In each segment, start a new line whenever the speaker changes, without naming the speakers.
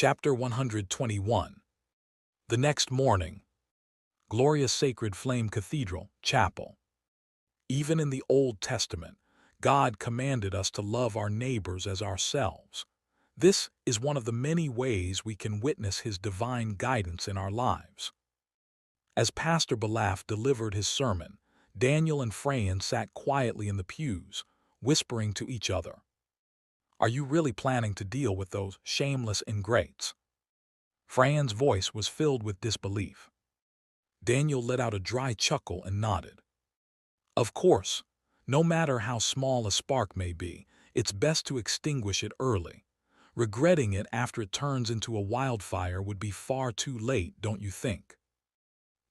Chapter 121. The next morning, glorious Sacred Flame Cathedral, Chapel. Even in the Old Testament, God commanded us to love our neighbors as ourselves. This is one of the many ways we can witness His divine guidance in our lives. As Pastor Balaf delivered his sermon, Daniel and Frayan sat quietly in the pews, whispering to each other. "Are you really planning to deal with those shameless ingrates?" Frayan's voice was filled with disbelief. Daniel let out a dry chuckle and nodded. "Of course, no matter how small a spark may be, it's best to extinguish it early. Regretting it after it turns into a wildfire would be far too late, don't you think?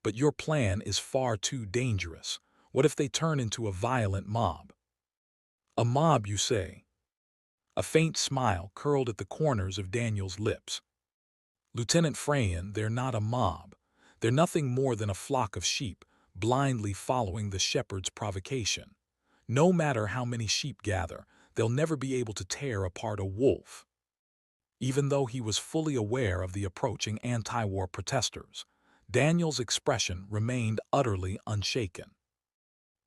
But your plan is far too dangerous. What if they turn into a violent mob?" "A mob, you say?" A faint smile curled at the corners of Daniel's lips. "Lieutenant Frayan, they're not a mob. They're nothing more than a flock of sheep, blindly following the shepherd's provocation. No matter how many sheep gather, they'll never be able to tear apart a wolf." Even though he was fully aware of the approaching anti-war protesters, Daniel's expression remained utterly unshaken.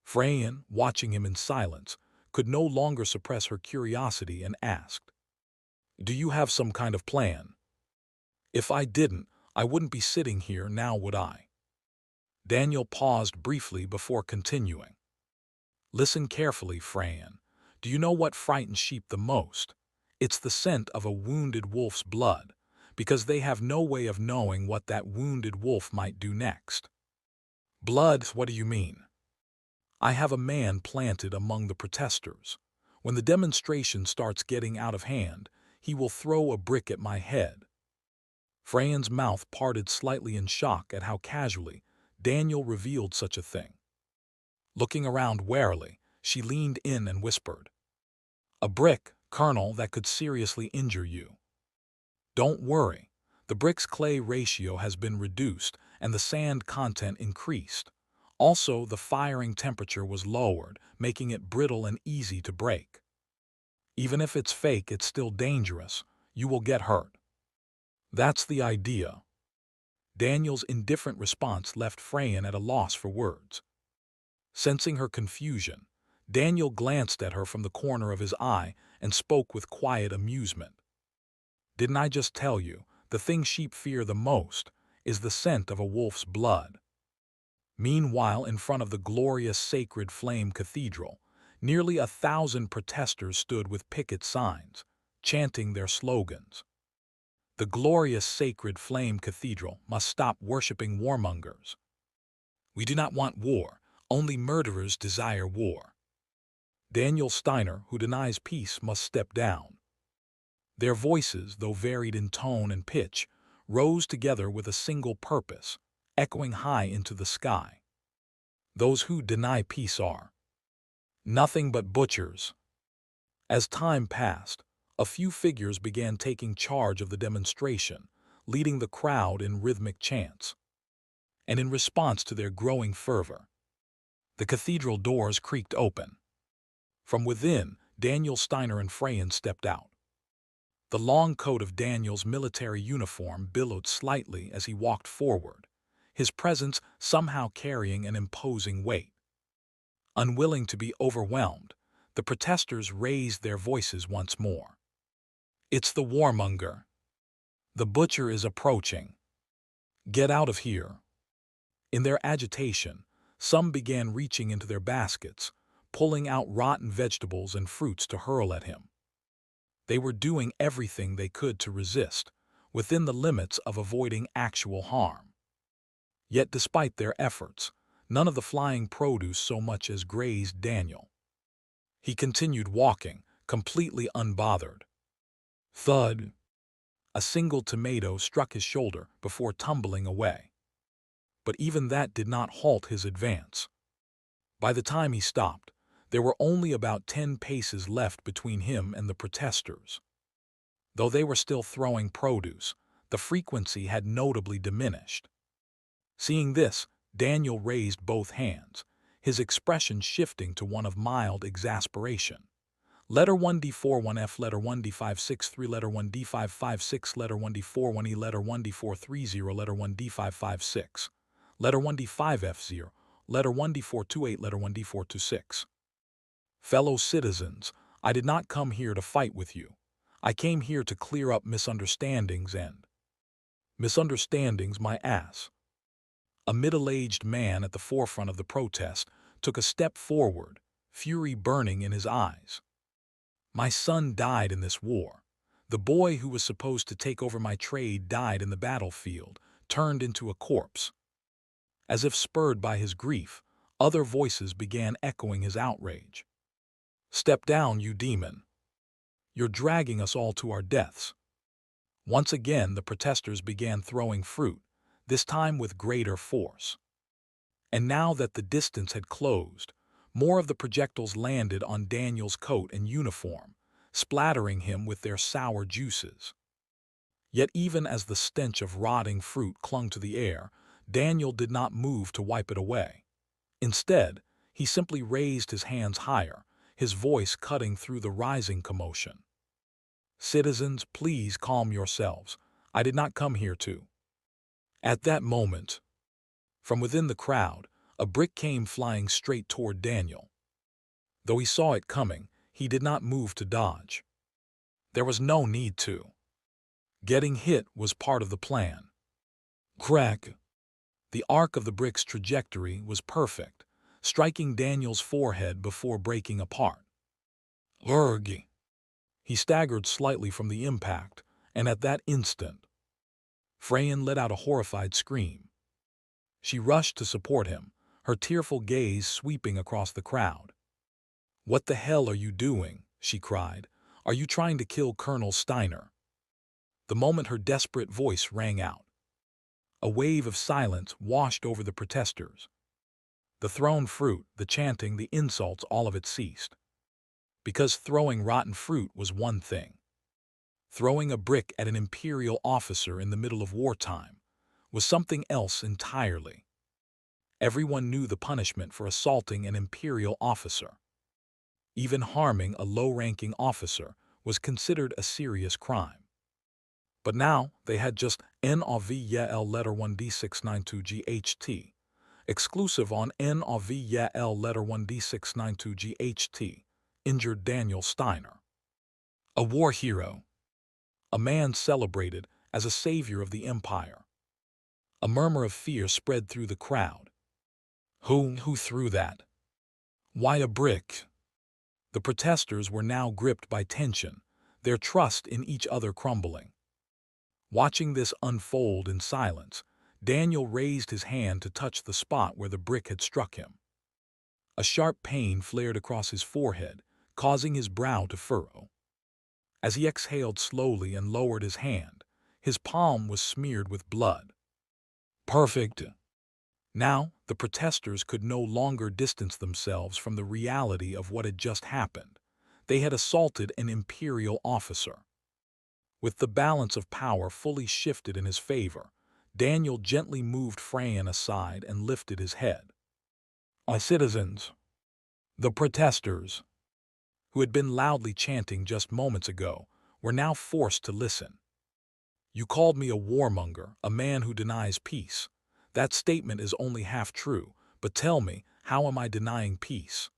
Frayan, watching him in silence, could no longer suppress her curiosity and asked, "Do you have some kind of plan?" "If I didn't, I wouldn't be sitting here now, would I?" Daniel paused briefly before continuing. "Listen carefully, Frayan. Do you know what frightens sheep the most? It's the scent of a wounded wolf's blood, because they have no way of knowing what that wounded wolf might do next." "Blood, what do you mean?" "I have a man planted among the protesters. When the demonstration starts getting out of hand, he will throw a brick at my head." Frayan's mouth parted slightly in shock at how casually Daniel revealed such a thing. Looking around warily, she leaned in and whispered, "A brick, Colonel, that could seriously injure you." "Don't worry. The brick's-clay ratio has been reduced and the sand content increased. Also, the firing temperature was lowered, making it brittle and easy to break. Even if it's fake, it's still dangerous. You will get hurt." "That's the idea." Daniel's indifferent response left Frayan at a loss for words. Sensing her confusion, Daniel glanced at her from the corner of his eye and spoke with quiet amusement. "Didn't I just tell you, the thing sheep fear the most is the scent of a wolf's blood?" Meanwhile, in front of the glorious Sacred Flame Cathedral, nearly 1,000 protesters stood with picket signs, chanting their slogans. "The glorious Sacred Flame Cathedral must stop worshipping warmongers. We do not want war, only murderers desire war. Daniel Steiner, who denies peace, must step down." Their voices, though varied in tone and pitch, rose together with a single purpose, echoing high into the sky. "Those who deny peace are nothing but butchers." As time passed, a few figures began taking charge of the demonstration, leading the crowd in rhythmic chants. And in response to their growing fervor, the cathedral doors creaked open. From within, Daniel Steiner and Frayan stepped out. The long coat of Daniel's military uniform billowed slightly as he walked forward, his presence somehow carrying an imposing weight. Unwilling to be overwhelmed, the protesters raised their voices once more. "It's the warmonger. The butcher is approaching. Get out of here." In their agitation, some began reaching into their baskets, pulling out rotten vegetables and fruits to hurl at him. They were doing everything they could to resist, within the limits of avoiding actual harm. Yet despite their efforts, none of the flying produce so much as grazed Daniel. He continued walking, completely unbothered. Thud! A single tomato struck his shoulder before tumbling away. But even that did not halt his advance. By the time he stopped, there were only about 10 paces left between him and the protesters. Though they were still throwing produce, the frequency had notably diminished. Seeing this, Daniel raised both hands, his expression shifting to one of mild exasperation. Letter 1D4 1F, letter 1D5 6 3, letter 1D5 5 6, letter 1D4 1E, letter 1D4 3 0, letter 1D5 5 6, letter 1D5 F0, letter 1D4 2 8, letter 1D4 2 6. Fellow citizens, I did not come here to fight with you. I came here to clear up misunderstandings and... Misunderstandings, my ass. A middle-aged man at the forefront of the protest took a step forward, fury burning in his eyes. My son died in this war. The boy who was supposed to take over my trade died in the battlefield, turned into a corpse. As if spurred by his grief, other voices began echoing his outrage. Step down, you demon. You're dragging us all to our deaths. Once again, the protesters began throwing fruit, this time with greater force. And now that the distance had closed, more of the projectiles landed on Daniel's coat and uniform, splattering him with their sour juices. Yet even as the stench of rotting fruit clung to the air, Daniel did not move to wipe it away. Instead, he simply raised his hands higher, his voice cutting through the rising commotion. Citizens, please calm yourselves. I did not come here to. At that moment, from within the crowd, a brick came flying straight toward Daniel. Though he saw it coming, he did not move to dodge. There was no need to. Getting hit was part of the plan. Crack! The arc of the brick's trajectory was perfect, striking Daniel's forehead before breaking apart. Urgh! He staggered slightly from the impact, and at that instant, Freyan let out a horrified scream. She rushed to support him, her tearful gaze sweeping across the crowd. "What the hell are you doing?" she cried. "Are you trying to kill Colonel Steiner?" The moment her desperate voice rang out, a wave of silence washed over the protesters. The thrown fruit, the chanting, the insults, all of it ceased. Because throwing rotten fruit was one thing. Throwing a brick at an imperial officer in the middle of wartime was something else entirely. Everyone knew the punishment for assaulting an imperial officer. Even harming a low-ranking officer was considered a serious crime. But now they had just Immgwc letter 1D692GHT, exclusive on Immgwc letter 1D692GHT, injured Daniel Steiner. A war hero. A man celebrated as a savior of the empire. A murmur of fear spread through the crowd. Who threw that? Why a brick? The protesters were now gripped by tension, their trust in each other crumbling. Watching this unfold in silence, Daniel raised his hand to touch the spot where the brick had struck him. A sharp pain flared across his forehead, causing his brow to furrow. As he exhaled slowly and lowered his hand, his palm was smeared with blood. Perfect. Now, the protesters could no longer distance themselves from the reality of what had just happened. They had assaulted an imperial officer. With the balance of power fully shifted in his favor, Daniel gently moved Freyan aside and lifted his head. "My citizens," the protesters, who had been loudly chanting just moments ago, were now forced to listen. "You called me a warmonger, a man who denies peace. That statement is only half true, but tell me, how am I denying peace?"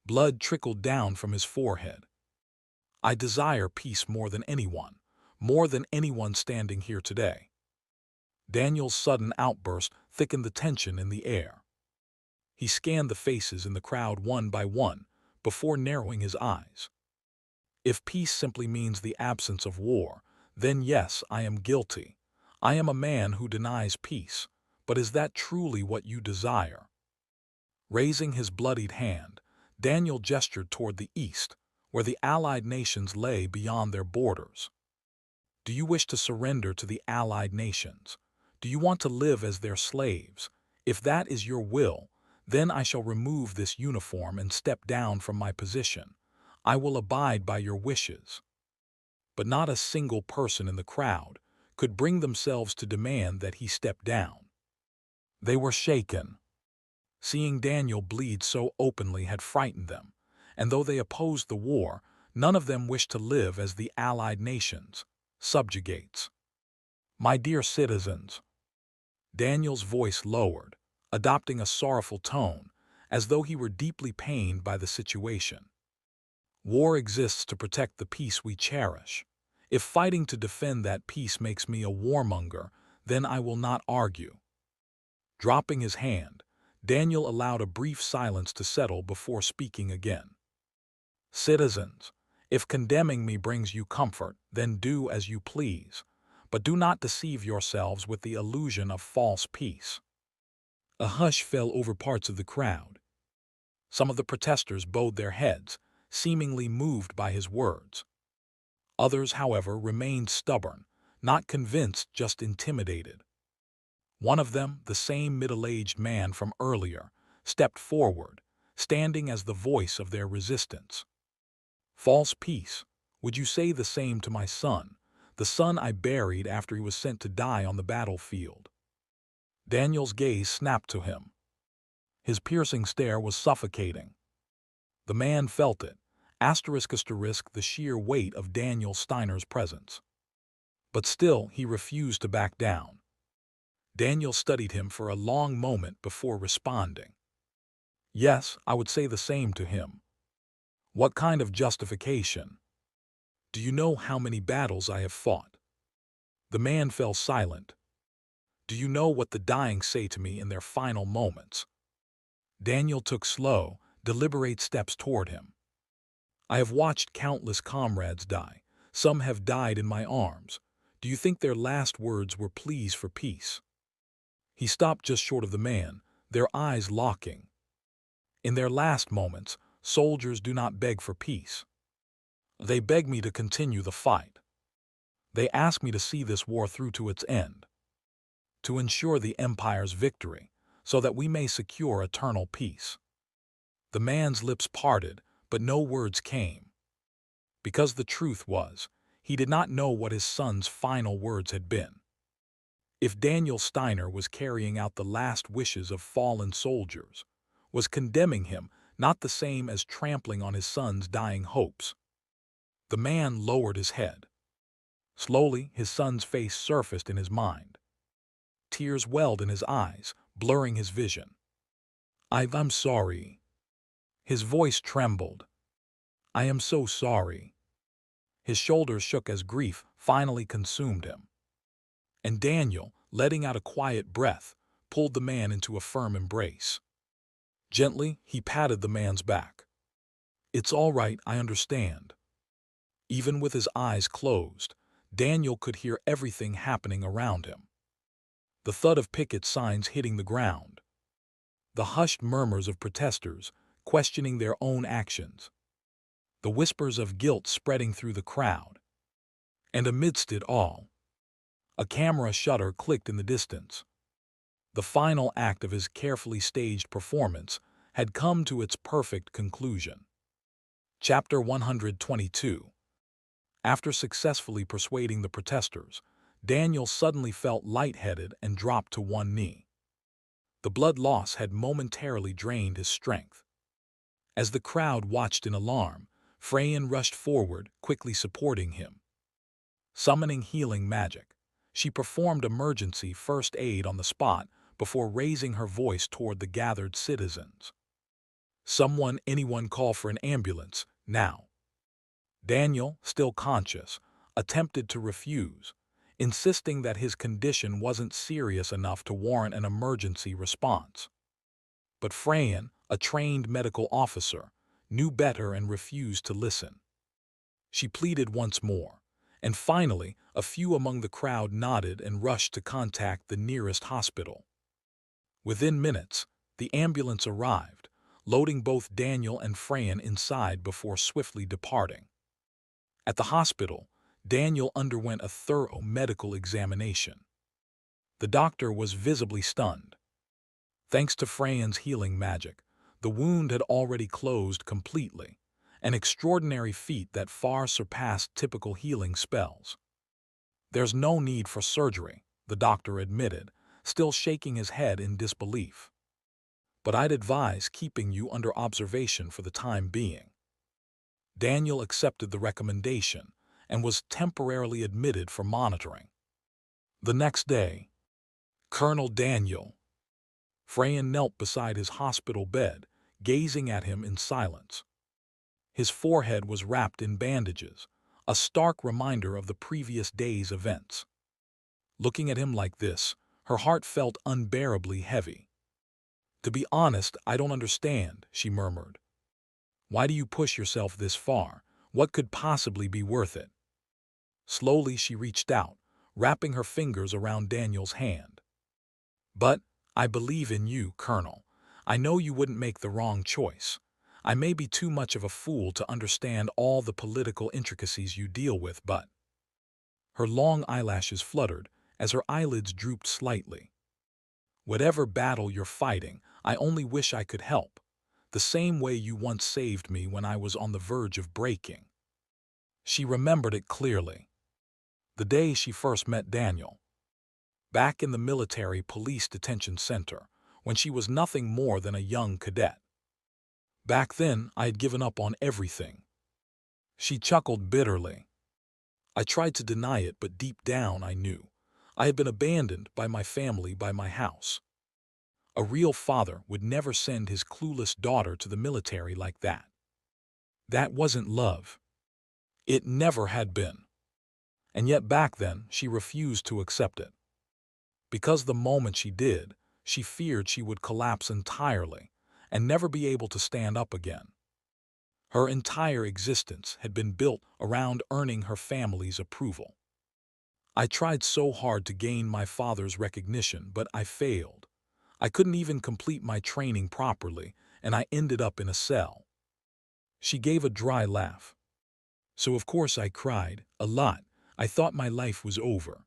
Blood trickled down from his forehead. "I desire peace more than anyone standing here today." Daniel's sudden outburst thickened the tension in the air. He scanned the faces in the crowd one by one before narrowing his eyes. "If peace simply means the absence of war, then yes, I am guilty. I am a man who denies peace. But is that truly what you desire?" Raising his bloodied hand, Daniel gestured toward the east, where the Allied nations lay beyond their borders. "Do you wish to surrender to the Allied nations? Do you want to live as their slaves? If that is your will, then I shall remove this uniform and step down from my position. I will abide by your wishes." But not a single person in the crowd could bring themselves to demand that he step down. They were shaken. Seeing Daniel bleed so openly had frightened them, and though they opposed the war, none of them wished to live as the Allied nations' subjugates. My dear citizens, Daniel's voice lowered, adopting a sorrowful tone, as though he were deeply pained by the situation. War exists to protect the peace we cherish. If fighting to defend that peace makes me a warmonger, then I will not argue. Dropping his hand, Daniel allowed a brief silence to settle before speaking again. Citizens, if condemning me brings you comfort, then do as you please, but do not deceive yourselves with the illusion of false peace. A hush fell over parts of the crowd. Some of the protesters bowed their heads, seemingly moved by his words. Others, however, remained stubborn, not convinced, just intimidated. One of them, the same middle-aged man from earlier, stepped forward, standing as the voice of their resistance. False peace, would you say the same to my son, the son I buried after he was sent to die on the battlefield? Daniel's gaze snapped to him. His piercing stare was suffocating. The man felt it, the sheer weight of Daniel Steiner's presence. But still, he refused to back down. Daniel studied him for a long moment before responding. Yes, I would say the same to him. What kind of justification? Do you know how many battles I have fought? The man fell silent. Do you know what the dying say to me in their final moments? Daniel took slow, deliberate steps toward him. I have watched countless comrades die. Some have died in my arms. Do you think their last words were pleas for peace? He stopped just short of the man, their eyes locking. In their last moments, soldiers do not beg for peace. They beg me to continue the fight. They ask me to see this war through to its end, to ensure the Empire's victory, so that we may secure eternal peace. The man's lips parted, but no words came. Because the truth was, he did not know what his son's final words had been. If Daniel Steiner was carrying out the last wishes of fallen soldiers, was condemning him not the same as trampling on his son's dying hopes? The man lowered his head. Slowly, his son's face surfaced in his mind. Tears welled in his eyes, blurring his vision. I'm sorry. His voice trembled. I am so sorry. His shoulders shook as grief finally consumed him. And Daniel, letting out a quiet breath, pulled the man into a firm embrace. Gently, he patted the man's back. It's all right, I understand. Even with his eyes closed, Daniel could hear everything happening around him. The thud of picket signs hitting the ground. The hushed murmurs of protesters questioning their own actions. The whispers of guilt spreading through the crowd. And amidst it all, a camera shutter clicked in the distance. The final act of his carefully staged performance had come to its perfect conclusion. Chapter 122. After successfully persuading the protesters, Daniel suddenly felt lightheaded and dropped to one knee. The blood loss had momentarily drained his strength. As the crowd watched in alarm, Freyan rushed forward, quickly supporting him. Summoning healing magic, she performed emergency first aid on the spot before raising her voice toward the gathered citizens. Anyone call for an ambulance, now. Daniel, still conscious, attempted to refuse, insisting that his condition wasn't serious enough to warrant an emergency response. But Freyan, a trained medical officer, knew better and refused to listen. She pleaded once more, and finally, a few among the crowd nodded and rushed to contact the nearest hospital. Within minutes, the ambulance arrived, loading both Daniel and Freyan inside before swiftly departing. At the hospital, Daniel underwent a thorough medical examination. The doctor was visibly stunned. Thanks to Freyan's healing magic, the wound had already closed completely, an extraordinary feat that far surpassed typical healing spells. There's no need for surgery, the doctor admitted, still shaking his head in disbelief. But I'd advise keeping you under observation for the time being. Daniel accepted the recommendation and was temporarily admitted for monitoring. The next day, Colonel Daniel Freyan knelt beside his hospital bed, gazing at him in silence. His forehead was wrapped in bandages, a stark reminder of the previous day's events. Looking at him like this, her heart felt unbearably heavy. "To be honest, I don't understand," she murmured. "Why do you push yourself this far? What could possibly be worth it?" Slowly she reached out, wrapping her fingers around Daniel's hand. "But I believe in you, Colonel. I know you wouldn't make the wrong choice. I may be too much of a fool to understand all the political intricacies you deal with, but—" Her long eyelashes fluttered as her eyelids drooped slightly. "Whatever battle you're fighting, I only wish I could help, the same way you once saved me when I was on the verge of breaking." She remembered it clearly. The day she first met Daniel, back in the military police detention center, when she was nothing more than a young cadet. "Back then, I had given up on everything." She chuckled bitterly. "I tried to deny it, but deep down I knew. I had been abandoned by my family, by my house. A real father would never send his clueless daughter to the military like that. That wasn't love. It never had been. And yet back then, she refused to accept it. Because the moment she did, she feared she would collapse entirely and never be able to stand up again. Her entire existence had been built around earning her family's approval. I tried so hard to gain my father's recognition, but I failed. I couldn't even complete my training properly, and I ended up in a cell." She gave a dry laugh. "So of course I cried, a lot. I thought my life was over.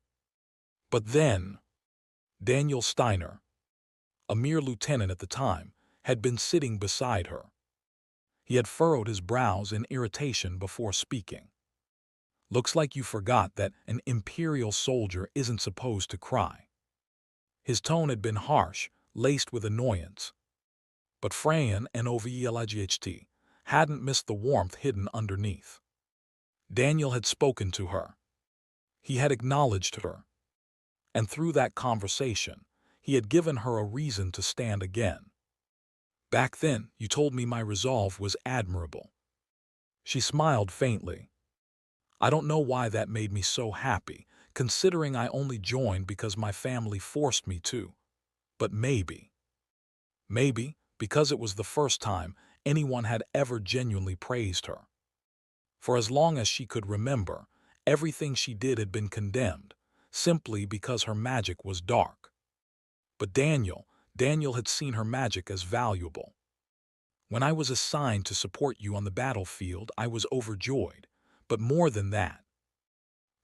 But then—" Daniel Steiner, a mere lieutenant at the time, had been sitting beside her. He had furrowed his brows in irritation before speaking. "Looks like you forgot that an imperial soldier isn't supposed to cry." His tone had been harsh, laced with annoyance. But Freyan and Immgwc hadn't missed the warmth hidden underneath. Daniel had spoken to her. He had acknowledged her. And through that conversation, he had given her a reason to stand again. "Back then, you told me my resolve was admirable." She smiled faintly. "I don't know why that made me so happy, considering I only joined because my family forced me to. But maybe because it was the first time anyone had ever genuinely praised her. For as long as she could remember, everything she did had been condemned, simply because her magic was dark. But Daniel had seen her magic as valuable. When I was assigned to support you on the battlefield, I was overjoyed, but more than that."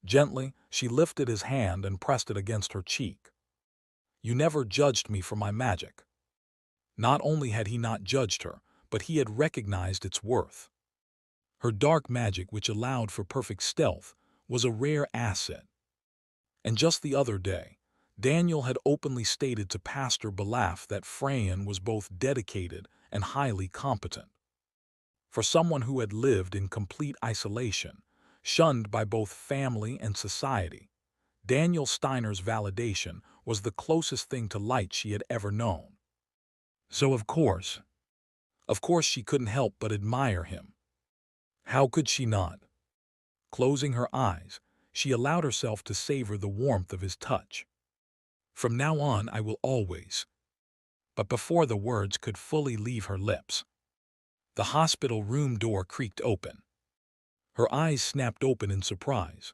Gently, she lifted his hand and pressed it against her cheek. "You never judged me for my magic." Not only had he not judged her, but he had recognized its worth. Her dark magic, which allowed for perfect stealth, was a rare asset. And just the other day, Daniel had openly stated to Pastor Balaf that Freyan was both dedicated and highly competent. For someone who had lived in complete isolation, shunned by both family and society, Daniel Steiner's validation was the closest thing to light she had ever known. So of course she couldn't help but admire him. How could she not? Closing her eyes, she allowed herself to savor the warmth of his touch. "From now on, I will always—" But before the words could fully leave her lips, the hospital room door creaked open. Her eyes snapped open in surprise.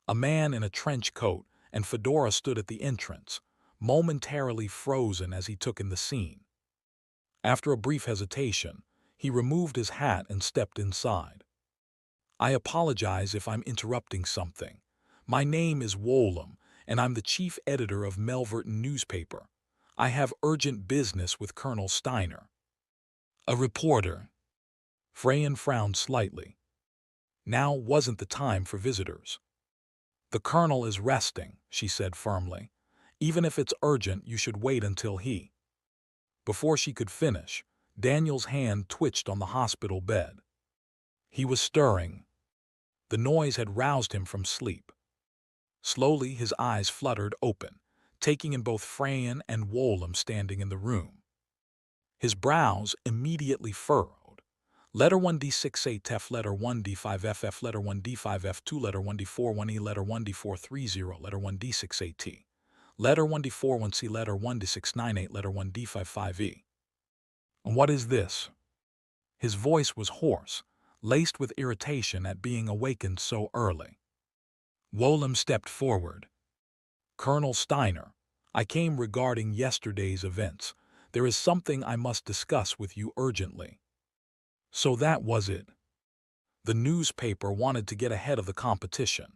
A man in a trench coat and fedora stood at the entrance, momentarily frozen as he took in the scene. After a brief hesitation, he removed his hat and stepped inside. "I apologize if I'm interrupting something. My name is Wolam, and I'm the chief editor of Melverton newspaper. I have urgent business with Colonel Steiner." "A reporter." Freyan frowned slightly. Now wasn't the time for visitors. "The colonel is resting," she said firmly. "Even if it's urgent, you should wait until he—" Before she could finish, Daniel's hand twitched on the hospital bed. He was stirring. The noise had roused him from sleep. Slowly his eyes fluttered open, taking in both Freyan and Wolum standing in the room. His brows immediately furrowed. Letter 1D68F, letter 1D5FF, letter 1D5F2, letter 1D41E, letter 1D430, letter 1D68T, letter 1D41C, letter 1D698, letter 1D55E. And what is this? His voice was hoarse, laced with irritation at being awakened so early. Wolum stepped forward. Colonel Steiner, I came regarding yesterday's events. There is something I must discuss with you urgently. So that was it. The newspaper wanted to get ahead of the competition.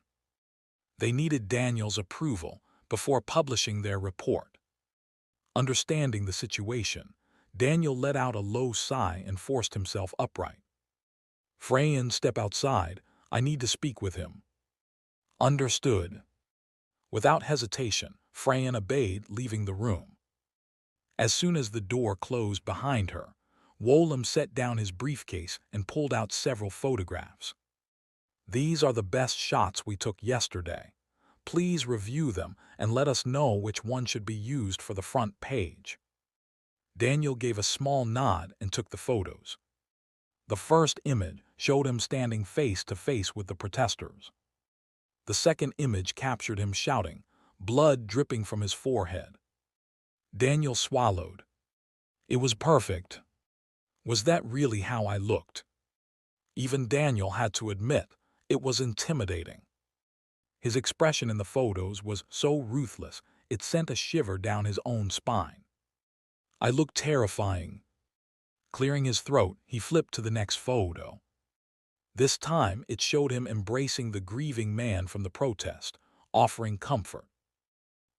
They needed Daniel's approval before publishing their report. Understanding the situation, Daniel let out a low sigh and forced himself upright. Freyan, step outside. I need to speak with him. Understood. Without hesitation, Freyan obeyed, leaving the room. As soon as the door closed behind her, Wolum set down his briefcase and pulled out several photographs. These are the best shots we took yesterday. Please review them and let us know which one should be used for the front page. Daniel gave a small nod and took the photos. The first image showed him standing face to face with the protesters. The second image captured him shouting, blood dripping from his forehead. Daniel swallowed. It was perfect. Was that really how I looked? Even Daniel had to admit it was intimidating. His expression in the photos was so ruthless, it sent a shiver down his own spine. I looked terrifying. Clearing his throat, he flipped to the next photo. This time, it showed him embracing the grieving man from the protest, offering comfort.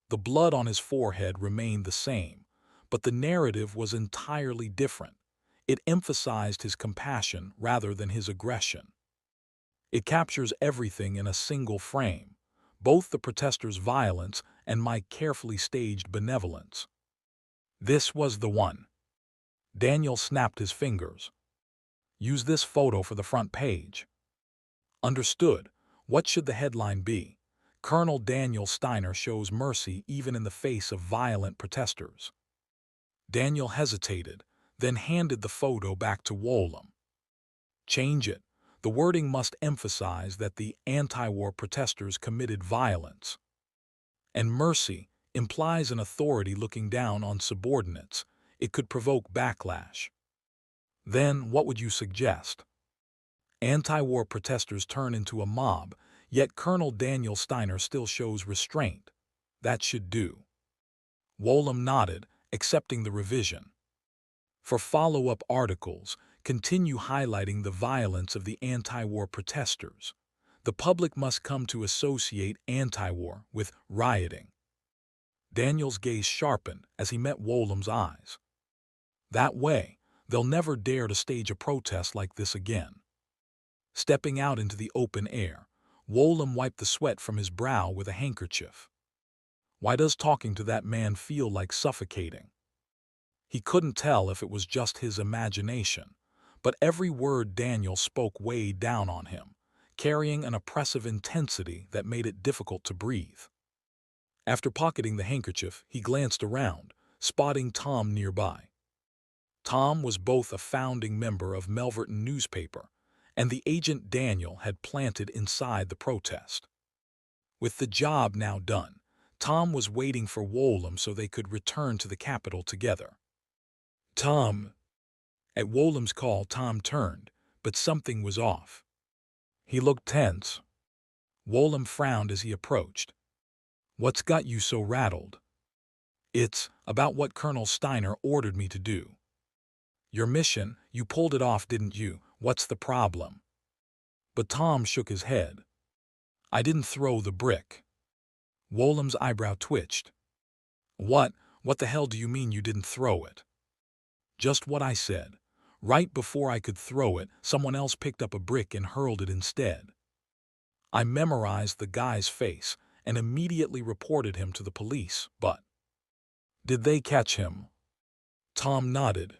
The blood on his forehead remained the same, but the narrative was entirely different. It emphasized his compassion rather than his aggression. It captures everything in a single frame, both the protesters' violence and my carefully staged benevolence. This was the one. Daniel snapped his fingers. Use this photo for the front page. Understood. What should the headline be? Colonel Daniel Steiner shows mercy even in the face of violent protesters. Daniel hesitated, then handed the photo back to Wolum. Change it. The wording must emphasize that the anti-war protesters committed violence. And mercy implies an authority looking down on subordinates. It could provoke backlash. Then, what would you suggest? Anti-war protesters turn into a mob, yet Colonel Daniel Steiner still shows restraint. That should do. Wolum nodded, accepting the revision. For follow-up articles, continue highlighting the violence of the anti-war protesters. The public must come to associate anti-war with rioting. Daniel's gaze sharpened as he met Wolum's eyes. That way, they'll never dare to stage a protest like this again. Stepping out into the open air, Wolum wiped the sweat from his brow with a handkerchief. Why does talking to that man feel like suffocating? He couldn't tell if it was just his imagination, but every word Daniel spoke weighed down on him, carrying an oppressive intensity that made it difficult to breathe. After pocketing the handkerchief, he glanced around, spotting Tom nearby. Tom was both a founding member of Melverton newspaper and the agent Daniel had planted inside the protest. With the job now done, Tom was waiting for Wolum so they could return to the capital together. Tom. At Wolum's call, Tom turned, but something was off. He looked tense. Wolum frowned as he approached. What's got you so rattled? It's about what Colonel Steiner ordered me to do. Your mission, you pulled it off, didn't you? What's the problem? But Tom shook his head. I didn't throw the brick. Wolum's eyebrow twitched. What the hell do you mean you didn't throw it? Just what I said. Right before I could throw it, someone else picked up a brick and hurled it instead. I memorized the guy's face and immediately reported him to the police, but... Did they catch him? Tom nodded.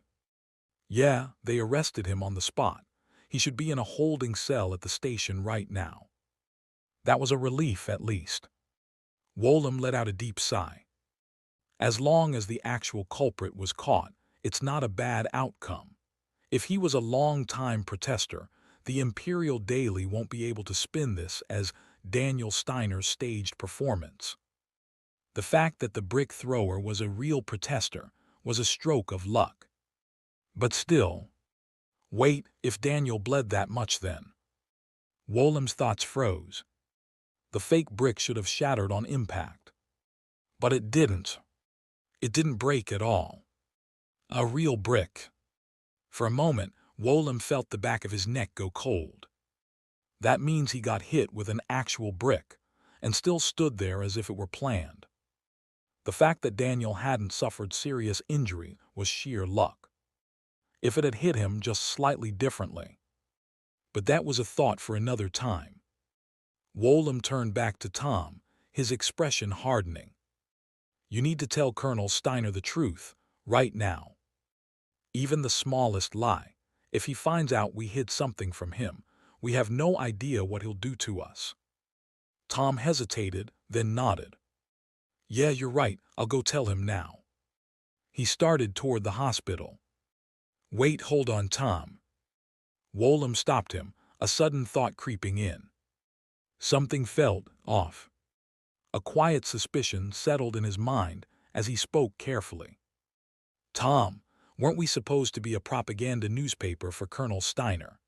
Yeah, they arrested him on the spot. He should be in a holding cell at the station right now. That was a relief, at least. Wolam let out a deep sigh. As long as the actual culprit was caught, it's not a bad outcome. If he was a long-time protester, the Imperial Daily won't be able to spin this as Daniel Steiner's staged performance. The fact that the brick thrower was a real protester was a stroke of luck. But still, wait, if Daniel bled that much then? Wolam's thoughts froze. The fake brick should have shattered on impact. But it didn't. It didn't break at all. A real brick. For a moment, Wolam felt the back of his neck go cold. That means he got hit with an actual brick, and still stood there as if it were planned. The fact that Daniel hadn't suffered serious injury was sheer luck. If it had hit him just slightly differently. But that was a thought for another time. Wolam turned back to Tom, his expression hardening. You need to tell Colonel Steiner the truth, right now. Even the smallest lie. If he finds out we hid something from him, we have no idea what he'll do to us. Tom hesitated, then nodded. Yeah, you're right, I'll go tell him now. He started toward the hospital. Wait, hold on, Tom. Wolam stopped him, a sudden thought creeping in. Something felt off. A quiet suspicion settled in his mind as he spoke carefully. Tom, weren't we supposed to be a propaganda newspaper for Colonel Steiner?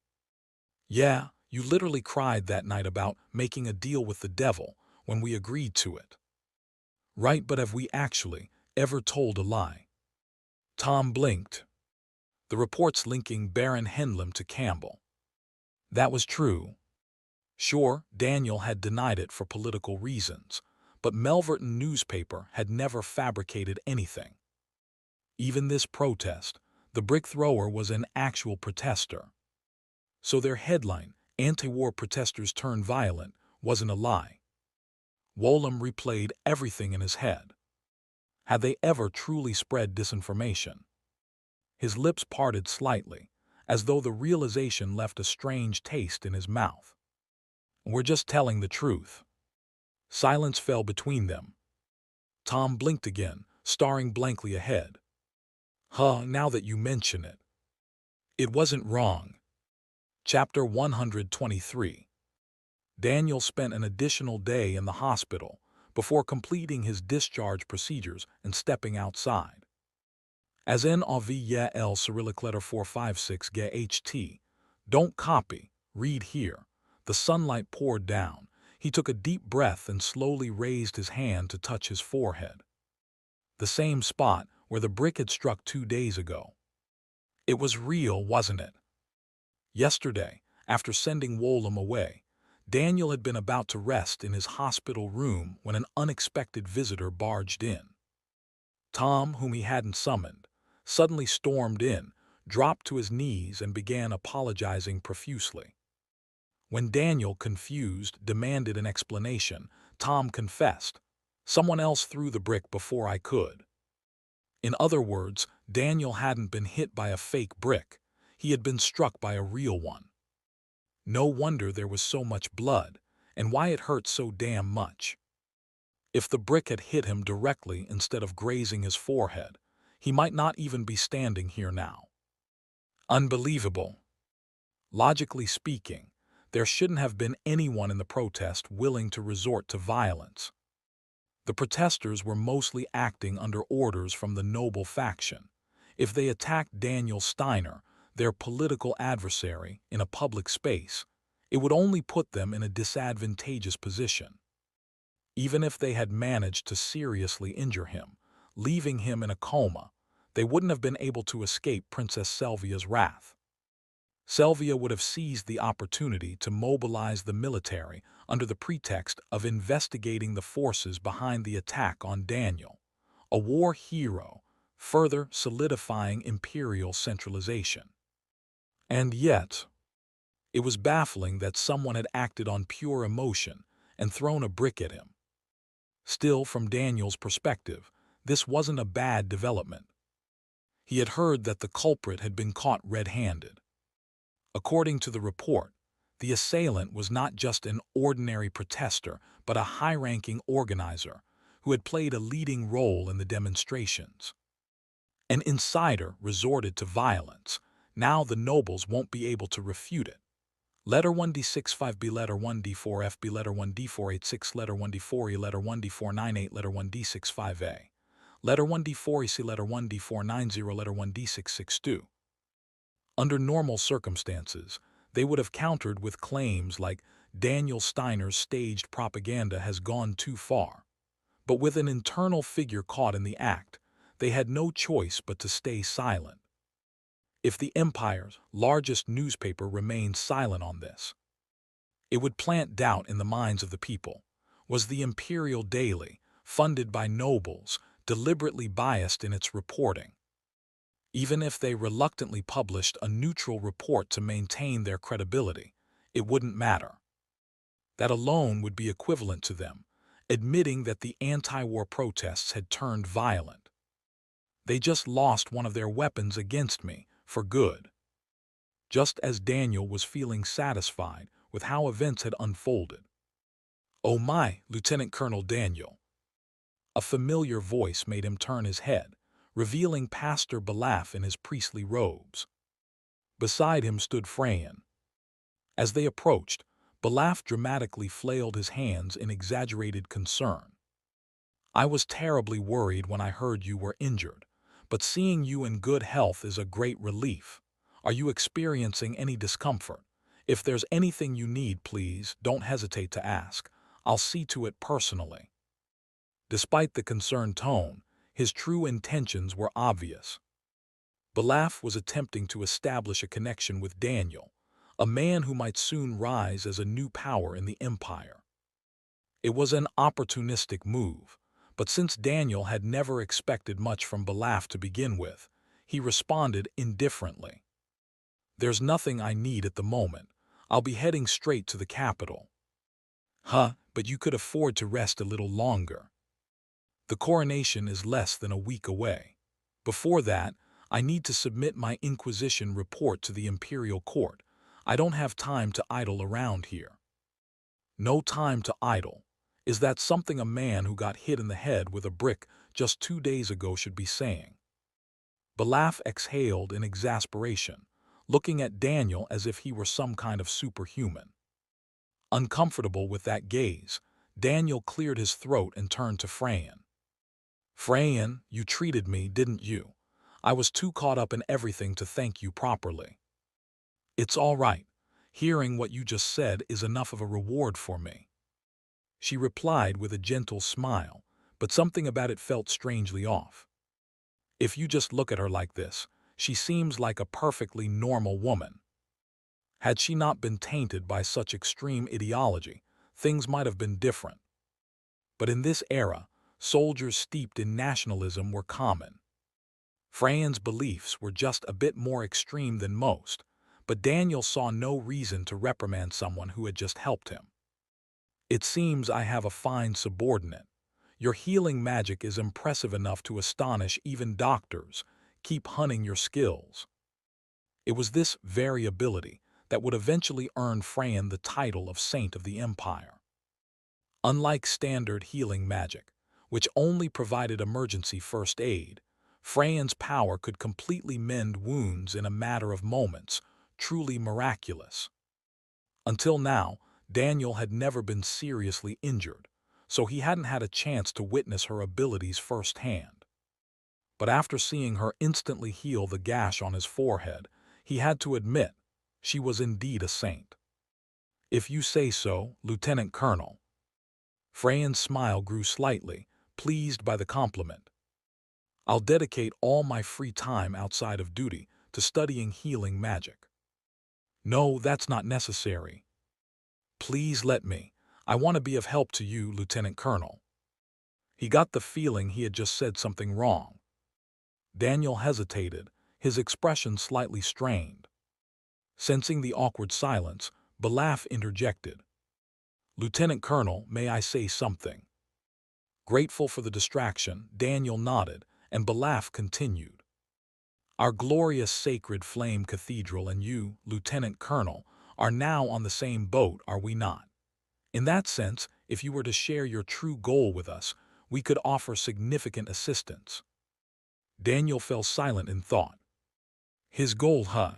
Yeah, you literally cried that night about making a deal with the devil when we agreed to it. Right, but have we actually ever told a lie? Tom blinked. The reports linking Baron Henlem to Campbell. That was true. Sure, Daniel had denied it for political reasons, but Melverton newspaper had never fabricated anything. Even this protest, the brick thrower was an actual protester. So their headline, Anti-War Protesters Turn Violent, wasn't a lie. Wolam replayed everything in his head. Had they ever truly spread disinformation? His lips parted slightly, as though the realization left a strange taste in his mouth. We're just telling the truth. Silence fell between them. Tom blinked again, staring blankly ahead. Now that you mention it. It wasn't wrong. Chapter 123. Daniel spent an additional day in the hospital before completing his discharge procedures and stepping outside. As Immgwc Cyrillic letter 456 HT. Don't copy, read here. The sunlight poured down. He took a deep breath and slowly raised his hand to touch his forehead. The same spot where the brick had struck 2 days ago. It was real, wasn't it? Yesterday, after sending Wolam away, Daniel had been about to rest in his hospital room when an unexpected visitor barged in. Tom, whom he hadn't summoned, suddenly stormed in, dropped to his knees and began apologizing profusely. When Daniel, confused, demanded an explanation, Tom confessed, "Someone else threw the brick before I could." In other words, Daniel hadn't been hit by a fake brick. He had been struck by a real one. No wonder there was so much blood, and why it hurt so damn much. If the brick had hit him directly instead of grazing his forehead, he might not even be standing here now. Unbelievable. Logically speaking, there shouldn't have been anyone in the protest willing to resort to violence. The protesters were mostly acting under orders from the noble faction. If they attacked Daniel Steiner, their political adversary, in a public space, it would only put them in a disadvantageous position. Even if they had managed to seriously injure him, leaving him in a coma, they wouldn't have been able to escape Princess Selvia's wrath. Selvia would have seized the opportunity to mobilize the military under the pretext of investigating the forces behind the attack on Daniel, a war hero, further solidifying imperial centralization. And yet, it was baffling that someone had acted on pure emotion and thrown a brick at him. Still, from Daniel's perspective, this wasn't a bad development. He had heard that the culprit had been caught red-handed. According to the report, the assailant was not just an ordinary protester, but a high-ranking organizer who had played a leading role in the demonstrations. An insider resorted to violence. Now the nobles won't be able to refute it. Letter 1D65B, letter 1D4FB, letter 1D486, letter 1D4E, letter 1D498, letter 1D65A, letter 1D4EC, letter 1D490, letter 1D662. Under normal circumstances, they would have countered with claims like Daniel Steiner's staged propaganda has gone too far. But with an internal figure caught in the act, they had no choice but to stay silent. If the empire's largest newspaper remained silent on this, it would plant doubt in the minds of the people. Was the imperial daily, funded by nobles, deliberately biased in its reporting? Even if they reluctantly published a neutral report to maintain their credibility, it wouldn't matter. That alone would be equivalent to them admitting that the anti-war protests had turned violent. They just lost one of their weapons against me, for good. Just as Daniel was feeling satisfied with how events had unfolded. "Oh my, Lieutenant Colonel Daniel." A familiar voice made him turn his head, revealing Pastor Balaf in his priestly robes. Beside him stood Freyan. As they approached, Balaf dramatically flailed his hands in exaggerated concern. "I was terribly worried when I heard you were injured, but seeing you in good health is a great relief. Are you experiencing any discomfort? If there's anything you need, please don't hesitate to ask. I'll see to it personally." Despite the concerned tone, his true intentions were obvious. Balaf was attempting to establish a connection with Daniel, a man who might soon rise as a new power in the empire. It was an opportunistic move, but since Daniel had never expected much from Balaf to begin with, he responded indifferently. "There's nothing I need at the moment. I'll be heading straight to the capital." "Huh, but you could afford to rest a little longer. The coronation is less than a week away. Before that, I need to submit my Inquisition report to the imperial court. I don't have time to idle around here." No time to idle. Is that something a man who got hit in the head with a brick just 2 days ago should be saying? Balaf exhaled in exasperation, looking at Daniel as if he were some kind of superhuman. Uncomfortable with that gaze, Daniel cleared his throat and turned to Freyan. "Freyan, you treated me, didn't you? I was too caught up in everything to thank you properly." "It's all right. Hearing what you just said is enough of a reward for me," she replied with a gentle smile, but something about it felt strangely off. "If you just look at her like this, she seems like a perfectly normal woman. Had she not been tainted by such extreme ideology, things might have been different. But in this era, soldiers steeped in nationalism were common. Freyan's beliefs were just a bit more extreme than most, but Daniel saw no reason to reprimand someone who had just helped him. "It seems I have a fine subordinate. Your healing magic is impressive enough to astonish even doctors. Keep honing your skills." It was this variability that would eventually earn Freyan the title of Saint of the Empire. Unlike standard healing magic, which only provided emergency first aid, Freyan's power could completely mend wounds in a matter of moments, truly miraculous. Until now, Daniel had never been seriously injured, so he hadn't had a chance to witness her abilities firsthand. But after seeing her instantly heal the gash on his forehead, he had to admit she was indeed a saint. "If you say so, Lieutenant Colonel." Freyan's smile grew slightly, pleased by the compliment. "I'll dedicate all my free time outside of duty to studying healing magic." "No, that's not necessary. Please let me. I want to be of help to you, Lieutenant Colonel." He got the feeling he had just said something wrong. Daniel hesitated, his expression slightly strained. Sensing the awkward silence, Balaf interjected. "Lieutenant Colonel, may I say something?" Grateful for the distraction, Daniel nodded, and Balaf continued. Our glorious sacred flame cathedral and you, Lieutenant Colonel, are now on the same boat, are we not? In that sense, if you were to share your true goal with us, we could offer significant assistance. Daniel fell silent in thought. His goal, huh?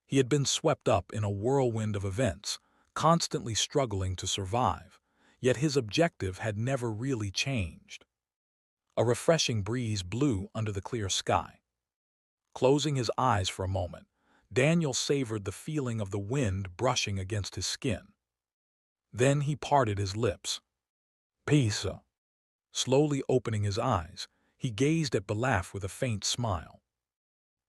He had been swept up in a whirlwind of events, constantly struggling to survive, yet his objective had never really changed. A refreshing breeze blew under the clear sky. Closing his eyes for a moment, Daniel savored the feeling of the wind brushing against his skin. Then he parted his lips. Peace. Slowly opening his eyes, he gazed at Belaf with a faint smile.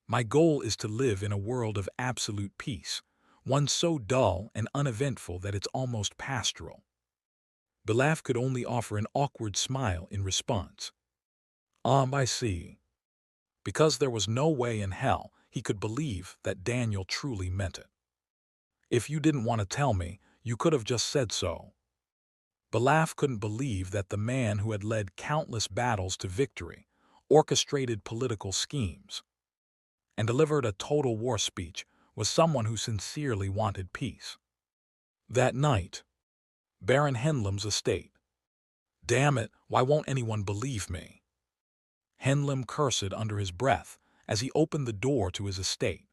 My goal is to live in a world of absolute peace, one so dull and uneventful that it's almost pastoral. Belaf could only offer an awkward smile in response. I see. Because there was no way in hell he could believe that Daniel truly meant it. If you didn't want to tell me, you could have just said so. Belaf couldn't believe that the man who had led countless battles to victory, orchestrated political schemes, and delivered a total war speech was someone who sincerely wanted peace. That night, Baron Henlem's estate. Damn it, why won't anyone believe me? Henlem cursed under his breath as he opened the door to his estate.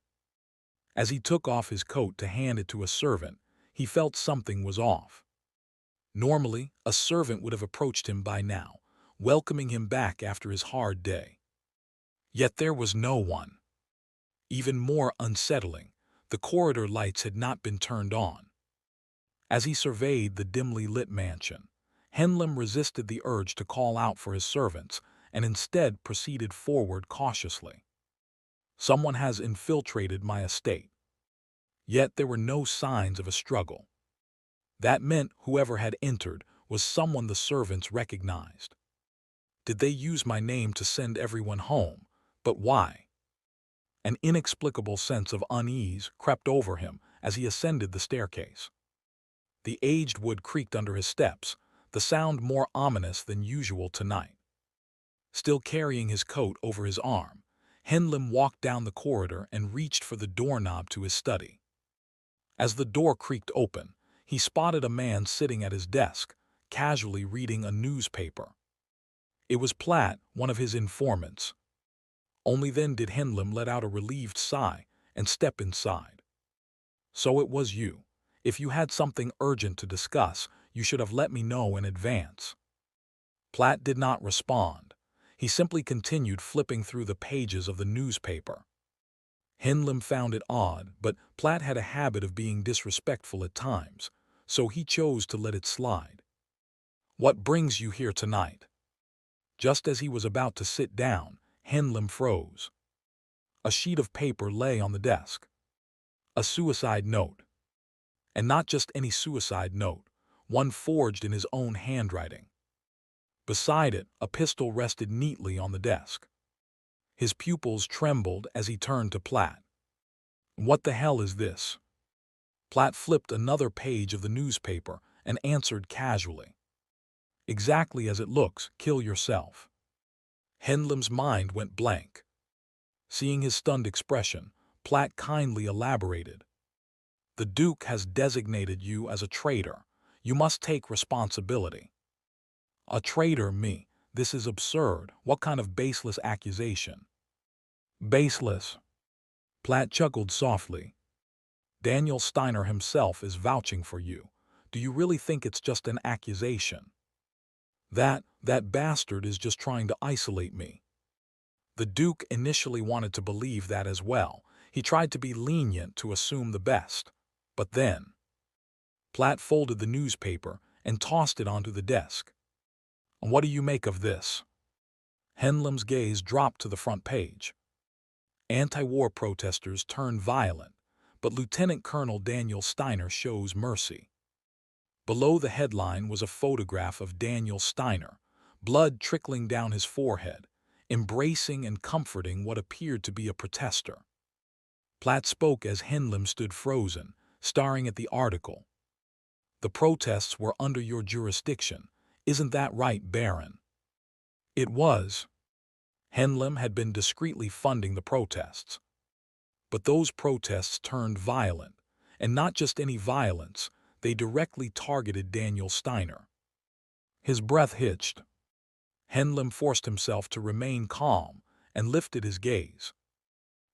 As he took off his coat to hand it to a servant, he felt something was off. Normally, a servant would have approached him by now, welcoming him back after his hard day. Yet there was no one. Even more unsettling, the corridor lights had not been turned on. As he surveyed the dimly lit mansion, Henlem resisted the urge to call out for his servants and instead proceeded forward cautiously. Someone has infiltrated my estate. Yet there were no signs of a struggle. That meant whoever had entered was someone the servants recognized. Did they use my name to send everyone home? But why? An inexplicable sense of unease crept over him as he ascended the staircase. The aged wood creaked under his steps, the sound more ominous than usual tonight. Still carrying his coat over his arm, Henlem walked down the corridor and reached for the doorknob to his study. As the door creaked open, he spotted a man sitting at his desk, casually reading a newspaper. It was Platt, one of his informants. Only then did Henlem let out a relieved sigh and step inside. So it was you. If you had something urgent to discuss, you should have let me know in advance. Platt did not respond. He simply continued flipping through the pages of the newspaper. Henlem found it odd, but Platt had a habit of being disrespectful at times, so he chose to let it slide. What brings you here tonight? Just as he was about to sit down, Henlem froze. A sheet of paper lay on the desk. A suicide note. And not just any suicide note, one forged in his own handwriting. Beside it, a pistol rested neatly on the desk. His pupils trembled as he turned to Platt. What the hell is this? Platt flipped another page of the newspaper and answered casually. Exactly as it looks, kill yourself. Henlem's mind went blank. Seeing his stunned expression, Platt kindly elaborated. The Duke has designated you as a traitor. You must take responsibility. A traitor, me? This is absurd. What kind of baseless accusation? Baseless. Platt chuckled softly. Daniel Steiner himself is vouching for you. Do you really think it's just an accusation? That bastard is just trying to isolate me. The Duke initially wanted to believe that as well. He tried to be lenient to assume the best. But then, Platt folded the newspaper and tossed it onto the desk. What do you make of this? Henlem's gaze dropped to the front page. Anti-war protesters turn violent, but Lieutenant Colonel Daniel Steiner shows mercy. Below the headline was a photograph of Daniel Steiner, blood trickling down his forehead, embracing and comforting what appeared to be a protester. Platt spoke as Henlem stood frozen, staring at the article. The protests were under your jurisdiction. Isn't that right, Baron? It was. Henlem had been discreetly funding the protests. But those protests turned violent, and not just any violence, they directly targeted Daniel Steiner. His breath hitched. Henlem forced himself to remain calm and lifted his gaze.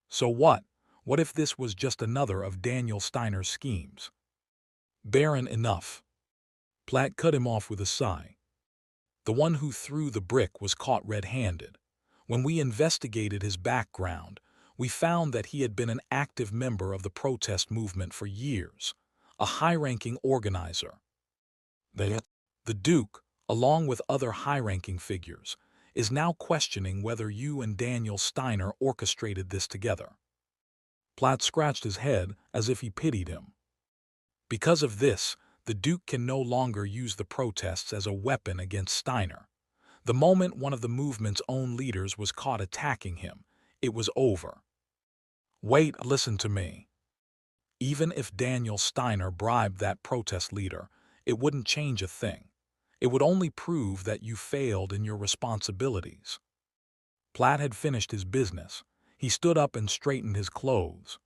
So what? What if this was just another of Daniel Steiner's schemes? Barren enough. Platt cut him off with a sigh. The one who threw the brick was caught red-handed. When we investigated his background, we found that he had been an active member of the protest movement for years, a high-ranking organizer. The Duke, along with other high-ranking figures, is now questioning whether you and Daniel Steiner orchestrated this together. Platt scratched his head as if he pitied him. Because of this, the Duke can no longer use the protests as a weapon against Steiner. The moment one of the movement's own leaders was caught attacking him, it was over. Wait, listen to me. Even if Daniel Steiner bribed that protest leader, it wouldn't change a thing. It would only prove that you failed in your responsibilities. Platt had finished his business. He stood up and straightened his clothes.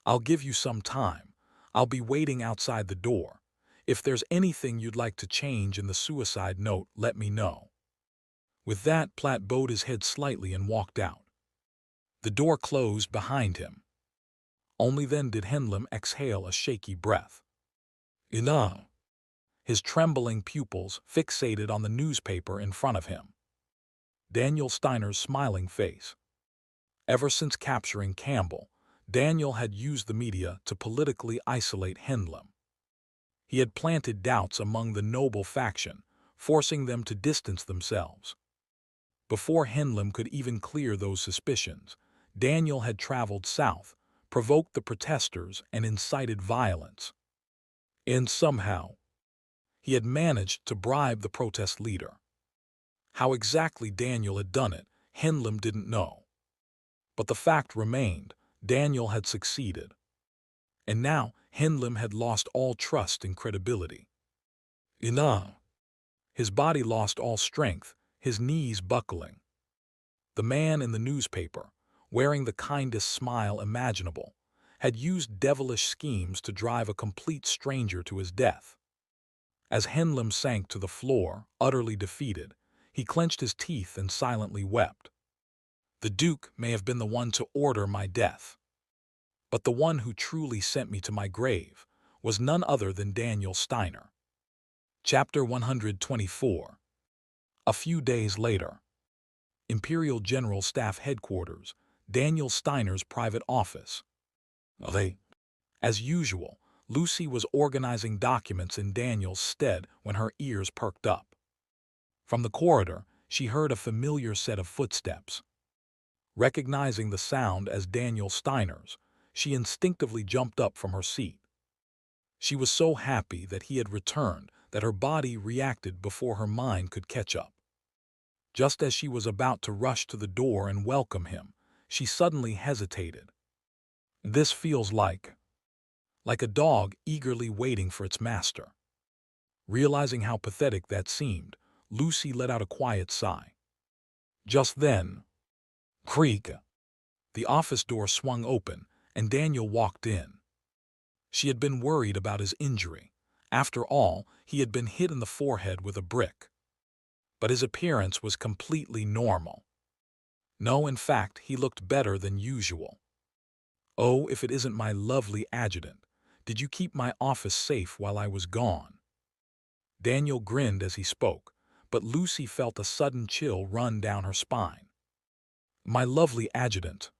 I'll give you some time. I'll be waiting outside the door. If there's anything you'd like to change in the suicide note, let me know. With that, Platt bowed his head slightly and walked out. The door closed behind him. Only then did Henlem exhale a shaky breath. Enough. His trembling pupils fixated on the newspaper in front of him. Daniel Steiner's smiling face. Ever since capturing Campbell, Daniel had used the media to politically isolate Henlem. He had planted doubts among the noble faction, forcing them to distance themselves. Before Henlem could even clear those suspicions, Daniel had traveled south, provoked the protesters, and incited violence. And somehow, he had managed to bribe the protest leader. How exactly Daniel had done it, Henlem didn't know. But the fact remained, Daniel had succeeded. And now, Henlem had lost all trust and credibility. Enough. His body lost all strength, his knees buckling. The man in the newspaper, wearing the kindest smile imaginable, had used devilish schemes to drive a complete stranger to his death. As Henlem sank to the floor, utterly defeated, he clenched his teeth and silently wept. The Duke may have been the one to order my death, but the one who truly sent me to my grave was none other than Daniel Steiner. Chapter 124. A few days later. Imperial General Staff Headquarters, Daniel Steiner's private office. As usual, Lucy was organizing documents in Daniel's stead when her ears perked up. From the corridor, she heard a familiar set of footsteps. Recognizing the sound as Daniel Steiner's, she instinctively jumped up from her seat. She was so happy that he had returned that her body reacted before her mind could catch up. Just as she was about to rush to the door and welcome him, she suddenly hesitated. This feels like a dog eagerly waiting for its master. Realizing how pathetic that seemed, Lucy let out a quiet sigh. Just then, creak, the office door swung open and Daniel walked in. She had been worried about his injury. After all, he had been hit in the forehead with a brick. But his appearance was completely normal. No, in fact, he looked better than usual. Oh, if it isn't my lovely adjutant. Did you keep my office safe while I was gone? Daniel grinned as he spoke, but Lucy felt a sudden chill run down her spine. My lovely adjutant.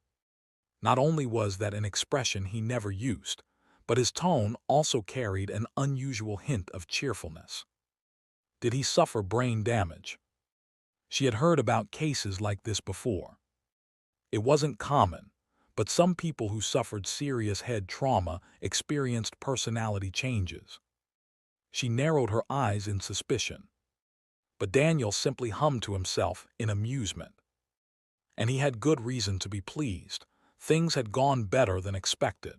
Not only was that an expression he never used, but his tone also carried an unusual hint of cheerfulness. Did he suffer brain damage? She had heard about cases like this before. It wasn't common, but some people who suffered serious head trauma experienced personality changes. She narrowed her eyes in suspicion. But Daniel simply hummed to himself in amusement. And he had good reason to be pleased. Things had gone better than expected.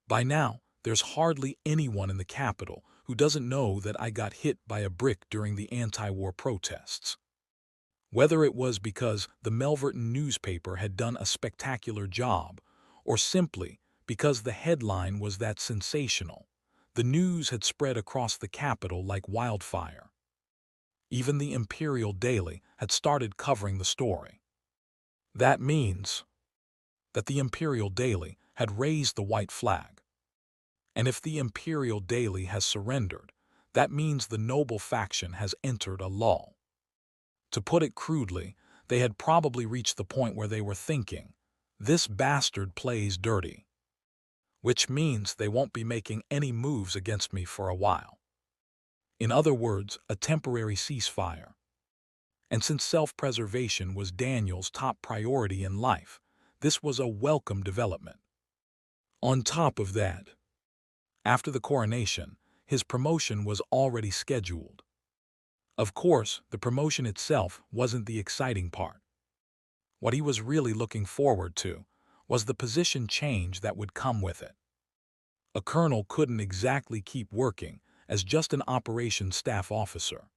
By now, there's hardly anyone in the capital who doesn't know that I got hit by a brick during the anti-war protests. Whether it was because the Melverton newspaper had done a spectacular job, or simply because the headline was that sensational, the news had spread across the capital like wildfire. Even the Imperial Daily had started covering the story. That means that the Imperial Daily had raised the white flag. And if the Imperial Daily has surrendered, that means the noble faction has entered a lull. To put it crudely, they had probably reached the point where they were thinking, "This bastard plays dirty," which means they won't be making any moves against me for a while. In other words, a temporary ceasefire. And since self-preservation was Daniel's top priority in life, this was a welcome development. On top of that, after the coronation, his promotion was already scheduled. Of course, the promotion itself wasn't the exciting part. What he was really looking forward to was the position change that would come with it. A colonel couldn't exactly keep working as just an operations staff officer.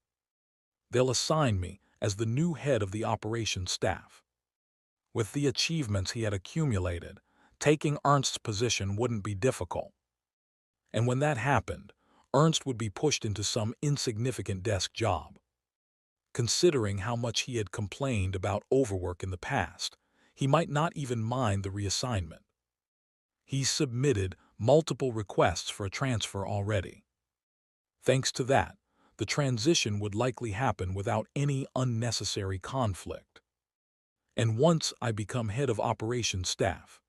They'll assign me as the new head of the operations staff. With the achievements he had accumulated, taking Ernst's position wouldn't be difficult. And when that happened, Ernst would be pushed into some insignificant desk job. Considering how much he had complained about overwork in the past, he might not even mind the reassignment. He submitted multiple requests for a transfer already. Thanks to that, the transition would likely happen without any unnecessary conflict. And once I become head of operations staff,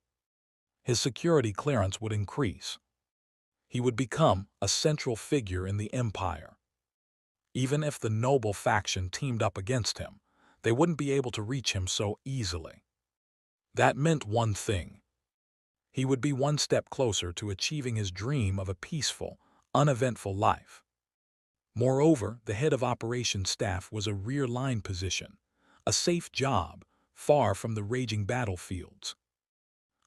his security clearance would increase. He would become a central figure in the empire. Even if the noble faction teamed up against him, they wouldn't be able to reach him so easily. That meant one thing. He would be one step closer to achieving his dream of a peaceful, uneventful life. Moreover, the head of operations staff was a rear-line position, a safe job, far from the raging battlefields.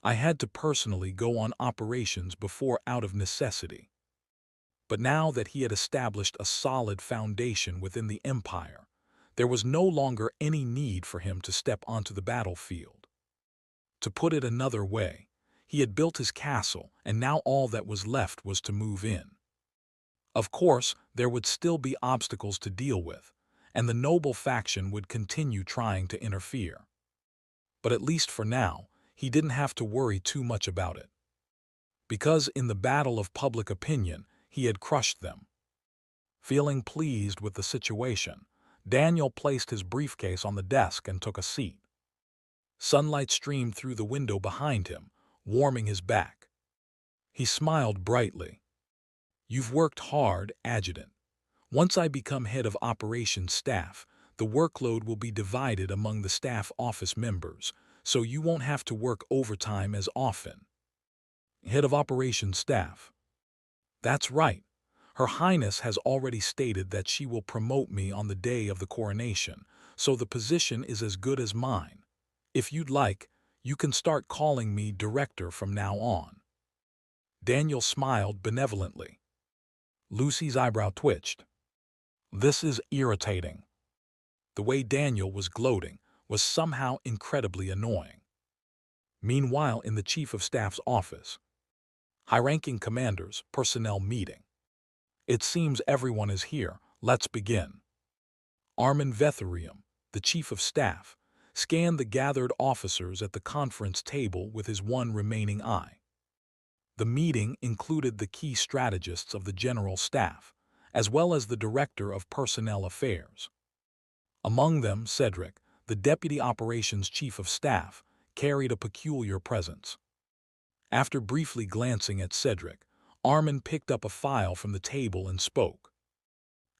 I had to personally go on operations before out of necessity. But now that he had established a solid foundation within the empire, there was no longer any need for him to step onto the battlefield. To put it another way, he had built his castle, and now all that was left was to move in. Of course, there would still be obstacles to deal with, and the noble faction would continue trying to interfere. But at least for now, he didn't have to worry too much about it. Because in the battle of public opinion, he had crushed them. Feeling pleased with the situation, Daniel placed his briefcase on the desk and took a seat. Sunlight streamed through the window behind him, warming his back. He smiled brightly. "You've worked hard, Adjutant. Once I become head of operations staff, the workload will be divided among the staff office members, so you won't have to work overtime as often." Head of operations staff. That's right. Her Highness has already stated that she will promote me on the day of the coronation, so the position is as good as mine. If you'd like, you can start calling me Director from now on. Daniel smiled benevolently. Lucy's eyebrow twitched. This is irritating. The way Daniel was gloating was somehow incredibly annoying. Meanwhile, in the Chief of Staff's office, high-ranking commanders, personnel meeting. It seems everyone is here. Let's begin. Armin Vetherium, the Chief of Staff, scanned the gathered officers at the conference table with his one remaining eye. The meeting included the key strategists of the General Staff, as well as the Director of Personnel Affairs. Among them, Cedric, the Deputy Operations Chief of Staff, carried a peculiar presence. After briefly glancing at Cedric, Armin picked up a file from the table and spoke.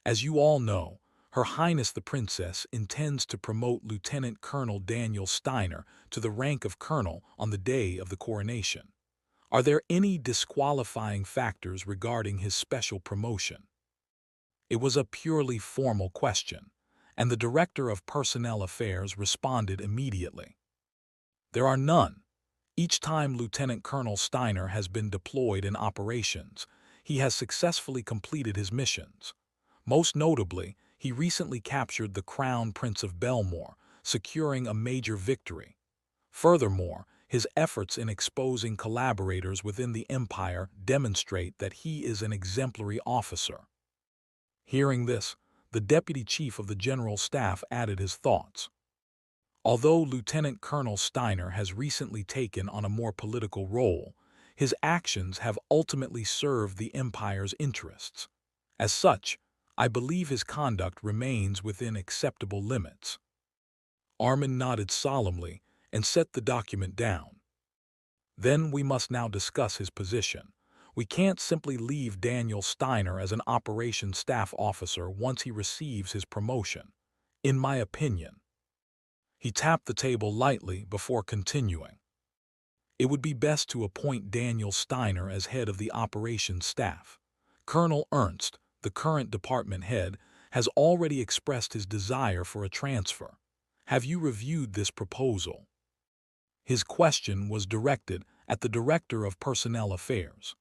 As you all know, Her Highness the Princess intends to promote Lieutenant Colonel Daniel Steiner to the rank of colonel on the day of the coronation. Are there any disqualifying factors regarding his special promotion? It was a purely formal question, and the Director of Personnel Affairs responded immediately. There are none. Each time Lieutenant Colonel Steiner has been deployed in operations, he has successfully completed his missions. Most notably, He recently captured the Crown Prince of Belmore, securing a major victory. Furthermore, his efforts in exposing collaborators within the Empire demonstrate that he is an exemplary officer. Hearing this, the Deputy Chief of the General Staff added his thoughts. Although Lieutenant Colonel Steiner has recently taken on a more political role, his actions have ultimately served the Empire's interests. As such, I believe his conduct remains within acceptable limits. Armin nodded solemnly and set the document down. Then we must now discuss his position. We can't simply leave Daniel Steiner as an operations staff officer once he receives his promotion. In my opinion, he tapped the table lightly before continuing. It would be best to appoint Daniel Steiner as head of the operations staff. Colonel Ernst, the current department head, has already expressed his desire for a transfer. Have you reviewed this proposal? His question was directed at the Director of Personnel Affairs.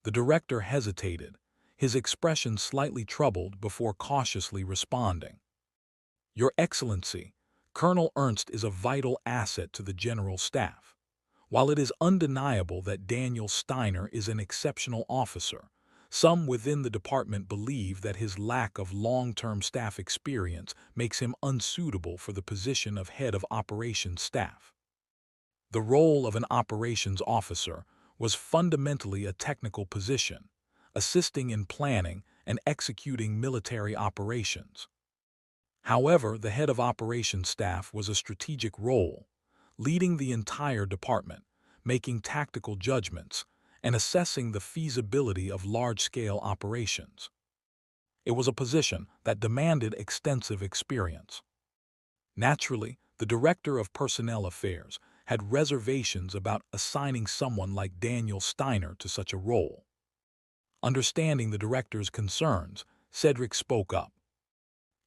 The director hesitated, his expression slightly troubled before cautiously responding. Your Excellency, Colonel Ernst is a vital asset to the General Staff. While it is undeniable that Daniel Steiner is an exceptional officer, some within the department believe that his lack of long-term staff experience makes him unsuitable for the position of head of operations staff. The role of an operations officer was fundamentally a technical position, assisting in planning and executing military operations. However, the head of operations staff was a strategic role, leading the entire department, making tactical judgments, and assessing the feasibility of large-scale operations. It was a position that demanded extensive experience. Naturally, the Director of Personnel Affairs had reservations about assigning someone like Daniel Steiner to such a role. Understanding the director's concerns, Cedric spoke up.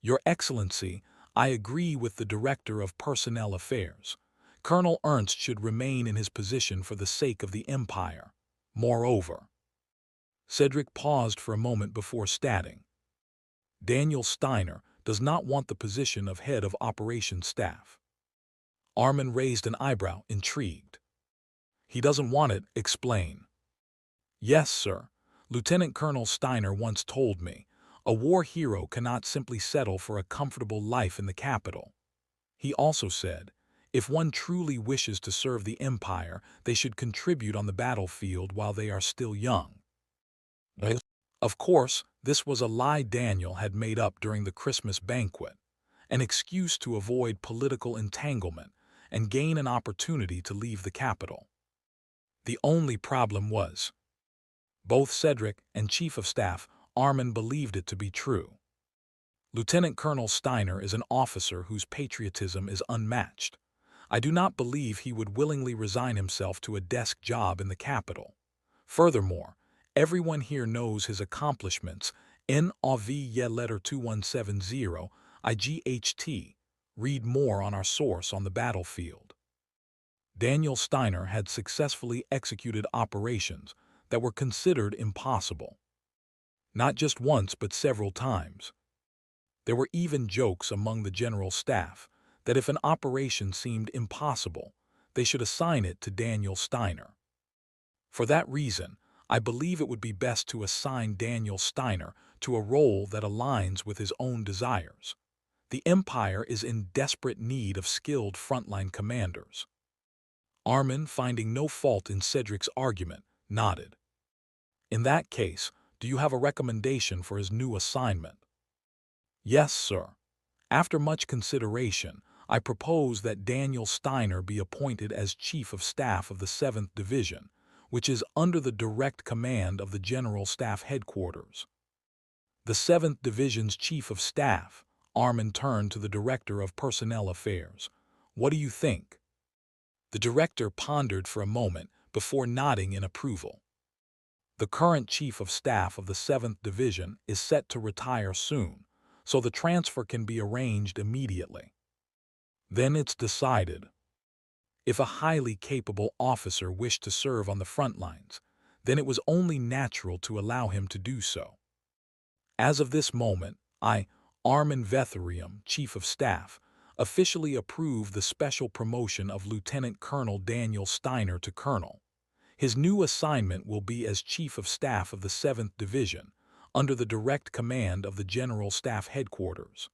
Your Excellency, I agree with the Director of Personnel Affairs. Colonel Ernst should remain in his position for the sake of the Empire. Moreover, Cedric paused for a moment before stating, Daniel Steiner does not want the position of head of operations staff. Armin raised an eyebrow, intrigued. He doesn't want it, explain. Yes, sir. Lieutenant Colonel Steiner once told me, a war hero cannot simply settle for a comfortable life in the capital. He also said, if one truly wishes to serve the Empire, they should contribute on the battlefield while they are still young. Of course, this was a lie Daniel had made up during the Christmas banquet, an excuse to avoid political entanglement and gain an opportunity to leave the capital. The only problem was, both Cedric and Chief of Staff Armin believed it to be true. Lieutenant Colonel Steiner is an officer whose patriotism is unmatched. I do not believe he would willingly resign himself to a desk job in the capital. Furthermore, everyone here knows his accomplishments. Immgwc letter 2170, IGHT. Read more on our source on the battlefield. Daniel Steiner had successfully executed operations that were considered impossible. Not just once, but several times. There were even jokes among the general staff that if an operation seemed impossible, they should assign it to Daniel Steiner. For that reason, I believe it would be best to assign Daniel Steiner to a role that aligns with his own desires. The Empire is in desperate need of skilled frontline commanders. Armin, finding no fault in Cedric's argument, nodded. In that case, do you have a recommendation for his new assignment? Yes, sir. After much consideration, I propose that Daniel Steiner be appointed as Chief of Staff of the 7th Division, which is under the direct command of the General Staff Headquarters. The 7th Division's Chief of Staff, Armin turned to the Director of Personnel Affairs. What do you think? The director pondered for a moment before nodding in approval. The current Chief of Staff of the 7th Division is set to retire soon, so the transfer can be arranged immediately. Then it's decided. If a highly capable officer wished to serve on the front lines, then it was only natural to allow him to do so. As of this moment, I, Immgwc, Chief of Staff, officially approved the special promotion of Lieutenant Colonel Daniel Steiner to Colonel. His new assignment will be as Chief of Staff of the 7th Division, under the direct command of the General Staff Headquarters.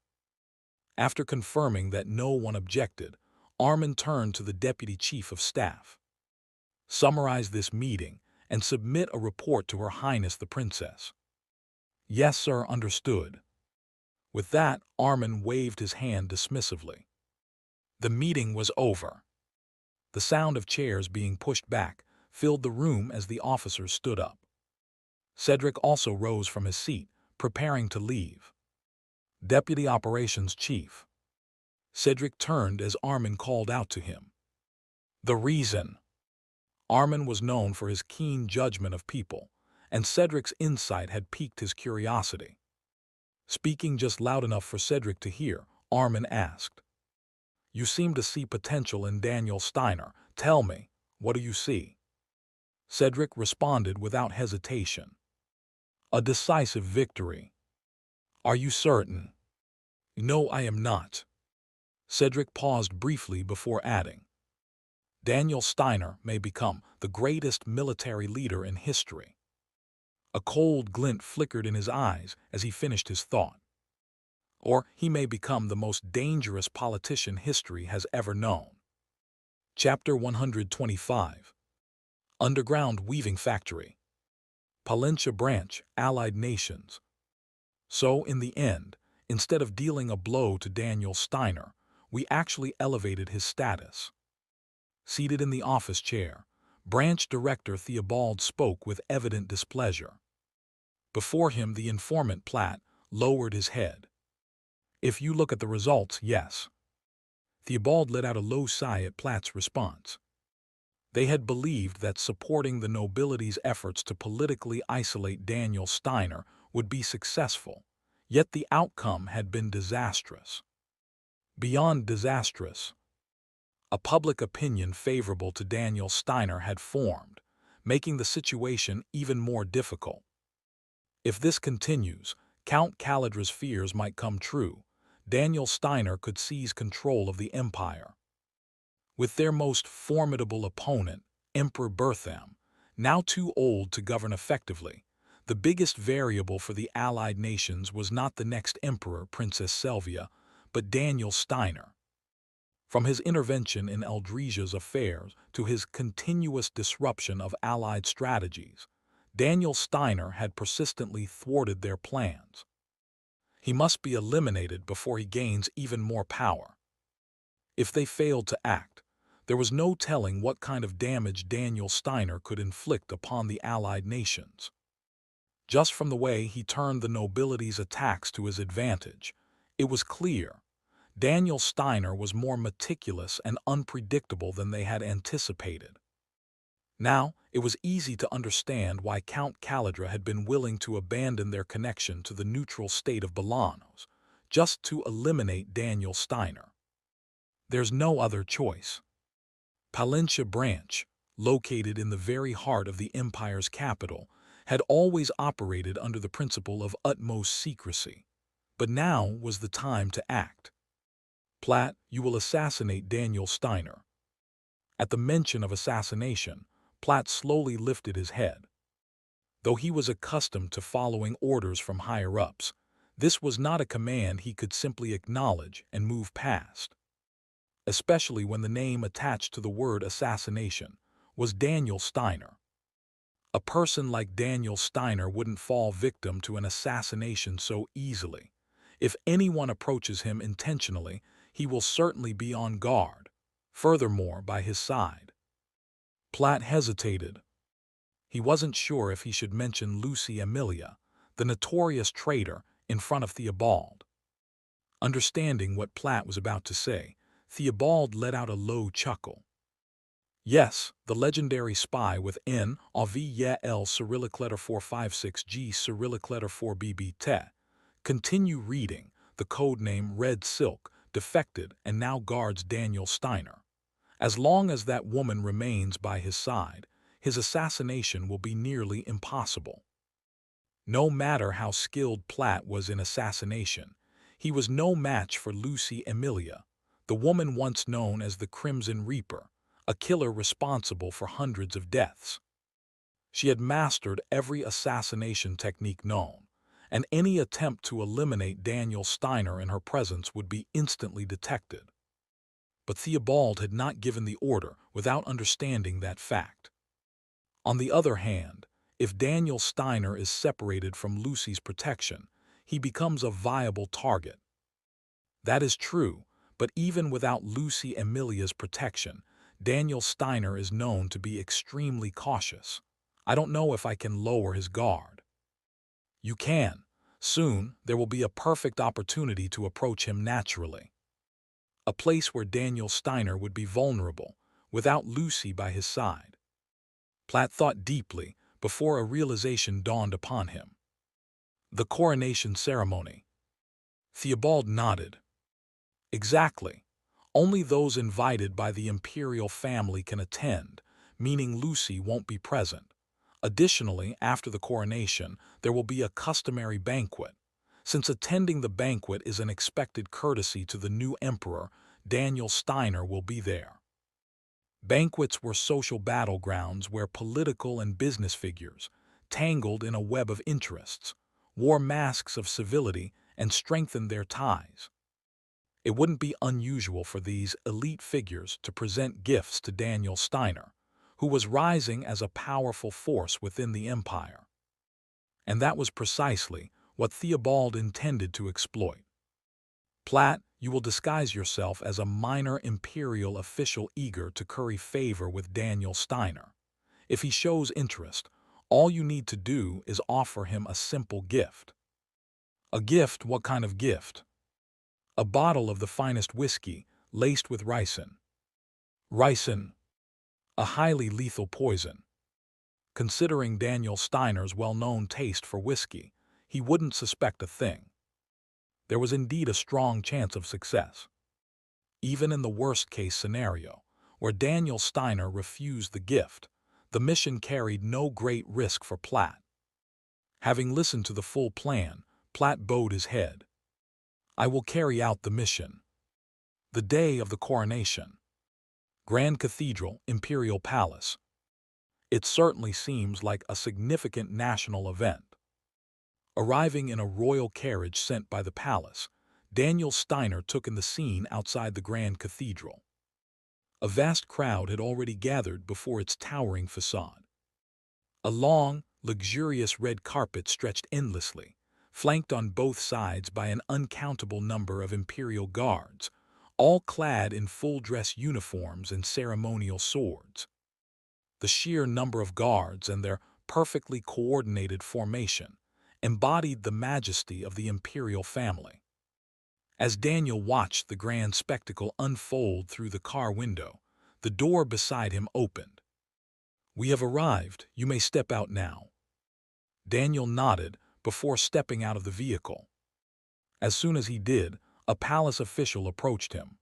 After confirming that no one objected, Armin turned to the Deputy Chief of Staff. "Summarize this meeting and submit a report to Her Highness the Princess." "Yes, sir, understood." With that, Armin waved his hand dismissively. The meeting was over. The sound of chairs being pushed back filled the room as the officers stood up. Cedric also rose from his seat, preparing to leave. "Deputy Operations Chief." Cedric turned as Armin called out to him. "The reason." Armin was known for his keen judgment of people, and Cedric's insight had piqued his curiosity. Speaking just loud enough for Cedric to hear, Armin asked, "You seem to see potential in Daniel Steiner. Tell me, what do you see?" Cedric responded without hesitation. "A decisive victory." "Are you certain?" "No, I am not." Cedric paused briefly before adding, "Daniel Steiner may become the greatest military leader in history." A cold glint flickered in his eyes as he finished his thought. "Or he may become the most dangerous politician history has ever known." Chapter 125. Underground Weaving Factory. Palencia Branch, Allied Nations. So, in the end, instead of dealing a blow to Daniel Steiner, we actually elevated his status. Seated in the office chair, Branch Director Theobald spoke with evident displeasure. Before him, the informant Platt lowered his head. "If you look at the results, yes." Theobald let out a low sigh at Platt's response. They had believed that supporting the nobility's efforts to politically isolate Daniel Steiner would be successful, yet the outcome had been disastrous. Beyond disastrous, a public opinion favorable to Daniel Steiner had formed, making the situation even more difficult. If this continues, Count Calidra's fears might come true. Daniel Steiner could seize control of the empire. With their most formidable opponent, Emperor Bertham, now too old to govern effectively, the biggest variable for the Allied nations was not the next emperor, Princess Sylvia, but Daniel Steiner. From his intervention in Eldresia's affairs to his continuous disruption of Allied strategies, Daniel Steiner had persistently thwarted their plans. He must be eliminated before he gains even more power. If they failed to act, there was no telling what kind of damage Daniel Steiner could inflict upon the Allied nations. Just from the way he turned the nobility's attacks to his advantage, it was clear Daniel Steiner was more meticulous and unpredictable than they had anticipated. Now, it was easy to understand why Count Calidra had been willing to abandon their connection to the neutral state of Bolanos, just to eliminate Daniel Steiner. There's no other choice. Palencia Branch, located in the very heart of the empire's capital, had always operated under the principle of utmost secrecy. But now was the time to act. "Platt, you will assassinate Daniel Steiner." At the mention of assassination, Platt slowly lifted his head. Though he was accustomed to following orders from higher-ups, this was not a command he could simply acknowledge and move past. Especially when the name attached to the word assassination was Daniel Steiner. A person like Daniel Steiner wouldn't fall victim to an assassination so easily. If anyone approaches him intentionally, he will certainly be on guard, furthermore by his side. Platt hesitated. He wasn't sure if he should mention Lucy Emilia, the notorious traitor, in front of Theobald. Understanding what Platt was about to say, Theobald let out a low chuckle. "Yes, the legendary spy with N.A.V.Y.L. Cyrillic letter 456G Cyrillic letter 4BB. Continue reading. The codename Red Silk defected and now guards Daniel Steiner. As long as that woman remains by his side, his assassination will be nearly impossible." No matter how skilled Platt was in assassination, He was no match for Lucy Emilia, the woman once known as the Crimson Reaper, a killer responsible for hundreds of deaths. She had mastered every assassination technique known, and any attempt to eliminate Daniel Steiner in her presence would be instantly detected. But Theobald had not given the order without understanding that fact. On the other hand, if Daniel Steiner is separated from Lucy's protection, he becomes a viable target. That is true, but even without Lucy Emilia's protection, Daniel Steiner is known to be extremely cautious. I don't know if I can lower his guard. You can. Soon, there will be a perfect opportunity to approach him naturally. A place where Daniel Steiner would be vulnerable, without Lucy by his side. Platt thought deeply before a realization dawned upon him. The coronation ceremony. Theobald nodded. Exactly. Only those invited by the imperial family can attend, meaning Lucy won't be present. Additionally, after the coronation, there will be a customary banquet. Since attending the banquet is an expected courtesy to the new emperor, Daniel Steiner will be there. Banquets were social battlegrounds where political and business figures, tangled in a web of interests, wore masks of civility and strengthened their ties. It wouldn't be unusual for these elite figures to present gifts to Daniel Steiner, who was rising as a powerful force within the empire. And that was precisely what Theobald intended to exploit. Platt, you will disguise yourself as a minor imperial official eager to curry favor with Daniel Steiner. If he shows interest, all you need to do is offer him a simple gift. A gift? What kind of gift? A bottle of the finest whiskey, laced with ricin. Ricin, a highly lethal poison. Considering Daniel Steiner's well-known taste for whiskey, he wouldn't suspect a thing. There was indeed a strong chance of success. Even in the worst-case scenario, where Daniel Steiner refused the gift, the mission carried no great risk for Platt. Having listened to the full plan, Platt bowed his head. I will carry out the mission. The day of the coronation. Grand Cathedral, Imperial Palace. It certainly seems like a significant national event. Arriving in a royal carriage sent by the palace, Daniel Steiner took in the scene outside the Grand Cathedral. A vast crowd had already gathered before its towering facade. A long, luxurious red carpet stretched endlessly, flanked on both sides by an uncountable number of imperial guards, all clad in full-dress uniforms and ceremonial swords. The sheer number of guards and their perfectly coordinated formation embodied the majesty of the imperial family. As Daniel watched the grand spectacle unfold through the car window, the door beside him opened. We have arrived. You may step out now. Daniel nodded before stepping out of the vehicle. As soon as he did, a palace official approached him.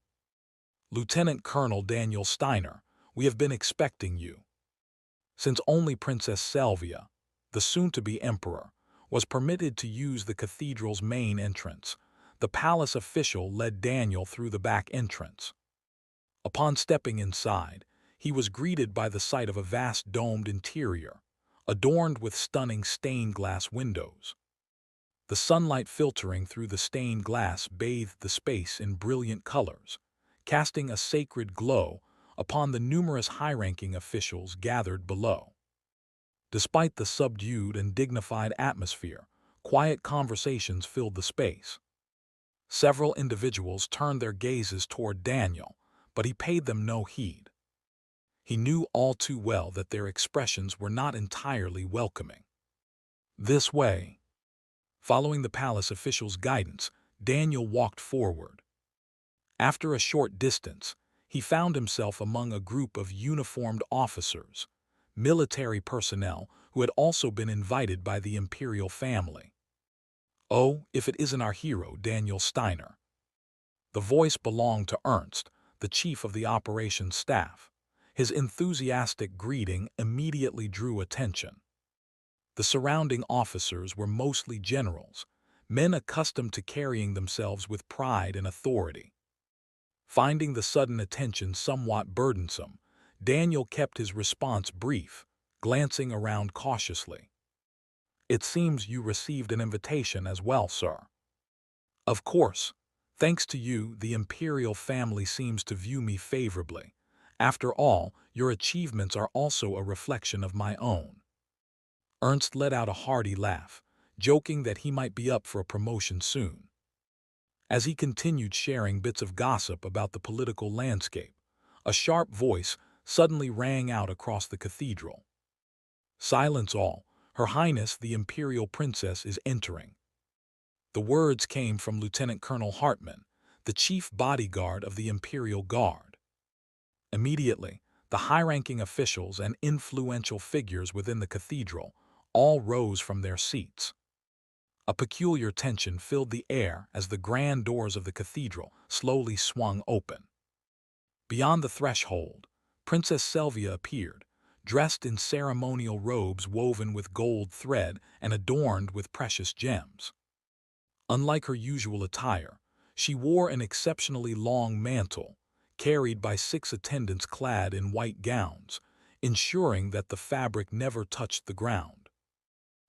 Lieutenant Colonel Daniel Steiner, we have been expecting you. Since only Princess Salvia, the soon-to-be emperor, was permitted to use the cathedral's main entrance, the palace official led Daniel through the back entrance. Upon stepping inside, he was greeted by the sight of a vast domed interior, adorned with stunning stained glass windows. The sunlight filtering through the stained glass bathed the space in brilliant colors, casting a sacred glow upon the numerous high-ranking officials gathered below. Despite the subdued and dignified atmosphere, quiet conversations filled the space. Several individuals turned their gazes toward Daniel, but he paid them no heed. He knew all too well that their expressions were not entirely welcoming. This way. Following the palace official's guidance, Daniel walked forward. After a short distance, he found himself among a group of uniformed officers, military personnel who had also been invited by the imperial family. Oh, if it isn't our hero, Daniel Steiner. The voice belonged to Ernst, the chief of the operations staff. His enthusiastic greeting immediately drew attention. The surrounding officers were mostly generals, men accustomed to carrying themselves with pride and authority. Finding the sudden attention somewhat burdensome, Daniel kept his response brief, glancing around cautiously. "It seems you received an invitation as well, sir." "Of course. Thanks to you, the imperial family seems to view me favorably. After all, your achievements are also a reflection of my own." Ernst let out a hearty laugh, joking that he might be up for a promotion soon. As he continued sharing bits of gossip about the political landscape, a sharp voice suddenly rang out across the cathedral. "Silence all! Her Highness the Imperial Princess is entering." The words came from Lieutenant Colonel Hartman, the chief bodyguard of the Imperial Guard. Immediately, the high-ranking officials and influential figures within the cathedral all rose from their seats. A peculiar tension filled the air as the grand doors of the cathedral slowly swung open. Beyond the threshold, Princess Selvia appeared, dressed in ceremonial robes woven with gold thread and adorned with precious gems. Unlike her usual attire, she wore an exceptionally long mantle, carried by 6 attendants clad in white gowns, ensuring that the fabric never touched the ground.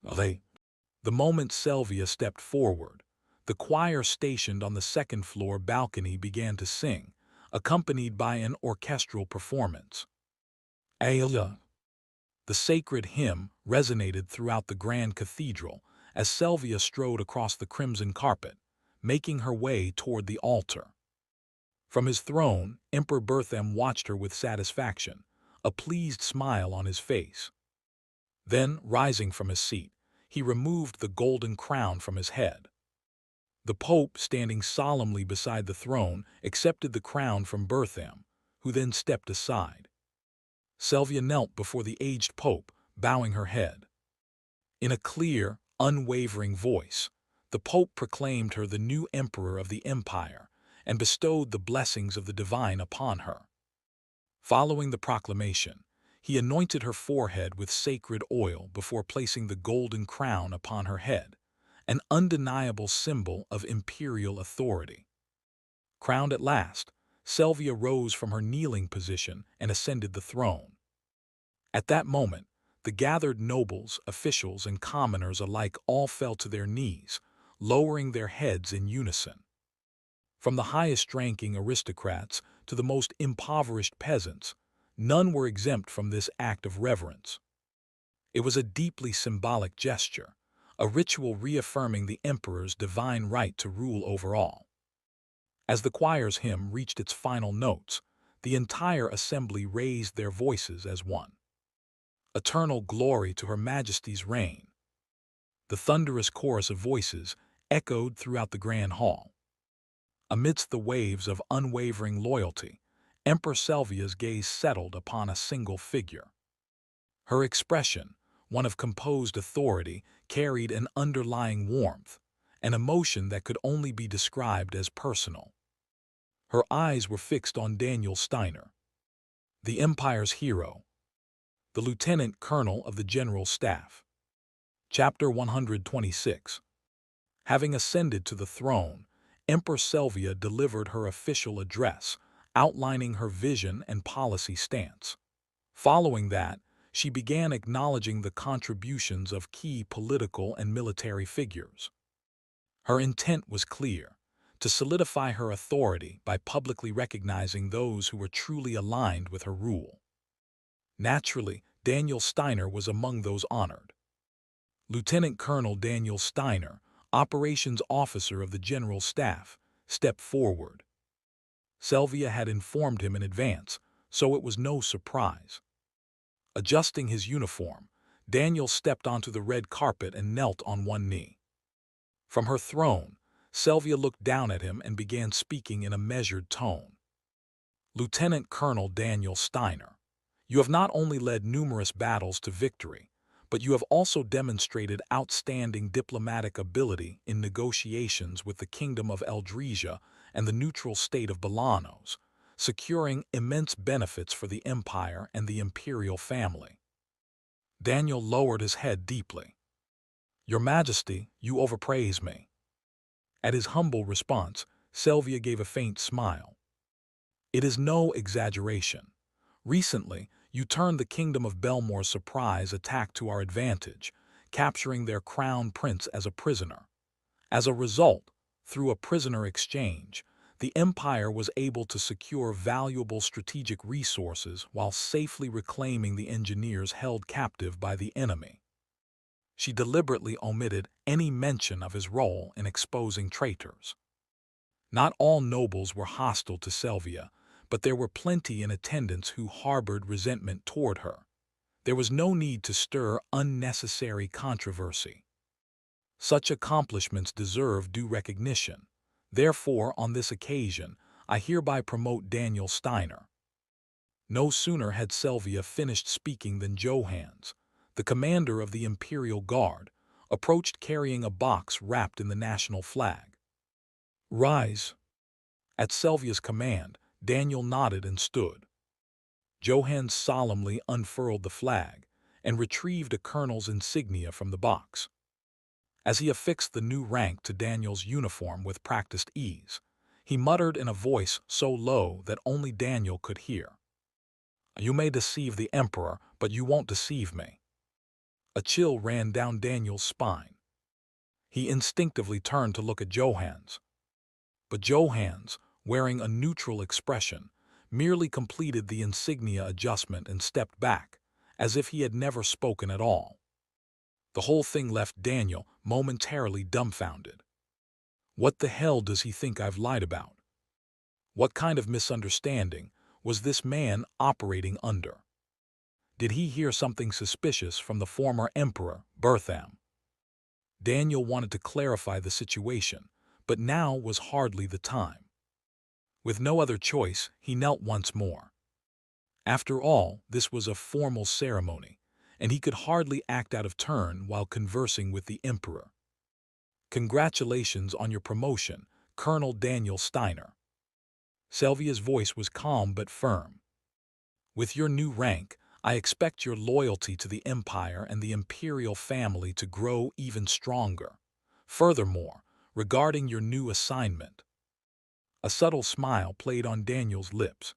The moment Selvia stepped forward, the choir stationed on the second-floor balcony began to sing, accompanied by an orchestral performance. Ayla. The sacred hymn resonated throughout the grand cathedral as Selvia strode across the crimson carpet, making her way toward the altar. From his throne, Emperor Berthem watched her with satisfaction, a pleased smile on his face. Then, rising from his seat, he removed the golden crown from his head. The Pope, standing solemnly beside the throne, accepted the crown from Berthem, who then stepped aside. Selvia knelt before the aged Pope, bowing her head. In a clear, unwavering voice, the Pope proclaimed her the new emperor of the empire and bestowed the blessings of the divine upon her. Following the proclamation, he anointed her forehead with sacred oil before placing the golden crown upon her head, an undeniable symbol of imperial authority. Crowned at last, Selvia rose from her kneeling position and ascended the throne. At that moment, the gathered nobles, officials, and commoners alike all fell to their knees, lowering their heads in unison. From the highest-ranking aristocrats to the most impoverished peasants, none were exempt from this act of reverence. It was a deeply symbolic gesture, a ritual reaffirming the emperor's divine right to rule over all. As the choir's hymn reached its final notes, the entire assembly raised their voices as one. "Eternal glory to Her Majesty's reign." The thunderous chorus of voices echoed throughout the grand hall. Amidst the waves of unwavering loyalty, Empress Selvia's gaze settled upon a single figure. Her expression, one of composed authority, carried an underlying warmth, an emotion that could only be described as personal. Her eyes were fixed on Daniel Steiner, the Empire's hero, the Lieutenant Colonel of the General Staff. Chapter 126. Having ascended to the throne, Empress Selvia delivered her official address, outlining her vision and policy stance. Following that, she began acknowledging the contributions of key political and military figures. Her intent was clear: to solidify her authority by publicly recognizing those who were truly aligned with her rule. Naturally, Daniel Steiner was among those honored. Lieutenant Colonel Daniel Steiner, operations officer of the General Staff, stepped forward. Selvia had informed him in advance, so it was no surprise. Adjusting his uniform, Daniel stepped onto the red carpet and knelt on one knee. From her throne, Selvia looked down at him and began speaking in a measured tone. "Lieutenant Colonel Daniel Steiner, you have not only led numerous battles to victory, but you have also demonstrated outstanding diplomatic ability in negotiations with the Kingdom of Eldresia and the neutral state of Bolanos, securing immense benefits for the Empire and the imperial family." Daniel lowered his head deeply. "Your Majesty, you overpraise me. At his humble response, Sylvia gave a faint smile. It is no exaggeration. Recently, you turned the kingdom of Belmore's surprise attack to our advantage, capturing their crown prince as a prisoner. As a result, through a prisoner exchange, the Empire was able to secure valuable strategic resources while safely reclaiming the engineers held captive by the enemy. She deliberately omitted any mention of his role in exposing traitors. Not all nobles were hostile to Sylvia, but there were plenty in attendance who harbored resentment toward her. There was no need to stir unnecessary controversy. Such accomplishments deserve due recognition. Therefore, on this occasion, I hereby promote Daniel Steiner. No sooner had Sylvia finished speaking than Johannes, the commander of the Imperial Guard, approached carrying a box wrapped in the national flag. Rise. At Sylvia's command, Daniel nodded and stood. Johannes solemnly unfurled the flag and retrieved a colonel's insignia from the box. As he affixed the new rank to Daniel's uniform with practiced ease, he muttered in a voice so low that only Daniel could hear. You may deceive the Emperor, but you won't deceive me. A chill ran down Daniel's spine. He instinctively turned to look at Johannes. But Johannes, wearing a neutral expression, merely completed the insignia adjustment and stepped back, as if he had never spoken at all. The whole thing left Daniel momentarily dumbfounded. What the hell does he think I've lied about? What kind of misunderstanding was this man operating under? Did he hear something suspicious from the former emperor, Bertham? Daniel wanted to clarify the situation, but now was hardly the time. With no other choice, he knelt once more. After all, this was a formal ceremony, and he could hardly act out of turn while conversing with the emperor. Congratulations on your promotion, Colonel Daniel Steiner. Sylvia's voice was calm but firm. With your new rank, I expect your loyalty to the Empire and the imperial family to grow even stronger. Furthermore, regarding your new assignment. A subtle smile played on Daniel's lips.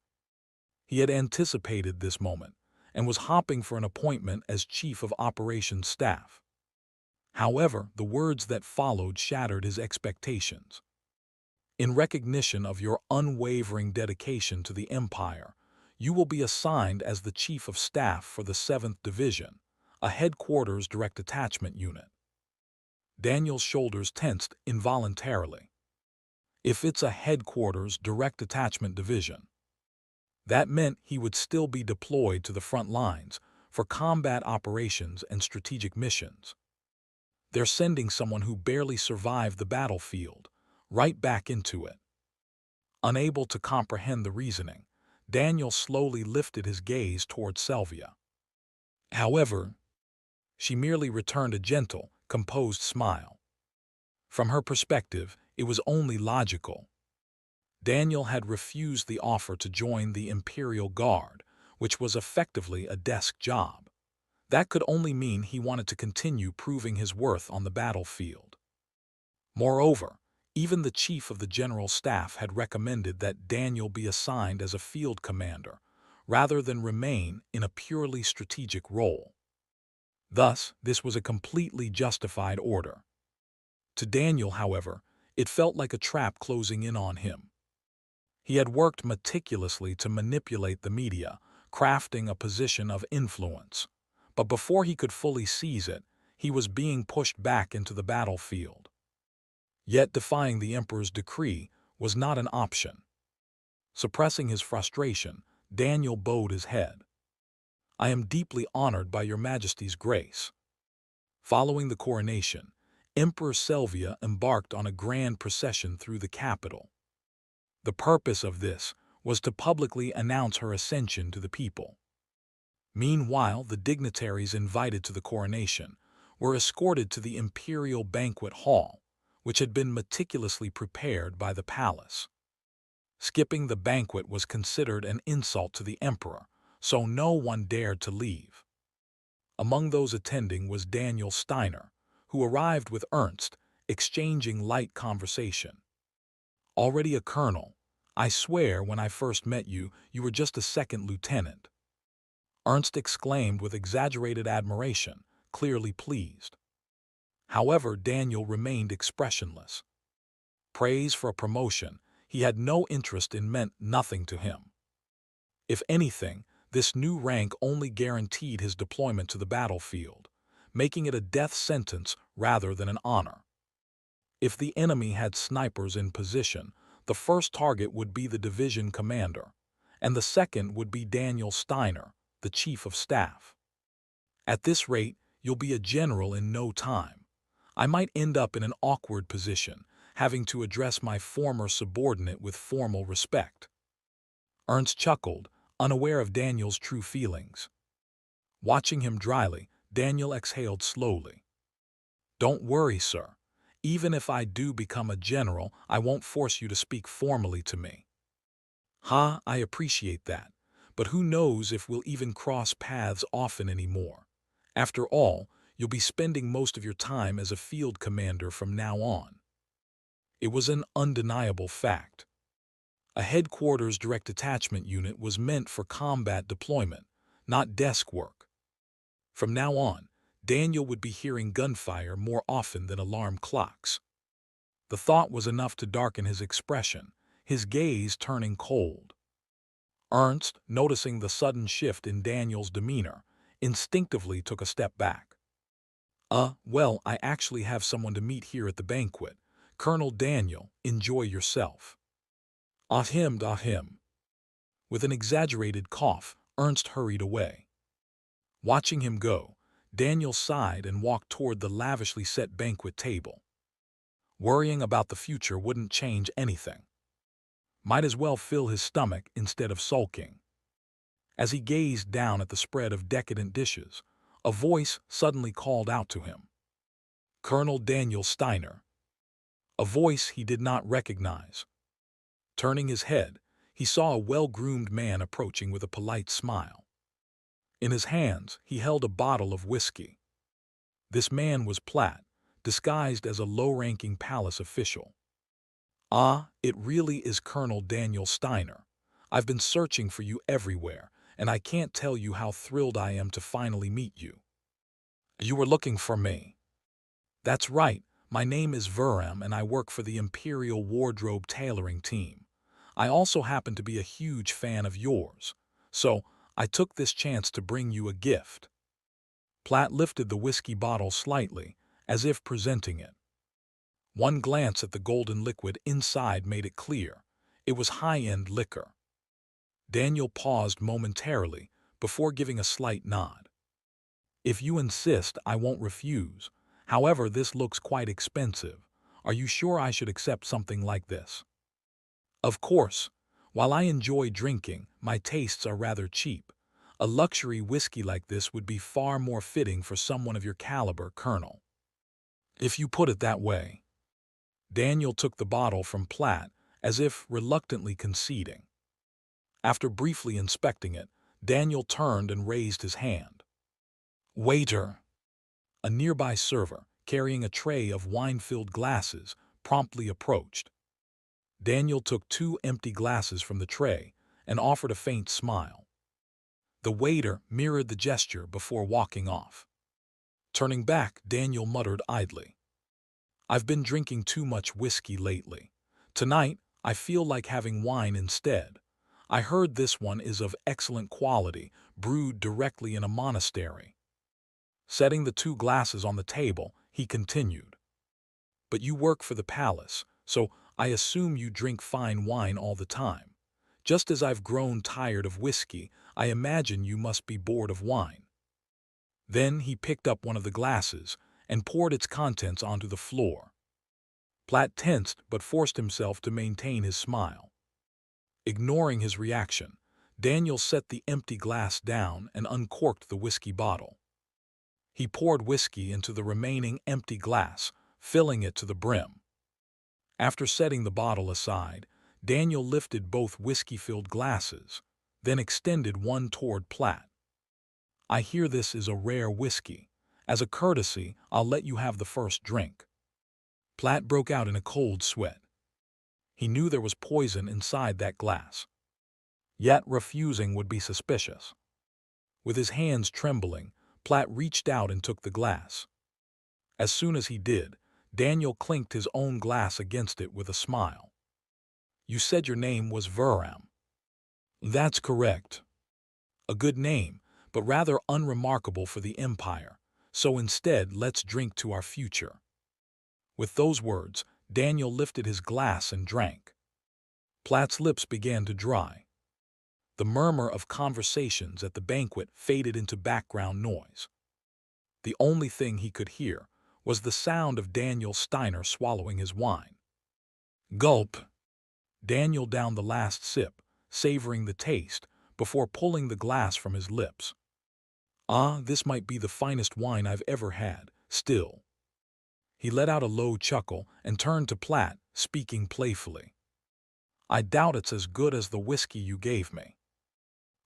He had anticipated this moment and was hopping for an appointment as Chief of Operations Staff. However, the words that followed shattered his expectations. In recognition of your unwavering dedication to the Empire, you will be assigned as the Chief of Staff for the 7th Division, a headquarters direct detachment unit. Daniel's shoulders tensed involuntarily. If it's a headquarters direct detachment division, that meant he would still be deployed to the front lines for combat operations and strategic missions. They're sending someone who barely survived the battlefield right back into it. Unable to comprehend the reasoning, Daniel slowly lifted his gaze toward Sylvia. However, she merely returned a gentle, composed smile. From her perspective, it was only logical. Daniel had refused the offer to join the Imperial Guard, which was effectively a desk job. That could only mean he wanted to continue proving his worth on the battlefield. Moreover, even the Chief of the General Staff had recommended that Daniel be assigned as a field commander, rather than remain in a purely strategic role. Thus, this was a completely justified order. To Daniel, however, it felt like a trap closing in on him. He had worked meticulously to manipulate the media, crafting a position of influence. But before he could fully seize it, he was being pushed back into the battlefield. Yet defying the Emperor's decree was not an option. Suppressing his frustration, Daniel bowed his head. I am deeply honored by your Majesty's grace. Following the coronation, Emperor Sylvia embarked on a grand procession through the capital. The purpose of this was to publicly announce her ascension to the people. Meanwhile, the dignitaries invited to the coronation were escorted to the imperial banquet hall, which had been meticulously prepared by the palace. Skipping the banquet was considered an insult to the emperor, so no one dared to leave. Among those attending was Daniel Steiner, who arrived with Ernst, exchanging light conversation. "Already a colonel. I swear when I first met you, you were just a second lieutenant," Ernst exclaimed with exaggerated admiration, clearly pleased. However, Daniel remained expressionless. Praise for a promotion he had no interest in meant nothing to him. If anything, this new rank only guaranteed his deployment to the battlefield, making it a death sentence rather than an honor. If the enemy had snipers in position, the first target would be the division commander, and the second would be Daniel Steiner, the chief of staff. At this rate, you'll be a general in no time. I might end up in an awkward position, having to address my former subordinate with formal respect. Ernst chuckled, unaware of Daniel's true feelings. Watching him dryly, Daniel exhaled slowly. "Don't worry, sir. Even if I do become a general, I won't force you to speak formally to me." "Ha, I appreciate that. But who knows if we'll even cross paths often anymore. After all, you'll be spending most of your time as a field commander from now on." It was an undeniable fact. A headquarters direct detachment unit was meant for combat deployment, not desk work. From now on, Daniel would be hearing gunfire more often than alarm clocks. The thought was enough to darken his expression, his gaze turning cold. Ernst, noticing the sudden shift in Daniel's demeanor, instinctively took a step back. Well, I actually have someone to meet here at the banquet. Colonel Daniel, enjoy yourself." Him. With an exaggerated cough, Ernst hurried away. Watching him go, Daniel sighed and walked toward the lavishly set banquet table. Worrying about the future wouldn't change anything. Might as well fill his stomach instead of sulking. As he gazed down at the spread of decadent dishes, a voice suddenly called out to him. "Colonel Daniel Steiner." A voice he did not recognize. Turning his head, he saw a well-groomed man approaching with a polite smile. In his hands, he held a bottle of whiskey. This man was Platt, disguised as a low-ranking palace official. It really is Colonel Daniel Steiner. I've been searching for you everywhere, and I can't tell you how thrilled I am to finally meet you." "You were looking for me." "That's right. My name is Vuram, and I work for the Imperial Wardrobe Tailoring Team. I also happen to be a huge fan of yours, so I took this chance to bring you a gift." Platt lifted the whiskey bottle slightly, as if presenting it. One glance at the golden liquid inside made it clear. It was high-end liquor. Daniel paused momentarily before giving a slight nod. "If you insist, I won't refuse. However, this looks quite expensive. Are you sure I should accept something like this?" "Of course. While I enjoy drinking, my tastes are rather cheap. A luxury whiskey like this would be far more fitting for someone of your caliber, Colonel." "If you put it that way." Daniel took the bottle from Platt, as if reluctantly conceding. After briefly inspecting it, Daniel turned and raised his hand. "Waiter!" A nearby server, carrying a tray of wine-filled glasses, promptly approached. Daniel took 2 empty glasses from the tray and offered a faint smile. The waiter mirrored the gesture before walking off. Turning back, Daniel muttered idly, "I've been drinking too much whiskey lately. Tonight, I feel like having wine instead. I heard this one is of excellent quality, brewed directly in a monastery." Setting the 2 glasses on the table, he continued, "But you work for the palace, so I assume you drink fine wine all the time. Just as I've grown tired of whiskey, I imagine you must be bored of wine." Then he picked up one of the glasses and poured its contents onto the floor. Platt tensed but forced himself to maintain his smile. Ignoring his reaction, Daniel set the empty glass down and uncorked the whiskey bottle. He poured whiskey into the remaining empty glass, filling it to the brim. After setting the bottle aside, Daniel lifted both whiskey-filled glasses, then extended one toward Platt. "I hear this is a rare whiskey. As a courtesy, I'll let you have the first drink." Platt broke out in a cold sweat. He knew there was poison inside that glass. Yet refusing would be suspicious. With his hands trembling, Platt reached out and took the glass. As soon as he did, Daniel clinked his own glass against it with a smile. "You said your name was Veram." "That's correct. A good name, but rather unremarkable for the Empire, so instead let's drink to our future." With those words, Daniel lifted his glass and drank. Platt's lips began to dry. The murmur of conversations at the banquet faded into background noise. The only thing he could hear was the sound of Daniel Steiner swallowing his wine. Gulp! Daniel downed the last sip, savoring the taste, before pulling the glass from his lips. "Ah, this might be the finest wine I've ever had, still." He let out a low chuckle and turned to Platt, speaking playfully. "I doubt it's as good as the whiskey you gave me."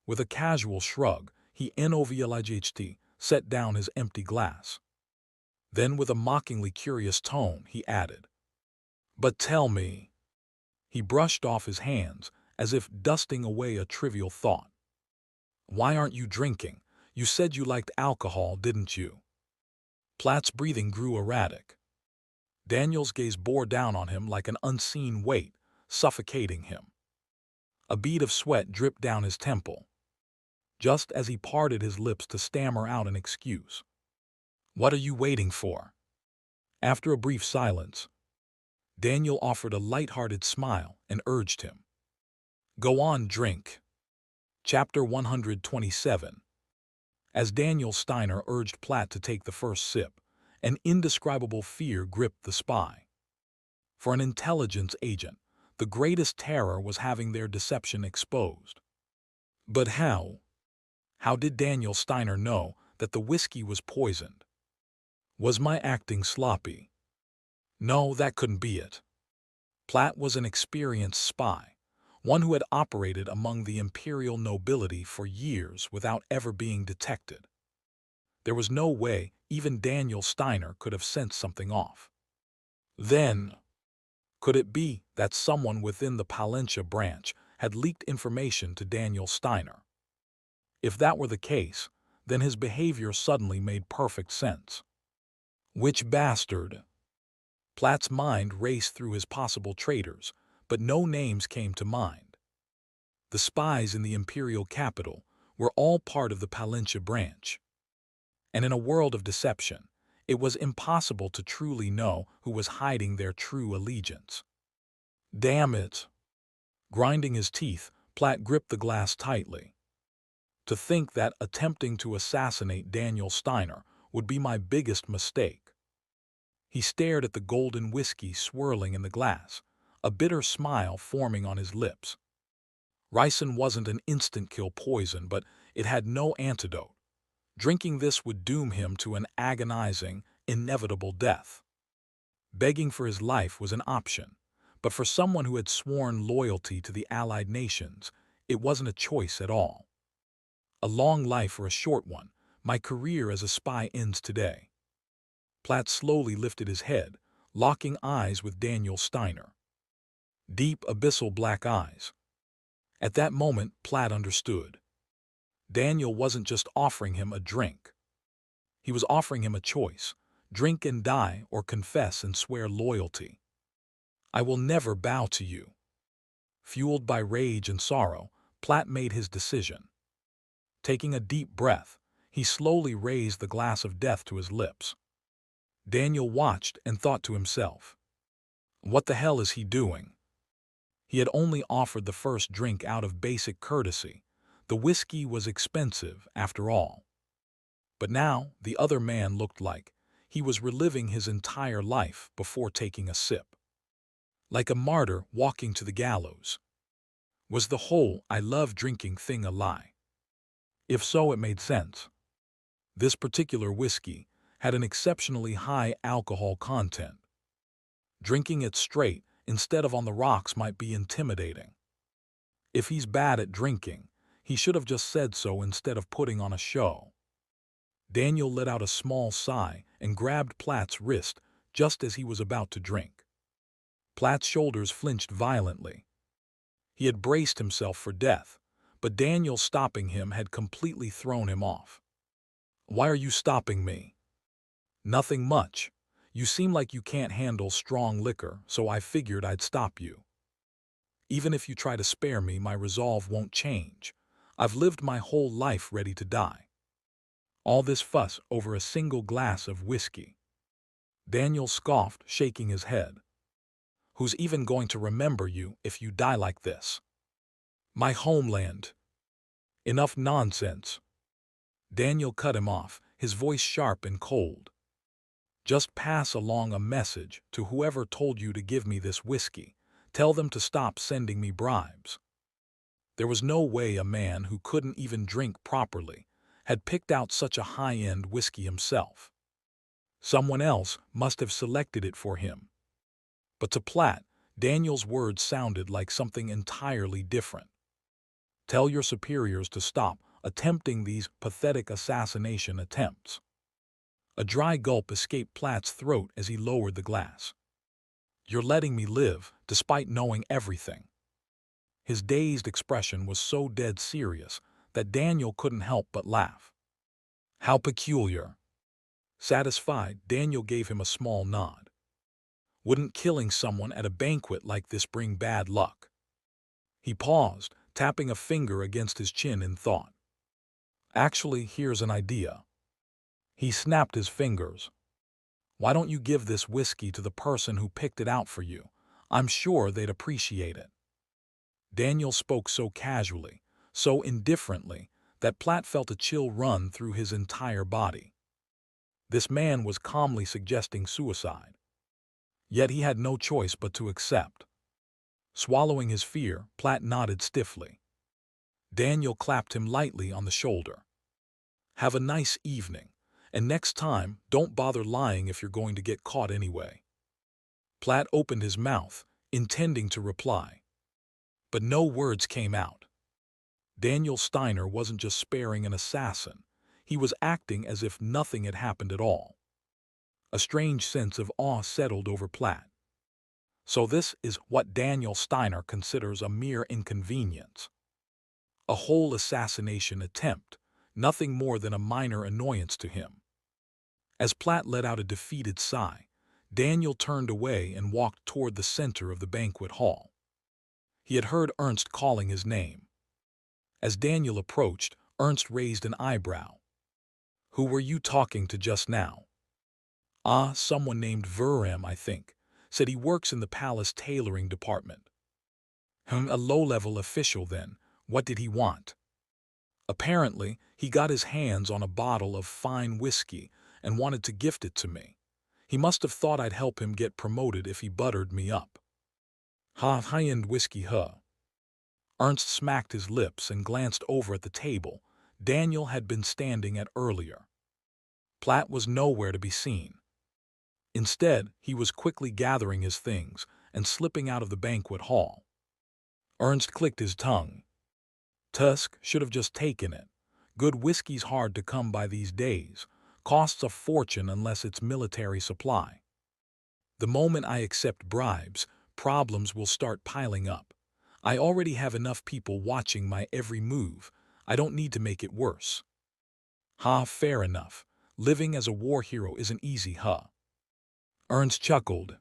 With a casual shrug, he Immgwc set down his empty glass. Then with a mockingly curious tone, he added, "But tell me." He brushed off his hands, as if dusting away a trivial thought. "Why aren't you drinking? You said you liked alcohol, didn't you?" Platt's breathing grew erratic. Daniel's gaze bore down on him like an unseen weight, suffocating him. A bead of sweat dripped down his temple, just as he parted his lips to stammer out an excuse. "What are you waiting for?" After a brief silence, Daniel offered a light-hearted smile and urged him. "Go on, drink." Chapter 127. As Daniel Steiner urged Platt to take the first sip, an indescribable fear gripped the spy. For an intelligence agent, the greatest terror was having their deception exposed. But how? How did Daniel Steiner know that the whiskey was poisoned? Was my acting sloppy? No, that couldn't be it. Platt was an experienced spy, one who had operated among the imperial nobility for years without ever being detected. There was no way even Daniel Steiner could have sensed something off. Then, could it be that someone within the Palencia branch had leaked information to Daniel Steiner? If that were the case, then his behavior suddenly made perfect sense. Which bastard? Platt's mind raced through his possible traitors, but no names came to mind. The spies in the imperial capital were all part of the Palencia branch. And in a world of deception, it was impossible to truly know who was hiding their true allegiance. Damn it! Grinding his teeth, Platt gripped the glass tightly. To think that attempting to assassinate Daniel Steiner would be my biggest mistake. He stared at the golden whiskey swirling in the glass, a bitter smile forming on his lips. Ricin wasn't an instant-kill poison, but it had no antidote. Drinking this would doom him to an agonizing, inevitable death. Begging for his life was an option, but for someone who had sworn loyalty to the Allied nations, it wasn't a choice at all. A long life or a short one, my career as a spy ends today. Platt slowly lifted his head, locking eyes with Daniel Steiner. Deep, abyssal black eyes. At that moment, Platt understood. Daniel wasn't just offering him a drink. He was offering him a choice: drink and die or confess and swear loyalty. "I will never bow to you." Fueled by rage and sorrow, Platt made his decision. Taking a deep breath, he slowly raised the glass of death to his lips. Daniel watched and thought to himself, "What the hell is he doing?" He had only offered the first drink out of basic courtesy. The whiskey was expensive, after all. But now, the other man looked like he was reliving his entire life before taking a sip. Like a martyr walking to the gallows. Was the whole "I love drinking" thing a lie? If so, it made sense. This particular whiskey had an exceptionally high alcohol content. Drinking it straight instead of on the rocks might be intimidating. If he's bad at drinking, he should have just said so instead of putting on a show. Daniel let out a small sigh and grabbed Platt's wrist, just as he was about to drink. Platt's shoulders flinched violently. He had braced himself for death, but Daniel stopping him had completely thrown him off. "Why are you stopping me?" "Nothing much. You seem like you can't handle strong liquor, so I figured I'd stop you. Even if you try to spare me, my resolve won't change. I've lived my whole life ready to die. All this fuss over a single glass of whiskey." Daniel scoffed, shaking his head. "Who's even going to remember you if you die like this?" "My homeland." "Enough nonsense." Daniel cut him off, his voice sharp and cold. "Just pass along a message to whoever told you to give me this whiskey. Tell them to stop sending me bribes." There was no way a man who couldn't even drink properly had picked out such a high-end whiskey himself. Someone else must have selected it for him. But to Platt, Daniel's words sounded like something entirely different. "Tell your superiors to stop attempting these pathetic assassination attempts." A dry gulp escaped Platt's throat as he lowered the glass. "You're letting me live, despite knowing everything." His dazed expression was so dead serious that Daniel couldn't help but laugh. "How peculiar." Satisfied, Daniel gave him a small nod. "Wouldn't killing someone at a banquet like this bring bad luck?" He paused, tapping a finger against his chin in thought. "Actually, here's an idea." He snapped his fingers. "Why don't you give this whiskey to the person who picked it out for you? I'm sure they'd appreciate it." Daniel spoke so casually, so indifferently, that Platt felt a chill run through his entire body. This man was calmly suggesting suicide. Yet he had no choice but to accept. Swallowing his fear, Platt nodded stiffly. Daniel clapped him lightly on the shoulder. "Have a nice evening, and next time, don't bother lying if you're going to get caught anyway." Platt opened his mouth, intending to reply. But no words came out. Daniel Steiner wasn't just sparing an assassin. He was acting as if nothing had happened at all. A strange sense of awe settled over Platt. So this is what Daniel Steiner considers a mere inconvenience. A whole assassination attempt, nothing more than a minor annoyance to him. As Platt let out a defeated sigh, Daniel turned away and walked toward the center of the banquet hall. He had heard Ernst calling his name. As Daniel approached, Ernst raised an eyebrow. "Who were you talking to just now?" "Ah, someone named Verem, I think. Said he works in the palace tailoring department." A low-level official then. What did he want?" "Apparently, he got his hands on a bottle of fine whiskey and wanted to gift it to me. He must have thought I'd help him get promoted if he buttered me up." High-end whiskey, huh?" Ernst smacked his lips and glanced over at the table Daniel had been standing at earlier. Platt was nowhere to be seen. Instead, he was quickly gathering his things and slipping out of the banquet hall. Ernst clicked his tongue. Tusk should have just taken it. Good whiskey's hard to come by these days. Costs a fortune unless it's military supply. The moment I accept bribes, problems will start piling up. I already have enough people watching my every move. I don't need to make it worse." Fair enough. Living as a war hero isn't easy, huh?" Ernst chuckled.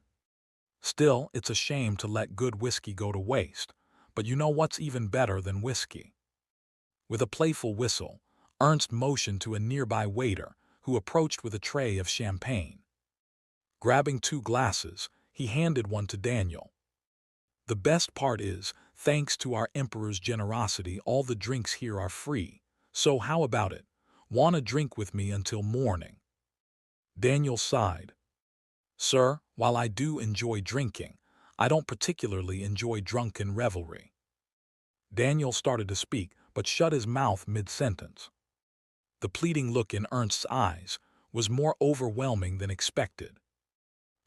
"Still, it's a shame to let good whiskey go to waste. But you know what's even better than whiskey?" With a playful whistle, Ernst motioned to a nearby waiter, who approached with a tray of champagne. Grabbing 2 glasses, he handed one to Daniel. "The best part is, thanks to our emperor's generosity, all the drinks here are free. So how about it? Want a drink with me until morning?" Daniel sighed. "Sir, while I do enjoy drinking, I don't particularly enjoy drunken revelry." Daniel started to speak, but shut his mouth mid-sentence. The pleading look in Ernst's eyes was more overwhelming than expected.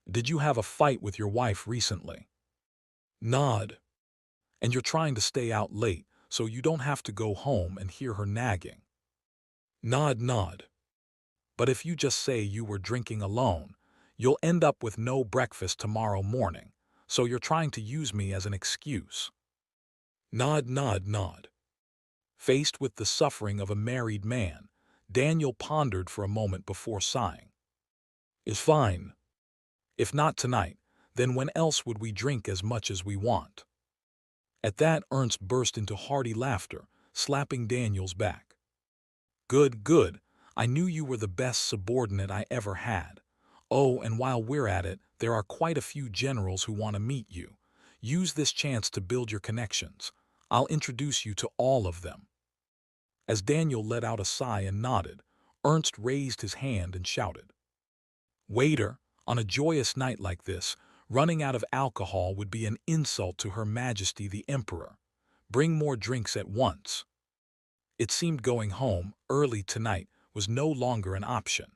"Did you have a fight with your wife recently?" "Nod." "And you're trying to stay out late so you don't have to go home and hear her nagging?" Nod. "But if you just say you were drinking alone, You'll end up with no breakfast tomorrow morning, so you're trying to use me as an excuse. Nod, nod, nod. Faced with the suffering of a married man, Daniel pondered for a moment before sighing. Is fine. If not tonight, then when else would we drink as much as we want? At that, Ernst burst into hearty laughter, slapping Daniel's back. Good, good. I knew you were the best subordinate I ever had. Oh, and while we're at it, there are quite a few generals who want to meet you. Use this chance to build your connections. I'll introduce you to all of them. As Daniel let out a sigh and nodded, Ernst raised his hand and shouted, Waiter, on a joyous night like this, running out of alcohol would be an insult to Her Majesty the Emperor. Bring more drinks at once. It seemed going home early tonight was no longer an option.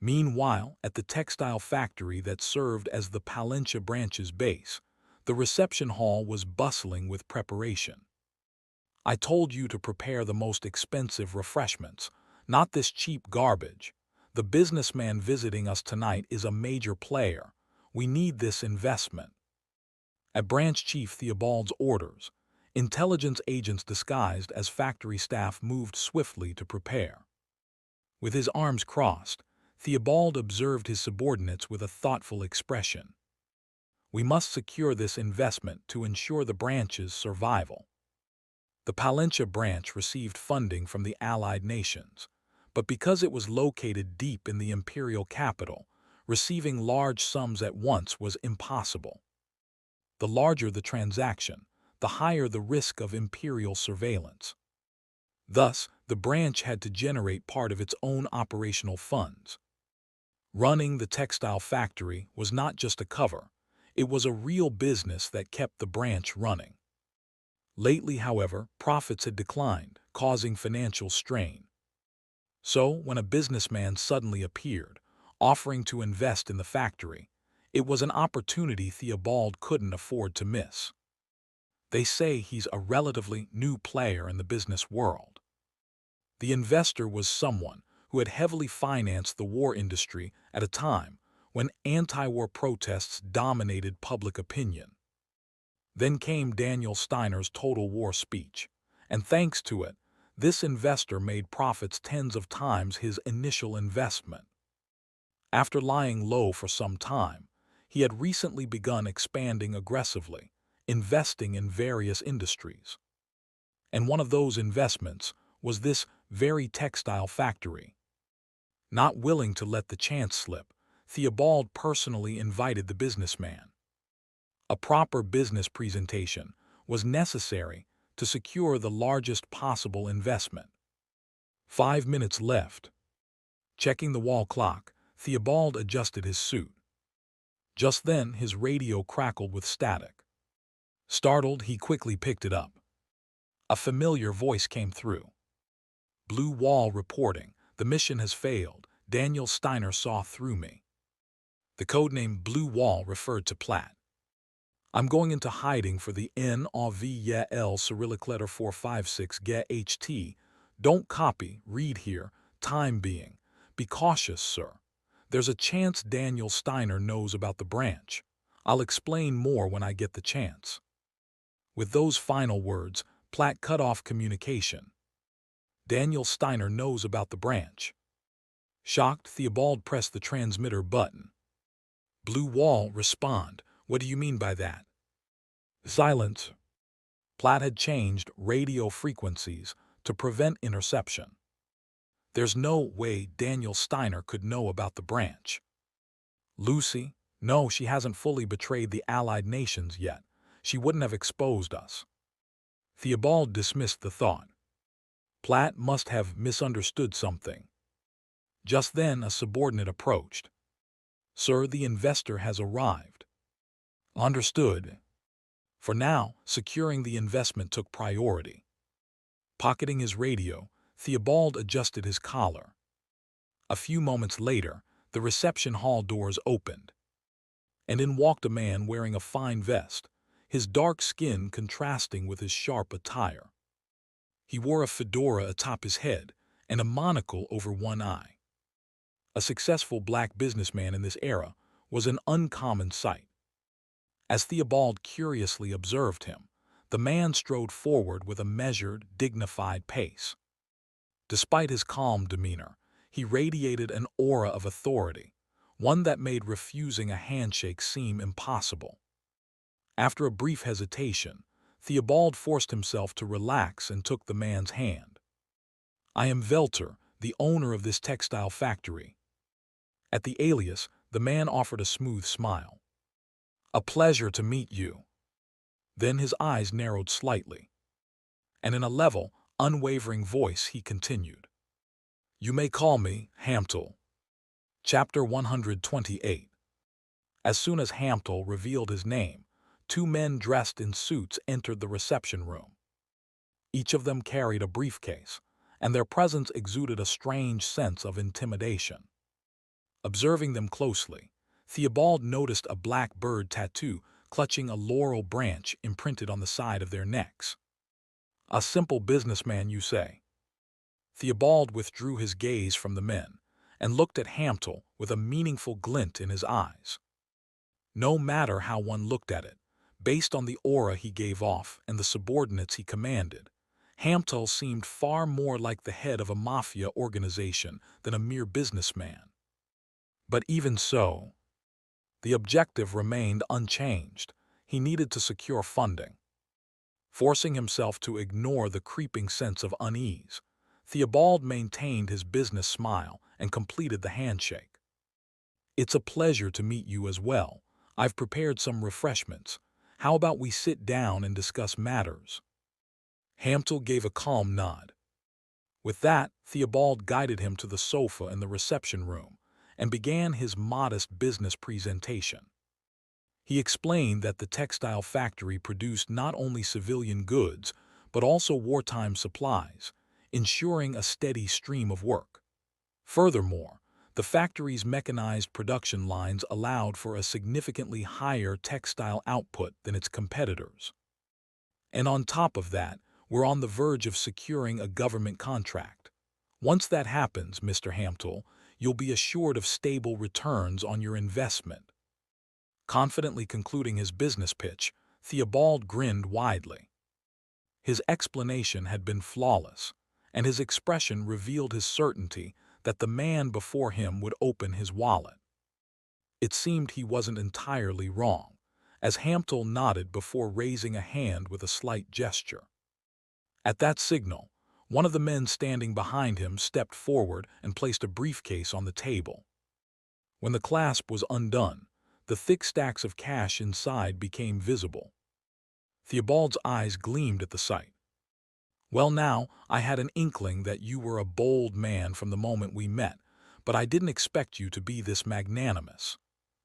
Meanwhile, at the textile factory that served as the Palencia branch's base, the reception hall was bustling with preparation. I told you to prepare the most expensive refreshments, not this cheap garbage. The businessman visiting us tonight is a major player. We need this investment. At Branch Chief Theobald's orders, intelligence agents disguised as factory staff moved swiftly to prepare. With his arms crossed, Theobald observed his subordinates with a thoughtful expression. We must secure this investment to ensure the branch's survival. The Palencia branch received funding from the Allied nations, but because it was located deep in the imperial capital, receiving large sums at once was impossible. The larger the transaction, the higher the risk of imperial surveillance. Thus, the branch had to generate part of its own operational funds. Running the textile factory was not just a cover, it was a real business that kept the branch running. Lately, however, profits had declined, causing financial strain. So, when a businessman suddenly appeared, offering to invest in the factory, it was an opportunity Theobald couldn't afford to miss. They say he's a relatively new player in the business world. The investor was someone who had heavily financed the war industry at a time when anti-war protests dominated public opinion. Then came Daniel Steiner's total war speech, and thanks to it, this investor made profits tens of times his initial investment. After lying low for some time, he had recently begun expanding aggressively, investing in various industries. And one of those investments was this very textile factory. Not willing to let the chance slip, Theobald personally invited the businessman. A proper business presentation was necessary to secure the largest possible investment. 5 minutes left. Checking the wall clock, Theobald adjusted his suit. Just then, his radio crackled with static. Startled, he quickly picked it up. A familiar voice came through. Blue Wall reporting, the mission has failed. Daniel Steiner saw through me. The codename Blue Wall referred to Platt. I'm going into hiding for the NAVL Cyrillic letter 456 HT. Don't copy, read here, time being. Be cautious, sir. There's a chance Daniel Steiner knows about the branch. I'll explain more when I get the chance. With those final words, Platt cut off communication. Daniel Steiner knows about the branch. Shocked, Theobald pressed the transmitter button. Blue Wall, respond. What do you mean by that? Silence. Platt had changed radio frequencies to prevent interception. There's no way Daniel Steiner could know about the branch. Lucy? No, she hasn't fully betrayed the Allied nations yet. She wouldn't have exposed us. Theobald dismissed the thought. Platt must have misunderstood something. Just then, a subordinate approached. Sir, the investor has arrived. Understood. For now, securing the investment took priority. Pocketing his radio, Theobald adjusted his collar. A few moments later, the reception hall doors opened, and in walked a man wearing a fine vest, his dark skin contrasting with his sharp attire. He wore a fedora atop his head and a monocle over one eye. A successful black businessman in this era was an uncommon sight. As Theobald curiously observed him, the man strode forward with a measured, dignified pace. Despite his calm demeanor, he radiated an aura of authority, one that made refusing a handshake seem impossible. After a brief hesitation, Theobald forced himself to relax and took the man's hand. "I am Velter, the owner of this textile factory." At the alias, the man offered a smooth smile. "A pleasure to meet you." Then his eyes narrowed slightly, and in a level, unwavering voice he continued, "You may call me Hamtel." Chapter 128. As soon as Hamtel revealed his name, two men dressed in suits entered the reception room. Each of them carried a briefcase, and their presence exuded a strange sense of intimidation. Observing them closely, Theobald noticed a black bird tattoo clutching a laurel branch imprinted on the side of their necks. "A simple businessman, you say?" Theobald withdrew his gaze from the men and looked at Hamtel with a meaningful glint in his eyes. No matter how one looked at it, based on the aura he gave off and the subordinates he commanded, Hamtel seemed far more like the head of a mafia organization than a mere businessman. But even so, the objective remained unchanged. He needed to secure funding. Forcing himself to ignore the creeping sense of unease, Theobald maintained his business smile and completed the handshake. "It's a pleasure to meet you as well. I've prepared some refreshments. How about we sit down and discuss matters?" Hamtel gave a calm nod. With that, Theobald guided him to the sofa in the reception room and began his modest business presentation. He explained that the textile factory produced not only civilian goods, but also wartime supplies, ensuring a steady stream of work. Furthermore, the factory's mechanized production lines allowed for a significantly higher textile output than its competitors. And on top of that, we're on the verge of securing a government contract. Once that happens, Mr. Hamtel, you'll be assured of stable returns on your investment. Confidently concluding his business pitch, Theobald grinned widely. His explanation had been flawless, and his expression revealed his certainty that the man before him would open his wallet. It seemed he wasn't entirely wrong, as Hamtel nodded before raising a hand with a slight gesture. At that signal, one of the men standing behind him stepped forward and placed a briefcase on the table. When the clasp was undone, the thick stacks of cash inside became visible. Theobald's eyes gleamed at the sight. "Well now, I had an inkling that you were a bold man from the moment we met, but I didn't expect you to be this magnanimous.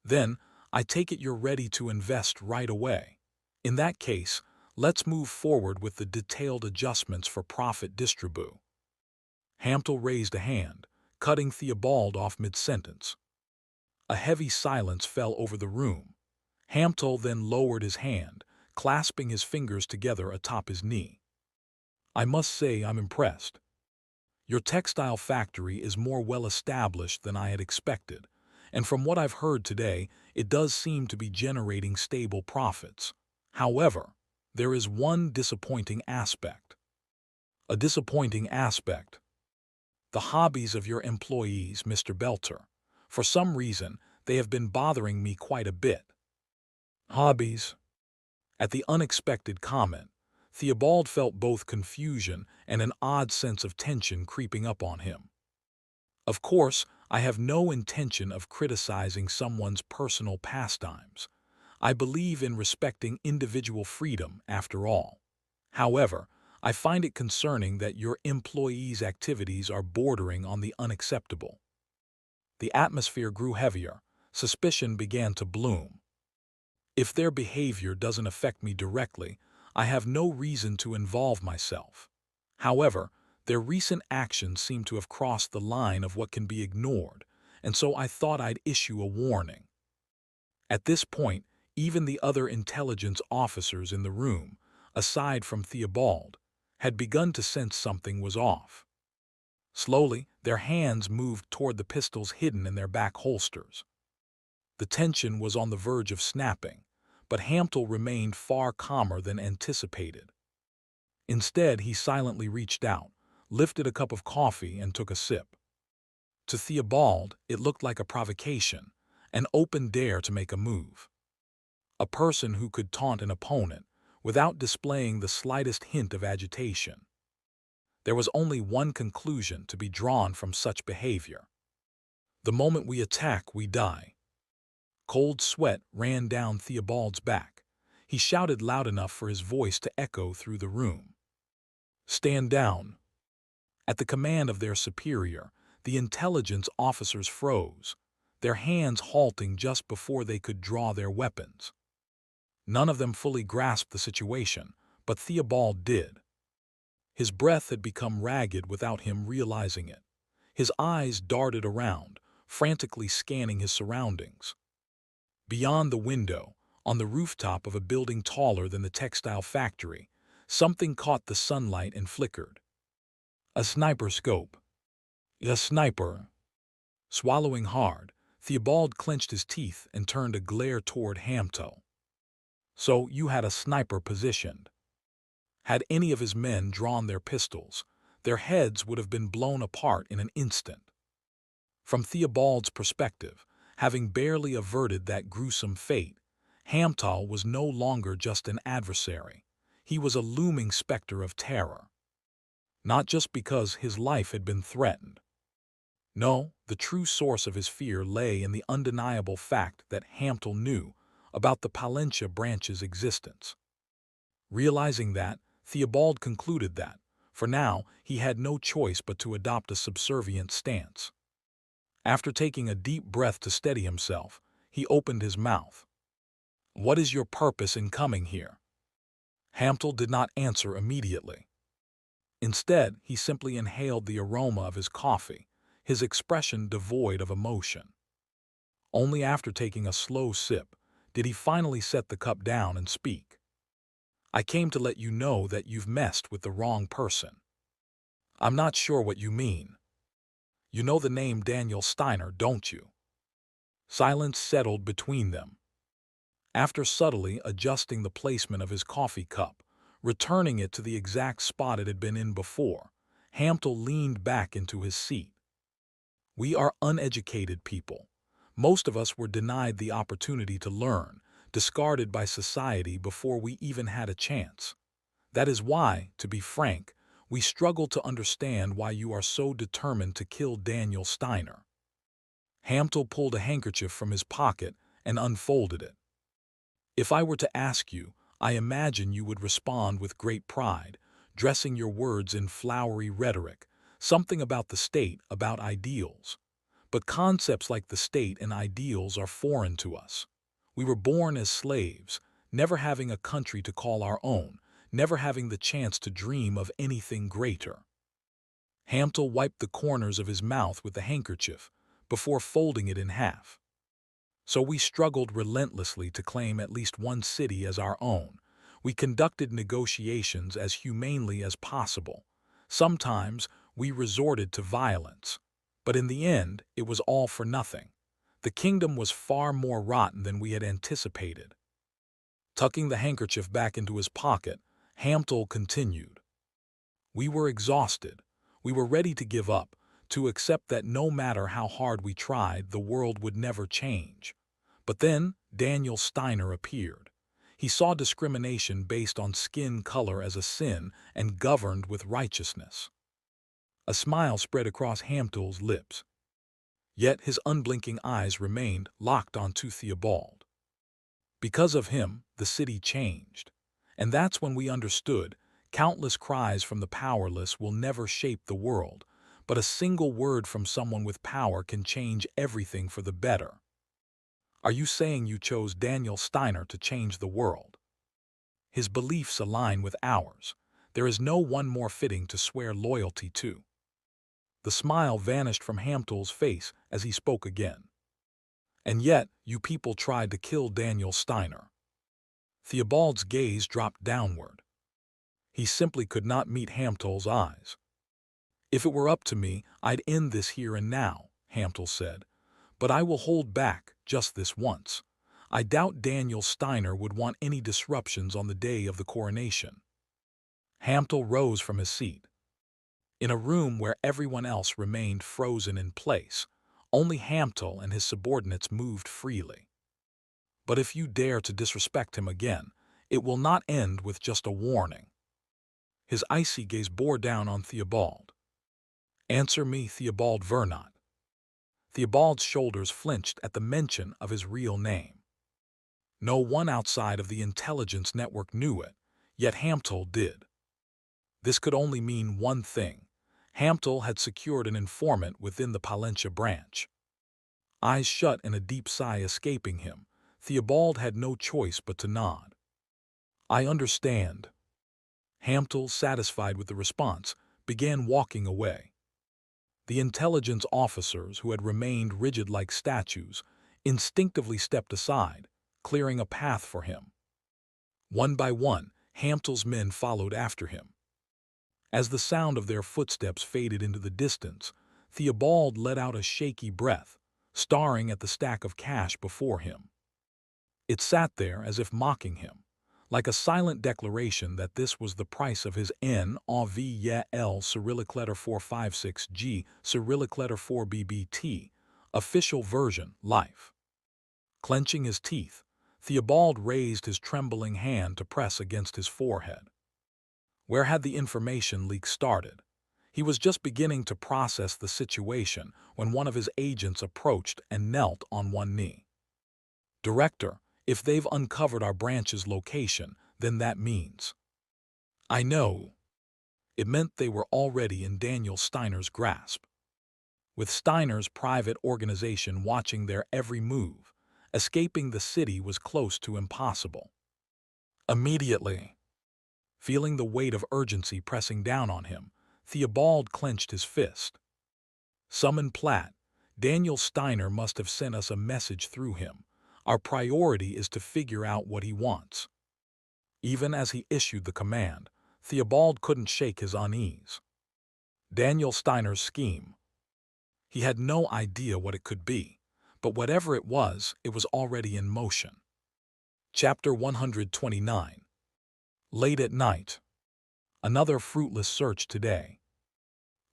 Then, I take it you're ready to invest right away. In that case, let's move forward with the detailed adjustments for profit distribute." Hamtel raised a hand, cutting Theobald off mid-sentence. A heavy silence fell over the room. Hamtel then lowered his hand, clasping his fingers together atop his knee. "I must say I'm impressed. Your textile factory is more well-established than I had expected, and from what I've heard today, it does seem to be generating stable profits. However, there is one disappointing aspect." "A disappointing aspect?" "The hobbies of your employees, Mr. Belter. For some reason, they have been bothering me quite a bit." "Hobbies?" At the unexpected comment, Theobald felt both confusion and an odd sense of tension creeping up on him. "Of course, I have no intention of criticizing someone's personal pastimes. I believe in respecting individual freedom, after all. However, I find it concerning that your employees' activities are bordering on the unacceptable." The atmosphere grew heavier. Suspicion began to bloom. "If their behavior doesn't affect me directly, I have no reason to involve myself. However, their recent actions seem to have crossed the line of what can be ignored, and so I thought I'd issue a warning." At this point, even the other intelligence officers in the room, aside from Theobald, had begun to sense something was off. Slowly, Their hands moved toward the pistols hidden in their back holsters. The tension was on the verge of snapping, but Hamtel remained far calmer than anticipated. Instead, he silently reached out, lifted a cup of coffee, and took a sip. To Theobald, it looked like a provocation, an open dare to make a move. A person who could taunt an opponent without displaying the slightest hint of agitation. There was only one conclusion to be drawn from such behavior. The moment we attack, we die. Cold sweat ran down Theobald's back. He shouted loud enough for his voice to echo through the room. "Stand down." At the command of their superior, the intelligence officers froze, their hands halting just before they could draw their weapons. None of them fully grasped the situation, but Theobald did. His breath had become ragged without him realizing it. His eyes darted around, frantically scanning his surroundings. Beyond the window, on the rooftop of a building taller than the textile factory, something caught the sunlight and flickered. A sniper scope. A sniper. Swallowing hard, Theobald clenched his teeth and turned a glare toward Hamtel. "So you had a sniper positioned." Had any of his men drawn their pistols, their heads would have been blown apart in an instant. From Theobald's perspective, having barely averted that gruesome fate, Hamtal was no longer just an adversary. He was a looming specter of terror. Not just because his life had been threatened. No, the true source of his fear lay in the undeniable fact that Hamtel knew about the Palencia branch's existence. Realizing that, Theobald concluded that, for now, he had no choice but to adopt a subservient stance. After taking a deep breath to steady himself, he opened his mouth. "What is your purpose in coming here?" Hamtel did not answer immediately. Instead, he simply inhaled the aroma of his coffee, his expression devoid of emotion. Only after taking a slow sip did he finally set the cup down and speak. "I came to let you know that you've messed with the wrong person." "I'm not sure what you mean." "You know the name Daniel Steiner, don't you?" Silence settled between them. After subtly adjusting the placement of his coffee cup, returning it to the exact spot it had been in before, Hamtel leaned back into his seat. "We are uneducated people. Most of us were denied the opportunity to learn, discarded by society before we even had a chance. That is why, to be frank, we struggle to understand why you are so determined to kill Daniel Steiner." Hamtel pulled a handkerchief from his pocket and unfolded it. "If I were to ask you, I imagine you would respond with great pride, dressing your words in flowery rhetoric, something about the state, about ideals. But concepts like the state and ideals are foreign to us. We were born as slaves, never having a country to call our own, never having the chance to dream of anything greater." Hamtel wiped the corners of his mouth with the handkerchief before folding it in half. "So we struggled relentlessly to claim at least one city as our own. We conducted negotiations as humanely as possible. Sometimes we resorted to violence. But in the end, it was all for nothing. The kingdom was far more rotten than we had anticipated." Tucking the handkerchief back into his pocket, Hamtel continued. "We were exhausted. We were ready to give up, to accept that no matter how hard we tried, the world would never change. But then Daniel Steiner appeared. He saw discrimination based on skin color as a sin and governed with righteousness." A smile spread across Hamtel's lips. Yet his unblinking eyes remained locked onto Theobald. "Because of him, the city changed. And that's when we understood, countless cries from the powerless will never shape the world, but a single word from someone with power can change everything for the better." "Are you saying you chose Daniel Steiner to change the world?" "His beliefs align with ours. There is no one more fitting to swear loyalty to." The smile vanished from Hamtel's face as he spoke again. "And yet, you people tried to kill Daniel Steiner." Theobald's gaze dropped downward. He simply could not meet Hamtel's eyes. If it were up to me, I'd end this here and now, Hamtel said. But I will hold back just this once. I doubt Daniel Steiner would want any disruptions on the day of the coronation. Hamtel rose from his seat. In a room where everyone else remained frozen in place, only Hamtel and his subordinates moved freely. But if you dare to disrespect him again, it will not end with just a warning. His icy gaze bore down on Theobald. Answer me, Theobald Vernot. Theobald's shoulders flinched at the mention of his real name. No one outside of the intelligence network knew it, yet Hamtel did. This could only mean one thing. Hamtel had secured an informant within the Palencia branch. Eyes shut and a deep sigh escaping him, Theobald had no choice but to nod. I understand. Hamtel, satisfied with the response, began walking away. The intelligence officers, who had remained rigid like statues, instinctively stepped aside, clearing a path for him. One by one, Hamtel's men followed after him. As the sound of their footsteps faded into the distance, Theobald let out a shaky breath, staring at the stack of cash before him. It sat there as if mocking him, like a silent declaration that this was the price of his Immgwc Cyrillic letter 456G Cyrillic letter 4BBT, official version, life. Clenching his teeth, Theobald raised his trembling hand to press against his forehead. Where had the information leak started? He was just beginning to process the situation when one of his agents approached and knelt on one knee. Director, if they've uncovered our branch's location, then that means. I know. It meant they were already in Daniel Steiner's grasp. With Steiner's private organization watching their every move, escaping the city was close to impossible. Immediately, feeling the weight of urgency pressing down on him, Theobald clenched his fist. Summon Platt. Daniel Steiner must have sent us a message through him. Our priority is to figure out what he wants. Even as he issued the command, Theobald couldn't shake his unease. Daniel Steiner's scheme. He had no idea what it could be, but whatever it was already in motion. Chapter 129. Late at night. Another fruitless search today.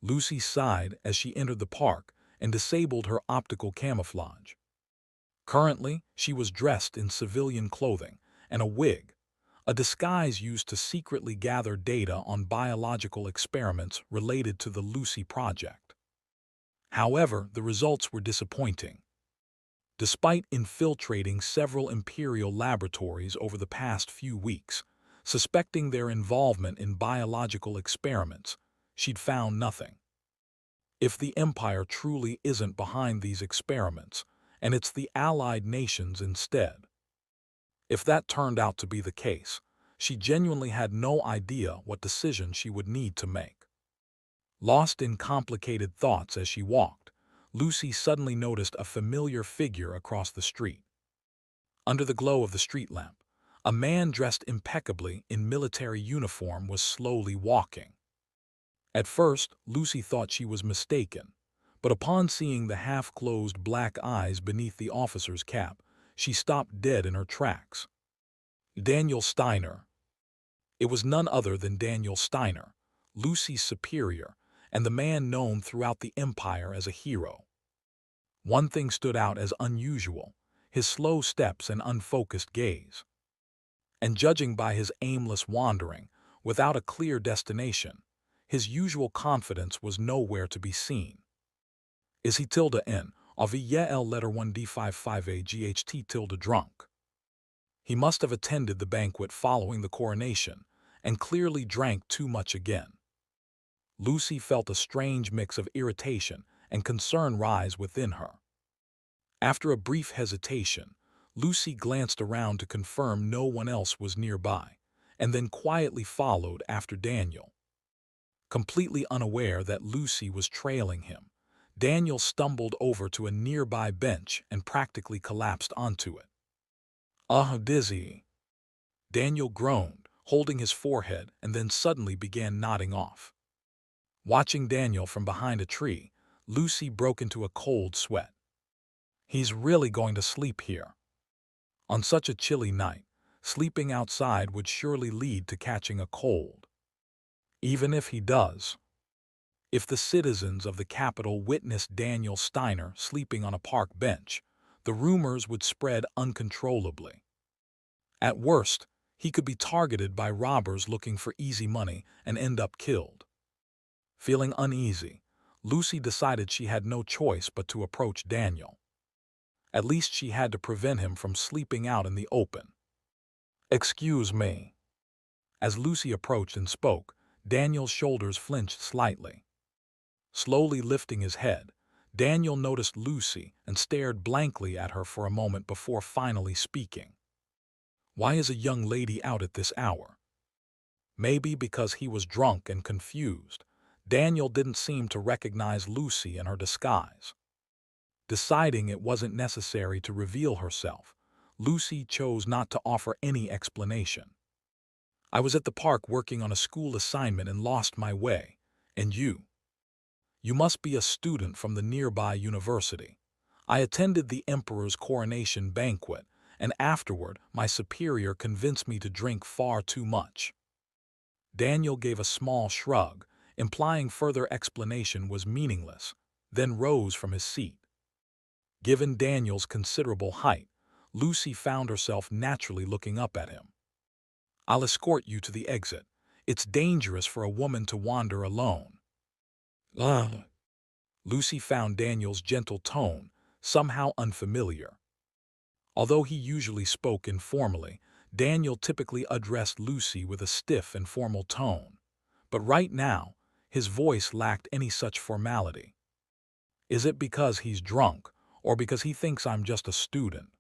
Lucy sighed as she entered the park and disabled her optical camouflage. Currently, she was dressed in civilian clothing and a wig, a disguise used to secretly gather data on biological experiments related to the Lucy project. However, the results were disappointing. Despite infiltrating several imperial laboratories over the past few weeks, suspecting their involvement in biological experiments, she'd found nothing. If the Empire truly isn't behind these experiments, and it's the Allied nations instead. If that turned out to be the case, she genuinely had no idea what decision she would need to make. Lost in complicated thoughts as she walked, Lucy suddenly noticed a familiar figure across the street. Under the glow of the street lamp, a man dressed impeccably in military uniform was slowly walking. At first, Lucy thought she was mistaken, but upon seeing the half-closed black eyes beneath the officer's cap, she stopped dead in her tracks. Daniel Steiner. It was none other than Daniel Steiner, Lucy's superior, and the man known throughout the Empire as a hero. One thing stood out as unusual, his slow steps and unfocused gaze. And judging by his aimless wandering, without a clear destination, his usual confidence was nowhere to be seen. Is he tilde N, AVL letter 1D55A GHT tilde drunk? He must have attended the banquet following the coronation, and clearly drank too much again. Lucy felt a strange mix of irritation and concern rise within her. After a brief hesitation, Lucy glanced around to confirm no one else was nearby, and then quietly followed after Daniel. Completely unaware that Lucy was trailing him, Daniel stumbled over to a nearby bench and practically collapsed onto it. Dizzy. Daniel groaned, holding his forehead, and then suddenly began nodding off. Watching Daniel from behind a tree, Lucy broke into a cold sweat. He's really going to sleep here. On such a chilly night, sleeping outside would surely lead to catching a cold. Even if he does. If the citizens of the capital witnessed Daniel Steiner sleeping on a park bench, the rumors would spread uncontrollably. At worst, he could be targeted by robbers looking for easy money and end up killed. Feeling uneasy, Lucy decided she had no choice but to approach Daniel. At least she had to prevent him from sleeping out in the open. "Excuse me." As Lucy approached and spoke, Daniel's shoulders flinched slightly. Slowly lifting his head, Daniel noticed Lucy and stared blankly at her for a moment before finally speaking. Why is a young lady out at this hour? Maybe because he was drunk and confused, Daniel didn't seem to recognize Lucy in her disguise. Deciding it wasn't necessary to reveal herself, Lucy chose not to offer any explanation. "I was at the park working on a school assignment and lost my way. And you? You must be a student from the nearby university. I attended the emperor's coronation banquet, and afterward my superior convinced me to drink far too much." Daniel gave a small shrug, implying further explanation was meaningless, then rose from his seat. Given Daniel's considerable height, Lucy found herself naturally looking up at him. "I'll escort you to the exit. It's dangerous for a woman to wander alone." "Ah." Lucy found Daniel's gentle tone somehow unfamiliar. Although he usually spoke informally, Daniel typically addressed Lucy with a stiff and formal tone. But right now, his voice lacked any such formality. Is it because he's drunk, or because he thinks I'm just a student?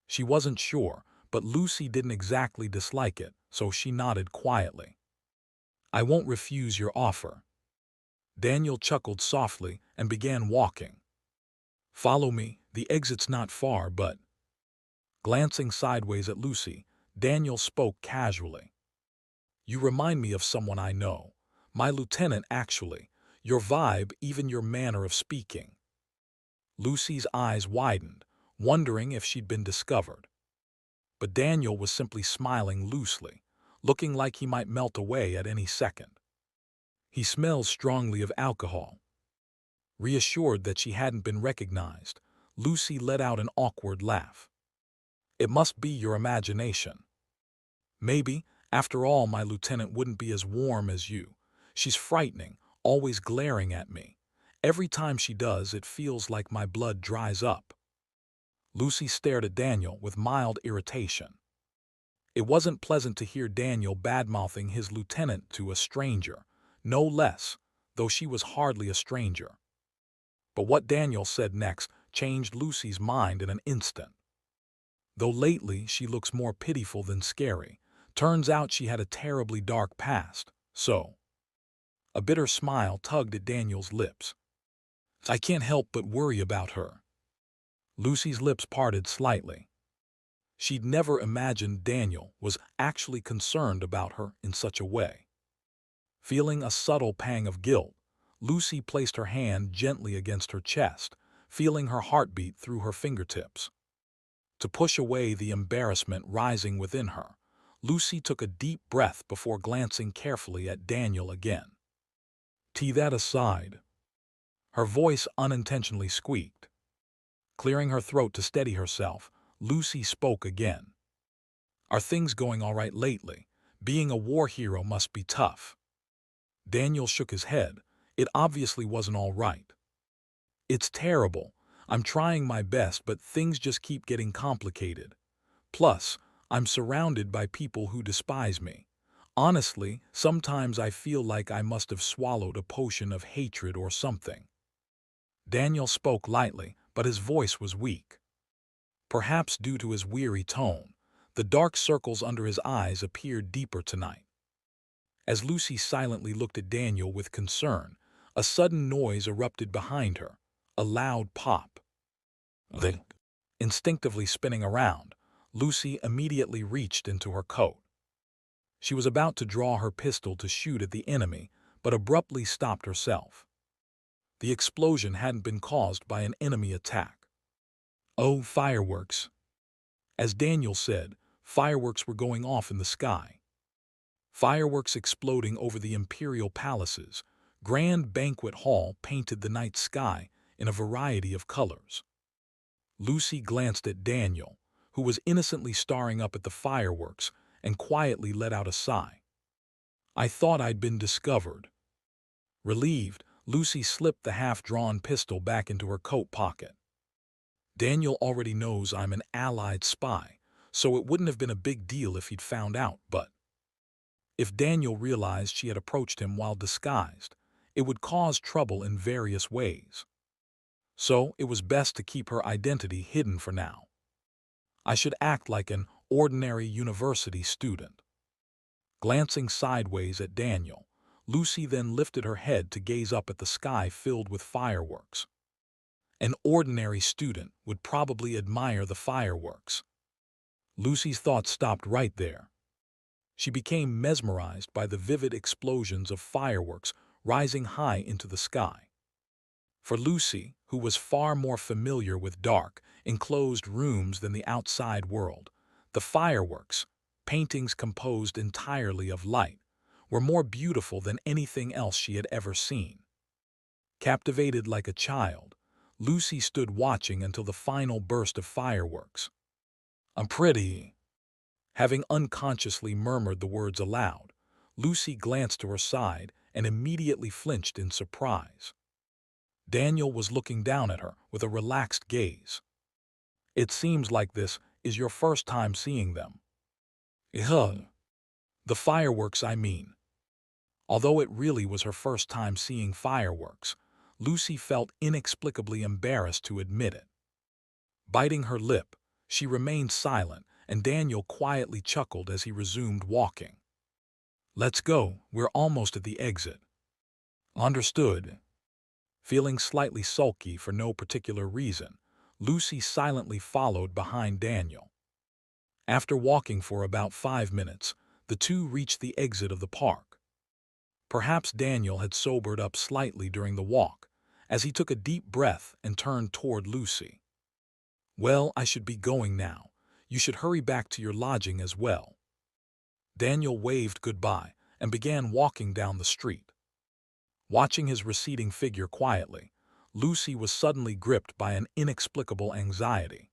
She wasn't sure, but Lucy didn't exactly dislike it, so she nodded quietly. "I won't refuse your offer." Daniel chuckled softly and began walking. "Follow me, the exit's not far, but—" Glancing sideways at Lucy, Daniel spoke casually. "You remind me of someone I know. My lieutenant, actually. Your vibe, even your manner of speaking." Lucy's eyes widened, wondering if she'd been discovered. But Daniel was simply smiling loosely, looking like he might melt away at any second. "He smells strongly of alcohol." Reassured that she hadn't been recognized, Lucy let out an awkward laugh. "It must be your imagination. Maybe, after all, my lieutenant wouldn't be as warm as you. She's frightening, always glaring at me. Every time she does, it feels like my blood dries up." Lucy stared at Daniel with mild irritation. It wasn't pleasant to hear Daniel badmouthing his lieutenant to a stranger, no less, though she was hardly a stranger. But what Daniel said next changed Lucy's mind in an instant. Though lately she looks more pitiful than scary, turns out she had a terribly dark past, so. A bitter smile tugged at Daniel's lips. "I can't help but worry about her." Lucy's lips parted slightly. She'd never imagined Daniel was actually concerned about her in such a way. Feeling a subtle pang of guilt, Lucy placed her hand gently against her chest, feeling her heartbeat through her fingertips. To push away the embarrassment rising within her, Lucy took a deep breath before glancing carefully at Daniel again. "Tee that aside." Her voice unintentionally squeaked. Clearing her throat to steady herself, Lucy spoke again. "Are things going all right lately? Being a war hero must be tough." Daniel shook his head. It obviously wasn't all right. "It's terrible. I'm trying my best, but things just keep getting complicated. Plus, I'm surrounded by people who despise me. Honestly, sometimes I feel like I must have swallowed a potion of hatred or something." Daniel spoke lightly, but his voice was weak. Perhaps due to his weary tone, the dark circles under his eyes appeared deeper tonight. As Lucy silently looked at Daniel with concern, a sudden noise erupted behind her, a loud pop. Instinctively spinning around, Lucy immediately reached into her coat. She was about to draw her pistol to shoot at the enemy, but abruptly stopped herself. The explosion hadn't been caused by an enemy attack. Oh, fireworks. As Daniel said, fireworks were going off in the sky. Fireworks exploding over the imperial palaces, grand banquet hall painted the night sky in a variety of colors. Lucy glanced at Daniel, who was innocently staring up at the fireworks, and quietly let out a sigh. I thought I'd been discovered. Relieved, Lucy slipped the half-drawn pistol back into her coat pocket. Daniel already knows I'm an Allied spy, so it wouldn't have been a big deal if he'd found out, but if Daniel realized she had approached him while disguised, it would cause trouble in various ways. So it was best to keep her identity hidden for now. I should act like an ordinary university student. Glancing sideways at Daniel, Lucy then lifted her head to gaze up at the sky filled with fireworks. An ordinary student would probably admire the fireworks. Lucy's thoughts stopped right there. She became mesmerized by the vivid explosions of fireworks rising high into the sky. For Lucy, who was far more familiar with dark, enclosed rooms than the outside world, the fireworks, paintings composed entirely of light, were more beautiful than anything else she had ever seen. Captivated like a child, Lucy stood watching until the final burst of fireworks. "I'm pretty." Having unconsciously murmured the words aloud, Lucy glanced to her side and immediately flinched in surprise. Daniel was looking down at her with a relaxed gaze. "It seems like this is your first time seeing them." "Ugh. The fireworks, I mean." Although it really was her first time seeing fireworks, Lucy felt inexplicably embarrassed to admit it. Biting her lip, she remained silent, and Daniel quietly chuckled as he resumed walking. "Let's go, we're almost at the exit." "Understood." Feeling slightly sulky for no particular reason, Lucy silently followed behind Daniel. After walking for about 5 minutes, the two reached the exit of the park. Perhaps Daniel had sobered up slightly during the walk, as he took a deep breath and turned toward Lucy. "Well, I should be going now. You should hurry back to your lodging as well." Daniel waved goodbye and began walking down the street. Watching his receding figure quietly, Lucy was suddenly gripped by an inexplicable anxiety.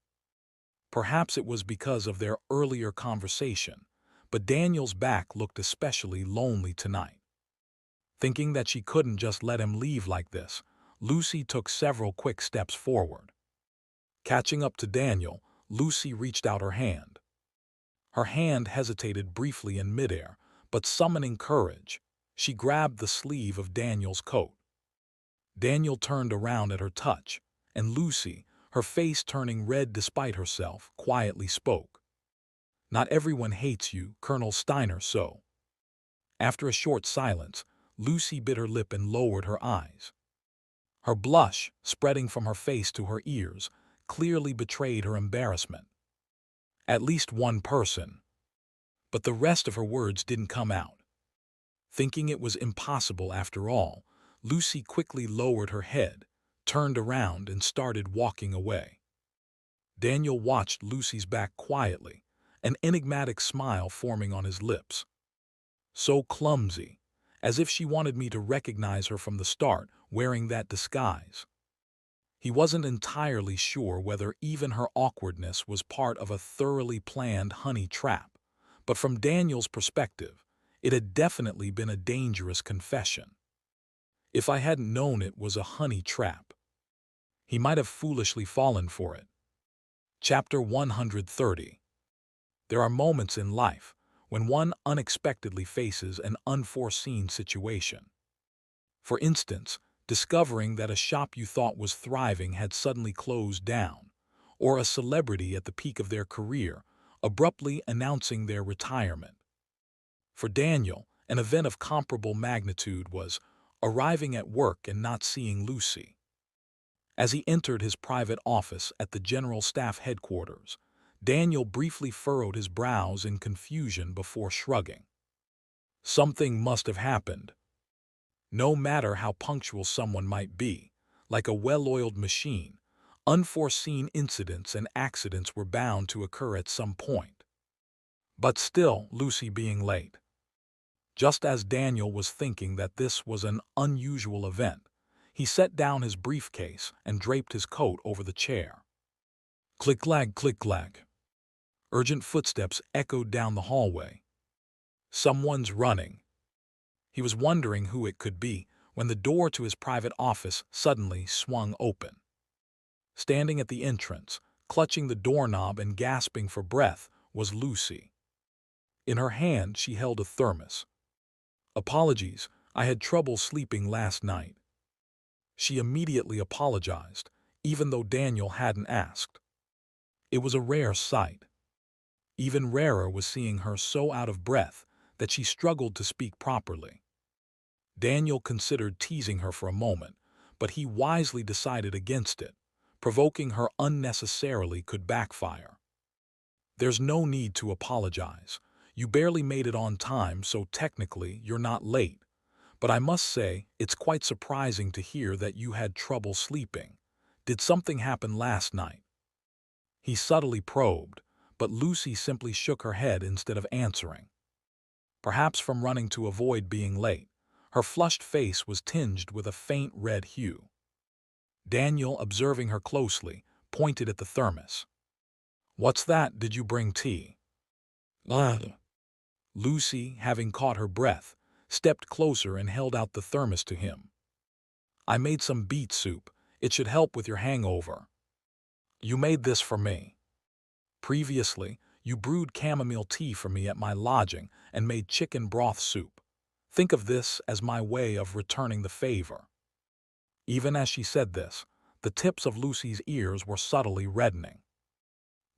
Perhaps it was because of their earlier conversation, but Daniel's back looked especially lonely tonight. Thinking that she couldn't just let him leave like this, Lucy took several quick steps forward. Catching up to Daniel, Lucy reached out her hand. Her hand hesitated briefly in midair, but summoning courage, she grabbed the sleeve of Daniel's coat. Daniel turned around at her touch, and Lucy, her face turning red despite herself, quietly spoke. "Not everyone hates you, Colonel Steiner, so." After a short silence, Lucy bit her lip and lowered her eyes. Her blush, spreading from her face to her ears, clearly betrayed her embarrassment. "At least one person." But the rest of her words didn't come out. Thinking it was impossible after all, Lucy quickly lowered her head, turned around, and started walking away. Daniel watched Lucy's back quietly, an enigmatic smile forming on his lips. "So clumsy, as if she wanted me to recognize her from the start, wearing that disguise." He wasn't entirely sure whether even her awkwardness was part of a thoroughly planned honey trap, but from Daniel's perspective, it had definitely been a dangerous confession. If I hadn't known it was a honey trap, he might have foolishly fallen for it. Chapter 130. There are moments in life when one unexpectedly faces an unforeseen situation. For instance, discovering that a shop you thought was thriving had suddenly closed down, or a celebrity at the peak of their career abruptly announcing their retirement. For Daniel, an event of comparable magnitude was arriving at work and not seeing Lucy. As he entered his private office at the General Staff headquarters, Daniel briefly furrowed his brows in confusion before shrugging. Something must have happened. No matter how punctual someone might be, like a well-oiled machine, unforeseen incidents and accidents were bound to occur at some point. But still, Lucy being late. Just as Daniel was thinking that this was an unusual event, he set down his briefcase and draped his coat over the chair. Click-clack, click-clack. Urgent footsteps echoed down the hallway. Someone's running. He was wondering who it could be when the door to his private office suddenly swung open. Standing at the entrance, clutching the doorknob and gasping for breath, was Lucy. In her hand, she held a thermos. "Apologies, I had trouble sleeping last night." She immediately apologized, even though Daniel hadn't asked. It was a rare sight. Even rarer was seeing her so out of breath that she struggled to speak properly. Daniel considered teasing her for a moment, but he wisely decided against it. Provoking her unnecessarily could backfire. "There's no need to apologize. You barely made it on time, so technically you're not late. But I must say, it's quite surprising to hear that you had trouble sleeping. Did something happen last night?" He subtly probed, but Lucy simply shook her head instead of answering. Perhaps from running to avoid being late, her flushed face was tinged with a faint red hue. Daniel, observing her closely, pointed at the thermos. "What's that? Did you bring tea?" Lucy, having caught her breath, stepped closer and held out the thermos to him. "I made some beet soup. It should help with your hangover." "You made this for me. Previously, you brewed chamomile tea for me at my lodging and made chicken broth soup. Think of this as my way of returning the favor." Even as she said this, the tips of Lucy's ears were subtly reddening.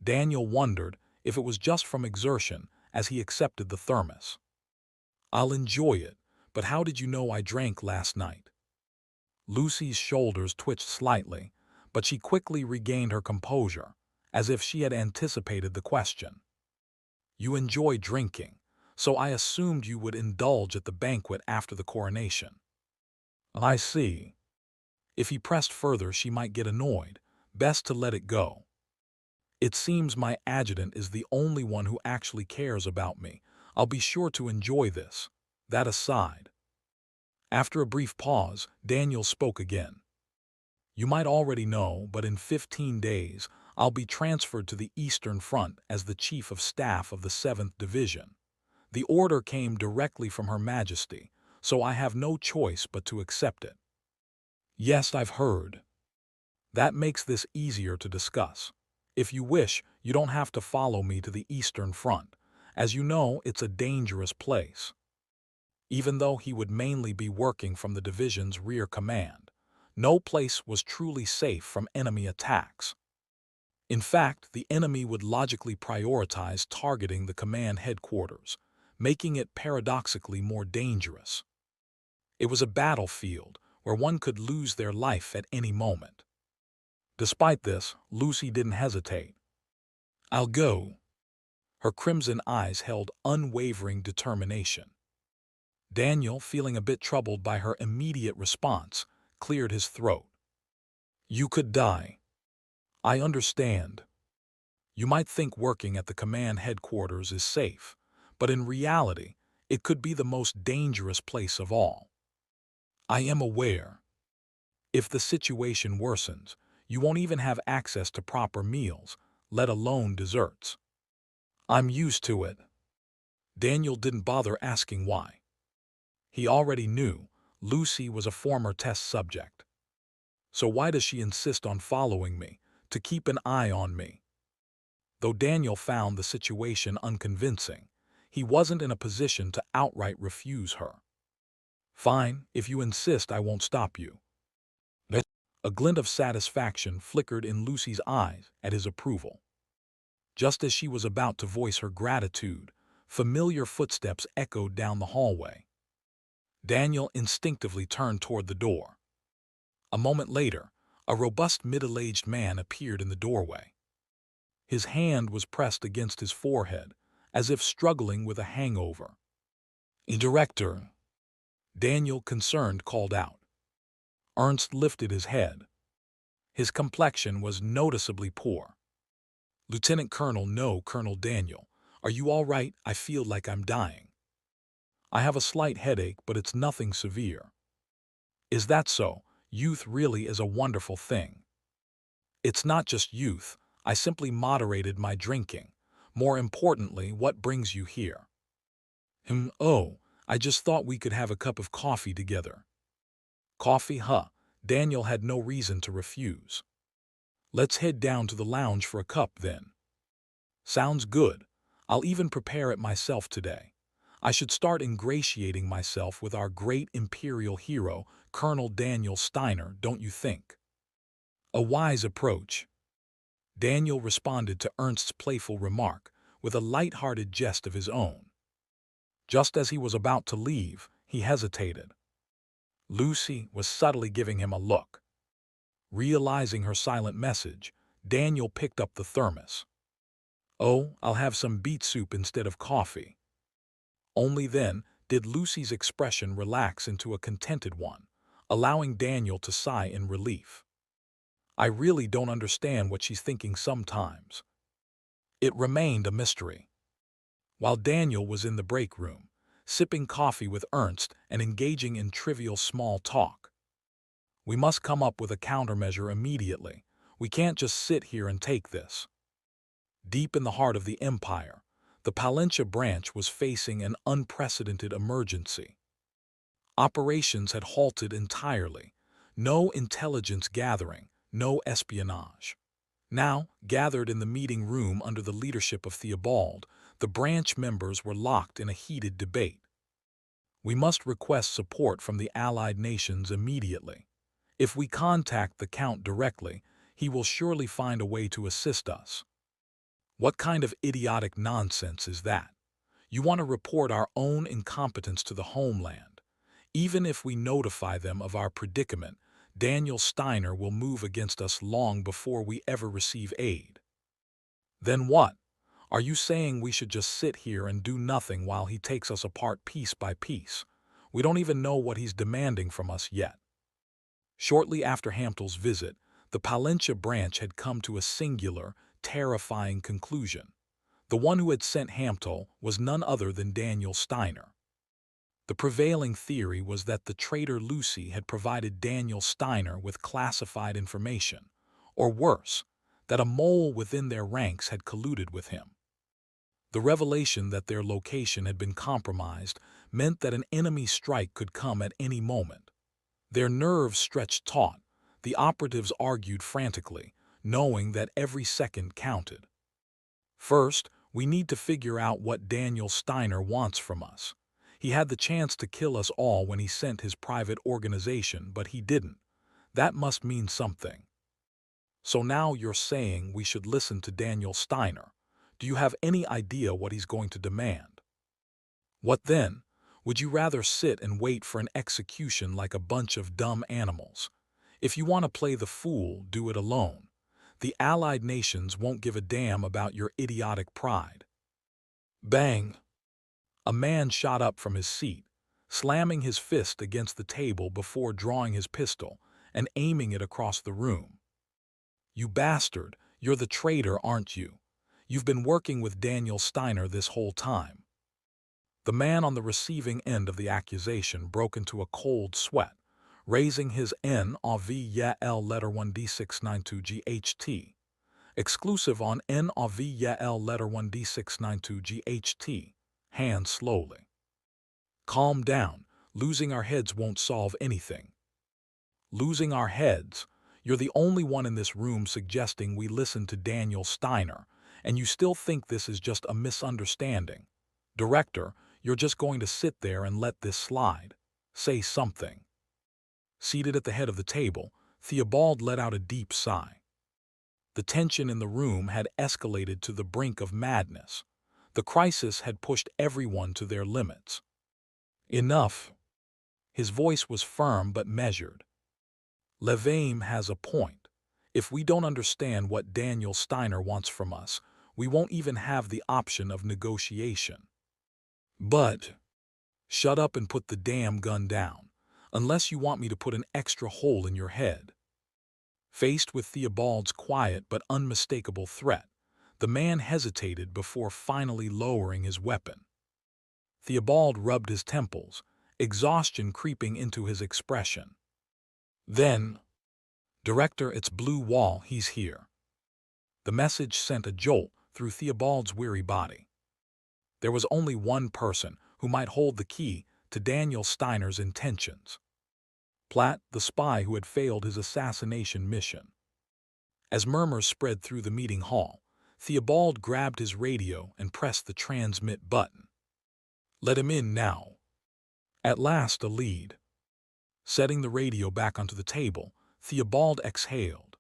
Daniel wondered if it was just from exertion as he accepted the thermos. "I'll enjoy it, but how did you know I drank last night?" Lucy's shoulders twitched slightly, but she quickly regained her composure, as if she had anticipated the question. "You enjoy drinking, so I assumed you would indulge at the banquet after the coronation." "I see." If he pressed further, she might get annoyed. Best to let it go. "It seems my adjutant is the only one who actually cares about me. I'll be sure to enjoy this. That aside." After a brief pause, Daniel spoke again. "You might already know, but in 15 days, I'll be transferred to the Eastern Front as the Chief of Staff of the 7th Division. The order came directly from Her Majesty, so I have no choice but to accept it." "Yes, I've heard." "That makes this easier to discuss. If you wish, you don't have to follow me to the Eastern Front. As you know, it's a dangerous place." Even though he would mainly be working from the division's rear command, no place was truly safe from enemy attacks. In fact, the enemy would logically prioritize targeting the command headquarters, making it paradoxically more dangerous. It was a battlefield where one could lose their life at any moment. Despite this, Lucy didn't hesitate. "I'll go." Her crimson eyes held unwavering determination. Daniel, feeling a bit troubled by her immediate response, cleared his throat. "You could die. I understand. You might think working at the command headquarters is safe, but in reality, it could be the most dangerous place of all. I am aware. If the situation worsens, you won't even have access to proper meals, let alone desserts." "I'm used to it." Daniel didn't bother asking why. He already knew Lucy was a former test subject. So why does she insist on following me, to keep an eye on me? Though Daniel found the situation unconvincing, he wasn't in a position to outright refuse her. "Fine, if you insist, I won't stop you." A glint of satisfaction flickered in Lucy's eyes at his approval. Just as she was about to voice her gratitude, familiar footsteps echoed down the hallway. Daniel instinctively turned toward the door. A moment later, a robust middle-aged man appeared in the doorway. His hand was pressed against his forehead, as if struggling with a hangover. "Director." Daniel, concerned, called out. Ernst lifted his head. His complexion was noticeably poor. Lieutenant Colonel, no, Colonel Daniel. Are you all right? I feel like I'm dying. I have a slight headache, but it's nothing severe. Is that so? Youth really is a wonderful thing. It's not just youth. I simply moderated my drinking. More importantly, what brings you here? Oh, I just thought we could have a cup of coffee together. Coffee, huh? Daniel had no reason to refuse. Let's head down to the lounge for a cup, then. Sounds good. I'll even prepare it myself today. I should start ingratiating myself with our great imperial hero, Colonel Daniel Steiner, don't you think? A wise approach. Daniel responded to Ernst's playful remark with a light-hearted jest of his own. Just as he was about to leave, he hesitated. Lucy was subtly giving him a look. Realizing her silent message, Daniel picked up the thermos. Oh, I'll have some beet soup instead of coffee. Only then did Lucy's expression relax into a contented one, allowing Daniel to sigh in relief. I really don't understand what she's thinking sometimes. It remained a mystery. While Daniel was in the break room, sipping coffee with Ernst and engaging in trivial small talk. We must come up with a countermeasure immediately. We can't just sit here and take this. Deep in the heart of the empire, the Palencia branch was facing an unprecedented emergency. Operations had halted entirely. No intelligence gathering, no espionage. Now, gathered in the meeting room under the leadership of Theobald, the branch members were locked in a heated debate. We must request support from the allied nations immediately. If we contact the Count directly, he will surely find a way to assist us. What kind of idiotic nonsense is that? You want to report our own incompetence to the homeland. Even if we notify them of our predicament, Daniel Steiner will move against us long before we ever receive aid. Then what? Are you saying we should just sit here and do nothing while he takes us apart piece by piece? We don't even know what he's demanding from us yet. Shortly after Hamptel's visit, the Palencia branch had come to a singular, terrifying conclusion. The one who had sent Hamptel was none other than Daniel Steiner. The prevailing theory was that the traitor Lucy had provided Daniel Steiner with classified information, or worse, that a mole within their ranks had colluded with him. The revelation that their location had been compromised meant that an enemy strike could come at any moment. Their nerves stretched taut. The operatives argued frantically, knowing that every second counted. First, we need to figure out what Daniel Steiner wants from us. He had the chance to kill us all when he sent his private organization, but he didn't. That must mean something. So now you're saying we should listen to Daniel Steiner. Do you have any idea what he's going to demand? What then? Would you rather sit and wait for an execution like a bunch of dumb animals? If you want to play the fool, do it alone. The allied nations won't give a damn about your idiotic pride. Bang! A man shot up from his seat, slamming his fist against the table before drawing his pistol and aiming it across the room. You bastard, you're the traitor, aren't you? You've been working with Daniel Steiner this whole time. The man on the receiving end of the accusation broke into a cold sweat, raising his N.A.V.Y.L. letter 1D692GHT. Exclusive on N.A.V.Y.L. letter 1D692GHT. Hand slowly. Calm down. Losing our heads won't solve anything. Losing our heads? You're the only one in this room suggesting we listen to Daniel Steiner, and you still think this is just a misunderstanding. Director, you're just going to sit there and let this slide. Say something. Seated at the head of the table, Theobald let out a deep sigh. The tension in the room had escalated to the brink of madness. The crisis had pushed everyone to their limits. Enough. His voice was firm but measured. Levaim has a point. If we don't understand what Daniel Steiner wants from us, we won't even have the option of negotiation. But Shut up and put the damn gun down, unless you want me to put an extra hole in your head." Faced with Theobald's quiet but unmistakable threat, the man hesitated before finally lowering his weapon. Theobald rubbed his temples, exhaustion creeping into his expression. Then, "Director, it's Blue Wall, he's here." The message sent a jolt through Theobald's weary body. There was only one person who might hold the key to Daniel Steiner's intentions. Platt, the spy who had failed his assassination mission. As murmurs spread through the meeting hall, Theobald grabbed his radio and pressed the transmit button. "Let him in now." At last, a lead. Setting the radio back onto the table, Theobald exhaled.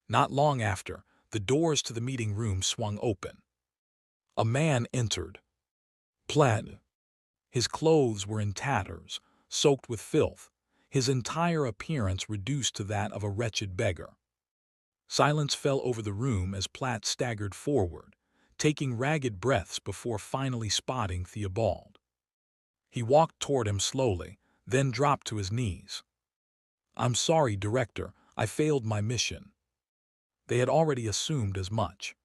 Not long after, the doors to the meeting room swung open. A man entered. Platt. His clothes were in tatters, soaked with filth, his entire appearance reduced to that of a wretched beggar. Silence fell over the room as Platt staggered forward, taking ragged breaths before finally spotting Theobald. He walked toward him slowly, then dropped to his knees. "I'm sorry, Director, I failed my mission." They had already assumed as much.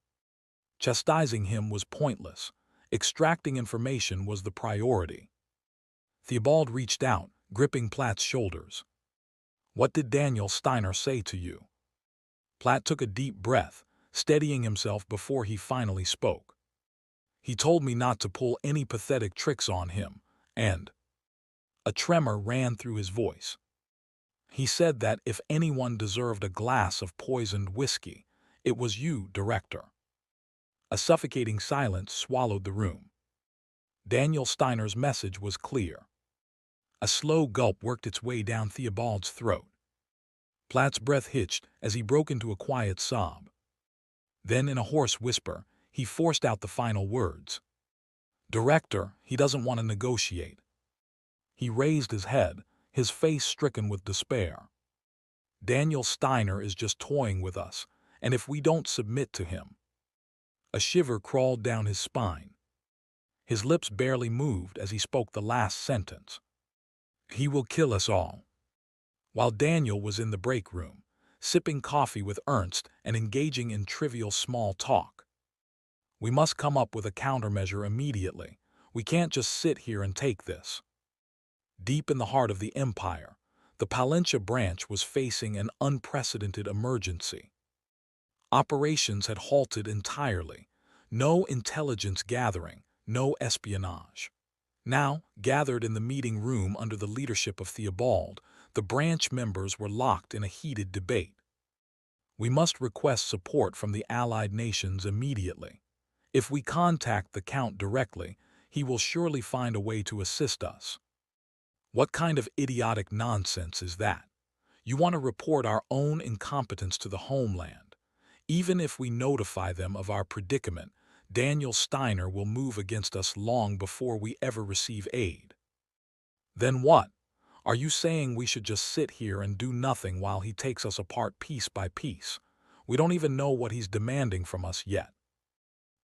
Chastising him was pointless. Extracting information was the priority. Theobald reached out, gripping Platt's shoulders. "What did Daniel Steiner say to you?" Platt took a deep breath, steadying himself before he finally spoke. "He told me not to pull any pathetic tricks on him, and—" a tremor ran through his voice. "He said that if anyone deserved a glass of poisoned whiskey, it was you, Director." A suffocating silence swallowed the room. Daniel Steiner's message was clear. A slow gulp worked its way down Theobald's throat. Platt's breath hitched as he broke into a quiet sob. Then, in a hoarse whisper, he forced out the final words. "Director, he doesn't want to negotiate." He raised his head, his face stricken with despair. "Daniel Steiner is just toying with us, and if we don't submit to him—" A shiver crawled down his spine. His lips barely moved as he spoke the last sentence. "He will kill us all." While Daniel was in the break room, sipping coffee with Ernst and engaging in trivial small talk. "We must come up with a countermeasure immediately. We can't just sit here and take this." Deep in the heart of the empire, the Palencia branch was facing an unprecedented emergency. Operations had halted entirely. No intelligence gathering, no espionage. Now, gathered in the meeting room under the leadership of Theobald, the branch members were locked in a heated debate. "We must request support from the allied nations immediately. If we contact the Count directly, he will surely find a way to assist us." What kind of idiotic nonsense is that? You want to report our own incompetence to the homeland. Even if we notify them of our predicament, Daniel Steiner will move against us long before we ever receive aid. Then what? Are you saying we should just sit here and do nothing while he takes us apart piece by piece? We don't even know what he's demanding from us yet.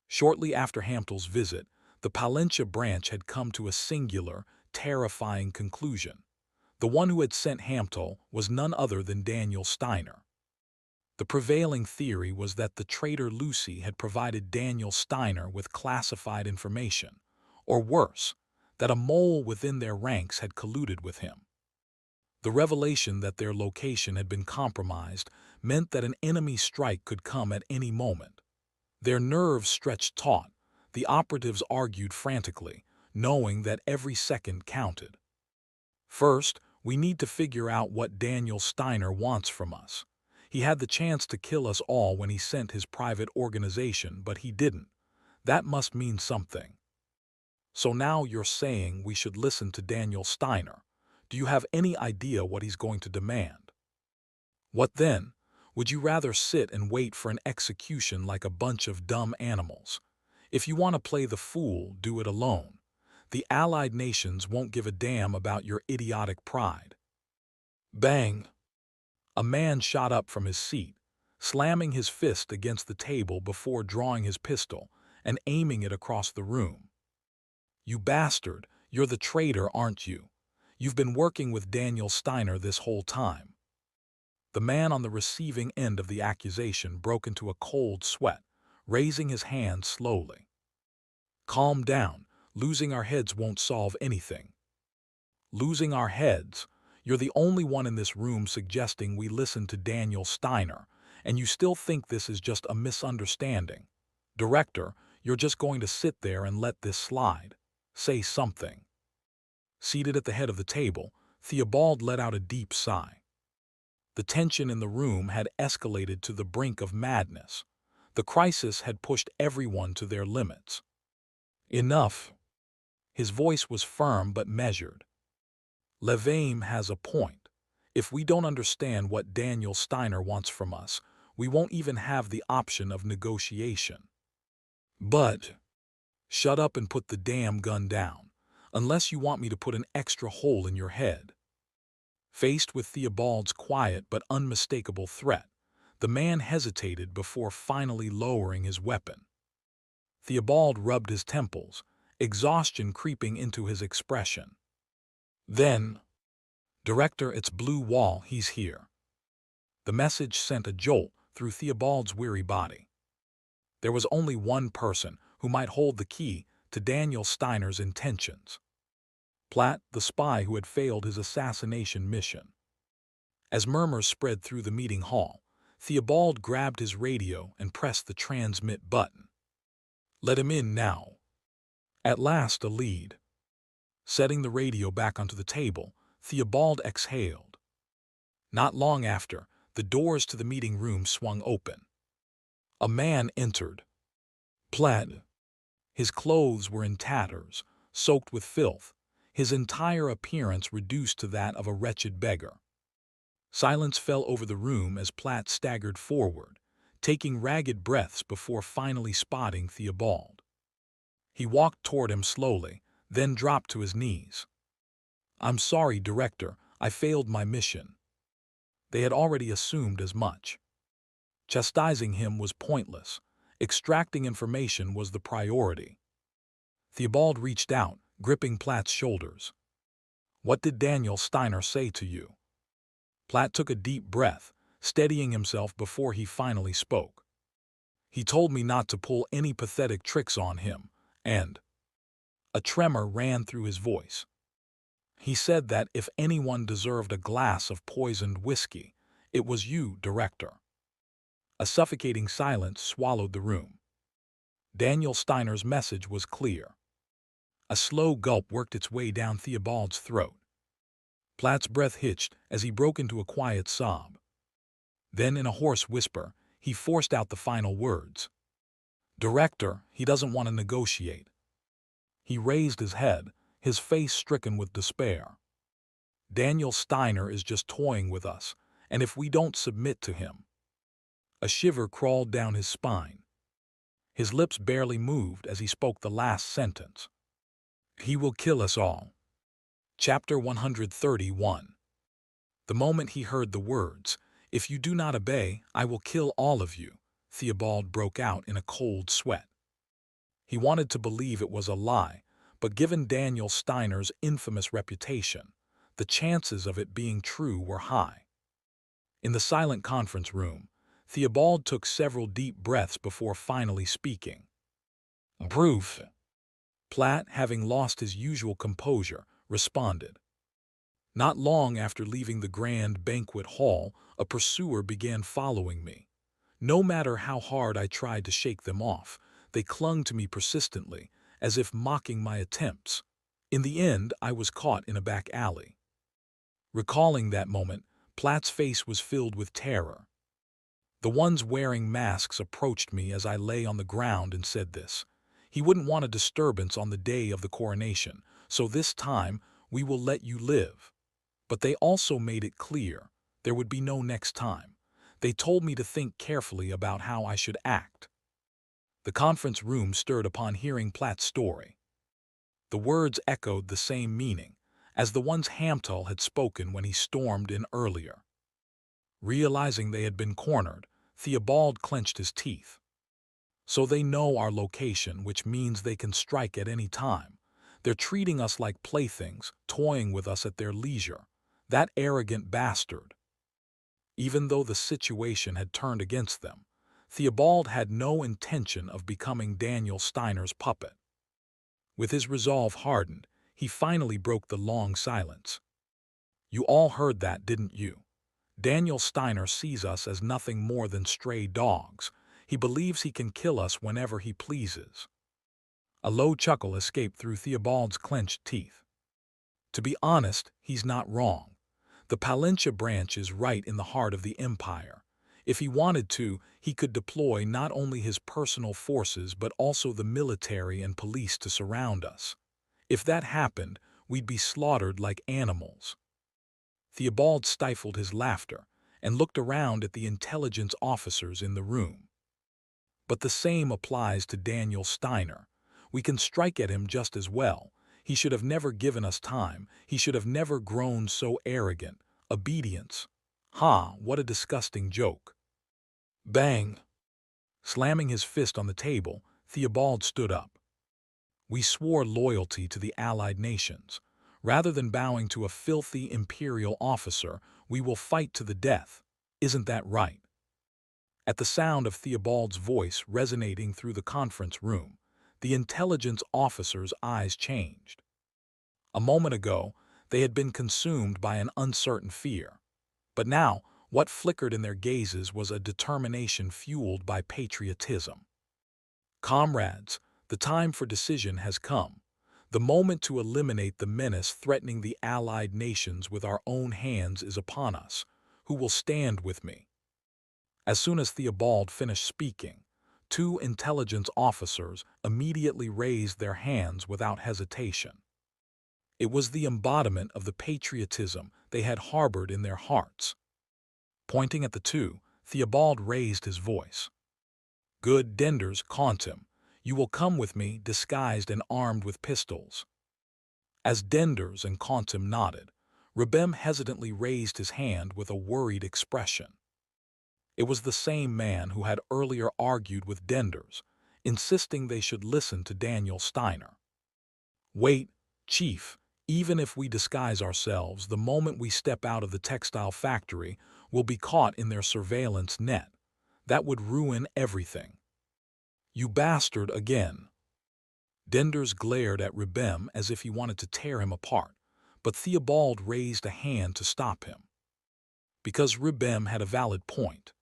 Shortly after Hamptel's visit, the Palencia branch had come to a singular, terrifying conclusion. The one who had sent Hamptel was none other than Daniel Steiner. The prevailing theory was that the traitor Lucy had provided Daniel Steiner with classified information, or worse, that a mole within their ranks had colluded with him. The revelation that their location had been compromised meant that an enemy strike could come at any moment. Their nerves stretched taut. The operatives argued frantically, knowing that every second counted. "First, we need to figure out what Daniel Steiner wants from us. He had the chance to kill us all when he sent his private organization, but he didn't. That must mean something." "So now you're saying we should listen to Daniel Steiner. Do you have any idea what he's going to demand?" "What then? Would you rather sit and wait for an execution like a bunch of dumb animals? If you want to play the fool, do it alone. The allied nations won't give a damn about your idiotic pride." Bang! A man shot up from his seat, slamming his fist against the table before drawing his pistol and aiming it across the room. "You bastard! You're the traitor, aren't you? You've been working with Daniel Steiner this whole time." The man on the receiving end of the accusation broke into a cold sweat, raising his hand slowly. "Calm down. Losing our heads won't solve anything." "Losing our heads? You're the only one in this room suggesting we listen to Daniel Steiner, and you still think this is just a misunderstanding. Director, you're just going to sit there and let this slide. Say something." Seated at the head of the table, Theobald let out a deep sigh. The tension in the room had escalated to the brink of madness. The crisis had pushed everyone to their limits. "Enough." His voice was firm but measured. "Levame has a point. If we don't understand what Daniel Steiner wants from us, we won't even have the option of negotiation." "But—" "Shut up and put the damn gun down, unless you want me to put an extra hole in your head." Faced with Theobald's quiet but unmistakable threat, the man hesitated before finally lowering his weapon. Theobald rubbed his temples, exhaustion creeping into his expression. Then, "Director, it's Blue Wall, he's here." The message sent a jolt through Theobald's weary body. There was only one person who might hold the key to Daniel Steiner's intentions. Platt, the spy who had failed his assassination mission. As murmurs spread through the meeting hall, Theobald grabbed his radio and pressed the transmit button. "Let him in now." At last, a lead. Setting the radio back onto the table, Theobald exhaled. Not long after, the doors to the meeting room swung open. A man entered. Platt. His clothes were in tatters, soaked with filth, his entire appearance reduced to that of a wretched beggar. Silence fell over the room as Platt staggered forward, taking ragged breaths before finally spotting Theobald. He walked toward him slowly, then dropped to his knees. "I'm sorry, Director, I failed my mission." They had already assumed as much. Chastising him was pointless. Extracting information was the priority. Theobald reached out, gripping Platt's shoulders. "What did Daniel Steiner say to you?" Platt took a deep breath, steadying himself before he finally spoke. "He told me not to pull any pathetic tricks on him, and—" a tremor ran through his voice. "He said that if anyone deserved a glass of poisoned whiskey, it was you, Director." A suffocating silence swallowed the room. Daniel Steiner's message was clear. A slow gulp worked its way down Theobald's throat. Platt's breath hitched as he broke into a quiet sob. Then, in a hoarse whisper, he forced out the final words. "Director, he doesn't want to negotiate." He raised his head, his face stricken with despair. "Daniel Steiner is just toying with us, and if we don't submit to him—" A shiver crawled down his spine. His lips barely moved as he spoke the last sentence. "He will kill us all." Chapter 131. The moment he heard the words, "If you do not obey, I will kill all of you," Theobald broke out in a cold sweat. He wanted to believe it was a lie, but given Daniel Steiner's infamous reputation, the chances of it being true were high. In the silent conference room, Theobald took several deep breaths before finally speaking. "Proof." Platt, having lost his usual composure, responded. "Not long after leaving the grand banquet hall, a pursuer began following me. No matter how hard I tried to shake them off, they clung to me persistently, as if mocking my attempts. In the end, I was caught in a back alley." Recalling that moment, Platt's face was filled with terror. "The ones wearing masks approached me as I lay on the ground and said this. He wouldn't want a disturbance on the day of the coronation, so this time we will let you live. But they also made it clear there would be no next time. They told me to think carefully about how I should act." The conference room stirred upon hearing Platt's story. The words echoed the same meaning as the ones Hamtel had spoken when he stormed in earlier. Realizing they had been cornered, Theobald clenched his teeth. "So they know our location, which means they can strike at any time. They're treating us like playthings, toying with us at their leisure. That arrogant bastard. Even though the situation had turned against them, Theobald had no intention of becoming Daniel Steiner's puppet. With his resolve hardened, he finally broke the long silence. You all heard that, didn't you? Daniel Steiner sees us as nothing more than stray dogs. He believes he can kill us whenever he pleases. A low chuckle escaped through Theobald's clenched teeth. To be honest, he's not wrong. The Palencia branch is right in the heart of the empire. If he wanted to, he could deploy not only his personal forces but also the military and police to surround us. If that happened, we'd be slaughtered like animals. Theobald stifled his laughter and looked around at the intelligence officers in the room. But the same applies to Daniel Steiner. We can strike at him just as well. He should have never given us time. He should have never grown so arrogant. Obedience. Ha, what a disgusting joke. Bang! Slamming his fist on the table, Theobald stood up. We swore loyalty to the Allied nations. Rather than bowing to a filthy imperial officer, we will fight to the death. Isn't that right? At the sound of Theobald's voice resonating through the conference room, the intelligence officers' eyes changed. A moment ago, they had been consumed by an uncertain fear. But now, what flickered in their gazes was a determination fueled by patriotism. Comrades, the time for decision has come. The moment to eliminate the menace threatening the Allied nations with our own hands is upon us. Who will stand with me? As soon as Theobald finished speaking, two intelligence officers immediately raised their hands without hesitation. It was the embodiment of the patriotism they had harbored in their hearts. Pointing at the two, Theobald raised his voice. Good Denders, Quantum, you will come with me disguised and armed with pistols. As Denders and Quantum nodded, Rebem hesitantly raised his hand with a worried expression. It was the same man who had earlier argued with Denders, insisting they should listen to Daniel Steiner. Wait, Chief, even if we disguise ourselves, the moment we step out of the textile factory, we'll be caught in their surveillance net. That would ruin everything. You bastard again. Denders glared at Rebem as if he wanted to tear him apart, but Theobald raised a hand to stop him. Because Rebem had a valid point.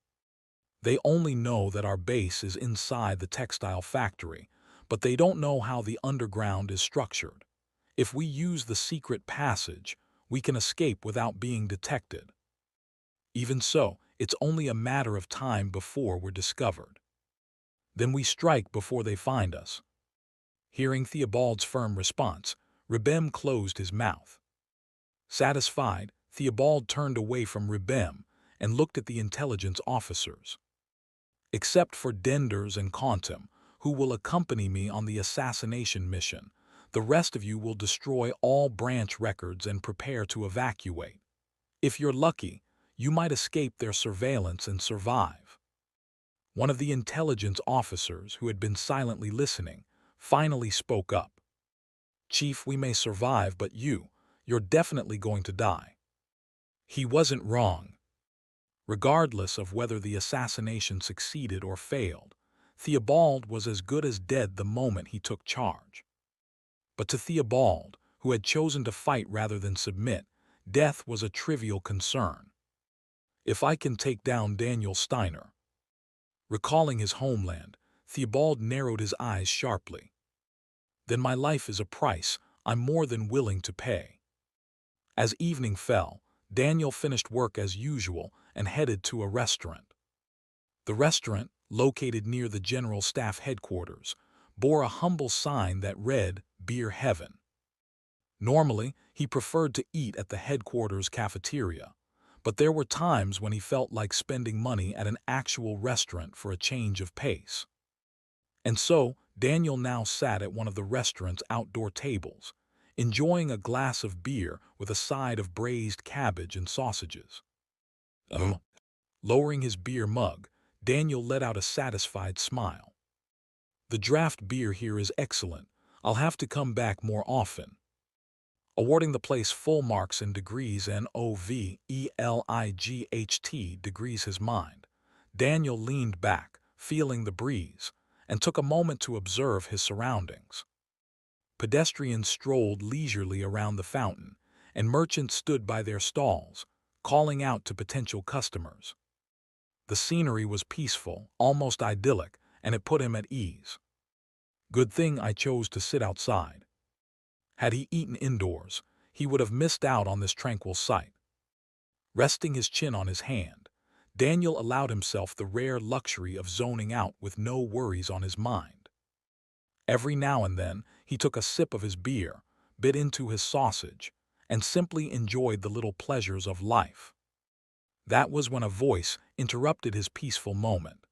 They only know that our base is inside the textile factory, but they don't know how the underground is structured. If we use the secret passage, we can escape without being detected. Even so, it's only a matter of time before we're discovered. Then we strike before they find us. Hearing Theobald's firm response, Rebem closed his mouth. Satisfied, Theobald turned away from Rebem and looked at the intelligence officers. Except for Denders and Quantum, who will accompany me on the assassination mission, the rest of you will destroy all branch records and prepare to evacuate. If you're lucky, you might escape their surveillance and survive. One of the intelligence officers, who had been silently listening, finally spoke up. Chief, we may survive, but you're definitely going to die. He wasn't wrong. Regardless of whether the assassination succeeded or failed, Theobald was as good as dead the moment he took charge. But to Theobald, who had chosen to fight rather than submit, death was a trivial concern. If I can take down Daniel Steiner. Recalling his homeland, Theobald narrowed his eyes sharply. Then my life is a price I'm more than willing to pay. As evening fell, Daniel finished work as usual and headed to a restaurant. The restaurant, located near the General Staff headquarters, bore a humble sign that read, Beer Heaven. Normally, he preferred to eat at the headquarters cafeteria, but there were times when he felt like spending money at an actual restaurant for a change of pace. And so, Daniel now sat at one of the restaurant's outdoor tables, enjoying a glass of beer with a side of braised cabbage and sausages. Lowering his beer mug, Daniel let out a satisfied smile. The draft beer here is excellent. I'll have to come back more often. Awarding the place full marks in degrees NOVELIGHT degrees his mind, Daniel leaned back, feeling the breeze, and took a moment to observe his surroundings. Pedestrians strolled leisurely around the fountain, and merchants stood by their stalls, calling out to potential customers. The scenery was peaceful, almost idyllic, and it put him at ease. Good thing I chose to sit outside. Had he eaten indoors, he would have missed out on this tranquil sight. Resting his chin on his hand, Daniel allowed himself the rare luxury of zoning out with no worries on his mind. Every now and then, he took a sip of his beer, bit into his sausage, and simply enjoyed the little pleasures of life. That was when a voice interrupted his peaceful moment.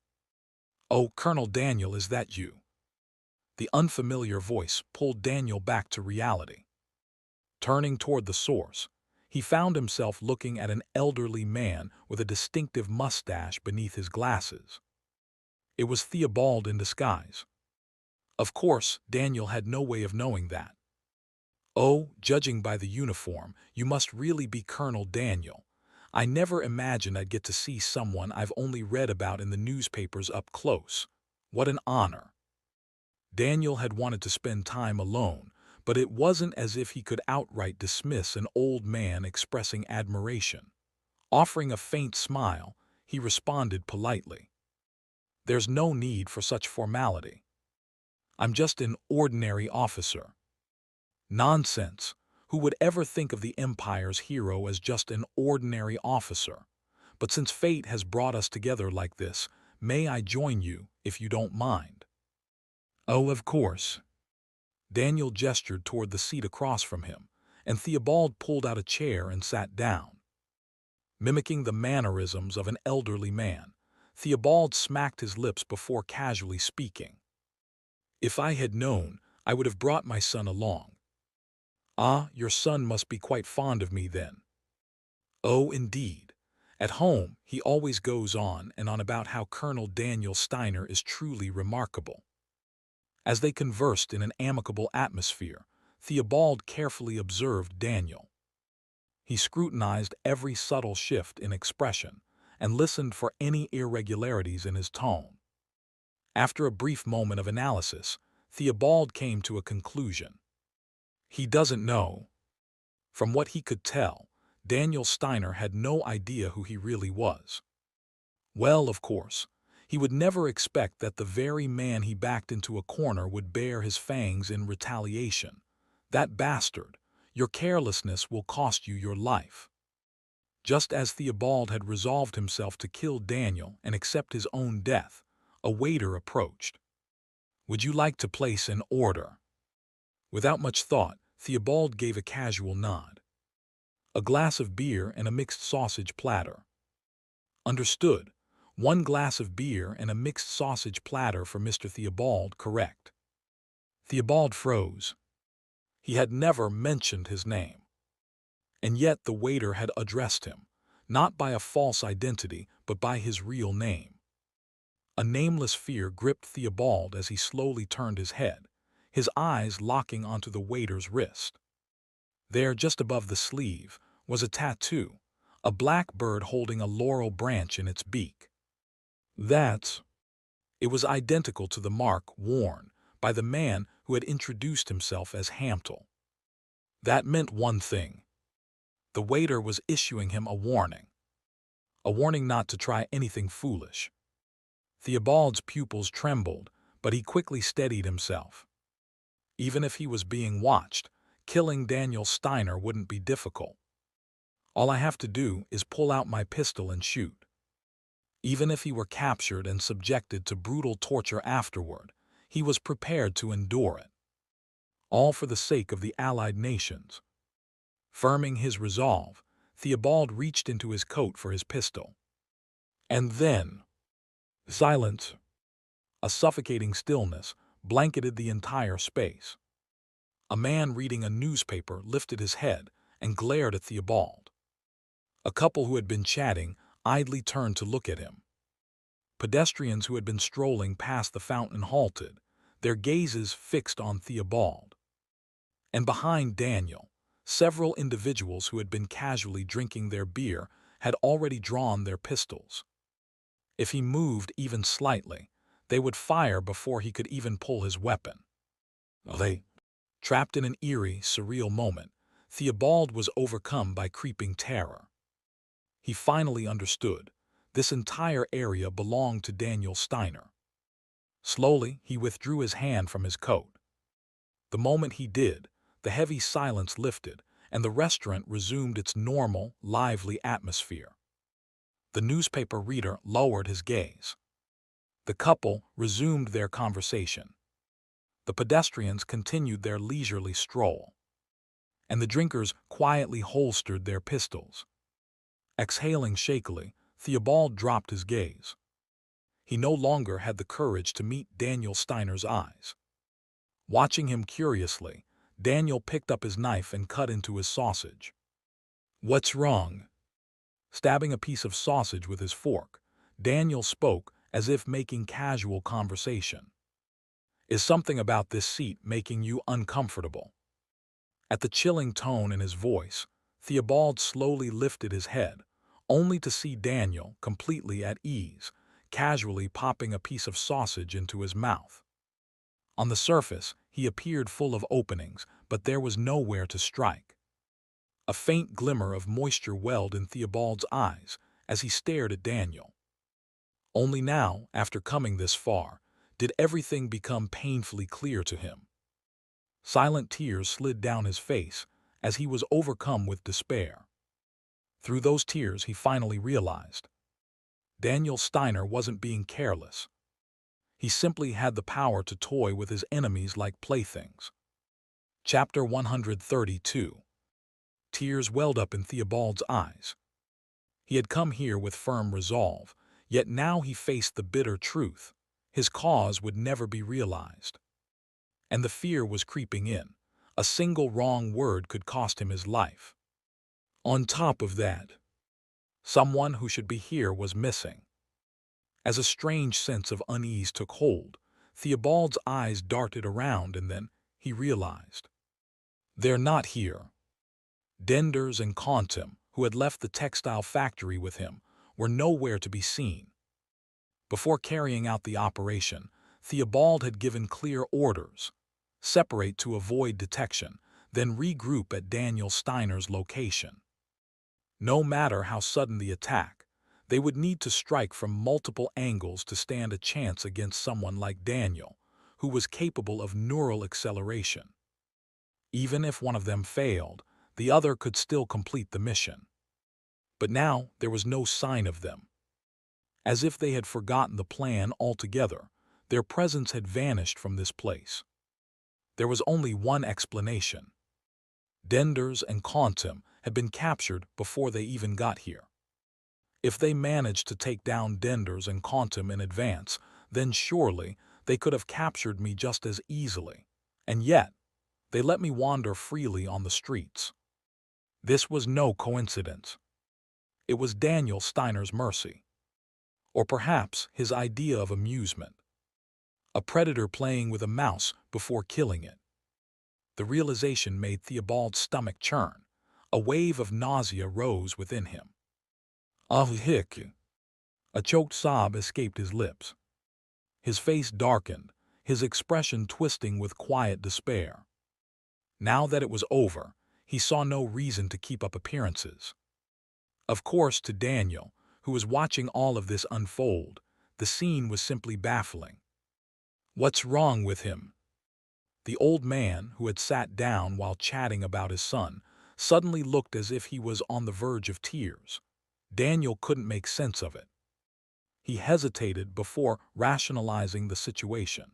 "Oh, Colonel Daniel, is that you?" The unfamiliar voice pulled Daniel back to reality. Turning toward the source, he found himself looking at an elderly man with a distinctive mustache beneath his glasses. It was Theobald in disguise. Of course, Daniel had no way of knowing that. "Oh, judging by the uniform, you must really be Colonel Daniel. I never imagined I'd get to see someone I've only read about in the newspapers up close. What an honor." Daniel had wanted to spend time alone, but it wasn't as if he could outright dismiss an old man expressing admiration. Offering a faint smile, he responded politely, "There's no need for such formality. I'm just an ordinary officer." Nonsense! Who would ever think of the Empire's hero as just an ordinary officer? But since fate has brought us together like this, may I join you, if you don't mind? "Oh, of course." Daniel gestured toward the seat across from him, and Theobald pulled out a chair and sat down. Mimicking the mannerisms of an elderly man, Theobald smacked his lips before casually speaking. "If I had known, I would have brought my son along." "Ah, your son must be quite fond of me then." "Oh, indeed. At home, he always goes on and on about how Colonel Daniel Steiner is truly remarkable." As they conversed in an amicable atmosphere, Theobald carefully observed Daniel. He scrutinized every subtle shift in expression and listened for any irregularities in his tone. After a brief moment of analysis, Theobald came to a conclusion. He doesn't know. From what he could tell, Daniel Steiner had no idea who he really was. Well, of course, he would never expect that the very man he backed into a corner would bare his fangs in retaliation. That bastard, your carelessness will cost you your life. Just as Theobald had resolved himself to kill Daniel and accept his own death, a waiter approached. "Would you like to place an order?" Without much thought, Theobald gave a casual nod. "A glass of beer and a mixed sausage platter." "Understood. 1 glass of beer and a mixed sausage platter for Mr. Theobald, correct?" Theobald froze. He had never mentioned his name. And yet the waiter had addressed him, not by a false identity, but by his real name. A nameless fear gripped Theobald as he slowly turned his head, his eyes locking onto the waiter's wrist. There, just above the sleeve, was a tattoo, a black bird holding a laurel branch in its beak. It was identical to the mark worn by the man who had introduced himself as Hamptel. That meant one thing. The waiter was issuing him a warning not to try anything foolish. Theobald's pupils trembled, but he quickly steadied himself. Even if he was being watched, killing Daniel Steiner wouldn't be difficult. All I have to do is pull out my pistol and shoot. Even if he were captured and subjected to brutal torture afterward, he was prepared to endure it. All for the sake of the Allied nations. Firming his resolve, Theobald reached into his coat for his pistol. And then, silence. A suffocating stillness blanketed the entire space. A man reading a newspaper lifted his head and glared at Theobald. A couple who had been chatting idly turned to look at him. Pedestrians who had been strolling past the fountain halted, their gazes fixed on Theobald. And behind Daniel, several individuals who had been casually drinking their beer had already drawn their pistols. If he moved even slightly, they would fire before he could even pull his weapon. Trapped in an eerie, surreal moment, Theobald was overcome by creeping terror. He finally understood. This entire area belonged to Daniel Steiner. Slowly, he withdrew his hand from his coat. The moment he did, the heavy silence lifted, and the restaurant resumed its normal, lively atmosphere. The newspaper reader lowered his gaze. The couple resumed their conversation. The pedestrians continued their leisurely stroll. And the drinkers quietly holstered their pistols. Exhaling shakily, Theobald dropped his gaze. He no longer had the courage to meet Daniel Steiner's eyes. Watching him curiously, Daniel picked up his knife and cut into his sausage. "What's wrong?" Stabbing a piece of sausage with his fork, Daniel spoke as if making casual conversation. "Is something about this seat making you uncomfortable?" At the chilling tone in his voice, Theobald slowly lifted his head, only to see Daniel completely at ease, casually popping a piece of sausage into his mouth. On the surface, he appeared full of openings, but there was nowhere to strike. A faint glimmer of moisture welled in Theobald's eyes as he stared at Daniel. Only now, after coming this far, did everything become painfully clear to him. Silent tears slid down his face as he was overcome with despair. Through those tears, he finally realized. Daniel Steiner wasn't being careless. He simply had the power to toy with his enemies like playthings. Chapter 132. Tears welled up in Theobald's eyes. He had come here with firm resolve, yet now he faced the bitter truth. His cause would never be realized. And the fear was creeping in. A single wrong word could cost him his life. On top of that, someone who should be here was missing. As a strange sense of unease took hold, Theobald's eyes darted around, and then he realized. They're not here. Denders and Contim, who had left the textile factory with him, were nowhere to be seen. Before carrying out the operation, Theobald had given clear orders: separate to avoid detection, then regroup at Daniel Steiner's location. No matter how sudden the attack, they would need to strike from multiple angles to stand a chance against someone like Daniel, who was capable of neural acceleration. Even if one of them failed, the other could still complete the mission. But now there was no sign of them. As if they had forgotten the plan altogether, their presence had vanished from this place. There was only one explanation. Denders and Contim had been captured before they even got here. If they managed to take down Denders and Contim in advance, then surely they could have captured me just as easily. And yet, they let me wander freely on the streets. This was no coincidence. It was Daniel Steiner's mercy. Or perhaps his idea of amusement. A predator playing with a mouse before killing it. The realization made Theobald's stomach churn. A wave of nausea rose within him. Hic! A choked sob escaped his lips. His face darkened, his expression twisting with quiet despair. Now that it was over, he saw no reason to keep up appearances. Of course, to Daniel, who was watching all of this unfold, the scene was simply baffling. What's wrong with him? The old man, who had sat down while chatting about his son, suddenly looked as if he was on the verge of tears. Daniel couldn't make sense of it. He hesitated before rationalizing the situation.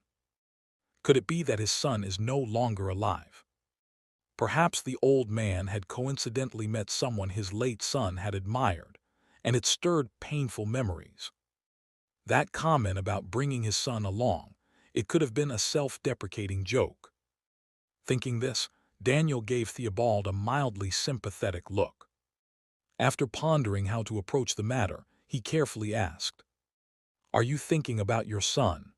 Could it be that his son is no longer alive? Perhaps the old man had coincidentally met someone his late son had admired, and it stirred painful memories. That comment about bringing his son along, it could have been a self-deprecating joke. Thinking this, Daniel gave Theobald a mildly sympathetic look. After pondering how to approach the matter, he carefully asked, "Are you thinking about your son?"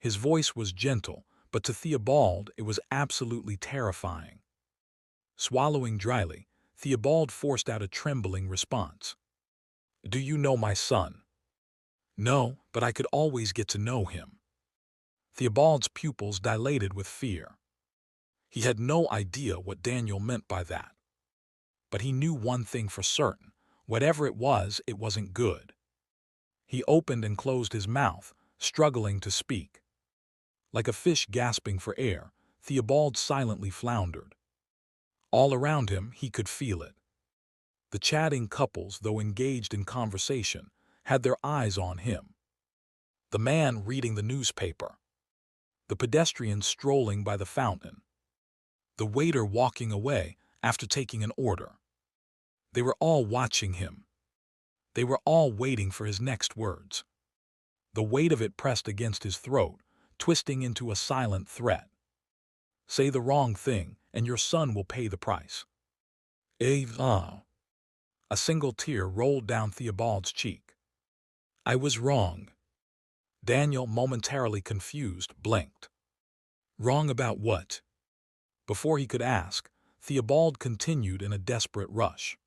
His voice was gentle, but to Theobald it was absolutely terrifying. Swallowing dryly, Theobald forced out a trembling response. "Do you know my son?" "No, but I could always get to know him." Theobald's pupils dilated with fear. He had no idea what Daniel meant by that. But he knew one thing for certain. Whatever it wasn't good. He opened and closed his mouth, struggling to speak. Like a fish gasping for air, Theobald silently floundered. All around him, he could feel it. The chatting couples, though engaged in conversation, had their eyes on him. The man reading the newspaper. The pedestrian strolling by the fountain. The waiter walking away after taking an order. They were all watching him. They were all waiting for his next words. The weight of it pressed against his throat, twisting into a silent threat. Say the wrong thing, and your son will pay the price. A single tear rolled down Theobald's cheek. I was wrong. Daniel, momentarily confused, blinked. Wrong about what? Before he could ask, Theobald continued in a desperate rush.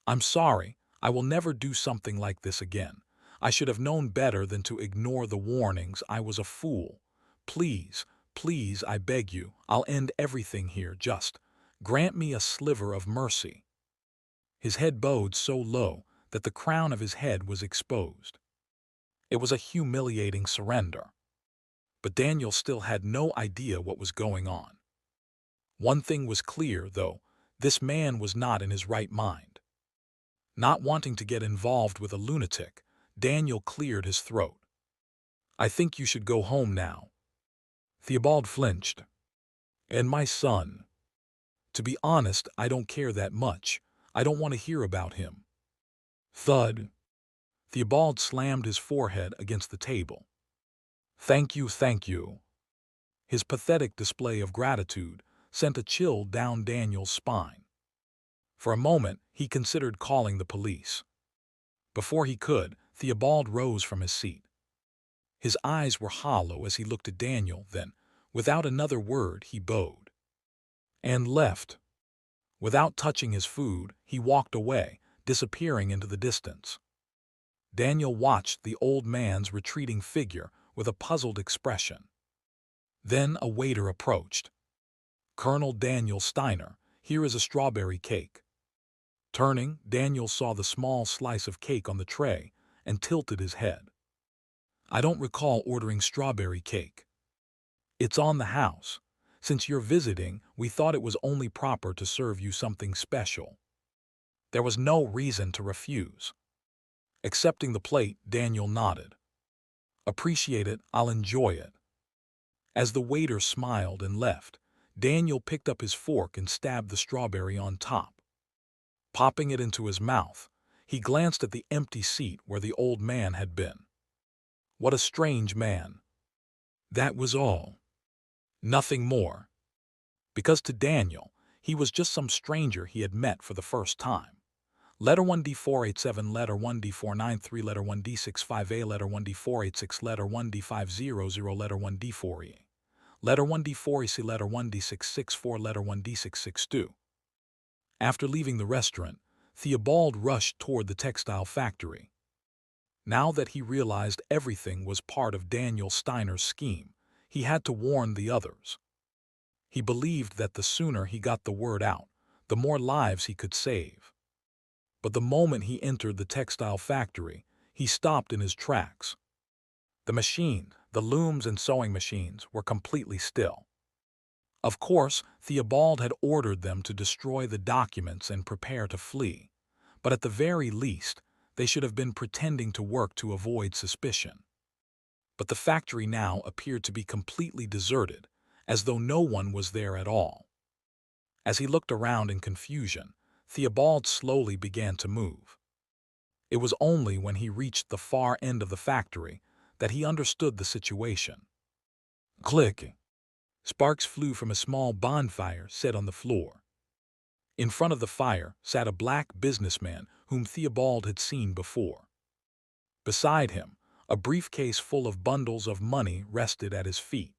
I'm sorry, I will never do something like this again. I should have known better than to ignore the warnings. I was a fool. Please, please, I beg you, I'll end everything here. Just grant me a sliver of mercy. His head bowed so low that the crown of his head was exposed. It was a humiliating surrender. But Daniel still had no idea what was going on. One thing was clear, though, this man was not in his right mind. Not wanting to get involved with a lunatic, Daniel cleared his throat. I think you should go home now. Theobald flinched. And my son? To be honest, I don't care that much. I don't want to hear about him. Thud. Theobald slammed his forehead against the table. Thank you, thank you. His pathetic display of gratitude sent a chill down Daniel's spine. For a moment, he considered calling the police. Before he could, Theobald rose from his seat. His eyes were hollow as he looked at Daniel, then, without another word, he bowed. And left. Without touching his food, he walked away, disappearing into the distance. Daniel watched the old man's retreating figure with a puzzled expression. Then a waiter approached. Colonel Daniel Steiner, here is a strawberry cake. Turning, Daniel saw the small slice of cake on the tray and tilted his head. I don't recall ordering strawberry cake. It's on the house. Since you're visiting, we thought it was only proper to serve you something special. There was no reason to refuse. Accepting the plate, Daniel nodded. Appreciate it, I'll enjoy it. As the waiter smiled and left, Daniel picked up his fork and stabbed the strawberry on top. Popping it into his mouth, he glanced at the empty seat where the old man had been. What a strange man. That was all. Nothing more. Because to Daniel, he was just some stranger he had met for the first time. Letter 1D487, letter 1D493, letter 1D65A, letter 1D486, letter 1D500, letter 1D4E. Letter 1D4EC, letter 1D664, letter 1D662. After leaving the restaurant, Theobald rushed toward the textile factory. Now that he realized everything was part of Daniel Steiner's scheme, he had to warn the others. He believed that the sooner he got the word out, the more lives he could save. But the moment he entered the textile factory, he stopped in his tracks. The machine, the looms and sewing machines, were completely still. Of course, Theobald had ordered them to destroy the documents and prepare to flee, but at the very least, they should have been pretending to work to avoid suspicion. But the factory now appeared to be completely deserted, as though no one was there at all. As he looked around in confusion, Theobald slowly began to move. It was only when he reached the far end of the factory that he understood the situation. Click! Sparks flew from a small bonfire set on the floor. In front of the fire sat a black businessman whom Theobald had seen before. Beside him, A briefcase full of bundles of money rested at his feet.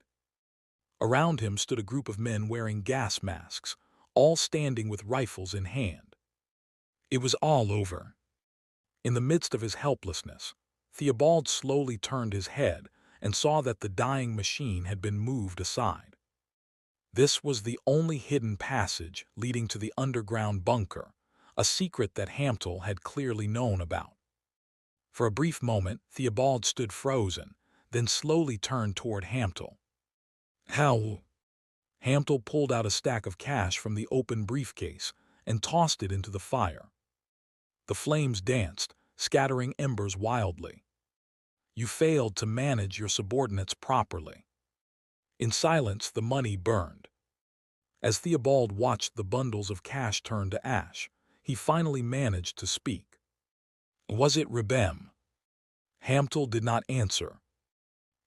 Around him stood a group of men wearing gas masks, all standing with rifles in hand. It was all over. In the midst of his helplessness, Theobald slowly turned his head and saw that the dying machine had been moved aside. This was the only hidden passage leading to the underground bunker, a secret that Hamtel had clearly known about. For a brief moment, Theobald stood frozen, then slowly turned toward Hamtel. "How?" Hamtel pulled out a stack of cash from the open briefcase and tossed it into the fire. The flames danced, scattering embers wildly. "You failed to manage your subordinates properly." In silence, the money burned. As Theobald watched the bundles of cash turn to ash, he finally managed to speak. "Was it Rebem?" Hamtel did not answer.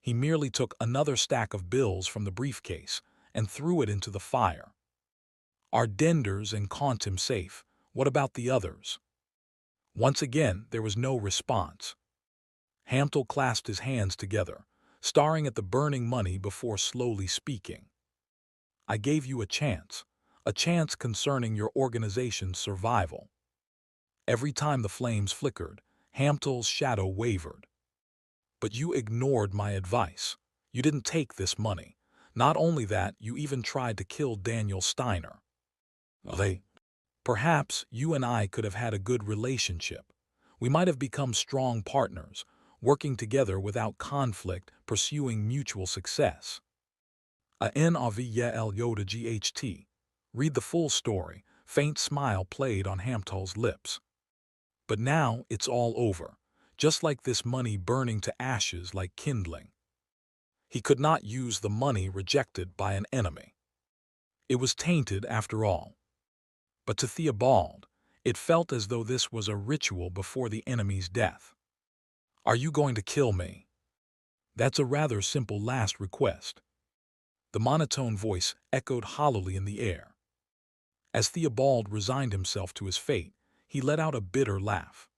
He merely took another stack of bills from the briefcase and threw it into the fire. "Are Denders and Quantum safe? What about the others?" Once again, there was no response. Hamtel clasped his hands together, staring at the burning money before slowly speaking. "I gave you a chance concerning your organization's survival." Every time the flames flickered, Hamtel's shadow wavered. "But you ignored my advice. You didn't take this money. Not only that, you even tried to kill Daniel Steiner." "Perhaps you and I could have had a good relationship. We might have become strong partners, working together without conflict, pursuing mutual success." Immgwc. Read the full story. Faint smile played on Hamtel's lips. "But now it's all over, just like this money burning to ashes like kindling." He could not use the money rejected by an enemy. It was tainted after all. But to Theobald, it felt as though this was a ritual before the enemy's death. "Are you going to kill me?" That's a rather simple last request. The monotone voice echoed hollowly in the air. As Theobald resigned himself to his fate, he let out a bitter laugh.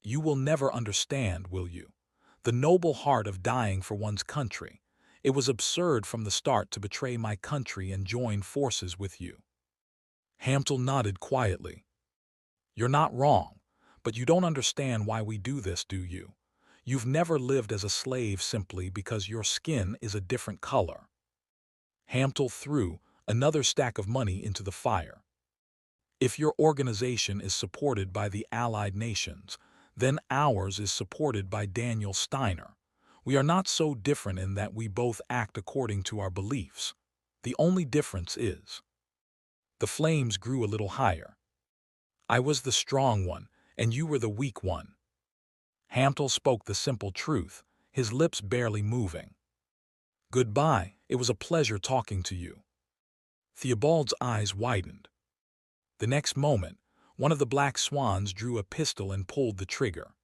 "You will never understand, will you? The noble heart of dying for one's country. It was absurd from the start to betray my country and join forces with you." Hamtel nodded quietly. "You're not wrong, but you don't understand why we do this, do you? You've never lived as a slave simply because your skin is a different color." Hamtel threw another stack of money into the fire. "If your organization is supported by the Allied nations, then ours is supported by Daniel Steiner. We are not so different in that we both act according to our beliefs. The only difference is—" The flames grew a little higher. "I was the strong one, and you were the weak one." Hamtel spoke the simple truth, his lips barely moving. "Goodbye, it was a pleasure talking to you." Theobald's eyes widened. The next moment, one of the black swans drew a pistol and pulled the trigger.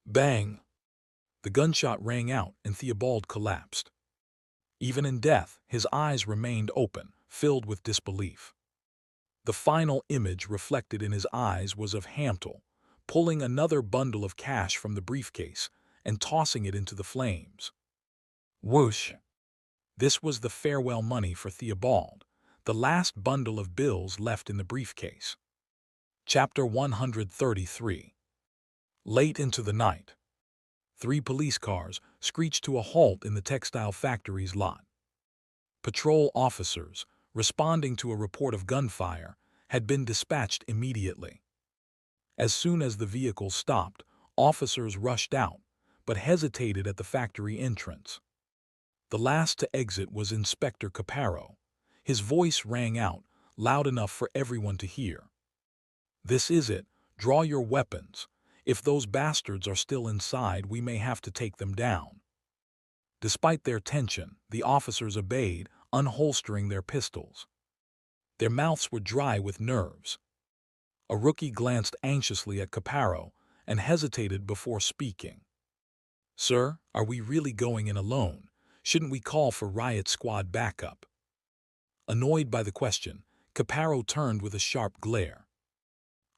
Bang! The gunshot rang out and Theobald collapsed. Even in death, his eyes remained open, filled with disbelief. The final image reflected in his eyes was of Hamtel, pulling another bundle of cash from the briefcase and tossing it into the flames. Whoosh! This was the farewell money for Theobald, the last bundle of bills left in the briefcase. Chapter 133. Late into the night, 3 police cars screeched to a halt in the textile factory's lot. Patrol officers, responding to a report of gunfire, had been dispatched immediately. As soon as the vehicle stopped, officers rushed out, but hesitated at the factory entrance. The last to exit was Inspector Caparo. His voice rang out, loud enough for everyone to hear. "This is it. Draw your weapons. If those bastards are still inside, we may have to take them down." Despite their tension, the officers obeyed, unholstering their pistols. Their mouths were dry with nerves. A rookie glanced anxiously at Caparo and hesitated before speaking. "Sir, are we really going in alone? Shouldn't we call for riot squad backup?" Annoyed by the question, Caparo turned with a sharp glare.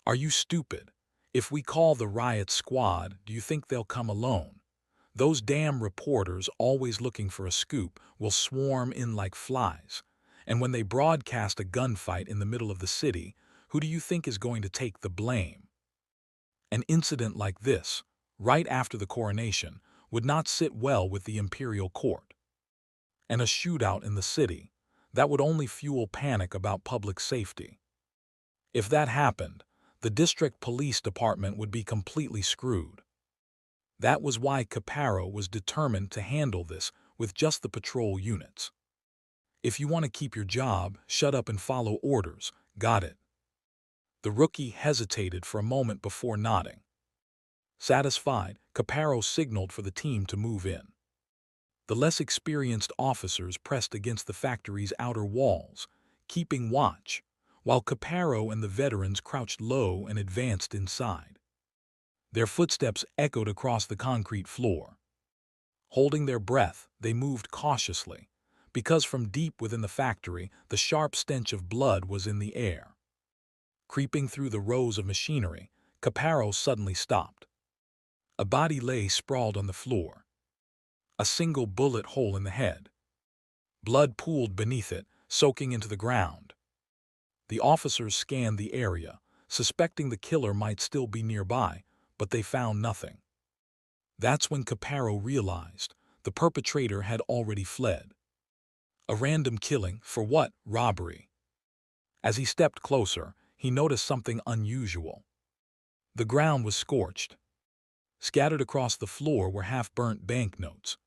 "Are you stupid? If we call the riot squad, do you think they'll come alone? Those damn reporters, always looking for a scoop, will swarm in like flies. And when they broadcast a gunfight in the middle of the city, who do you think is going to take the blame? An incident like this, right after the coronation, would not sit well with the imperial court. And a shootout in the city, that would only fuel panic about public safety. If that happened, the district police department would be completely screwed. That was why Caparo was determined to handle this with just the patrol units. If you want to keep your job, shut up and follow orders, got it? The rookie hesitated for a moment before nodding. Satisfied, Caparo signaled for the team to move in. The less experienced officers pressed against the factory's outer walls, keeping watch, while Caparo and the veterans crouched low and advanced inside. Their footsteps echoed across the concrete floor. Holding their breath, they moved cautiously, because from deep within the factory, the sharp stench of blood was in the air. Creeping through the rows of machinery, Caparo suddenly stopped. A body lay sprawled on the floor. A single bullet hole in the head. Blood pooled beneath it, soaking into the ground. The officers scanned the area, suspecting the killer might still be nearby, but they found nothing. That's when Caparo realized the perpetrator had already fled. A random killing, for what? Robbery. As he stepped closer, he noticed something unusual. The ground was scorched. Scattered across the floor were half-burnt banknotes.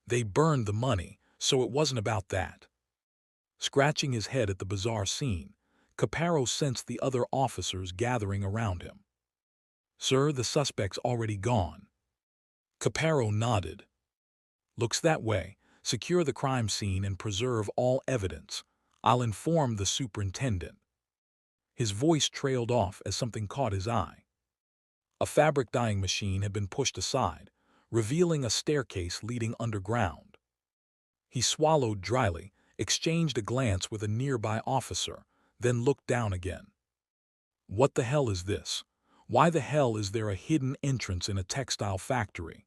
They burned the money, so it wasn't about that. Scratching his head at the bizarre scene, Caparo sensed the other officers gathering around him. "Sir, the suspect's already gone." Caparo nodded. "Looks that way. Secure the crime scene and preserve all evidence. I'll inform the superintendent." His voice trailed off as something caught his eye. A fabric dyeing machine had been pushed aside, revealing a staircase leading underground. He swallowed dryly, exchanged a glance with a nearby officer, then looked down again. What the hell is this? Why the hell is there a hidden entrance in a textile factory?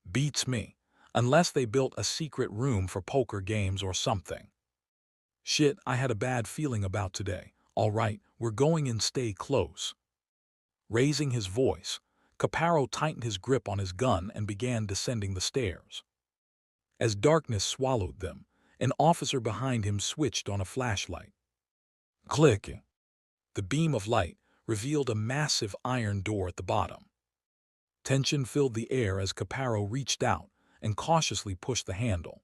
Beats me, unless they built a secret room for poker games or something. Shit, I had a bad feeling about today. All right, we're going in, stay close. Raising his voice, Caparo tightened his grip on his gun and began descending the stairs. As darkness swallowed them, an officer behind him switched on a flashlight. Click! The beam of light revealed a massive iron door at the bottom. Tension filled the air as Caparo reached out and cautiously pushed the handle.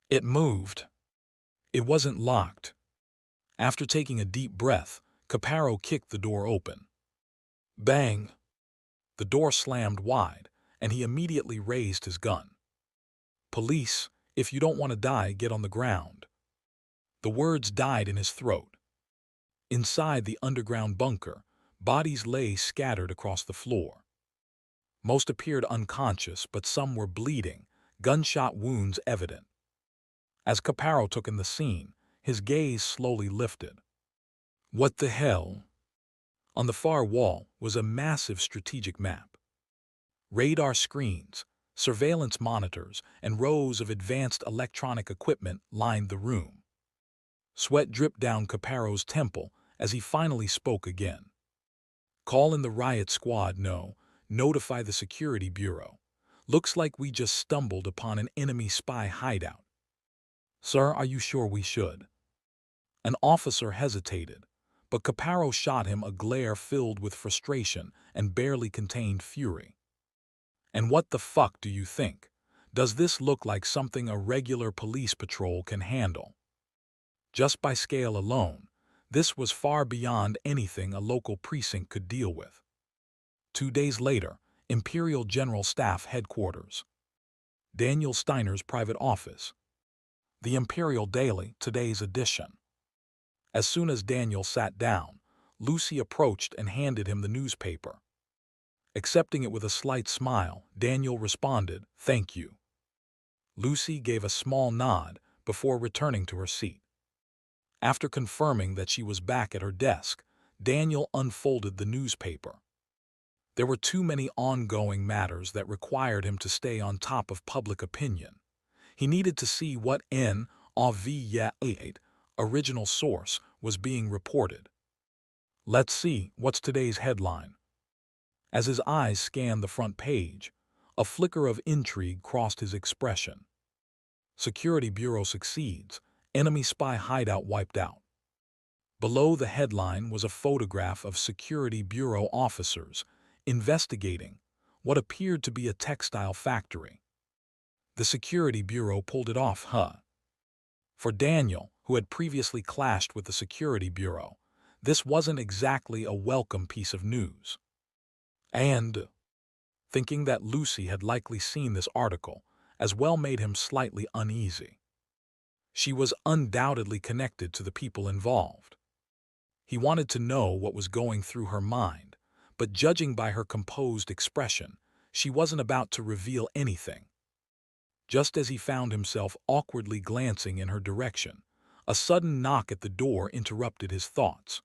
It moved. It wasn't locked. After taking a deep breath, Caparo kicked the door open. Bang! The door slammed wide, and he immediately raised his gun. "Police, if you don't want to die, get on the ground." The words died in his throat. Inside the underground bunker, bodies lay scattered across the floor. Most appeared unconscious, but some were bleeding, gunshot wounds evident. As Caparo took in the scene, his gaze slowly lifted. What the hell? On the far wall was a massive strategic map. Radar screens, surveillance monitors, and rows of advanced electronic equipment lined the room. Sweat dripped down Caparo's temple as he finally spoke again. "Call in the riot squad, no. Notify the security bureau. Looks like we just stumbled upon an enemy spy hideout." "Sir, are you sure we should?" An officer hesitated, but Caparo shot him a glare filled with frustration and barely contained fury. "And what the fuck do you think? Does this look like something a regular police patrol can handle?" Just by scale alone, this was far beyond anything a local precinct could deal with. 2 days later, Imperial General Staff Headquarters. Daniel Steiner's private office. The Imperial Daily, today's edition. As soon as Daniel sat down, Lucy approached and handed him the newspaper. Accepting it with a slight smile, Daniel responded, "Thank you." Lucy gave a small nod before returning to her seat. After confirming that she was back at her desk, Daniel unfolded the newspaper. There were too many ongoing matters that required him to stay on top of public opinion. He needed to see what Immgwc original source was being reported. Let's see, what's today's headline? As his eyes scanned the front page, a flicker of intrigue crossed his expression. Security Bureau succeeds, enemy spy hideout wiped out. Below the headline was a photograph of Security Bureau officers investigating what appeared to be a textile factory. The Security Bureau pulled it off, huh? For Daniel, who had previously clashed with the Security Bureau, this wasn't exactly a welcome piece of news. And thinking that Lucy had likely seen this article as well made him slightly uneasy. She was undoubtedly connected to the people involved. He wanted to know what was going through her mind, but judging by her composed expression, she wasn't about to reveal anything. Just as he found himself awkwardly glancing in her direction, a sudden knock at the door interrupted his thoughts.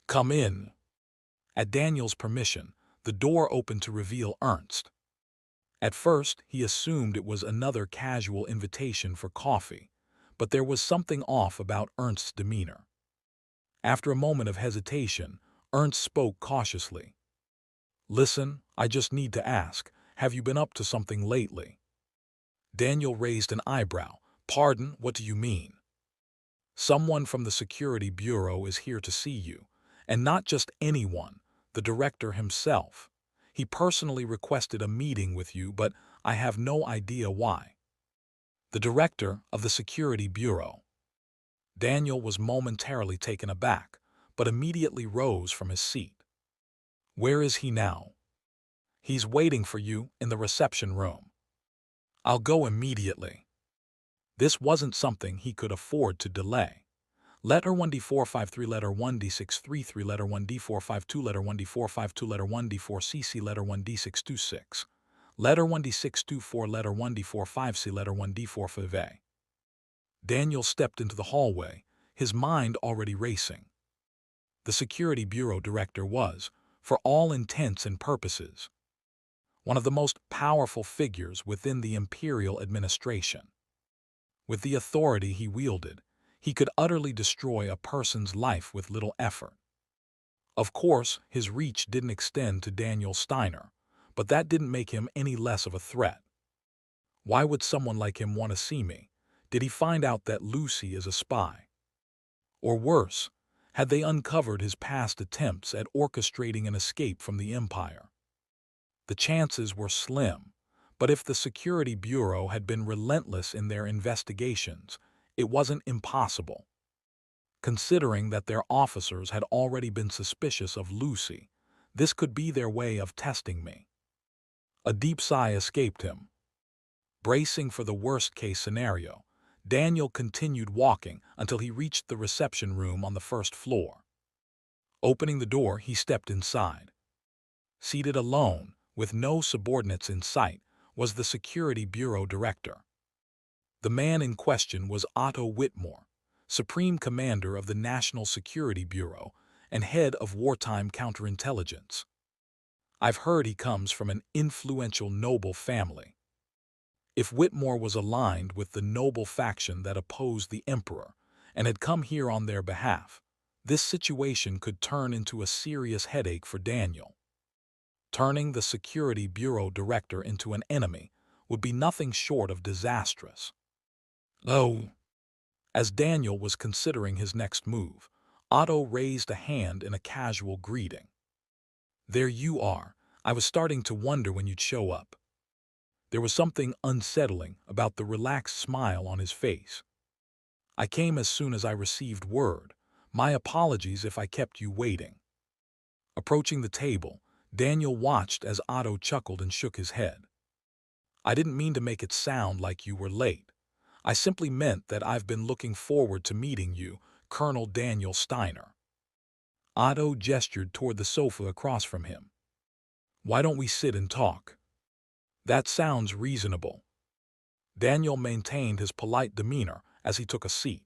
"Come in." At Daniel's permission, the door opened to reveal Ernst. At first, he assumed it was another casual invitation for coffee, but there was something off about Ernst's demeanor. After a moment of hesitation, Ernst spoke cautiously. "Listen, I just need to ask, have you been up to something lately?" Daniel raised an eyebrow. "Pardon, what do you mean?" "Someone from the Security Bureau is here to see you, and not just anyone, the director himself. He personally requested a meeting with you, but I have no idea why." The director of the Security Bureau. Daniel was momentarily taken aback, but immediately rose from his seat. "Where is he now?" "He's waiting for you in the reception room." "I'll go immediately." This wasn't something he could afford to delay. Letter 1D453, letter 1D633, letter 1D452, letter 1D452, letter 1D4CC, letter 1D626, letter 1D624, letter 1D45C, letter 1D45A. Daniel stepped into the hallway, his mind already racing. The Security Bureau director was, for all intents and purposes, one of the most powerful figures within the imperial administration. With the authority he wielded, he could utterly destroy a person's life with little effort. Of course, his reach didn't extend to Daniel Steiner, but that didn't make him any less of a threat. Why would someone like him want to see me? Did he find out that Lucy is a spy? Or worse, had they uncovered his past attempts at orchestrating an escape from the Empire? The chances were slim, but if the Security Bureau had been relentless in their investigations, it wasn't impossible. Considering that their officers had already been suspicious of Lucy, this could be their way of testing me. A deep sigh escaped him. Bracing for the worst-case scenario, Daniel continued walking until he reached the reception room on the first floor. Opening the door, he stepped inside. Seated alone, with no subordinates in sight, was the Security Bureau director. The man in question was Otto Whitmore, Supreme Commander of the National Security Bureau and head of wartime counterintelligence. "I've heard he comes from an influential noble family." If Whitmore was aligned with the noble faction that opposed the Emperor and had come here on their behalf, this situation could turn into a serious headache for Daniel. Turning the Security Bureau director into an enemy would be nothing short of disastrous. Oh! As Daniel was considering his next move, Otto raised a hand in a casual greeting. "There you are. I was starting to wonder when you'd show up." There was something unsettling about the relaxed smile on his face. "I came as soon as I received word. My apologies if I kept you waiting." Approaching the table, Daniel watched as Otto chuckled and shook his head. "I didn't mean to make it sound like you were late. I simply meant that I've been looking forward to meeting you, Colonel Daniel Steiner." Otto gestured toward the sofa across from him. "Why don't we sit and talk?" "That sounds reasonable." Daniel maintained his polite demeanor as he took a seat.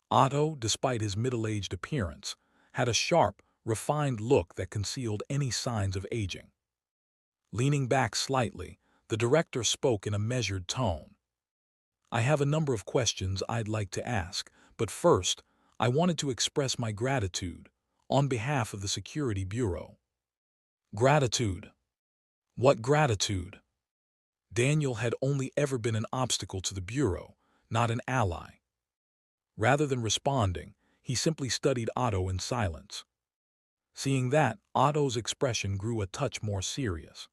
Otto, despite his middle-aged appearance, had a sharp, refined look that concealed any signs of aging. Leaning back slightly, the director spoke in a measured tone. "I have a number of questions I'd like to ask, but first, I wanted to express my gratitude on behalf of the Security Bureau." Gratitude. What gratitude? Daniel had only ever been an obstacle to the Bureau, not an ally. Rather than responding, he simply studied Otto in silence. Seeing that, Otto's expression grew a touch more serious.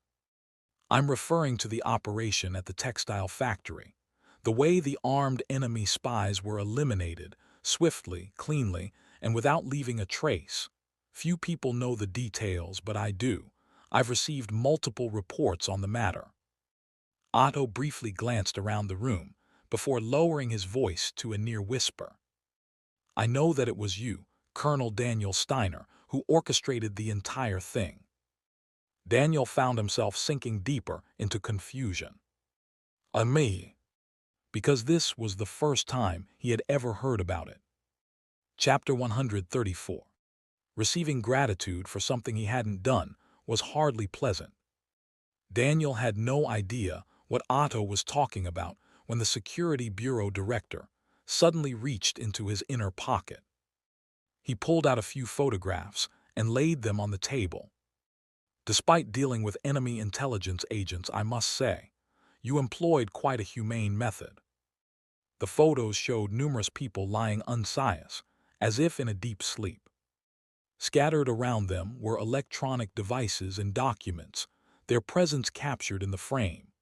"I'm referring to the operation at the textile factory. The way the armed enemy spies were eliminated, swiftly, cleanly, and without leaving a trace. Few people know the details, but I do. I've received multiple reports on the matter." Otto briefly glanced around the room, before lowering his voice to a near whisper. "I know that it was you, Colonel Daniel Steiner, who orchestrated the entire thing." Daniel found himself sinking deeper into confusion. Me? Because this was the first time he had ever heard about it. Chapter 134. Receiving gratitude for something he hadn't done was hardly pleasant. Daniel had no idea what Otto was talking about when the Security Bureau director suddenly reached into his inner pocket. He pulled out a few photographs and laid them on the table. "Despite dealing with enemy intelligence agents, I must say, you employed quite a humane method." The photos showed numerous people lying unconscious, as if in a deep sleep. Scattered around them were electronic devices and documents, their presence captured in the frame.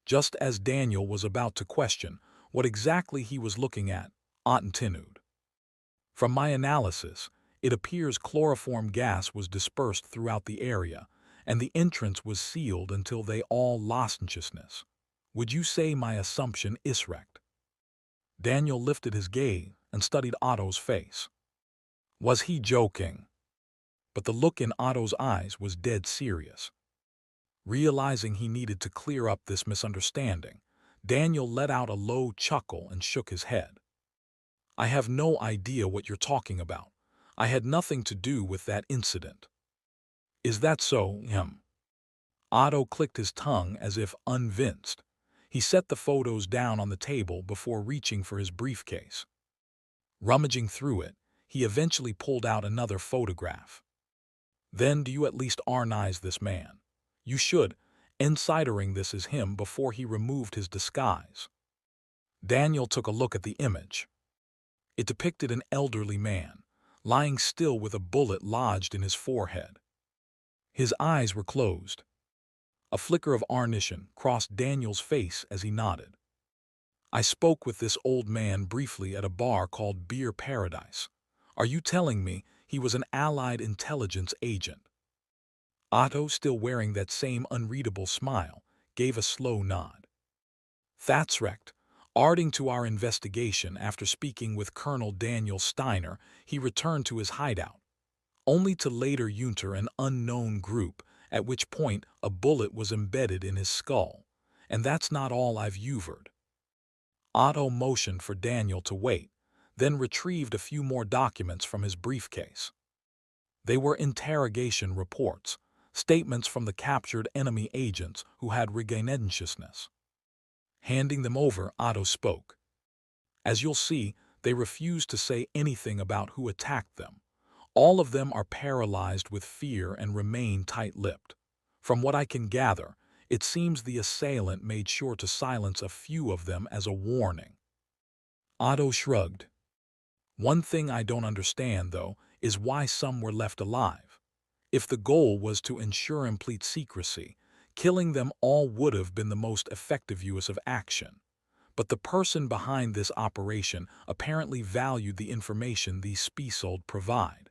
Just as Daniel was about to question what exactly he was looking at, Ott continued. "From my analysis, it appears chloroform gas was dispersed throughout the area, and the entrance was sealed until they all lost consciousness. Would you say my assumption is correct?" Daniel lifted his gaze and studied Otto's face. Was he joking? But the look in Otto's eyes was dead serious. Realizing he needed to clear up this misunderstanding, Daniel let out a low chuckle and shook his head. "I have no idea what you're talking about. I had nothing to do with that incident." "Is that so, him?" Otto clicked his tongue as if unconvinced. He set the photos down on the table before reaching for his briefcase. Rummaging through it, he eventually pulled out another photograph. "Then do you at least recognize this man? You should, insidering this is him before he removed his disguise." Daniel took a look at the image. It depicted an elderly man, lying still with a bullet lodged in his forehead. His eyes were closed. A flicker of amnesia crossed Daniel's face as he nodded. "I spoke with this old man briefly at a bar called Beer Paradise. Are you telling me he was an Allied intelligence agent?" Otto, still wearing that same unreadable smile, gave a slow nod. "That's right. Adding to our investigation, after speaking with Colonel Daniel Steiner, he returned to his hideout, only to later enter an unknown group, at which point a bullet was embedded in his skull. And that's not all I've uncovered." Otto motioned for Daniel to wait, then retrieved a few more documents from his briefcase. They were interrogation reports, statements from the captured enemy agents who had regained consciousness. Handing them over, Otto spoke. "As you'll see, they refuse to say anything about who attacked them. All of them are paralyzed with fear and remain tight-lipped. From what I can gather, it seems the assailant made sure to silence a few of them as a warning." Otto shrugged. "One thing I don't understand, though, is why some were left alive. If the goal was to ensure complete secrecy, killing them all would have been the most effective use of action. But the person behind this operation apparently valued the information these species provide.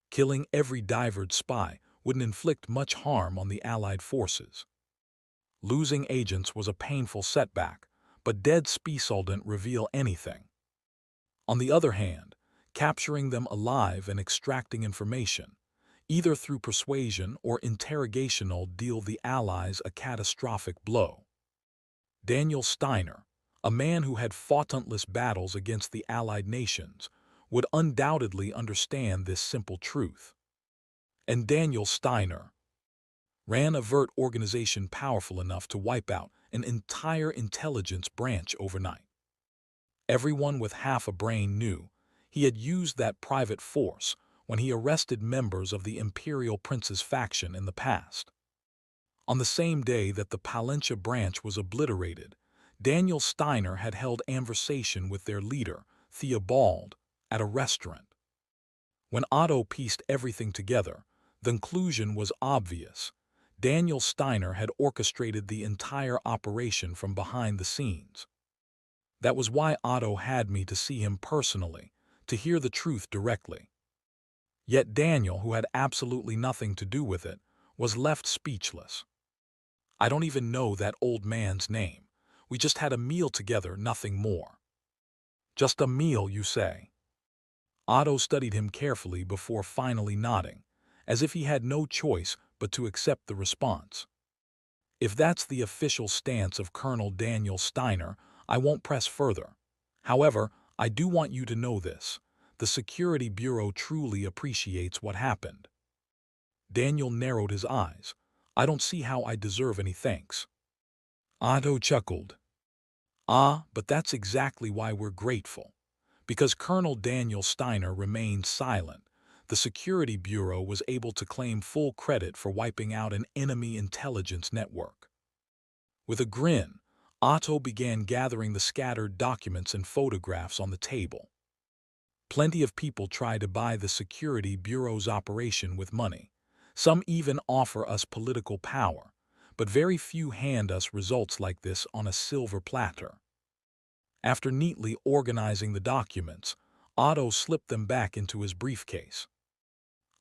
Killing every diverged spy wouldn't inflict much harm on the Allied forces. Losing agents was a painful setback, but dead species didn't reveal anything. On the other hand, capturing them alive and extracting information, either through persuasion or interrogational, deal the Allies a catastrophic blow. Daniel Steiner, a man who had fought countless battles against the Allied nations, would undoubtedly understand this simple truth. And Daniel Steiner ran a vert organization powerful enough to wipe out an entire intelligence branch overnight. Everyone with half a brain knew he had used that private force when he arrested members of the Imperial Prince's faction in the past. On the same day that the Palencia branch was obliterated, Daniel Steiner had held conversation with their leader, Theobald, at a restaurant. When Otto pieced everything together, the conclusion was obvious. Daniel Steiner had orchestrated the entire operation from behind the scenes. That was why Otto had me to see him personally, to hear the truth directly. Yet Daniel, who had absolutely nothing to do with it, was left speechless. I don't even know that old man's name. We just had a meal together, nothing more. Just a meal, you say? Otto studied him carefully before finally nodding, as if he had no choice but to accept the response. If that's the official stance of Colonel Daniel Steiner, I won't press further. However, I do want you to know this. The Security Bureau truly appreciates what happened. Daniel narrowed his eyes. I don't see how I deserve any thanks. Otto chuckled. Ah, but that's exactly why we're grateful. Because Colonel Daniel Steiner remained silent, the Security Bureau was able to claim full credit for wiping out an enemy intelligence network. With a grin, Otto began gathering the scattered documents and photographs on the table. Plenty of people try to buy the Security Bureau's operation with money. Some even offer us political power, but very few hand us results like this on a silver platter. After neatly organizing the documents, Otto slipped them back into his briefcase.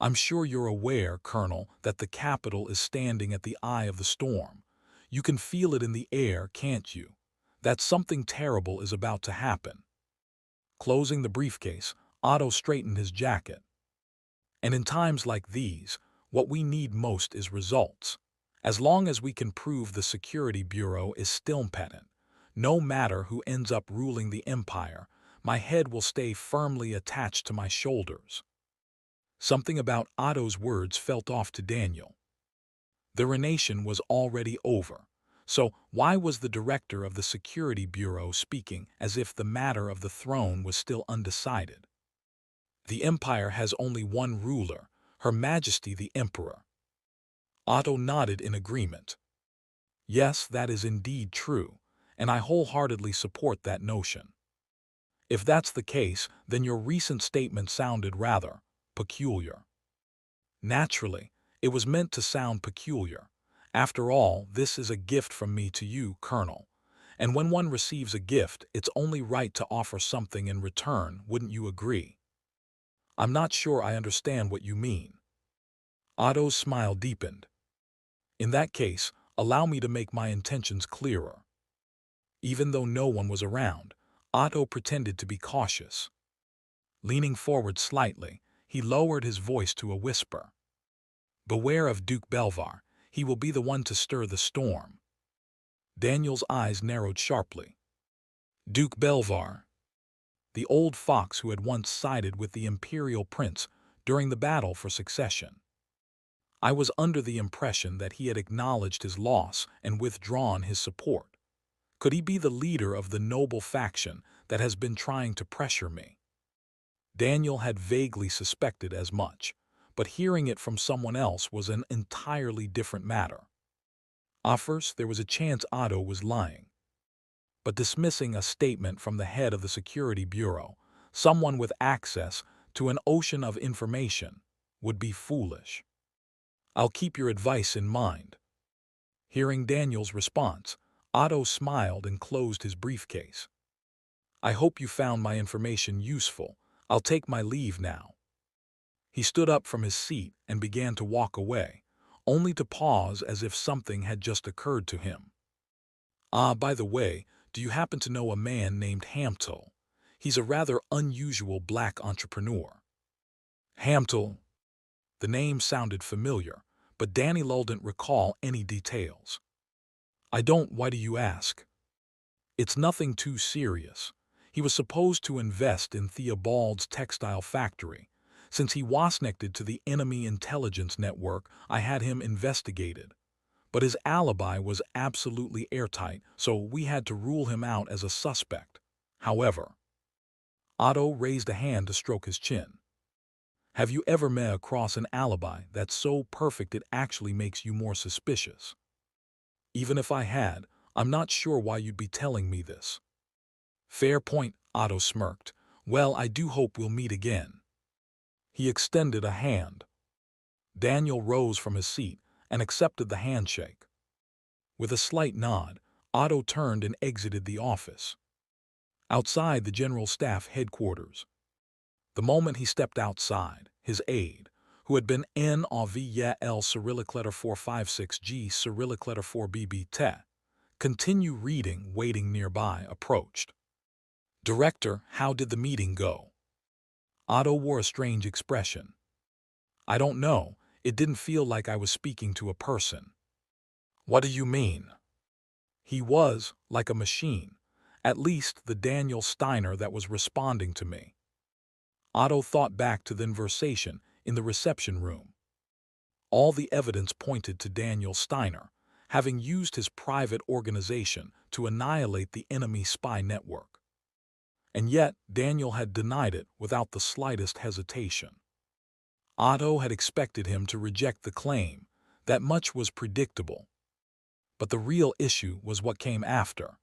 I'm sure you're aware, Colonel, that the capital is standing at the eye of the storm. You can feel it in the air, can't you? That something terrible is about to happen. Closing the briefcase, Otto straightened his jacket. And in times like these, what we need most is results. As long as we can prove the Security Bureau is still impotent, no matter who ends up ruling the empire, my head will stay firmly attached to my shoulders. Something about Otto's words felt off to Daniel. The urination was already over, so why was the director of the Security Bureau speaking as if the matter of the throne was still undecided? The empire has only one ruler, Her Majesty the Emperor. Otto nodded in agreement. Yes, that is indeed true, and I wholeheartedly support that notion. If that's the case, then your recent statement sounded rather peculiar. Naturally, it was meant to sound peculiar. After all, this is a gift from me to you, Colonel. And when one receives a gift, it's only right to offer something in return, wouldn't you agree? I'm not sure I understand what you mean. Otto's smile deepened. In that case, allow me to make my intentions clearer. Even though no one was around, Otto pretended to be cautious. Leaning forward slightly, he lowered his voice to a whisper. Beware of Duke Belvar, he will be the one to stir the storm. Daniel's eyes narrowed sharply. Duke Belvar, the old fox who had once sided with the Imperial Prince during the battle for succession. I was under the impression that he had acknowledged his loss and withdrawn his support. Could he be the leader of the noble faction that has been trying to pressure me? Daniel had vaguely suspected as much, but hearing it from someone else was an entirely different matter. At first, there was a chance Otto was lying. But dismissing a statement from the head of the Security Bureau, someone with access to an ocean of information, would be foolish. I'll keep your advice in mind. Hearing Daniel's response, Otto smiled and closed his briefcase. I hope you found my information useful. I'll take my leave now. He stood up from his seat and began to walk away, only to pause as if something had just occurred to him. Ah, by the way, do you happen to know a man named Hamtel? He's a rather unusual black entrepreneur. Hamtel. The name sounded familiar, but Daniel didn't recall any details. I don't, why do you ask? It's nothing too serious. He was supposed to invest in Theobald's textile factory. Since he was connected to the enemy intelligence network, I had him investigated. But his alibi was absolutely airtight, so we had to rule him out as a suspect. However, Otto raised a hand to stroke his chin. Have you ever met across an alibi that's so perfect it actually makes you more suspicious? Even if I had, I'm not sure why you'd be telling me this. Fair point, Otto smirked. Well, I do hope we'll meet again. He extended a hand. Daniel rose from his seat and accepted the handshake. With a slight nod, Otto turned and exited the office. Outside the General Staff headquarters. The moment he stepped outside, his aide, who had been N.A.V.L. Cyrillic letter 456G Cyrillic letter 4BB Te, continue reading waiting nearby, approached. Director, how did the meeting go? Otto wore a strange expression. I don't know, it didn't feel like I was speaking to a person. What do you mean? He was, like a machine, at least the Daniel Steiner that was responding to me. Otto thought back to the conversation in the reception room. All the evidence pointed to Daniel Steiner, having used his private organization to annihilate the enemy spy network. And yet, Daniel had denied it without the slightest hesitation. Otto had expected him to reject the claim. That much was predictable. But the real issue was what came after.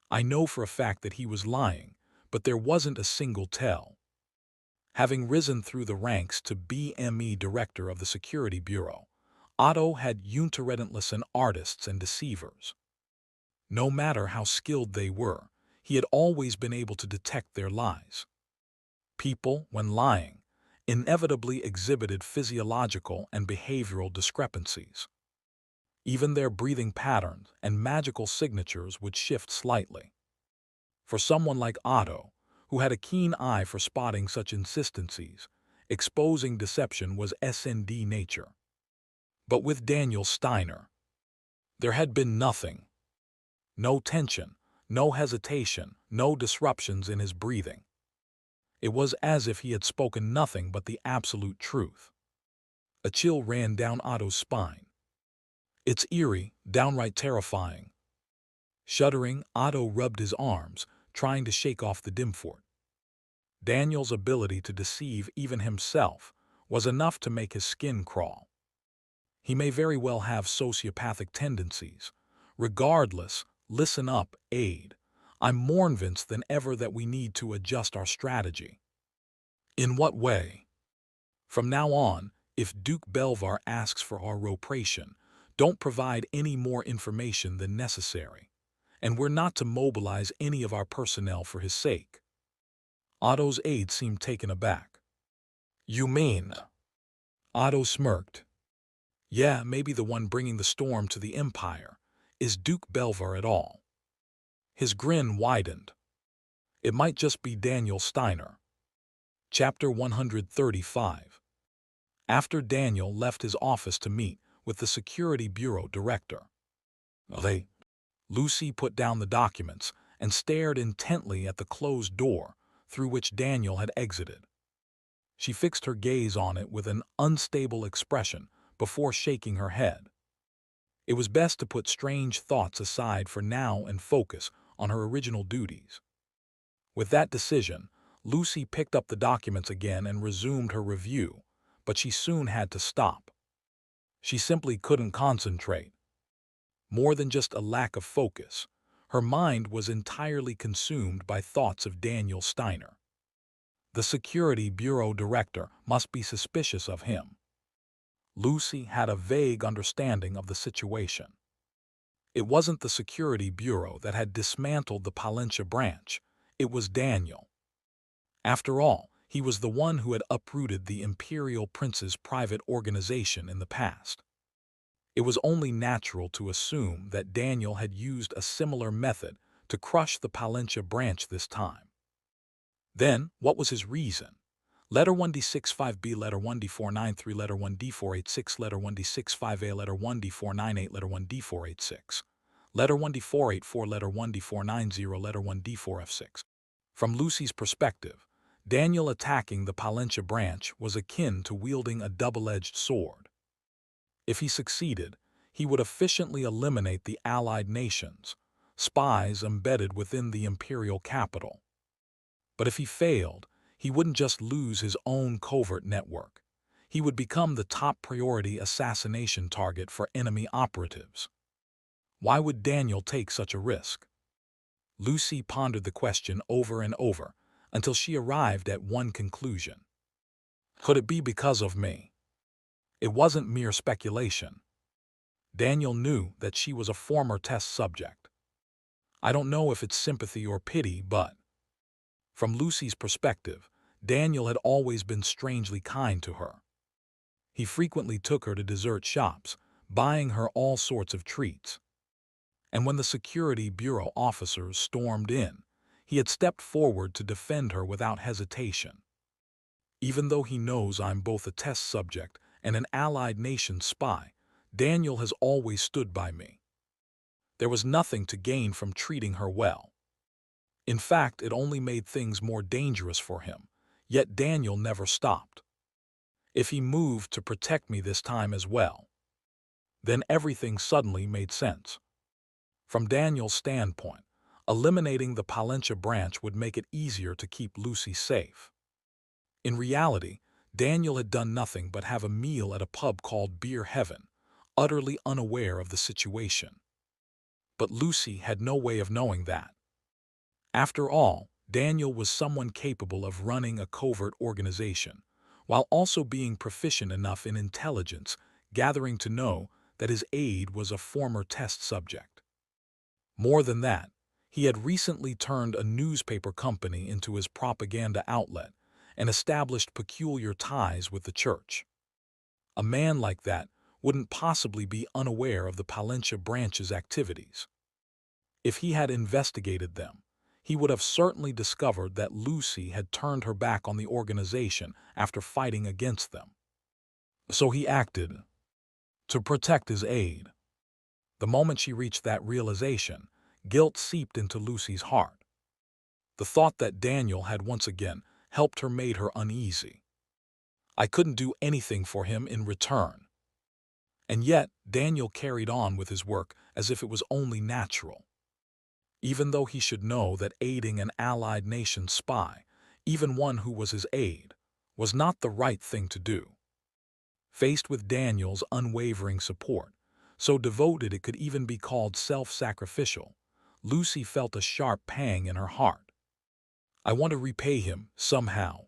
I know for a fact that he was lying, but there wasn't a single tell. Having risen through the ranks to BME director of the Security Bureau, Otto had relentless and artists and deceivers. No matter how skilled they were, he had always been able to detect their lies. People, when lying, inevitably exhibited physiological and behavioral discrepancies. Even their breathing patterns and magical signatures would shift slightly. For someone like Otto, who had a keen eye for spotting such inconsistencies, exposing deception was SND nature. But with Daniel Steiner, there had been nothing. No tension, no hesitation, no disruptions in his breathing. It was as if he had spoken nothing but the absolute truth. A chill ran down Otto's spine. It's eerie, downright terrifying. Shuddering, Otto rubbed his arms, trying to shake off the dimfort. Daniel's ability to deceive even himself was enough to make his skin crawl. He may very well have sociopathic tendencies. Regardless, listen up, aide. I'm more convinced than ever that we need to adjust our strategy. In what way? From now on, if Duke Belvar asks for our rotation, don't provide any more information than necessary. And we're not to mobilize any of our personnel for his sake. Otto's aide seemed taken aback. You mean? Otto smirked. Yeah, maybe the one bringing the storm to the Empire is Duke Belvar at all. His grin widened. It might just be Daniel Steiner. Chapter 135. After Daniel left his office to meet with the Security Bureau director, Lucy put down the documents and stared intently at the closed door through which Daniel had exited. She fixed her gaze on it with an unstable expression before shaking her head. It was best to put strange thoughts aside for now and focus on her original duties. With that decision, Lucy picked up the documents again and resumed her review, but she soon had to stop. She simply couldn't concentrate. More than just a lack of focus, her mind was entirely consumed by thoughts of Daniel Steiner. The Security Bureau director must be suspicious of him. Lucy had a vague understanding of the situation. It wasn't the Security Bureau that had dismantled the Palencia branch, it was Daniel. After all, he was the one who had uprooted the Imperial Prince's private organization in the past. It was only natural to assume that Daniel had used a similar method to crush the Palencia branch this time. Then, what was his reason? Letter 1D65B, Letter 1D493, Letter 1D486, Letter 1D65A, Letter 1D498, Letter 1D486, Letter 1D484, Letter 1D490, Letter 1D4F6. From Lucy's perspective, Daniel attacking the Palencia branch was akin to wielding a double-edged sword. If he succeeded, he would efficiently eliminate the allied nations, spies embedded within the imperial capital. But if he failed, he wouldn't just lose his own covert network. He would become the top priority assassination target for enemy operatives. Why would Daniel take such a risk? Lucy pondered the question over and over until she arrived at one conclusion. Could it be because of me? It wasn't mere speculation. Daniel knew that she was a former test subject. I don't know if it's sympathy or pity, but from Lucy's perspective, Daniel had always been strangely kind to her. He frequently took her to dessert shops, buying her all sorts of treats. And when the security bureau officers stormed in, he had stepped forward to defend her without hesitation. Even though he knows I'm both a test subject and an allied nation spy, Daniel has always stood by me. There was nothing to gain from treating her well. In fact, it only made things more dangerous for him, yet Daniel never stopped. If he moved to protect me this time as well, then everything suddenly made sense. From Daniel's standpoint, eliminating the Palencia branch would make it easier to keep Lucy safe. In reality, Daniel had done nothing but have a meal at a pub called Beer Heaven, utterly unaware of the situation. But Lucy had no way of knowing that. After all, Daniel was someone capable of running a covert organization, while also being proficient enough in intelligence, gathering to know that his aide was a former test subject. More than that, he had recently turned a newspaper company into his propaganda outlet and established peculiar ties with the church. A man like that wouldn't possibly be unaware of the Palencia branch's activities. If he had investigated them, he would have certainly discovered that Lucy had turned her back on the organization after fighting against them. So he acted to protect his aide. The moment she reached that realization, guilt seeped into Lucy's heart. The thought that Daniel had once again helped her made her uneasy. I couldn't do anything for him in return. And yet, Daniel carried on with his work as if it was only natural. Even though he should know that aiding an allied nation's spy, even one who was his aide, was not the right thing to do. Faced with Daniel's unwavering support, so devoted it could even be called self-sacrificial, Lucy felt a sharp pang in her heart. I want to repay him somehow.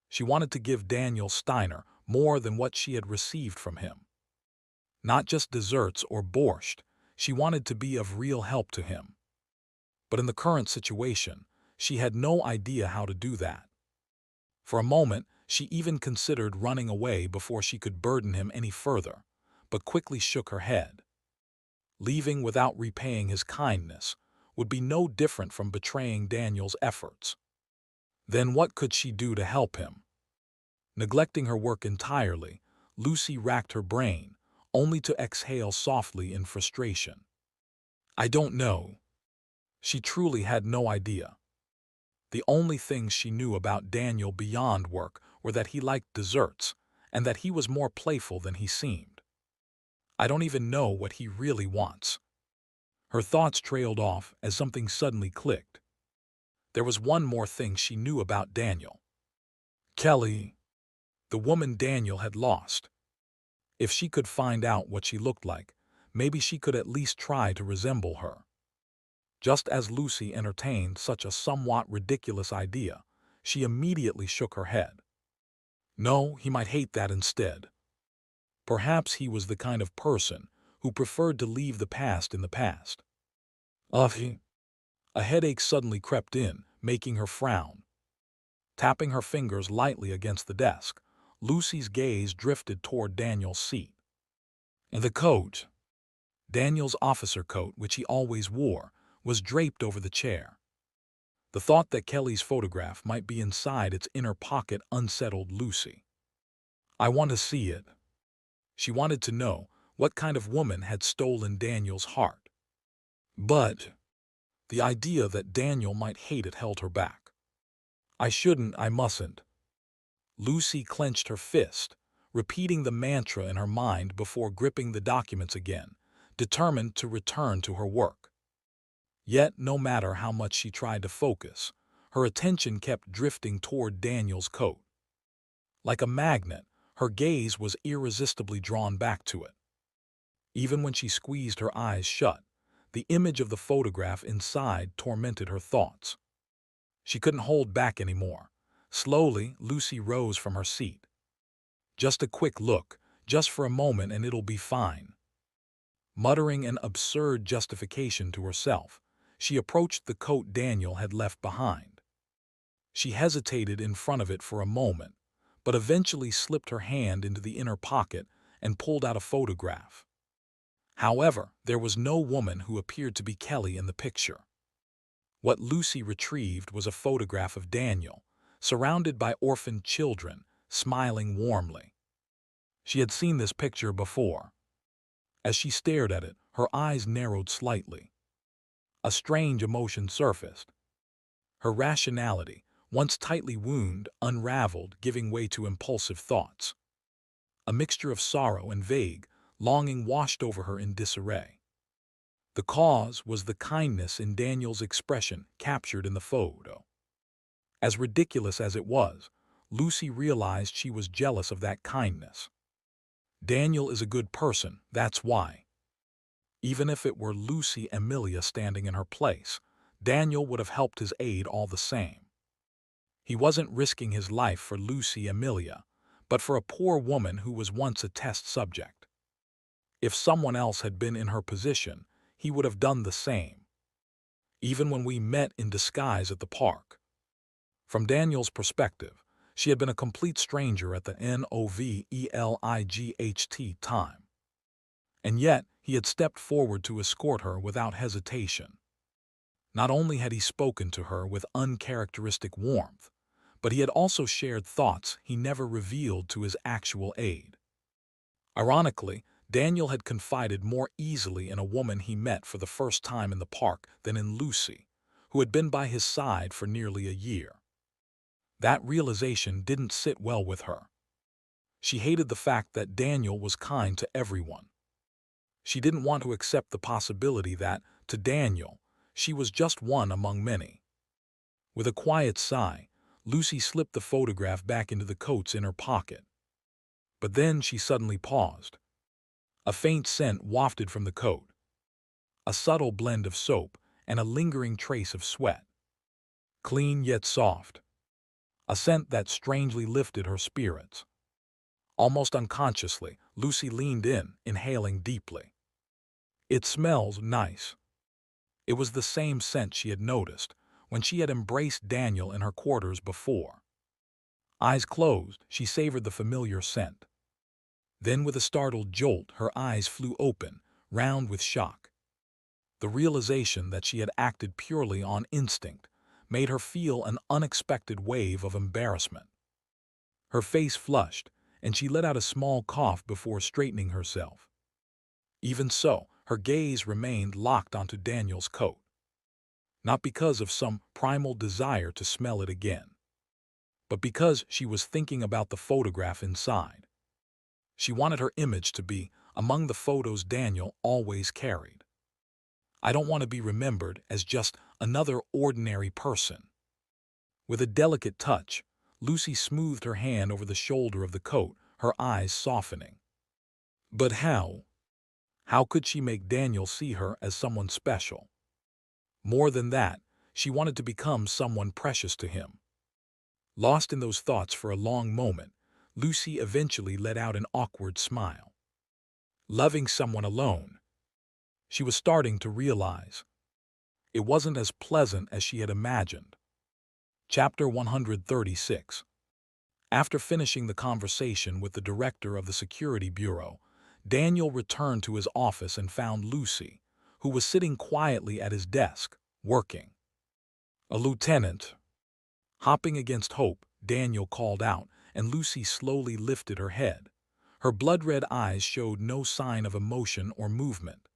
She wanted to give Daniel Steiner more than what she had received from him. Not just desserts or borscht, she wanted to be of real help to him. But in the current situation, she had no idea how to do that. For a moment, she even considered running away before she could burden him any further, but quickly shook her head. Leaving without repaying his kindness would be no different from betraying Daniel's efforts. Then what could she do to help him? Neglecting her work entirely, Lucy racked her brain, only to exhale softly in frustration. I don't know. She truly had no idea. The only things she knew about Daniel beyond work were that he liked desserts and that he was more playful than he seemed. I don't even know what he really wants. Her thoughts trailed off as something suddenly clicked. There was one more thing she knew about Daniel. Kelly, the woman Daniel had lost. If she could find out what she looked like, maybe she could at least try to resemble her. Just as Lucy entertained such a somewhat ridiculous idea, she immediately shook her head. No, he might hate that instead. Perhaps he was the kind of person who preferred to leave the past in the past. A headache suddenly crept in, making her frown. Tapping her fingers lightly against the desk, Lucy's gaze drifted toward Daniel's seat. And the coat. Daniel's officer coat, which he always wore, was draped over the chair. The thought that Kelly's photograph might be inside its inner pocket unsettled Lucy. I want to see it. She wanted to know what kind of woman had stolen Daniel's heart. But The idea that Daniel might hate it held her back. I mustn't. Lucy clenched her fist, repeating the mantra in her mind before gripping the documents again, determined to return to her work. Yet, no matter how much she tried to focus, her attention kept drifting toward Daniel's coat. Like a magnet, her gaze was irresistibly drawn back to it. Even when she squeezed her eyes shut, the image of the photograph inside tormented her thoughts. She couldn't hold back anymore. Slowly, Lucy rose from her seat. Just a quick look, just for a moment, and it'll be fine. Muttering an absurd justification to herself, she approached the coat Daniel had left behind. She hesitated in front of it for a moment, but eventually slipped her hand into the inner pocket and pulled out a photograph. However, there was no woman who appeared to be Kelly in the picture. What Lucy retrieved was a photograph of Daniel, surrounded by orphaned children, smiling warmly. She had seen this picture before. As she stared at it, her eyes narrowed slightly. A strange emotion surfaced. Her rationality, once tightly wound, unraveled, giving way to impulsive thoughts. A mixture of sorrow and vague longing washed over her in disarray. The cause was the kindness in Daniel's expression captured in the photo. As ridiculous as it was, Lucy realized she was jealous of that kindness. Daniel is a good person, that's why. Even if it were Lucy Amelia standing in her place, Daniel would have helped his aid all the same. He wasn't risking his life for Lucy Amelia, but for a poor woman who was once a test subject. If someone else had been in her position, he would have done the same. Even when we met in disguise at the park. From Daniel's perspective, she had been a complete stranger at the NOVELIGHT time. And yet, he had stepped forward to escort her without hesitation. Not only had he spoken to her with uncharacteristic warmth, but he had also shared thoughts he never revealed to his actual aide. Ironically, Daniel had confided more easily in a woman he met for the first time in the park than in Lucy, who had been by his side for nearly a year. That realization didn't sit well with her. She hated the fact that Daniel was kind to everyone. She didn't want to accept the possibility that, to Daniel, she was just one among many. With a quiet sigh, Lucy slipped the photograph back into the coat's inner pocket. But then she suddenly paused. A faint scent wafted from the coat. A subtle blend of soap and a lingering trace of sweat. Clean yet soft. A scent that strangely lifted her spirits. Almost unconsciously, Lucy leaned in, inhaling deeply. It smells nice. It was the same scent she had noticed when she had embraced Daniel in her quarters before. Eyes closed, she savored the familiar scent. Then, with a startled jolt, her eyes flew open, round with shock. The realization that she had acted purely on instinct made her feel an unexpected wave of embarrassment. Her face flushed, and she let out a small cough before straightening herself. Even so, her gaze remained locked onto Daniel's coat. Not because of some primal desire to smell it again, but because she was thinking about the photograph inside. She wanted her image to be among the photos Daniel always carried. I don't want to be remembered as just another ordinary person. With a delicate touch, Lucy smoothed her hand over the shoulder of the coat, her eyes softening. But how? How could she make Daniel see her as someone special? More than that, she wanted to become someone precious to him. Lost in those thoughts for a long moment, Lucy eventually let out an awkward smile. Loving someone alone, she was starting to realize. It wasn't as pleasant as she had imagined. Chapter 136. After finishing the conversation with the director of the Security Bureau, Daniel returned to his office and found Lucy, who was sitting quietly at his desk, working. "A lieutenant." Hopping against hope, Daniel called out, and Lucy slowly lifted her head. Her blood-red eyes showed no sign of emotion or movement.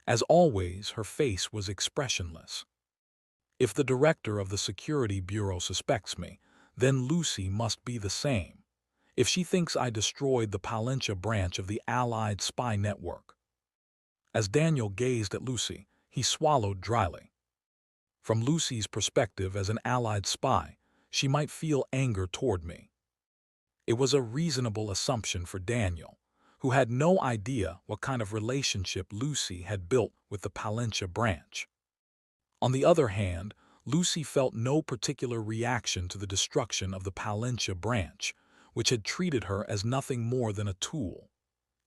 As always, her face was expressionless. If the director of the Security Bureau suspects me, then Lucy must be the same. If she thinks I destroyed the Palencia branch of the Allied spy network. As Daniel gazed at Lucy, he swallowed dryly. From Lucy's perspective as an Allied spy, she might feel anger toward me. It was a reasonable assumption for Daniel, who had no idea what kind of relationship Lucy had built with the Palencia branch. On the other hand, Lucy felt no particular reaction to the destruction of the Palencia branch, which had treated her as nothing more than a tool.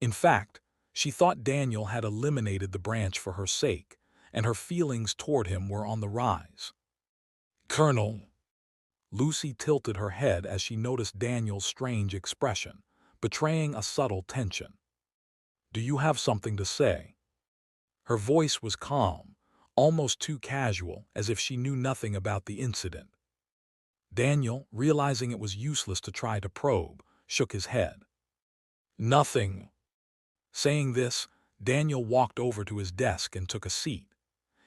In fact, she thought Daniel had eliminated the branch for her sake, and her feelings toward him were on the rise. "Colonel," Lucy tilted her head as she noticed Daniel's strange expression, betraying a subtle tension. "Do you have something to say?" Her voice was calm, almost too casual, as if she knew nothing about the incident. Daniel, realizing it was useless to try to probe, shook his head. "Nothing." Saying this, Daniel walked over to his desk and took a seat.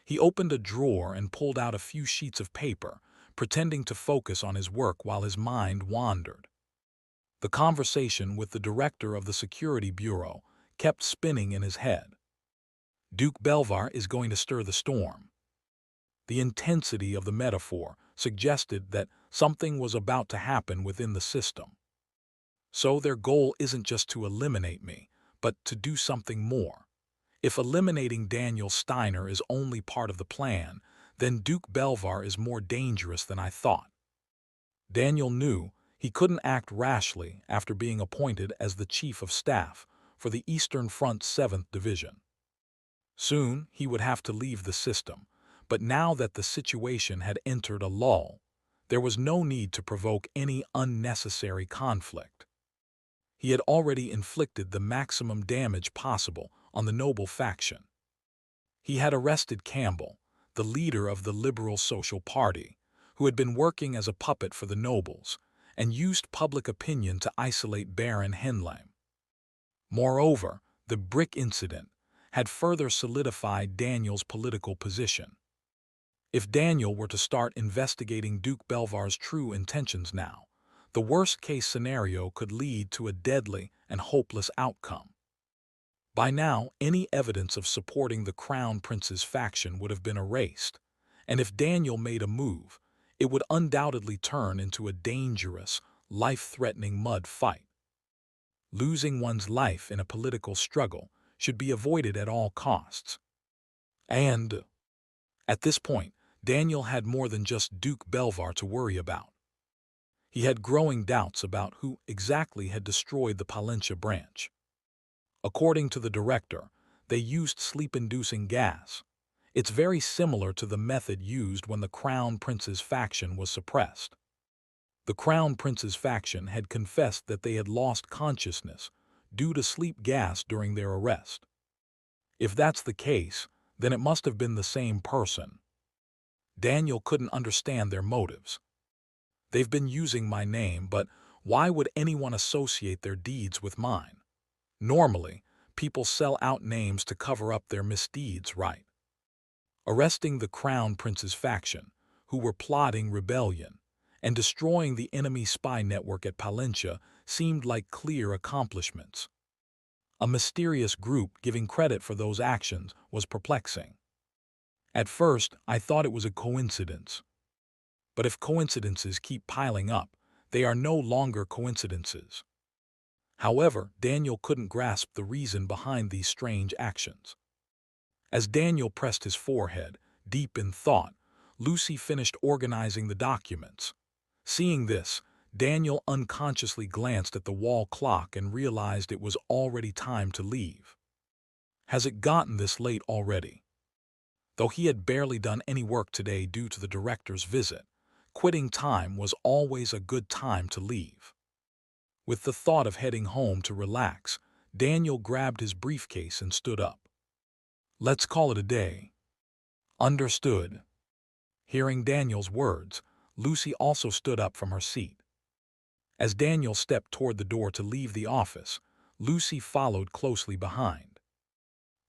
He opened a drawer and pulled out a few sheets of paper, pretending to focus on his work while his mind wandered. The conversation with the director of the Security Bureau kept spinning in his head. Duke Belvar is going to stir the storm. The intensity of the metaphor suggested that something was about to happen within the system. So their goal isn't just to eliminate me, but to do something more. If eliminating Daniel Steiner is only part of the plan, then Duke Belvar is more dangerous than I thought. Daniel knew he couldn't act rashly after being appointed as the Chief of Staff for the Eastern Front 7th Division. Soon he would have to leave the system, but now that the situation had entered a lull, there was no need to provoke any unnecessary conflict. He had already inflicted the maximum damage possible on the Noble faction. He had arrested Campbell, the leader of the Liberal Social Party, who had been working as a puppet for the Nobles, and used public opinion to isolate Baron Henlein. Moreover, the brick incident had further solidified Daniel's political position. If Daniel were to start investigating Duke Belvar's true intentions now, the worst-case scenario could lead to a deadly and hopeless outcome. By now, any evidence of supporting the Crown Prince's faction would have been erased, and if Daniel made a move, it would undoubtedly turn into a dangerous, life-threatening mud fight. Losing one's life in a political struggle should be avoided at all costs. And at this point, Daniel had more than just Duke Belvar to worry about. He had growing doubts about who exactly had destroyed the Palencia branch. According to the director, they used sleep-inducing gas. It's very similar to the method used when the Crown Prince's faction was suppressed. The Crown Prince's faction had confessed that they had lost consciousness due to sleep gas during their arrest. If that's the case, then it must have been the same person. Daniel couldn't understand their motives. They've been using my name, but why would anyone associate their deeds with mine? Normally, people sell out names to cover up their misdeeds, right? Arresting the Crown Prince's faction, who were plotting rebellion, and destroying the enemy spy network at Palencia seemed like clear accomplishments. A mysterious group giving credit for those actions was perplexing. At first, I thought it was a coincidence. But if coincidences keep piling up, they are no longer coincidences. However, Daniel couldn't grasp the reason behind these strange actions. As Daniel pressed his forehead, deep in thought, Lucy finished organizing the documents. Seeing this, Daniel unconsciously glanced at the wall clock and realized it was already time to leave. Has it gotten this late already? Though he had barely done any work today due to the director's visit, quitting time was always a good time to leave. With the thought of heading home to relax, Daniel grabbed his briefcase and stood up. "Let's call it a day." "Understood." Hearing Daniel's words, Lucy also stood up from her seat. As Daniel stepped toward the door to leave the office, Lucy followed closely behind.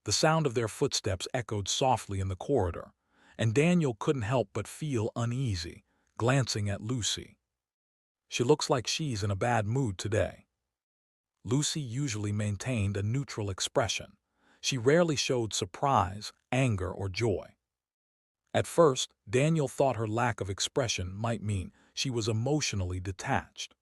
The sound of their footsteps echoed softly in the corridor, and Daniel couldn't help but feel uneasy, glancing at Lucy. She looks like she's in a bad mood today. Lucy usually maintained a neutral expression. She rarely showed surprise, anger, or joy. At first, Daniel thought her lack of expression might mean she was emotionally detached.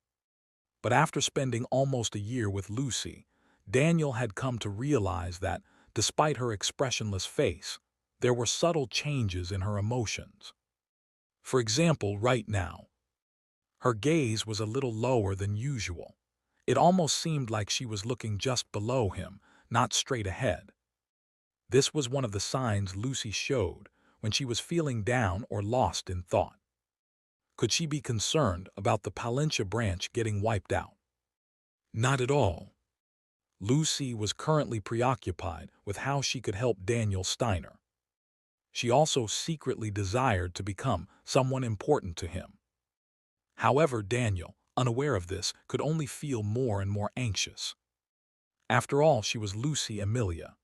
But after spending almost a year with Lucy, Daniel had come to realize that, despite her expressionless face, there were subtle changes in her emotions. For example, right now, her gaze was a little lower than usual. It almost seemed like she was looking just below him, not straight ahead. This was one of the signs Lucy showed when she was feeling down or lost in thought. Could she be concerned about the Palencia branch getting wiped out? Not at all. Lucy was currently preoccupied with how she could help Daniel Steiner. She also secretly desired to become someone important to him. However, Daniel, unaware of this, could only feel more and more anxious. After all, she was Lucy Amelia.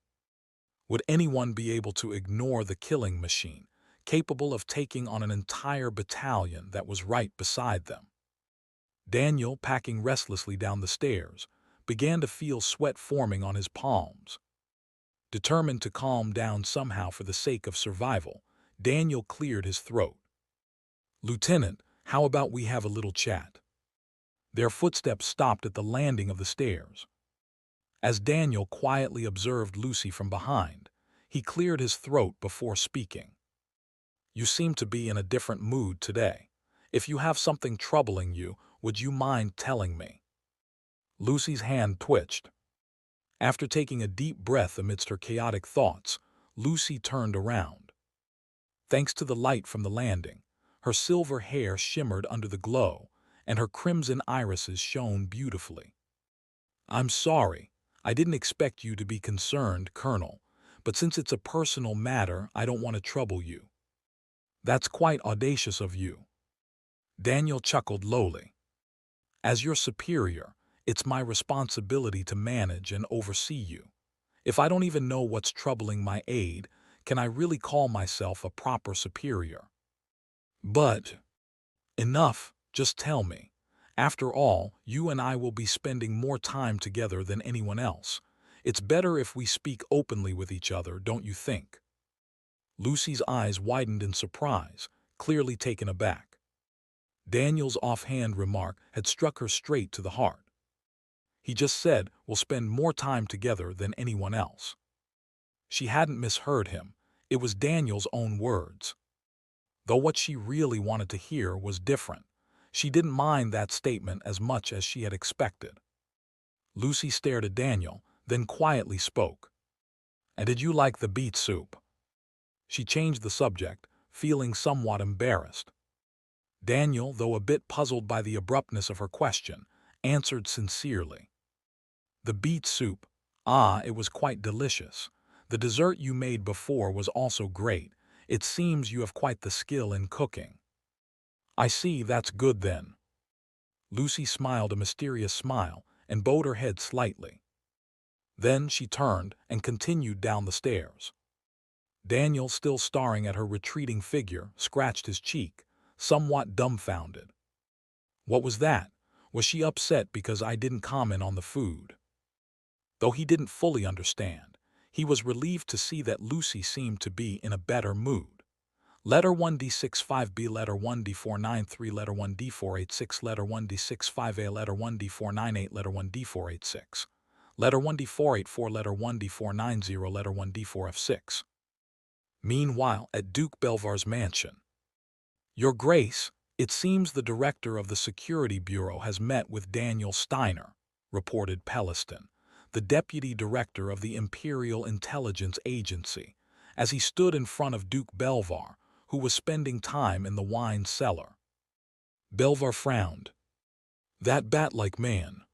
Would anyone be able to ignore the killing machine, capable of taking on an entire battalion that was right beside them? Daniel, packing restlessly down the stairs, began to feel sweat forming on his palms. Determined to calm down somehow for the sake of survival, Daniel cleared his throat. "Lieutenant, how about we have a little chat?" Their footsteps stopped at the landing of the stairs. As Daniel quietly observed Lucy from behind, he cleared his throat before speaking. "You seem to be in a different mood today. If you have something troubling you, would you mind telling me?" Lucy's hand twitched. After taking a deep breath amidst her chaotic thoughts, Lucy turned around. Thanks to the light from the landing, her silver hair shimmered under the glow, and her crimson irises shone beautifully. "I'm sorry. I didn't expect you to be concerned, Colonel, but since it's a personal matter, I don't want to trouble you." "That's quite audacious of you." Daniel chuckled lowly. "As your superior, it's my responsibility to manage and oversee you. If I don't even know what's troubling my aide, can I really call myself a proper superior?" "But—" "Enough, just tell me. After all, you and I will be spending more time together than anyone else. It's better if we speak openly with each other, don't you think?" Lucy's eyes widened in surprise, clearly taken aback. Daniel's offhand remark had struck her straight to the heart. He just said, "We'll spend more time together than anyone else." She hadn't misheard him. It was Daniel's own words. Though what she really wanted to hear was different. She didn't mind that statement as much as she had expected. Lucy stared at Daniel, then quietly spoke. "And did you like the beet soup?" She changed the subject, feeling somewhat embarrassed. Daniel, though a bit puzzled by the abruptness of her question, answered sincerely. "The beet soup, it was quite delicious. The dessert you made before was also great. It seems you have quite the skill in cooking." "I see, that's good then." Lucy smiled a mysterious smile and bowed her head slightly. Then she turned and continued down the stairs. Daniel, still staring at her retreating figure, scratched his cheek, somewhat dumbfounded. What was that? Was she upset because I didn't comment on the food? Though he didn't fully understand, he was relieved to see that Lucy seemed to be in a better mood. Letter 1D65B, letter 1D493, letter 1D486, letter 1D65A, letter 1D498, letter 1D486, letter 1D484, letter 1D490, letter 1D4F6. Meanwhile, at Duke Belvar's mansion. "Your Grace, it seems the director of the Security Bureau has met with Daniel Steiner," reported Pelliston, the deputy director of the Imperial Intelligence Agency, as he stood in front of Duke Belvar, who was spending time in the wine cellar. Belvar frowned. "That bat-like man."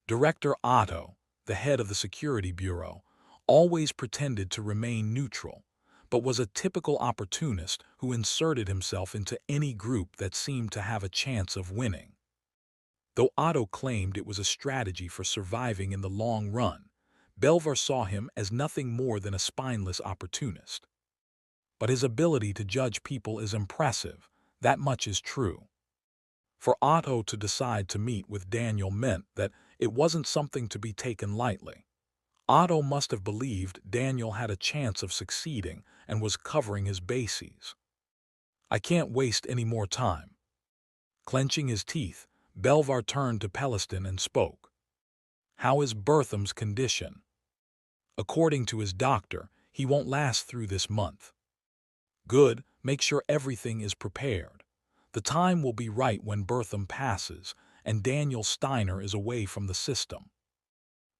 Director Otto, the head of the Security Bureau, always pretended to remain neutral, but was a typical opportunist who inserted himself into any group that seemed to have a chance of winning. Though Otto claimed it was a strategy for surviving in the long run, Belvar saw him as nothing more than a spineless opportunist. but his ability to judge people is impressive. That much is true. For Otto to decide to meet with Daniel meant that it wasn't something to be taken lightly. Otto must have believed Daniel had a chance of succeeding and was covering his bases. I can't waste any more time. Clenching his teeth, Belvar turned to Peliston and spoke. How is Bertham's condition? According to his doctor, he won't last through this month. Good, make sure everything is prepared. The time will be right when Bertham passes and Daniel Steiner is away from the system.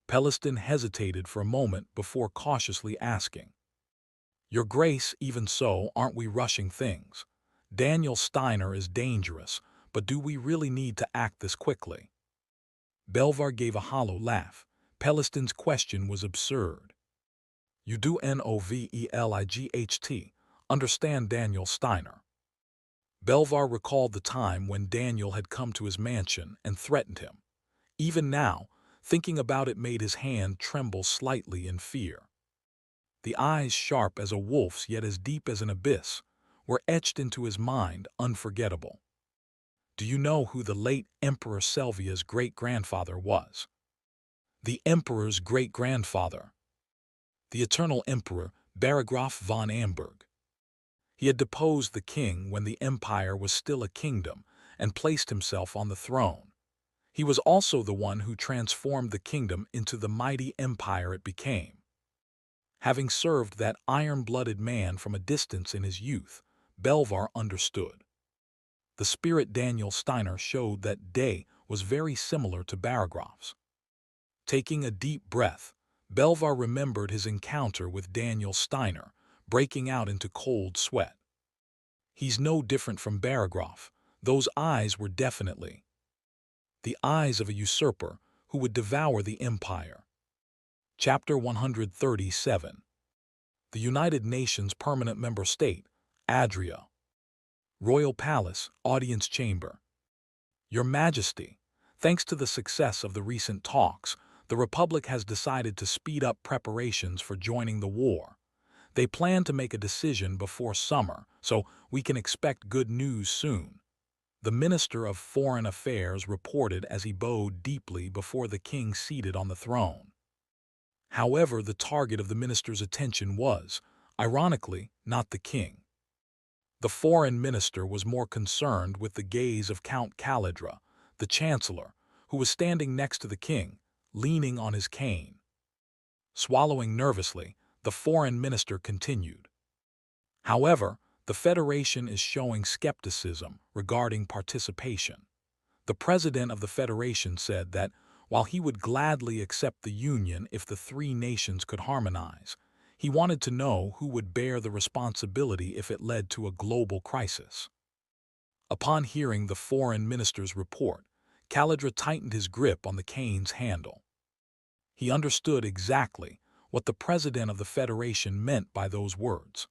Peliston hesitated for a moment before cautiously asking. Your Grace, even so, aren't we rushing things? Daniel Steiner is dangerous, but do we really need to act this quickly? Belvar gave a hollow laugh. Peliston's question was absurd. You do Novelegt understand Daniel Steiner. Belvar recalled the time when Daniel had come to his mansion and threatened him. Even now, thinking about it made his hand tremble slightly in fear. The eyes, sharp as a wolf's yet as deep as an abyss, were etched into his mind unforgettable. Do you know who the late Emperor Selvia's great-grandfather was? The Emperor's great-grandfather. The eternal Emperor, Baragraf von Amberg. He had deposed the king when the empire was still a kingdom and placed himself on the throne. He was also the one who transformed the kingdom into the mighty empire it became. Having served that iron-blooded man from a distance in his youth, Belvar understood. The spirit Daniel Steiner showed that day was very similar to Baragraf's. Taking a deep breath, Belvar remembered his encounter with Daniel Steiner, breaking out into cold sweat. He's no different from Baragraf. Those eyes were definitely the eyes of a usurper who would devour the empire. Chapter 137. The United Nations Permanent Member State, Adria. Royal Palace, Audience Chamber. Your Majesty, thanks to the success of the recent talks, the Republic has decided to speed up preparations for joining the war. They plan to make a decision before summer, so we can expect good news soon. The Minister of Foreign Affairs reported as he bowed deeply before the king seated on the throne. However, the target of the minister's attention was, ironically, not the king. The foreign minister was more concerned with the gaze of Count Caledra, the chancellor, who was standing next to the king, leaning on his cane. Swallowing nervously, the foreign minister continued. However, the Federation is showing skepticism regarding participation. The president of the Federation said that, while he would gladly accept the Union if the three nations could harmonize, he wanted to know who would bear the responsibility if it led to a global crisis. Upon hearing the foreign minister's report, Caledra tightened his grip on the cane's handle. He understood exactly what the president of the Federation meant by those words.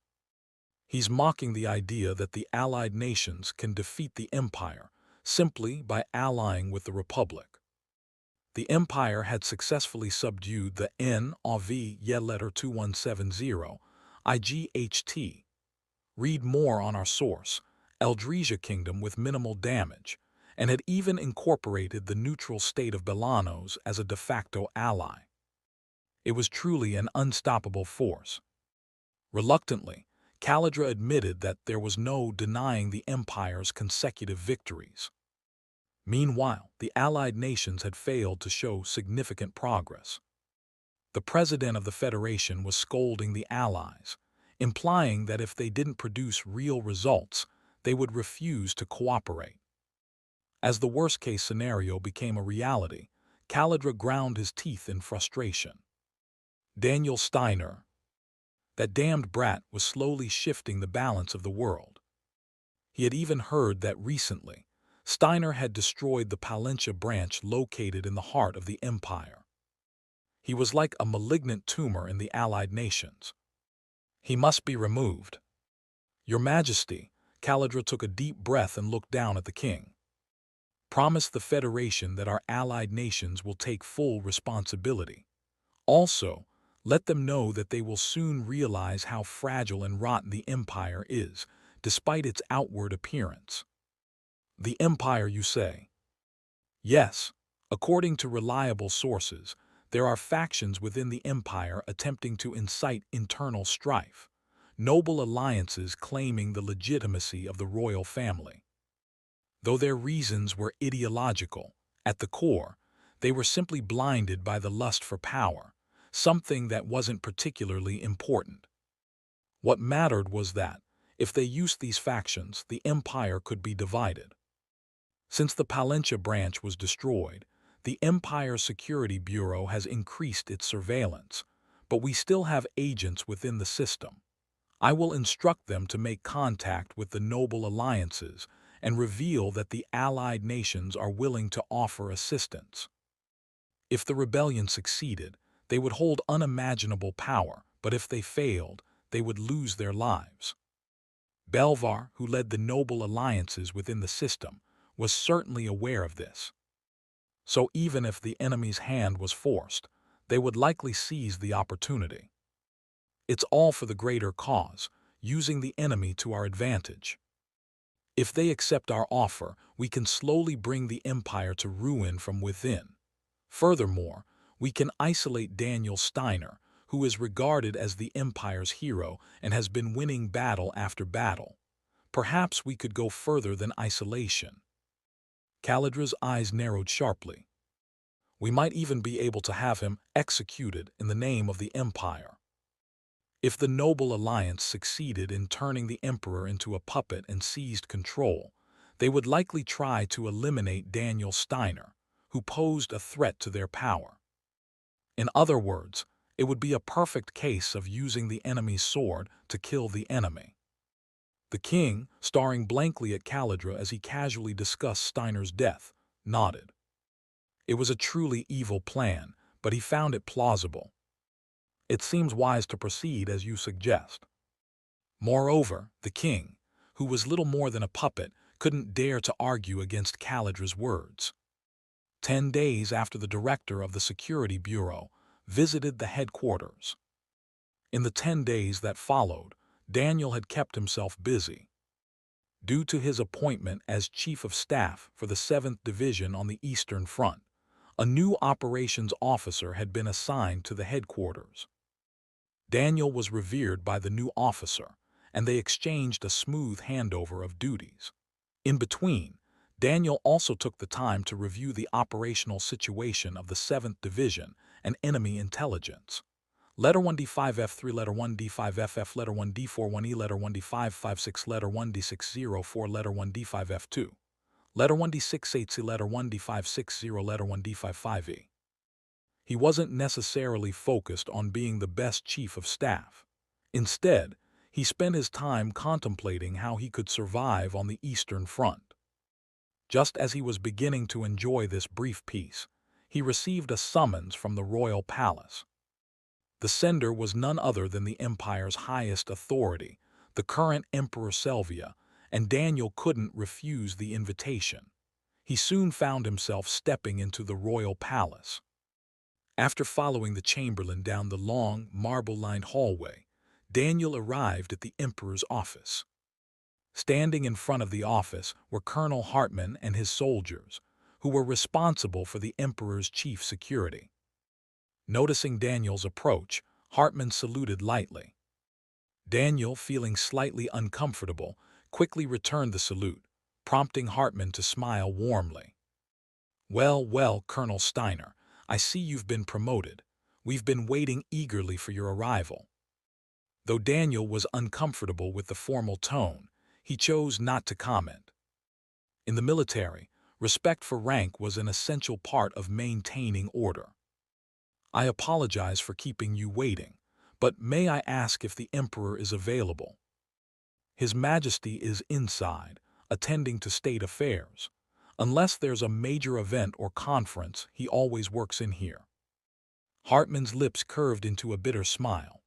He's mocking the idea that the allied nations can defeat the empire simply by allying with the Republic. The empire had successfully subdued the Novelegt letter 2170 Ight. Read more on our source, Eldresia Kingdom with minimal damage, and had even incorporated the neutral state of Belanos as a de facto ally. It was truly an unstoppable force. Reluctantly, Caledra admitted that there was no denying the empire's consecutive victories. Meanwhile, the allied nations had failed to show significant progress. The president of the Federation was scolding the allies, implying that if they didn't produce real results, they would refuse to cooperate. As the worst-case scenario became a reality, Caledra ground his teeth in frustration. Daniel Steiner, that damned brat, was slowly shifting the balance of the world. He had even heard that recently, Steiner had destroyed the Palencia branch located in the heart of the empire. He was like a malignant tumor in the allied nations. He must be removed. Your Majesty, Caledra took a deep breath and looked down at the king. Promise the Federation that our allied nations will take full responsibility. Also, Let them know that they will soon realize how fragile and rotten the empire is, despite its outward appearance. The empire, you say? Yes, according to reliable sources, there are factions within the empire attempting to incite internal strife, noble alliances claiming the legitimacy of the royal family. Though their reasons were ideological, at the core, they were simply blinded by the lust for power, something that wasn't particularly important. What mattered was that, if they used these factions, the empire could be divided. Since the Palencia branch was destroyed, the Empire's Security Bureau has increased its surveillance, but we still have agents within the system. I will instruct them to make contact with the noble alliances and reveal that the allied nations are willing to offer assistance. If the rebellion succeeded, they would hold unimaginable power, but if they failed, they would lose their lives. Belvar, who led the noble alliances within the system, was certainly aware of this. So even if the enemy's hand was forced, they would likely seize the opportunity. It's all for the greater cause, using the enemy to our advantage. If they accept our offer, we can slowly bring the empire to ruin from within. Furthermore, we can isolate Daniel Steiner, who is regarded as the empire's hero and has been winning battle after battle. Perhaps we could go further than isolation. Calidra's eyes narrowed sharply. We might even be able to have him executed in the name of the empire. If the Noble Alliance succeeded in turning the emperor into a puppet and seized control, they would likely try to eliminate Daniel Steiner, who posed a threat to their power. In other words, it would be a perfect case of using the enemy's sword to kill the enemy. The king, staring blankly at Calidra as he casually discussed Steiner's death, nodded. It was a truly evil plan, but he found it plausible. It seems wise to proceed as you suggest. Moreover, the king, who was little more than a puppet, couldn't dare to argue against Calidra's words. 10 days after the director of the Security Bureau visited the headquarters. In the 10 days that followed, Daniel had kept himself busy. Due to his appointment as Chief of Staff for the 7th Division on the Eastern Front, a new operations officer had been assigned to the headquarters. Daniel was revered by the new officer, and they exchanged a smooth handover of duties. In between, Daniel also took the time to review the operational situation of the 7th Division and enemy intelligence. Letter 1D5F3, Letter 1D5FF, Letter 1D41E, Letter 1D556, Letter 1D604, Letter 1D5F2, Letter 1D68C, Letter 1D560, Letter 1D55E. He wasn't necessarily focused on being the best chief of staff. Instead, he spent his time contemplating how he could survive on the Eastern Front. Just as he was beginning to enjoy this brief peace, he received a summons from the royal palace. The sender was none other than the empire's highest authority, the current Emperor Selvia, and Daniel couldn't refuse the invitation. He soon found himself stepping into the royal palace. After following the chamberlain down the long, marble-lined hallway, Daniel arrived at the emperor's office. Standing in front of the office were Colonel Hartmann and his soldiers, who were responsible for the emperor's chief security. Noticing Daniel's approach, Hartmann saluted lightly. Daniel, feeling slightly uncomfortable, quickly returned the salute, prompting Hartmann to smile warmly. "Well, well, Colonel Steiner, I see you've been promoted. We've been waiting eagerly for your arrival." Though Daniel was uncomfortable with the formal tone, he chose not to comment. In the military, respect for rank was an essential part of maintaining order. "I apologize for keeping you waiting, but may I ask if the Emperor is available?" "His Majesty is inside, attending to state affairs. Unless there's a major event or conference, he always works in here." Hartmann's lips curved into a bitter smile.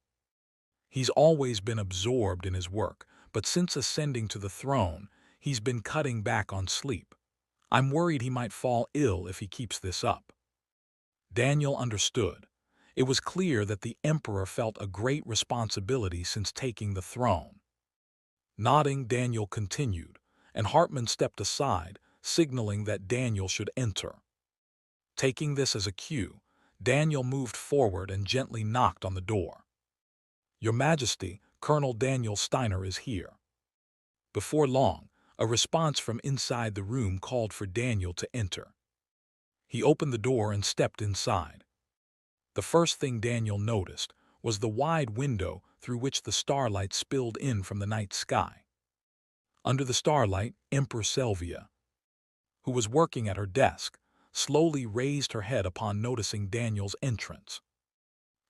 He's always been absorbed in his work, but since ascending to the throne, he's been cutting back on sleep. I'm worried he might fall ill if he keeps this up. Daniel understood. It was clear that the emperor felt a great responsibility since taking the throne. Nodding, Daniel continued, and Hartman stepped aside, signaling that Daniel should enter. Taking this as a cue, Daniel moved forward and gently knocked on the door. "Your Majesty, Colonel Daniel Steiner is here." Before long, a response from inside the room called for Daniel to enter. He opened the door and stepped inside. The first thing Daniel noticed was the wide window through which the starlight spilled in from the night sky. Under the starlight, Empress Selvia, who was working at her desk, slowly raised her head upon noticing Daniel's entrance.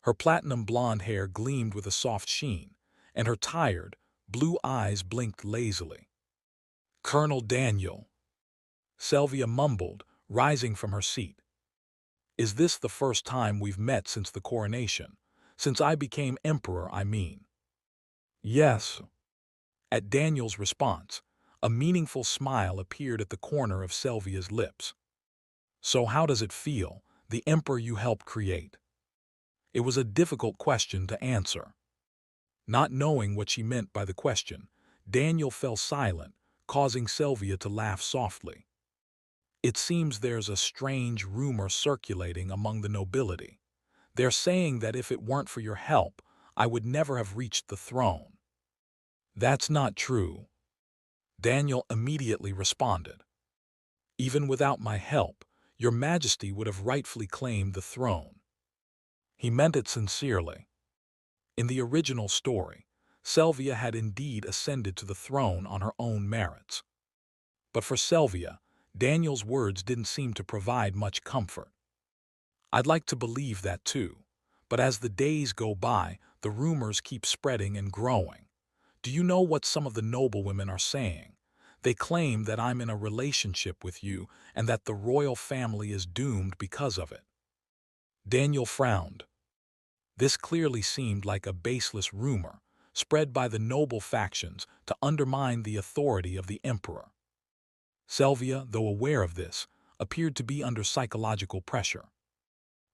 Her platinum blonde hair gleamed with a soft sheen, and her tired, blue eyes blinked lazily. "Colonel Daniel," Selvia mumbled, rising from her seat. "Is this the first time we've met since the coronation? Since I became emperor, I mean." "Yes." At Daniel's response, a meaningful smile appeared at the corner of Selvia's lips. "So how does it feel, the emperor you helped create?" It was a difficult question to answer. Not knowing what she meant by the question, Daniel fell silent, causing Selvia to laugh softly. "It seems there's a strange rumor circulating among the nobility. They're saying that if it weren't for your help, I would never have reached the throne." "That's not true," Daniel immediately responded. "Even without my help, your Majesty would have rightfully claimed the throne." He meant it sincerely. In the original story, Selvia had indeed ascended to the throne on her own merits. But for Selvia, Daniel's words didn't seem to provide much comfort. "I'd like to believe that too, but as the days go by, the rumors keep spreading and growing. Do you know what some of the noblewomen are saying? They claim that I'm in a relationship with you and that the royal family is doomed because of it." Daniel frowned. This clearly seemed like a baseless rumor, spread by the noble factions to undermine the authority of the emperor. Selvia, though aware of this, appeared to be under psychological pressure.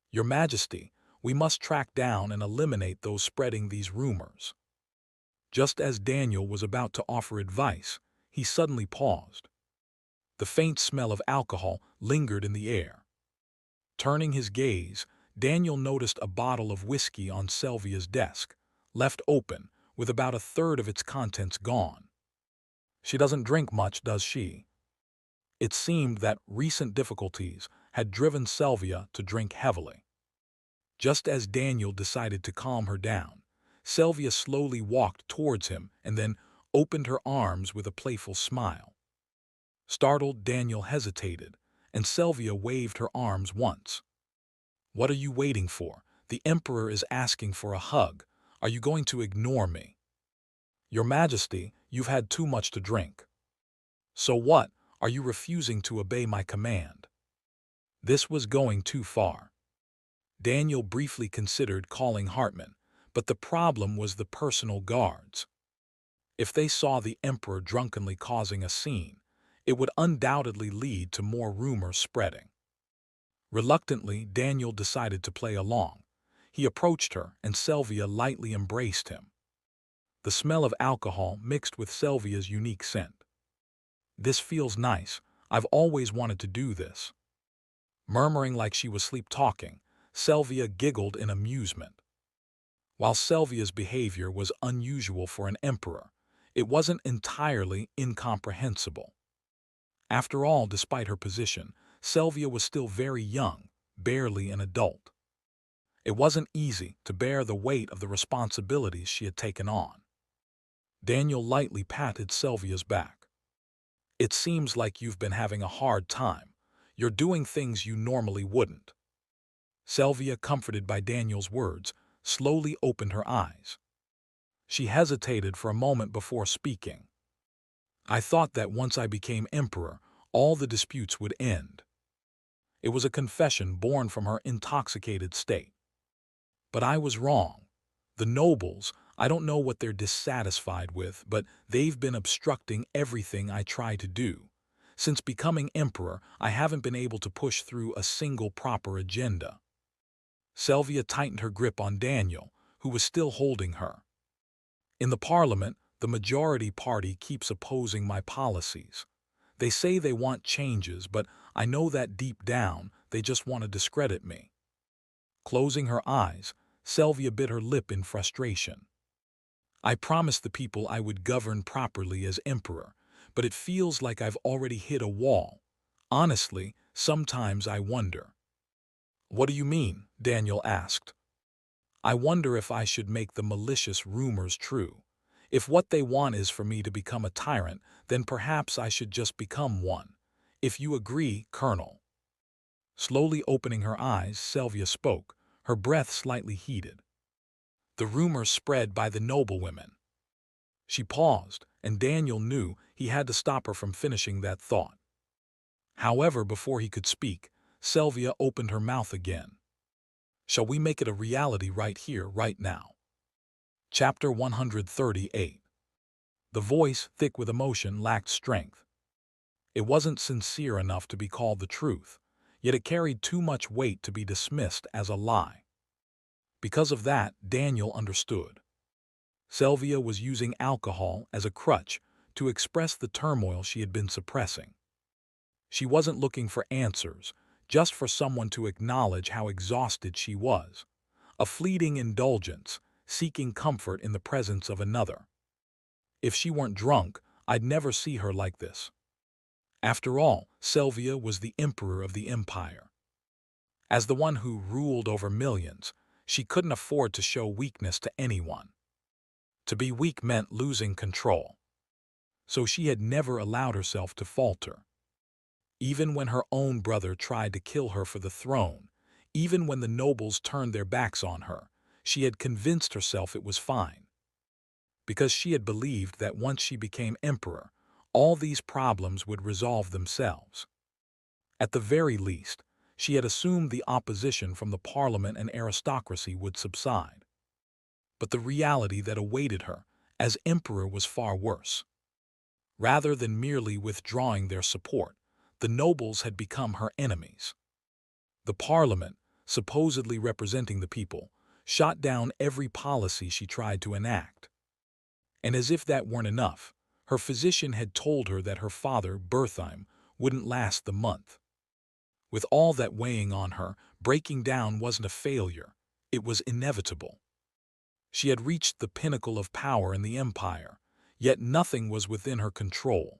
"Your Majesty, we must track down and eliminate those spreading these rumors." Just as Daniel was about to offer advice, he suddenly paused. The faint smell of alcohol lingered in the air. Turning his gaze, Daniel noticed a bottle of whiskey on Selvia's desk, left open, with about a third of its contents gone. "She doesn't drink much, does she?" It seemed that recent difficulties had driven Selvia to drink heavily. Just as Daniel decided to calm her down, Selvia slowly walked towards him and then opened her arms with a playful smile. Startled, Daniel hesitated, and Selvia waved her arms once. "What are you waiting for? The emperor is asking for a hug. Are you going to ignore me?" "Your Majesty, you've had too much to drink." "So what? Are you refusing to obey my command?" This was going too far. Daniel briefly considered calling Hartman, but the problem was the personal guards. If they saw the emperor drunkenly causing a scene, it would undoubtedly lead to more rumors spreading. Reluctantly, Daniel decided to play along. He approached her, and Selvia lightly embraced him. The smell of alcohol mixed with Selvia's unique scent. "This feels nice. I've always wanted to do this." Murmuring like she was sleep-talking, Selvia giggled in amusement. While Selvia's behavior was unusual for an emperor, it wasn't entirely incomprehensible. After all, despite her position, Selvia was still very young, barely an adult. It wasn't easy to bear the weight of the responsibilities she had taken on. Daniel lightly patted Selvia's back. "It seems like you've been having a hard time. You're doing things you normally wouldn't." Selvia, comforted by Daniel's words, slowly opened her eyes. She hesitated for a moment before speaking. "I thought that once I became emperor, all the disputes would end." It was a confession born from her intoxicated state. "But I was wrong. The nobles, I don't know what they're dissatisfied with, but they've been obstructing everything I try to do. Since becoming emperor, I haven't been able to push through a single proper agenda." Sylvia tightened her grip on Daniel, who was still holding her. In the parliament, the majority party keeps opposing my policies. They say they want changes, but I know that deep down, they just want to discredit me. Closing her eyes, Sylvia bit her lip in frustration. I promised the people I would govern properly as emperor, but it feels like I've already hit a wall. Honestly, sometimes I wonder. What do you mean? Daniel asked. I wonder if I should make the malicious rumors true. If what they want is for me to become a tyrant, then perhaps I should just become one. If you agree, Colonel. Slowly opening her eyes, Sylvia spoke, her breath slightly heated. The rumor spread by the noblewomen. She paused, and Daniel knew he had to stop her from finishing that thought. However, before he could speak, Sylvia opened her mouth again. Shall we make it a reality right here, right now? Chapter 138. The voice, thick with emotion, lacked strength. It wasn't sincere enough to be called the truth, yet it carried too much weight to be dismissed as a lie. Because of that, Daniel understood. Sylvia was using alcohol as a crutch to express the turmoil she had been suppressing. She wasn't looking for answers, just for someone to acknowledge how exhausted she was. A fleeting indulgence, seeking comfort in the presence of another. If she weren't drunk, I'd never see her like this. After all, Sylvia was the emperor of the empire. As the one who ruled over millions, she couldn't afford to show weakness to anyone. To be weak meant losing control. So she had never allowed herself to falter. Even when her own brother tried to kill her for the throne, even when the nobles turned their backs on her, she had convinced herself it was fine. Because she had believed that once she became emperor, all these problems would resolve themselves. At the very least, she had assumed the opposition from the parliament and aristocracy would subside. But the reality that awaited her as emperor was far worse. Rather than merely withdrawing their support, the nobles had become her enemies. The parliament, supposedly representing the people, shot down every policy she tried to enact. And as if that weren't enough, her physician had told her that her father, Bertheim, wouldn't last the month. With all that weighing on her, breaking down wasn't a failure, it was inevitable. She had reached the pinnacle of power in the empire, yet nothing was within her control.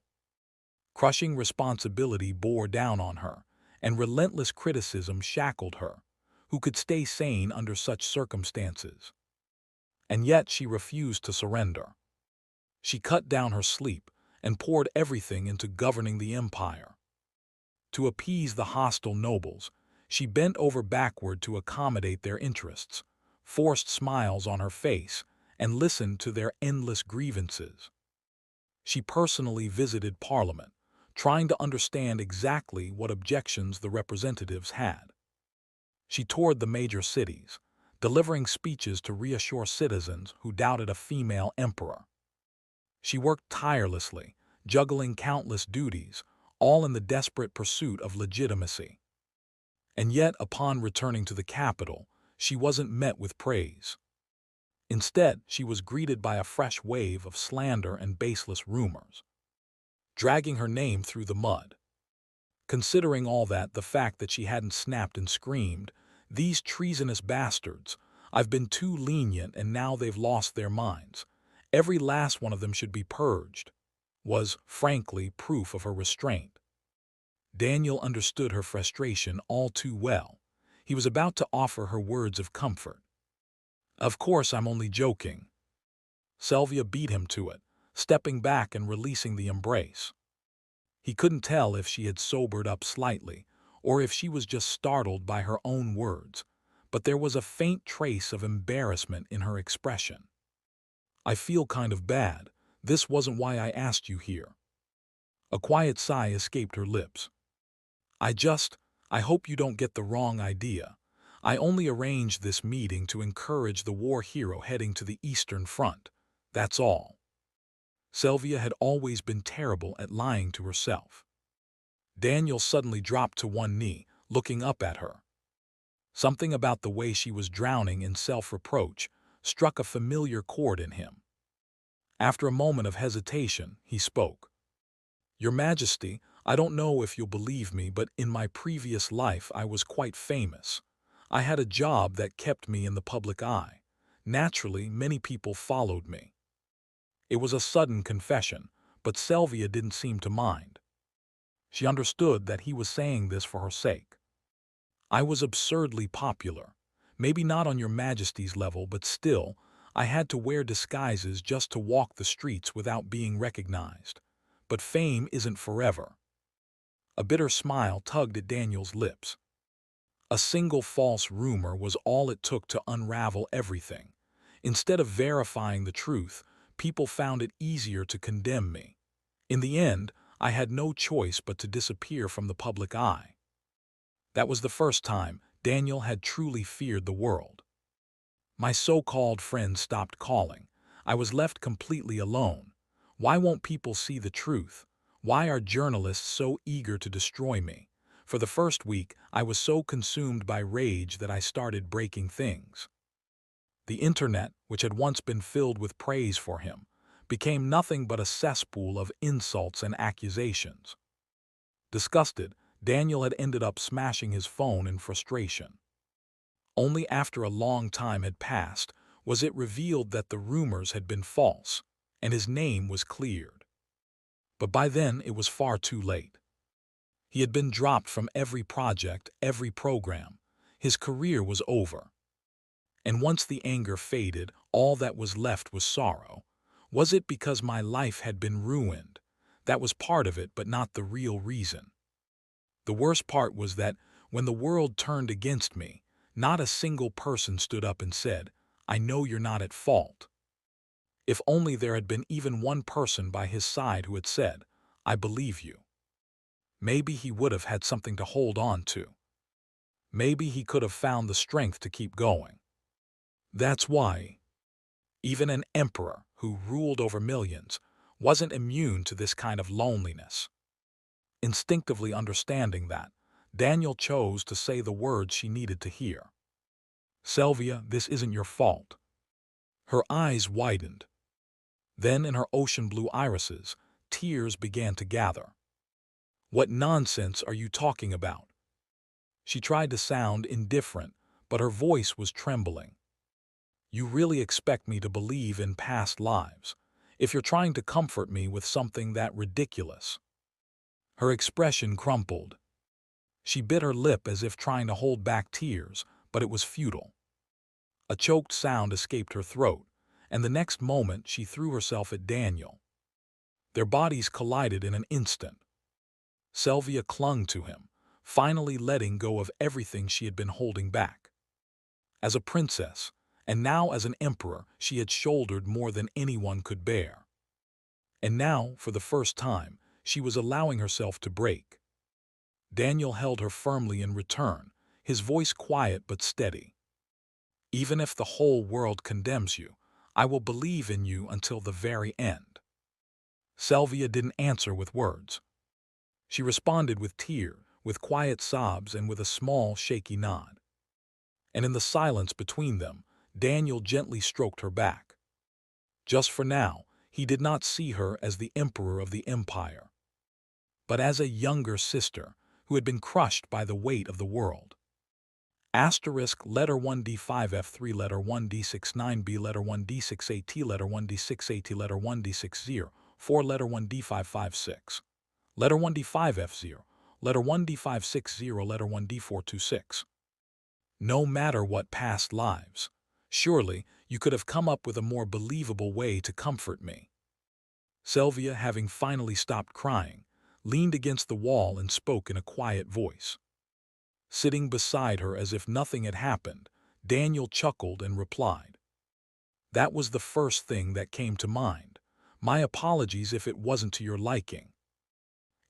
Crushing responsibility bore down on her, and relentless criticism shackled her. Who could stay sane under such circumstances? And yet she refused to surrender. She cut down her sleep and poured everything into governing the empire. To appease the hostile nobles, she bent over backward to accommodate their interests, forced smiles on her face, and listened to their endless grievances. She personally visited Parliament, trying to understand exactly what objections the representatives had. She toured the major cities, delivering speeches to reassure citizens who doubted a female emperor. She worked tirelessly, juggling countless duties, all in the desperate pursuit of legitimacy. And yet, upon returning to the capital, she wasn't met with praise. Instead, she was greeted by a fresh wave of slander and baseless rumors, dragging her name through the mud. Considering all that, the fact that she hadn't snapped and screamed, "These treasonous bastards, I've been too lenient and now they've lost their minds. Every last one of them should be purged," was, frankly, proof of her restraint. Daniel understood her frustration all too well. He was about to offer her words of comfort. "Of course, I'm only joking." Sylvia beat him to it, stepping back and releasing the embrace. He couldn't tell if she had sobered up slightly, or if she was just startled by her own words, but there was a faint trace of embarrassment in her expression. "I feel kind of bad. This wasn't why I asked you here." A quiet sigh escaped her lips. I hope you don't get the wrong idea. I only arranged this meeting to encourage the war hero heading to the Eastern Front. That's all." Sylvia had always been terrible at lying to herself. Daniel suddenly dropped to one knee, looking up at her. Something about the way she was drowning in self-reproach struck a familiar chord in him. After a moment of hesitation, he spoke. "Your Majesty, I don't know if you'll believe me, but in my previous life I was quite famous. I had a job that kept me in the public eye. Naturally, many people followed me." It was a sudden confession, but Sylvia didn't seem to mind. She understood that he was saying this for her sake. "I was absurdly popular. Maybe not on your Majesty's level, but still, I had to wear disguises just to walk the streets without being recognized. But fame isn't forever." A bitter smile tugged at Daniel's lips. A single false rumor was all it took to unravel everything. Instead of verifying the truth, people found it easier to condemn me. In the end, I had no choice but to disappear from the public eye. That was the first time Daniel had truly feared the world. My so-called friends stopped calling. I was left completely alone. Why won't people see the truth? Why are journalists so eager to destroy me? For the first week, I was so consumed by rage that I started breaking things. The internet, which had once been filled with praise for him, became nothing but a cesspool of insults and accusations. Disgusted, Daniel had ended up smashing his phone in frustration. Only after a long time had passed was it revealed that the rumors had been false, and his name was cleared. But by then it was far too late. He had been dropped from every project, every program. His career was over. And once the anger faded, all that was left was sorrow. Was it because my life had been ruined? That was part of it, but not the real reason. The worst part was that when the world turned against me, not a single person stood up and said, "I know you're not at fault." If only there had been even one person by his side who had said, "I believe you." Maybe he would have had something to hold on to. Maybe he could have found the strength to keep going. That's why even an emperor who ruled over millions wasn't immune to this kind of loneliness. Instinctively understanding that, Daniel chose to say the words she needed to hear. "Sylvia, this isn't your fault." Her eyes widened. Then in her ocean blue irises, tears began to gather. "What nonsense are you talking about?" She tried to sound indifferent, but her voice was trembling. "You really expect me to believe in past lives, if you're trying to comfort me with something that ridiculous?" Her expression crumpled. She bit her lip as if trying to hold back tears, but it was futile. A choked sound escaped her throat, and the next moment she threw herself at Daniel. Their bodies collided in an instant. Sylvia clung to him, finally letting go of everything she had been holding back. As a princess, and now as an emperor, she had shouldered more than anyone could bear. And now, for the first time, she was allowing herself to break. Daniel held her firmly in return, his voice quiet but steady. "Even if the whole world condemns you, I will believe in you until the very end." Sylvia didn't answer with words. She responded with tears, with quiet sobs, and with a small, shaky nod. And in the silence between them, Daniel gently stroked her back. Just for now, he did not see her as the emperor of the empire, but as a younger sister who had been crushed by the weight of the world. Asterisk letter 1D5F3 letter 1D69B letter 1D6AT letter 1D6AT letter 1D60 4 letter 1D556 letter 1D5F0 letter 1D560 letter 1D426. No matter what past lives, surely you could have come up with a more believable way to comfort me. Sylvia, having finally stopped crying, leaned against the wall and spoke in a quiet voice. Sitting beside her as if nothing had happened, Daniel chuckled and replied, "That was the first thing that came to mind. My apologies if it wasn't to your liking.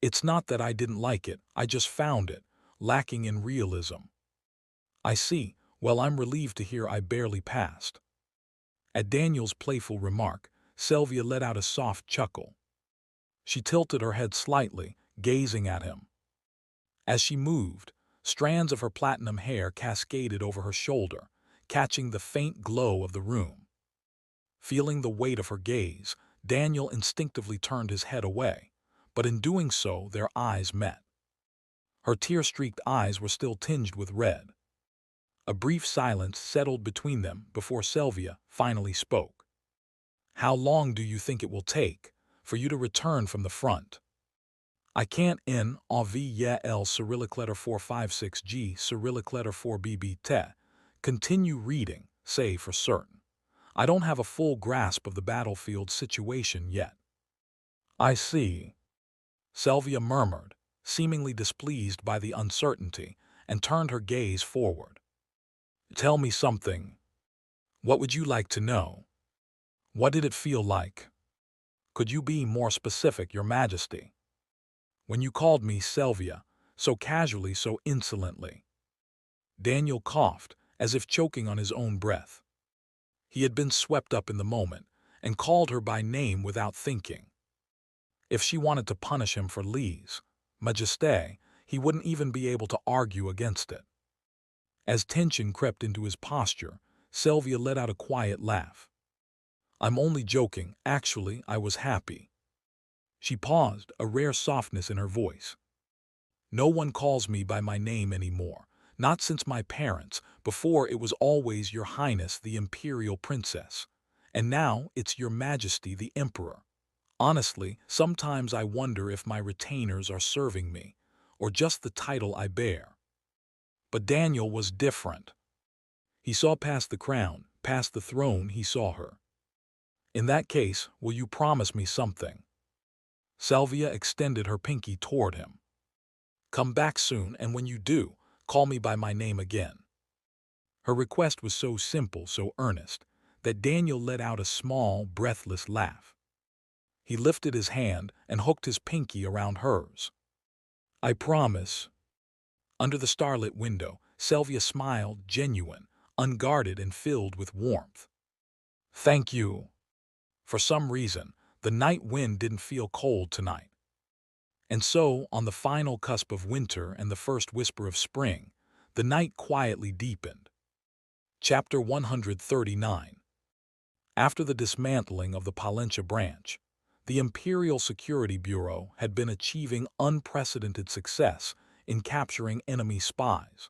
It's not that I didn't like it, I just found it lacking in realism." "I see. Well, I'm relieved to hear I barely passed." At Daniel's playful remark, Sylvia let out a soft chuckle. She tilted her head slightly, gazing at him. As she moved, Strands of her platinum hair cascaded over her shoulder, catching the faint glow of the room. Feeling the weight of her gaze, Daniel instinctively turned his head away, but in doing so their eyes met. Her tear-streaked eyes were still tinged with red. A brief silence settled between them before Sylvia finally spoke. "How long do you think it will take for you to return from the front?" "I can't in L Cyrillic letter 456G Cyrillic letter 4BB te. Continue reading, say for certain. I don't have a full grasp of the battlefield situation yet." "I see," Sylvia murmured, seemingly displeased by the uncertainty, and turned her gaze forward. "Tell me something. What would you like to know? What did it feel like? Could you be more specific, Your Majesty? When you called me Sylvia, so casually, so insolently." Daniel coughed, as if choking on his own breath. He had been swept up in the moment, and called her by name without thinking. If she wanted to punish him for Lee's Majesté, he wouldn't even be able to argue against it. As tension crept into his posture, Sylvia let out a quiet laugh. "I'm only joking. Actually, I was happy." She paused, a rare softness in her voice. "No one calls me by my name anymore. Not since my parents. Before it was always Your Highness the Imperial Princess. And now it's Your Majesty the Emperor. Honestly, sometimes I wonder if my retainers are serving me, or just the title I bear." But Daniel was different. He saw past the crown, past the throne. He saw her. "In that case, will you promise me something?" Sylvia extended her pinky toward him. "Come back soon, and when you do, call me by my name again." Her request was so simple, so earnest, that Daniel let out a small, breathless laugh. He lifted his hand and hooked his pinky around hers. "I promise." Under the starlit window, Sylvia smiled, genuine, unguarded, and filled with warmth. "Thank you." For some reason, the night wind didn't feel cold tonight. And so, on the final cusp of winter and the first whisper of spring, the night quietly deepened. Chapter 139. After the dismantling of the Palencia branch, the Imperial Security Bureau had been achieving unprecedented success in capturing enemy spies.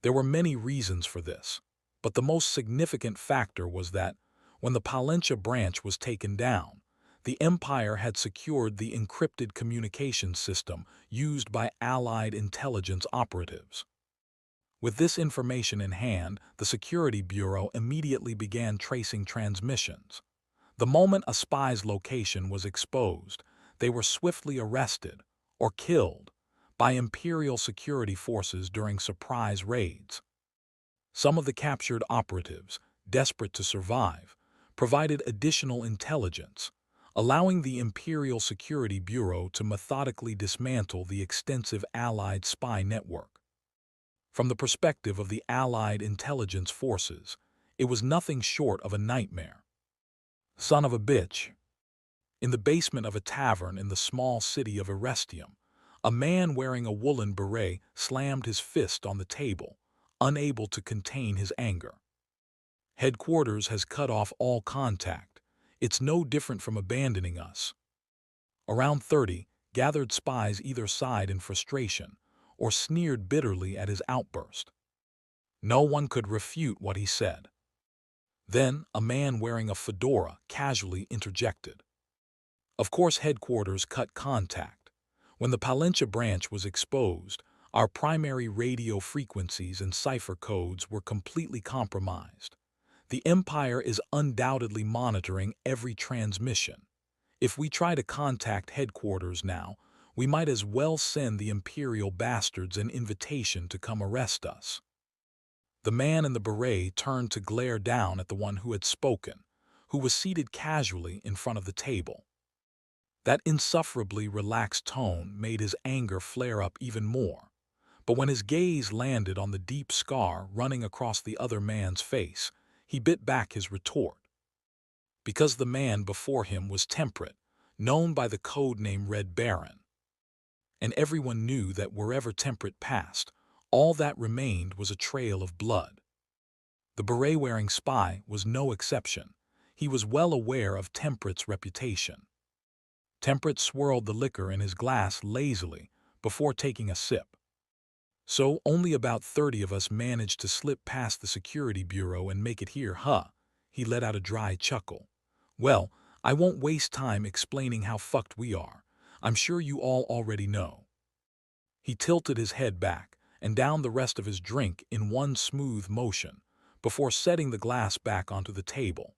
There were many reasons for this, but the most significant factor was that, when the Palencia branch was taken down, the Empire had secured the encrypted communications system used by Allied intelligence operatives. With this information in hand, the Security Bureau immediately began tracing transmissions. The moment a spy's location was exposed, they were swiftly arrested or killed by Imperial security forces during surprise raids. Some of the captured operatives, desperate to survive, provided additional intelligence, allowing the Imperial Security Bureau to methodically dismantle the extensive Allied spy network. From the perspective of the Allied intelligence forces, it was nothing short of a nightmare. Son of a bitch. In the basement of a tavern in the small city of Arestium, a man wearing a woolen beret slammed his fist on the table, unable to contain his anger. "Headquarters has cut off all contact. It's no different from abandoning us." Around 30 gathered spies either sighed in frustration or sneered bitterly at his outburst. No one could refute what he said. Then a man wearing a fedora casually interjected. "Of course headquarters cut contact. When the Palencia branch was exposed, our primary radio frequencies and cipher codes were completely compromised. The Empire is undoubtedly monitoring every transmission. If we try to contact headquarters now, we might as well send the Imperial bastards an invitation to come arrest us." The man in the beret turned to glare down at the one who had spoken, who was seated casually in front of the table. That insufferably relaxed tone made his anger flare up even more, but when his gaze landed on the deep scar running across the other man's face, he bit back his retort. Because the man before him was temperate, known by the code name Red Baron. And everyone knew that wherever temperate passed, All that remained was a trail of blood. The beret-wearing spy was no exception. He was well aware of Temperat's reputation. Temperate swirled the liquor in his glass lazily before taking a sip. So only about 30 of us managed to slip past the security bureau and make it here, huh? He let out a dry chuckle. Well, I won't waste time explaining how fucked we are. I'm sure you all already know. He tilted his head back and down the rest of his drink in one smooth motion before setting the glass back onto the table.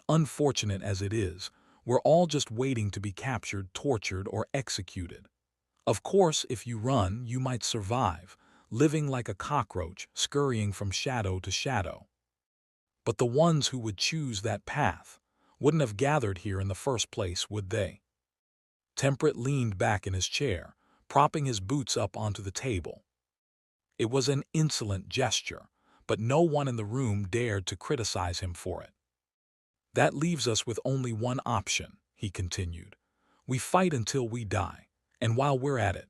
Unfortunate as it is, we're all just waiting to be captured, tortured, or executed. Of course, if you run, you might survive, living like a cockroach, scurrying from shadow to shadow. But the ones who would choose that path wouldn't have gathered here in the first place, would they? Temperate leaned back in his chair, propping his boots up onto the table. It was an insolent gesture, but no one in the room dared to criticize him for it. That leaves us with only one option, he continued. We fight until we die, and while we're at it,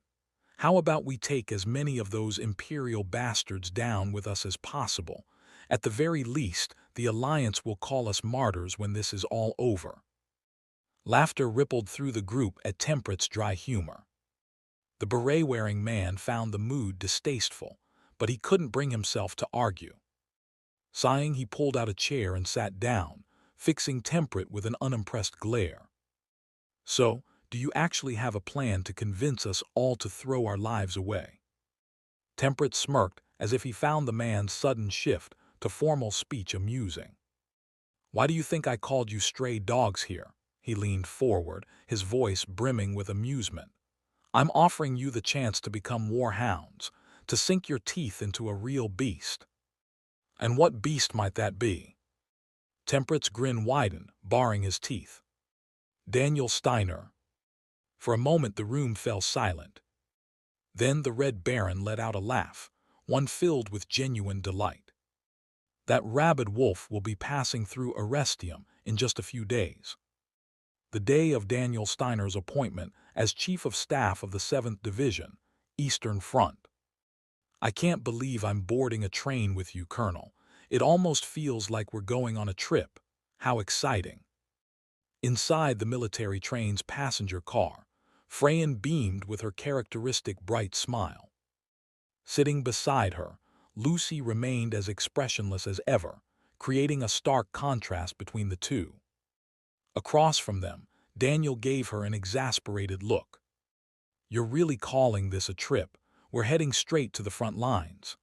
how about we take as many of those imperial bastards down with us as possible? At the very least, the Alliance will call us martyrs when this is all over. Laughter rippled through the group at Temperate's dry humor. The beret-wearing man found the mood distasteful, but he couldn't bring himself to argue. Sighing, he pulled out a chair and sat down, fixing Temperate with an unimpressed glare. So, do you actually have a plan to convince us all to throw our lives away? Temperate smirked as if he found the man's sudden shift to formal speech amusing. Why do you think I called you stray dogs here? He leaned forward, his voice brimming with amusement. I'm offering you the chance to become warhounds, to sink your teeth into a real beast. And what beast might that be? Temperate's grin widened, baring his teeth. Daniel Steiner. For a moment the room fell silent. Then the Red Baron let out a laugh, one filled with genuine delight. That rabid wolf will be passing through Arrestium in just a few days. The day of Daniel Steiner's appointment as Chief of Staff of the 7th Division, Eastern Front. I can't believe I'm boarding a train with you, Colonel. It almost feels like we're going on a trip. How exciting. Inside the military train's passenger car, Freyan beamed with her characteristic bright smile. Sitting beside her, Lucy remained as expressionless as ever, creating a stark contrast between the two. Across from them, Daniel gave her an exasperated look. You're really calling this a trip? We're heading straight to the front lines.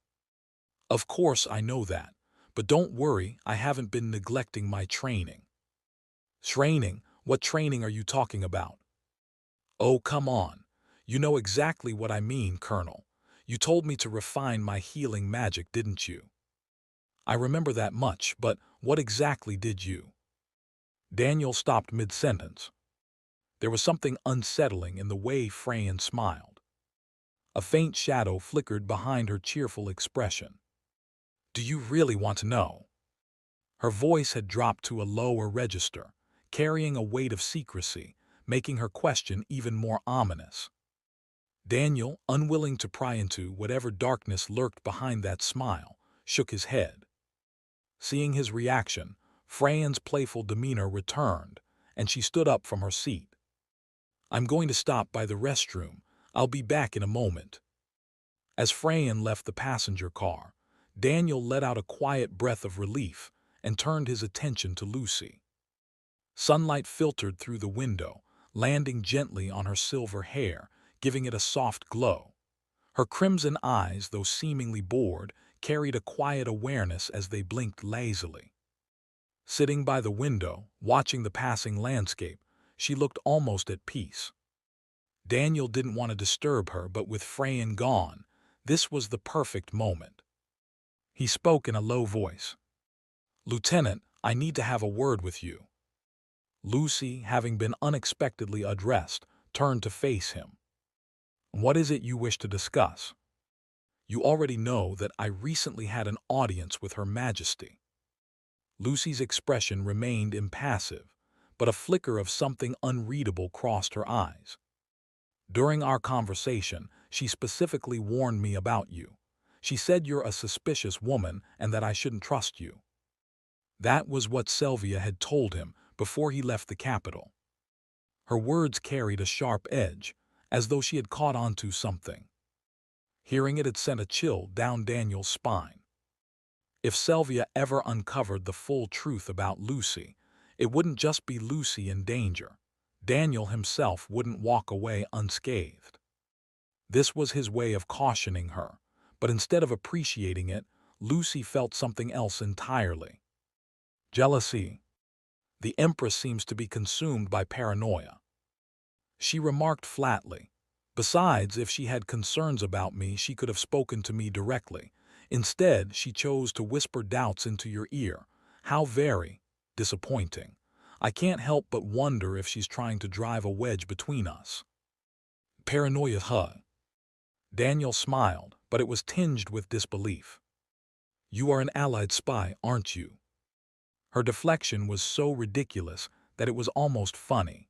Of course I know that, but don't worry, I haven't been neglecting my training. Training? What training are you talking about? Oh, come on. You know exactly what I mean, Colonel. You told me to refine my healing magic, didn't you? I remember that much, but what exactly did you? Daniel stopped mid-sentence. There was something unsettling in the way Freyan smiled. A faint shadow flickered behind her cheerful expression. Do you really want to know? Her voice had dropped to a lower register, carrying a weight of secrecy, making her question even more ominous. Daniel, unwilling to pry into whatever darkness lurked behind that smile, shook his head. Seeing his reaction, Freyan's playful demeanor returned, and she stood up from her seat. I'm going to stop by the restroom. I'll be back in a moment. As Freyan left the passenger car, Daniel let out a quiet breath of relief and turned his attention to Lucy. Sunlight filtered through the window, landing gently on her silver hair, giving it a soft glow. Her crimson eyes, though seemingly bored, carried a quiet awareness as they blinked lazily. Sitting by the window, watching the passing landscape, she looked almost at peace. Daniel didn't want to disturb her, but with Freyan gone, this was the perfect moment. He spoke in a low voice. Lieutenant, I need to have a word with you. Lucy, having been unexpectedly addressed, turned to face him. What is it you wish to discuss? You already know that I recently had an audience with Her Majesty. Lucy's expression remained impassive, but a flicker of something unreadable crossed her eyes. During our conversation, She specifically warned me about you. She said you're a suspicious woman and that I shouldn't trust you." That was what Sylvia had told him before he left the capital. Her words carried a sharp edge, as though she had caught onto something. Hearing it had sent a chill down Daniel's spine. If Sylvia ever uncovered the full truth about Lucy, it wouldn't just be Lucy in danger. Daniel himself wouldn't walk away unscathed. This was his way of cautioning her, but instead of appreciating it, Lucy felt something else entirely. Jealousy. The Empress seems to be consumed by paranoia. She remarked flatly. Besides, if she had concerns about me, she could have spoken to me directly. Instead, she chose to whisper doubts into your ear. How very disappointing. I can't help but wonder if she's trying to drive a wedge between us. Paranoia, huh? Daniel smiled, but it was tinged with disbelief. You are an Allied spy, aren't you? Her deflection was so ridiculous that it was almost funny.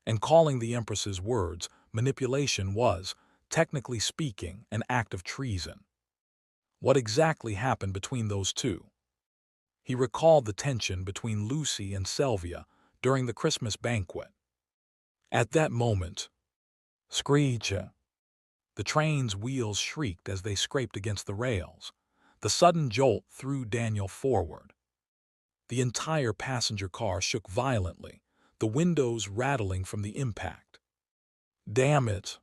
And calling the Empress's words manipulation was, technically speaking, an act of treason. What exactly happened between those two? He recalled the tension between Lucy and Sylvia during the Christmas banquet. At that moment, screech! The train's wheels shrieked as they scraped against the rails. The sudden jolt threw Daniel forward. The entire passenger car shook violently, the windows rattling from the impact. Damn it!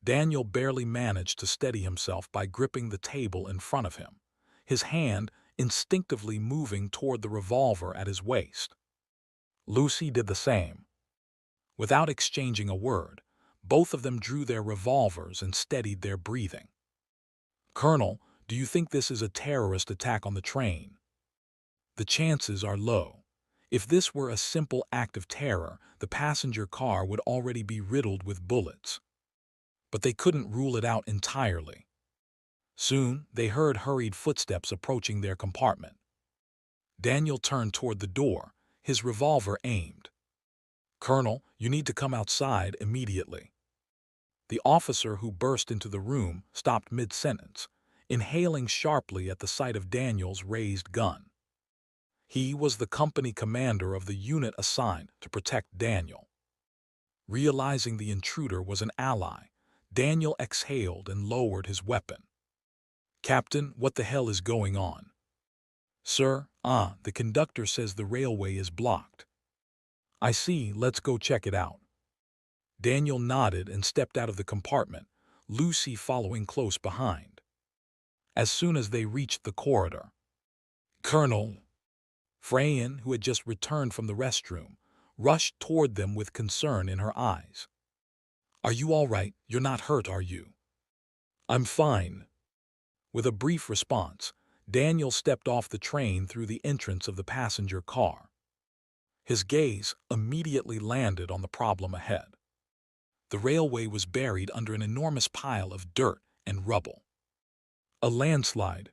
Daniel barely managed to steady himself by gripping the table in front of him, his hand instinctively moving toward the revolver at his waist. Lucy did the same. Without exchanging a word, both of them drew their revolvers and steadied their breathing. Colonel, do you think this is a terrorist attack on the train? The chances are low. If this were a simple act of terror, the passenger car would already be riddled with bullets. But they couldn't rule it out entirely. Soon, they heard hurried footsteps approaching their compartment. Daniel turned toward the door, his revolver aimed. Colonel, you need to come outside immediately. The officer who burst into the room stopped mid-sentence, inhaling sharply at the sight of Daniel's raised gun. He was the company commander of the unit assigned to protect Daniel. Realizing the intruder was an ally, Daniel exhaled and lowered his weapon. Captain, what the hell is going on? Sir, the conductor says the railway is blocked. I see, let's go check it out. Daniel nodded and stepped out of the compartment, Lucy following close behind. As soon as they reached the corridor, Colonel Freyan, who had just returned from the restroom, rushed toward them with concern in her eyes. Are you all right? You're not hurt, are you? I'm fine. With a brief response, Daniel stepped off the train through the entrance of the passenger car. His gaze immediately landed on the problem ahead. The railway was buried under an enormous pile of dirt and rubble. A landslide.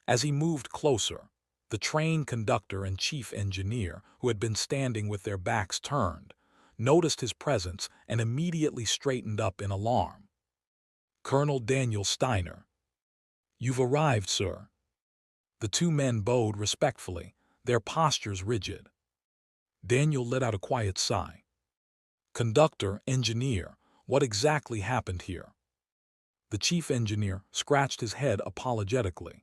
As he moved closer, the train conductor and chief engineer, who had been standing with their backs turned, noticed his presence and immediately straightened up in alarm. Colonel Daniel Steiner. You've arrived, sir. The two men bowed respectfully, their postures rigid. Daniel let out a quiet sigh. Conductor, engineer, what exactly happened here? The chief engineer scratched his head apologetically.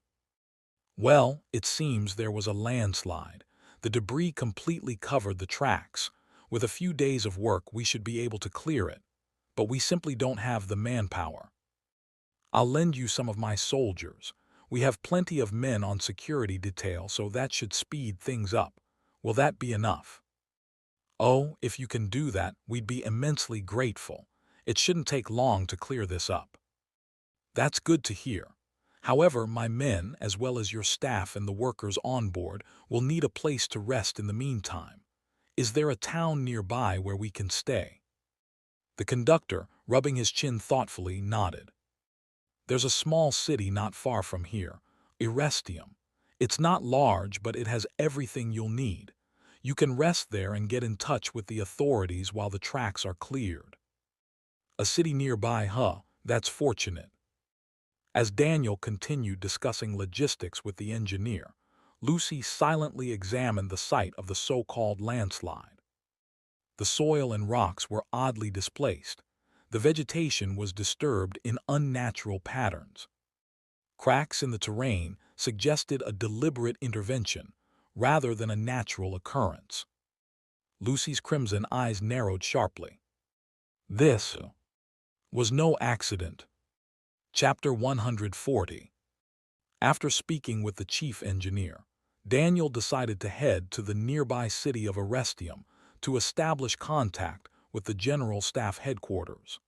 Well, it seems there was a landslide. The debris completely covered the tracks. With a few days of work, we should be able to clear it. But we simply don't have the manpower. I'll lend you some of my soldiers. We have plenty of men on security detail, so that should speed things up. Will that be enough? Oh, if you can do that, we'd be immensely grateful. It shouldn't take long to clear this up. That's good to hear. However, my men, as well as your staff and the workers on board, will need a place to rest in the meantime. Is there a town nearby where we can stay? The conductor, rubbing his chin thoughtfully, nodded. There's a small city not far from here, Erestium. It's not large, but it has everything you'll need. You can rest there and get in touch with the authorities while the tracks are cleared. A city nearby, huh? That's fortunate. As Daniel continued discussing logistics with the engineer, Lucy silently examined the site of the so-called landslide. The soil and rocks were oddly displaced. The vegetation was disturbed in unnatural patterns. Cracks in the terrain suggested a deliberate intervention rather than a natural occurrence. Lucy's crimson eyes narrowed sharply. This was no accident. Chapter 140. After speaking with the chief engineer, Daniel decided to head to the nearby city of Arrestium to establish contact with the General Staff headquarters.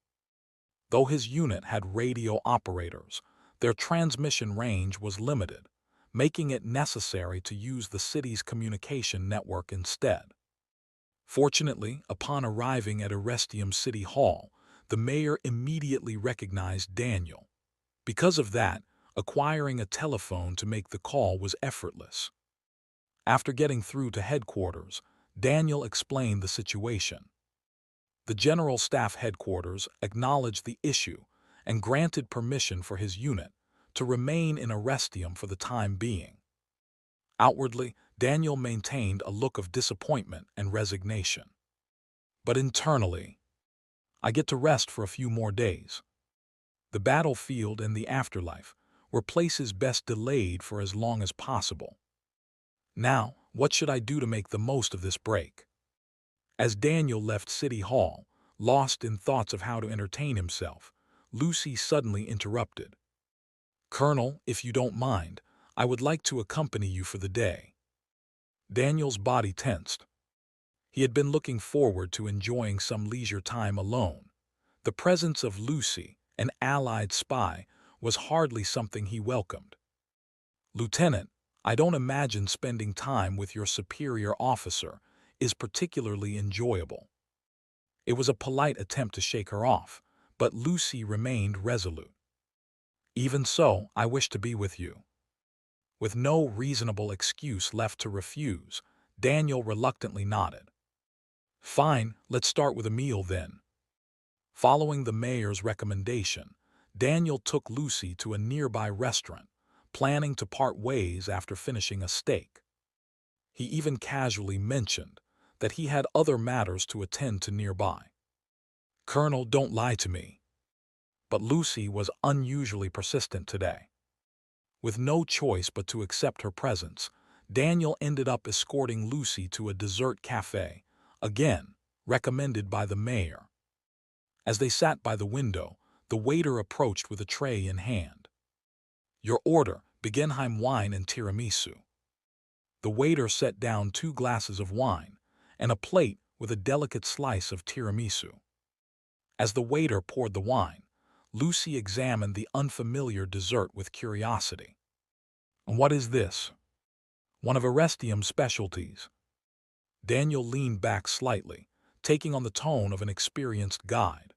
Though his unit had radio operators, their transmission range was limited, making it necessary to use the city's communication network instead. Fortunately, upon arriving at Arrestium City Hall, the mayor immediately recognized Daniel. Because of that, acquiring a telephone to make the call was effortless. After getting through to headquarters, Daniel explained the situation. The General Staff headquarters acknowledged the issue and granted permission for his unit to remain in Arrestium for the time being. Outwardly, Daniel maintained a look of disappointment and resignation. But internally, I get to rest for a few more days. The battlefield and the afterlife were places best delayed for as long as possible. Now, what should I do to make the most of this break? As Daniel left City Hall, lost in thoughts of how to entertain himself, Lucy suddenly interrupted. Colonel, if you don't mind, I would like to accompany you for the day. Daniel's body tensed. He had been looking forward to enjoying some leisure time alone. The presence of Lucy, an allied spy, was hardly something he welcomed. Lieutenant, I don't imagine spending time with your superior officer is particularly enjoyable. It was a polite attempt to shake her off, but Lucy remained resolute. Even so, I wish to be with you. With no reasonable excuse left to refuse, Daniel reluctantly nodded. Fine, let's start with a meal then. Following the mayor's recommendation, Daniel took Lucy to a nearby restaurant, planning to part ways after finishing a steak. He even casually mentioned that he had other matters to attend to nearby. Colonel, don't lie to me. But Lucy was unusually persistent today. With no choice but to accept her presence, Daniel ended up escorting Lucy to a dessert cafe, again recommended by the mayor. As they sat by the window, the waiter approached with a tray in hand. Your order, Begenheim wine and tiramisu. The waiter set down 2 glasses of wine and a plate with a delicate slice of tiramisu. As the waiter poured the wine, Lucy examined the unfamiliar dessert with curiosity. What is this? One of Arrestium's specialties. Daniel leaned back slightly, taking on the tone of an experienced guide.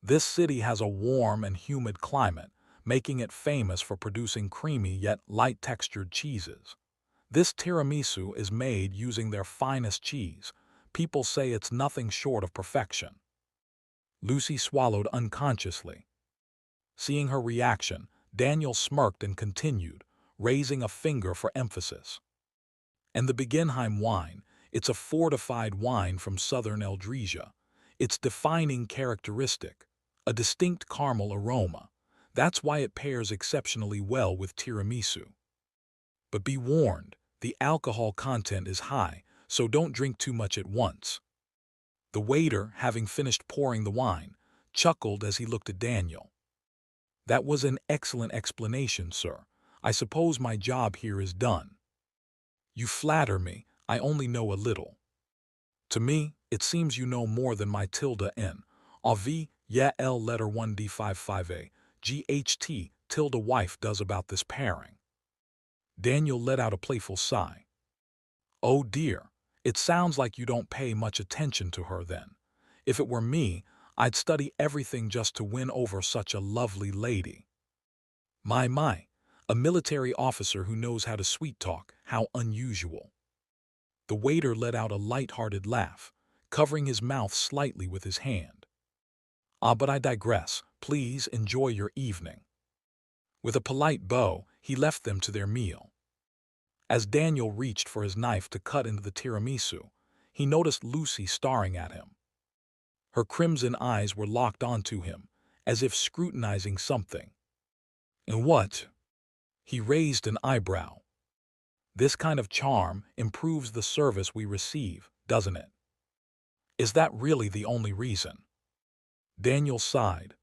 This city has a warm and humid climate, making it famous for producing creamy yet light-textured cheeses. This tiramisu is made using their finest cheese. People say it's nothing short of perfection. Lucy swallowed unconsciously. Seeing her reaction, Daniel smirked and continued, raising a finger for emphasis. And the Begenheim wine, it's a fortified wine from southern Eldresia. Its defining characteristic, a distinct caramel aroma. That's why it pairs exceptionally well with tiramisu. But be warned, the alcohol content is high, so don't drink too much at once. The waiter, having finished pouring the wine, chuckled as he looked at Daniel. That was an excellent explanation, sir. I suppose my job here is done. You flatter me, I only know a little. To me, it seems you know more than my tilde n. Avi, yeah L letter 1D55A, GHT, tilde wife does about this pairing. Daniel let out a playful sigh. Oh dear, it sounds like you don't pay much attention to her then. If it were me, I'd study everything just to win over such a lovely lady. My, a military officer who knows how to sweet-talk, how unusual. The waiter let out a light-hearted laugh, covering his mouth slightly with his hand. But I digress. Please enjoy your evening." With a polite bow, he left them to their meal. As Daniel reached for his knife to cut into the tiramisu, he noticed Lucy staring at him. Her crimson eyes were locked onto him, as if scrutinizing something. "And what?" He raised an eyebrow. "This kind of charm improves the service we receive, doesn't it?" "Is that really the only reason?" Daniel sighed.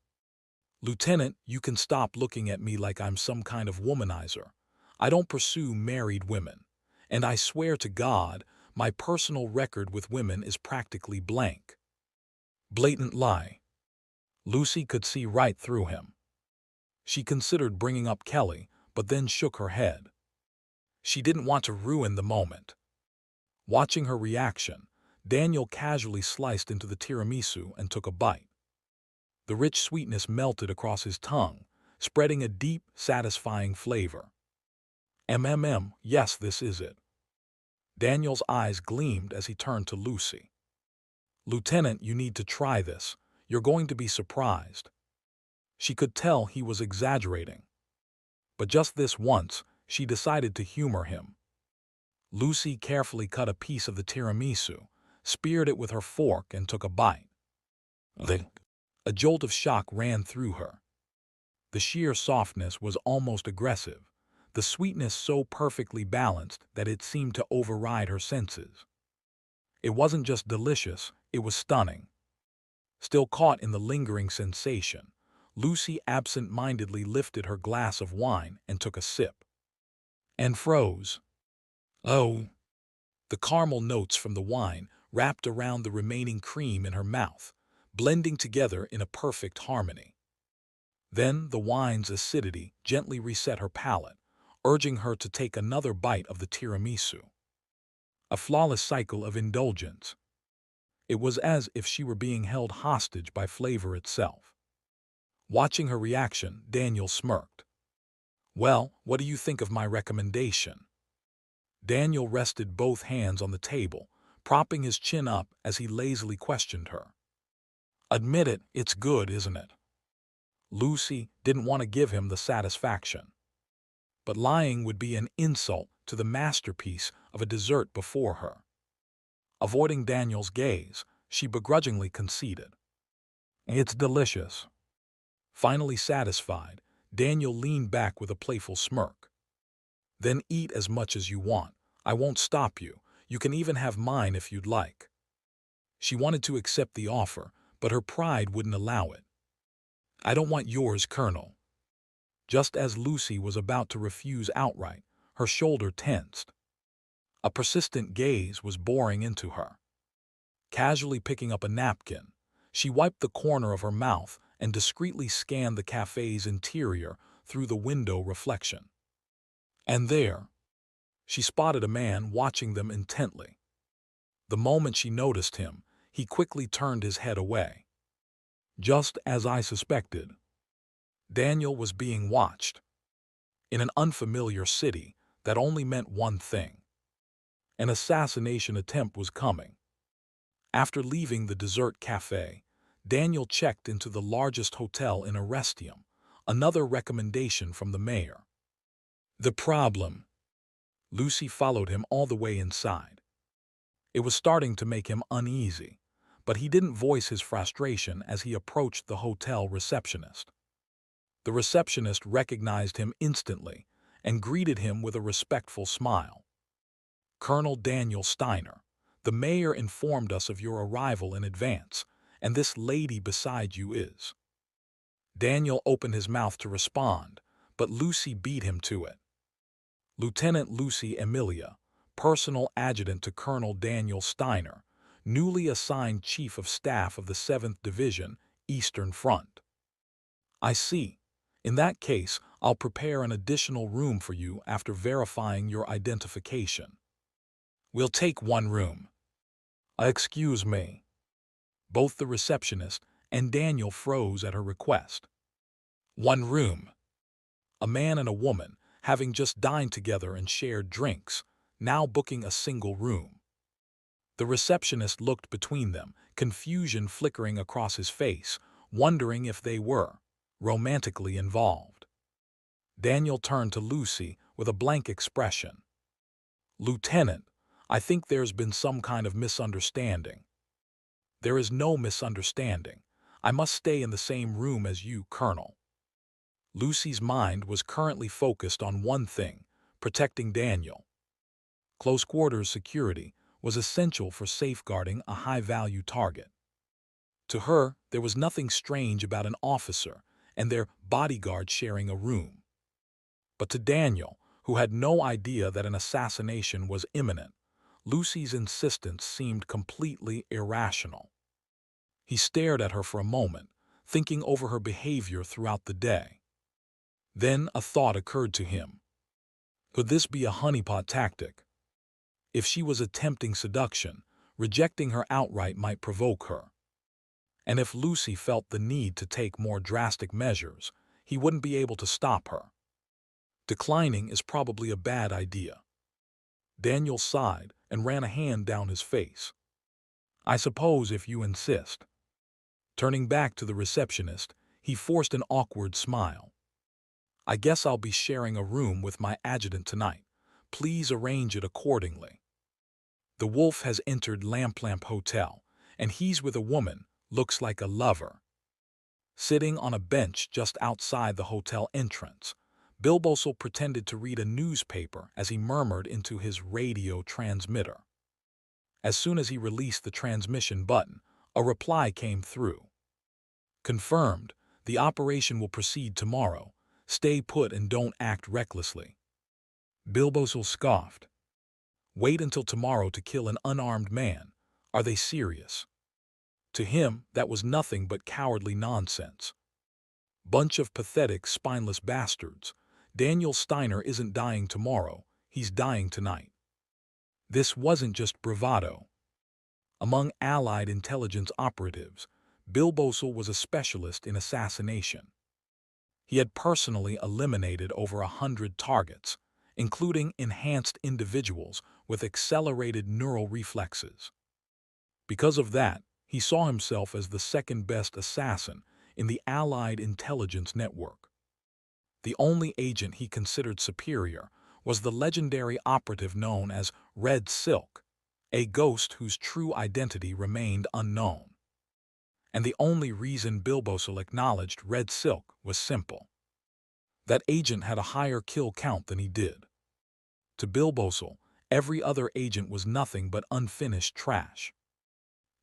"Lieutenant, you can stop looking at me like I'm some kind of womanizer. I don't pursue married women. And I swear to God, my personal record with women is practically blank." Blatant lie. Lucy could see right through him. She considered bringing up Kelly, but then shook her head. She didn't want to ruin the moment. Watching her reaction, Daniel casually sliced into the tiramisu and took a bite. The rich sweetness melted across his tongue, spreading a deep, satisfying flavor. Yes, this is it." Daniel's eyes gleamed as he turned to Lucy. "Lieutenant, you need to try this. You're going to be surprised." She could tell he was exaggerating. But just this once, she decided to humor him. Lucy carefully cut a piece of the tiramisu, speared it with her fork, and took a bite. A jolt of shock ran through her. The sheer softness was almost aggressive, the sweetness so perfectly balanced that it seemed to override her senses. It wasn't just delicious, it was stunning. Still caught in the lingering sensation, Lucy absent-mindedly lifted her glass of wine and took a sip. And froze. Oh! The caramel notes from the wine wrapped around the remaining cream in her mouth, blending together in a perfect harmony. Then the wine's acidity gently reset her palate, urging her to take another bite of the tiramisu. A flawless cycle of indulgence. It was as if she were being held hostage by flavor itself. Watching her reaction, Daniel smirked. "Well, what do you think of my recommendation?" Daniel rested both hands on the table, propping his chin up as he lazily questioned her. "Admit it, it's good, isn't it?" Lucy didn't want to give him the satisfaction. But lying would be an insult to the masterpiece of a dessert before her. Avoiding Daniel's gaze, she begrudgingly conceded. "It's delicious." Finally satisfied, Daniel leaned back with a playful smirk. "Then eat as much as you want. I won't stop you. You can even have mine if you'd like." She wanted to accept the offer, but her pride wouldn't allow it. "I don't want yours, Colonel." Just as Lucy was about to refuse outright, her shoulder tensed. A persistent gaze was boring into her. Casually picking up a napkin, she wiped the corner of her mouth and discreetly scanned the cafe's interior through the window reflection. And there, she spotted a man watching them intently. The moment she noticed him, he quickly turned his head away. Just as I suspected, Daniel was being watched. In an unfamiliar city, that only meant one thing. An assassination attempt was coming. After leaving the dessert cafe, Daniel checked into the largest hotel in Arrestium, another recommendation from the mayor. The problem. Lucy followed him all the way inside. It was starting to make him uneasy, but he didn't voice his frustration as he approached the hotel receptionist. The receptionist recognized him instantly and greeted him with a respectful smile. "Colonel Daniel Steiner, the mayor informed us of your arrival in advance, and this lady beside you is." Daniel opened his mouth to respond, but Lucy beat him to it. "Lieutenant Lucy Emilia, personal adjutant to Colonel Daniel Steiner, newly assigned Chief of Staff of the 7th Division, Eastern Front." "I see. In that case, I'll prepare an additional room for you after verifying your identification." "We'll take one room." Excuse me." Both the receptionist and Daniel froze at her request. One room. A man and a woman, having just dined together and shared drinks, now booking a single room. The receptionist looked between them, confusion flickering across his face, wondering if they were romantically involved. Daniel turned to Lucy with a blank expression. "Lieutenant, I think there's been some kind of misunderstanding." "There is no misunderstanding. I must stay in the same room as you, Colonel." Lucy's mind was currently focused on one thing: protecting Daniel. Close-quarters security was essential for safeguarding a high-value target. To her, there was nothing strange about an officer and their bodyguard sharing a room. But to Daniel, who had no idea that an assassination was imminent, Lucy's insistence seemed completely irrational. He stared at her for a moment, thinking over her behavior throughout the day. Then a thought occurred to him. Could this be a honeypot tactic? If she was attempting seduction, rejecting her outright might provoke her. And if Lucy felt the need to take more drastic measures, he wouldn't be able to stop her. Declining is probably a bad idea. Daniel sighed and ran a hand down his face. "I suppose if you insist." Turning back to the receptionist, he forced an awkward smile. "I guess I'll be sharing a room with my adjutant tonight. Please arrange it accordingly. The Wolf has entered Lamp Hotel, and he's with a woman, looks like a lover." Sitting on a bench just outside the hotel entrance, Bilbossel pretended to read a newspaper as he murmured into his radio transmitter. As soon as he released the transmission button, a reply came through. "Confirmed. The operation will proceed tomorrow. Stay put and don't act recklessly." Bilbossel scoffed. Wait until tomorrow to kill an unarmed man? Are they serious? To him, that was nothing but cowardly nonsense. Bunch of pathetic, spineless bastards. Daniel Steiner isn't dying tomorrow, he's dying tonight. This wasn't just bravado. Among Allied intelligence operatives, Bilbossel was a specialist in assassination. He had personally eliminated over 100 targets, including enhanced individuals with accelerated neural reflexes. Because of that, he saw himself as the second-best assassin in the Allied intelligence network. The only agent he considered superior was the legendary operative known as Red Silk, a ghost whose true identity remained unknown. And the only reason Bilbossel acknowledged Red Silk was simple. That agent had a higher kill count than he did. To Bilbossel, every other agent was nothing but unfinished trash.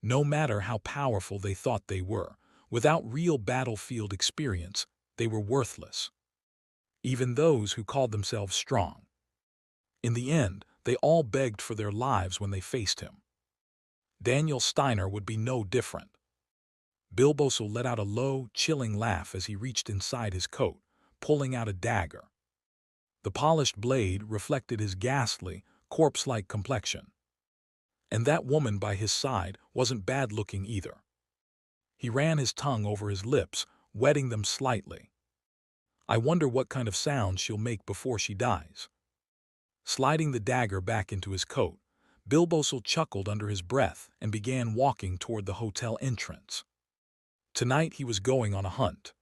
No matter how powerful they thought they were, without real battlefield experience, they were worthless. Even those who called themselves strong. In the end, they all begged for their lives when they faced him. Daniel Steiner would be no different. Bilbossel let out a low, chilling laugh as he reached inside his coat, pulling out a dagger. The polished blade reflected his ghastly, corpse-like complexion. And that woman by his side wasn't bad-looking either. He ran his tongue over his lips, wetting them slightly. "I wonder what kind of sound she'll make before she dies." Sliding the dagger back into his coat, Bilbossel chuckled under his breath and began walking toward the hotel entrance. Tonight he was going on a hunt.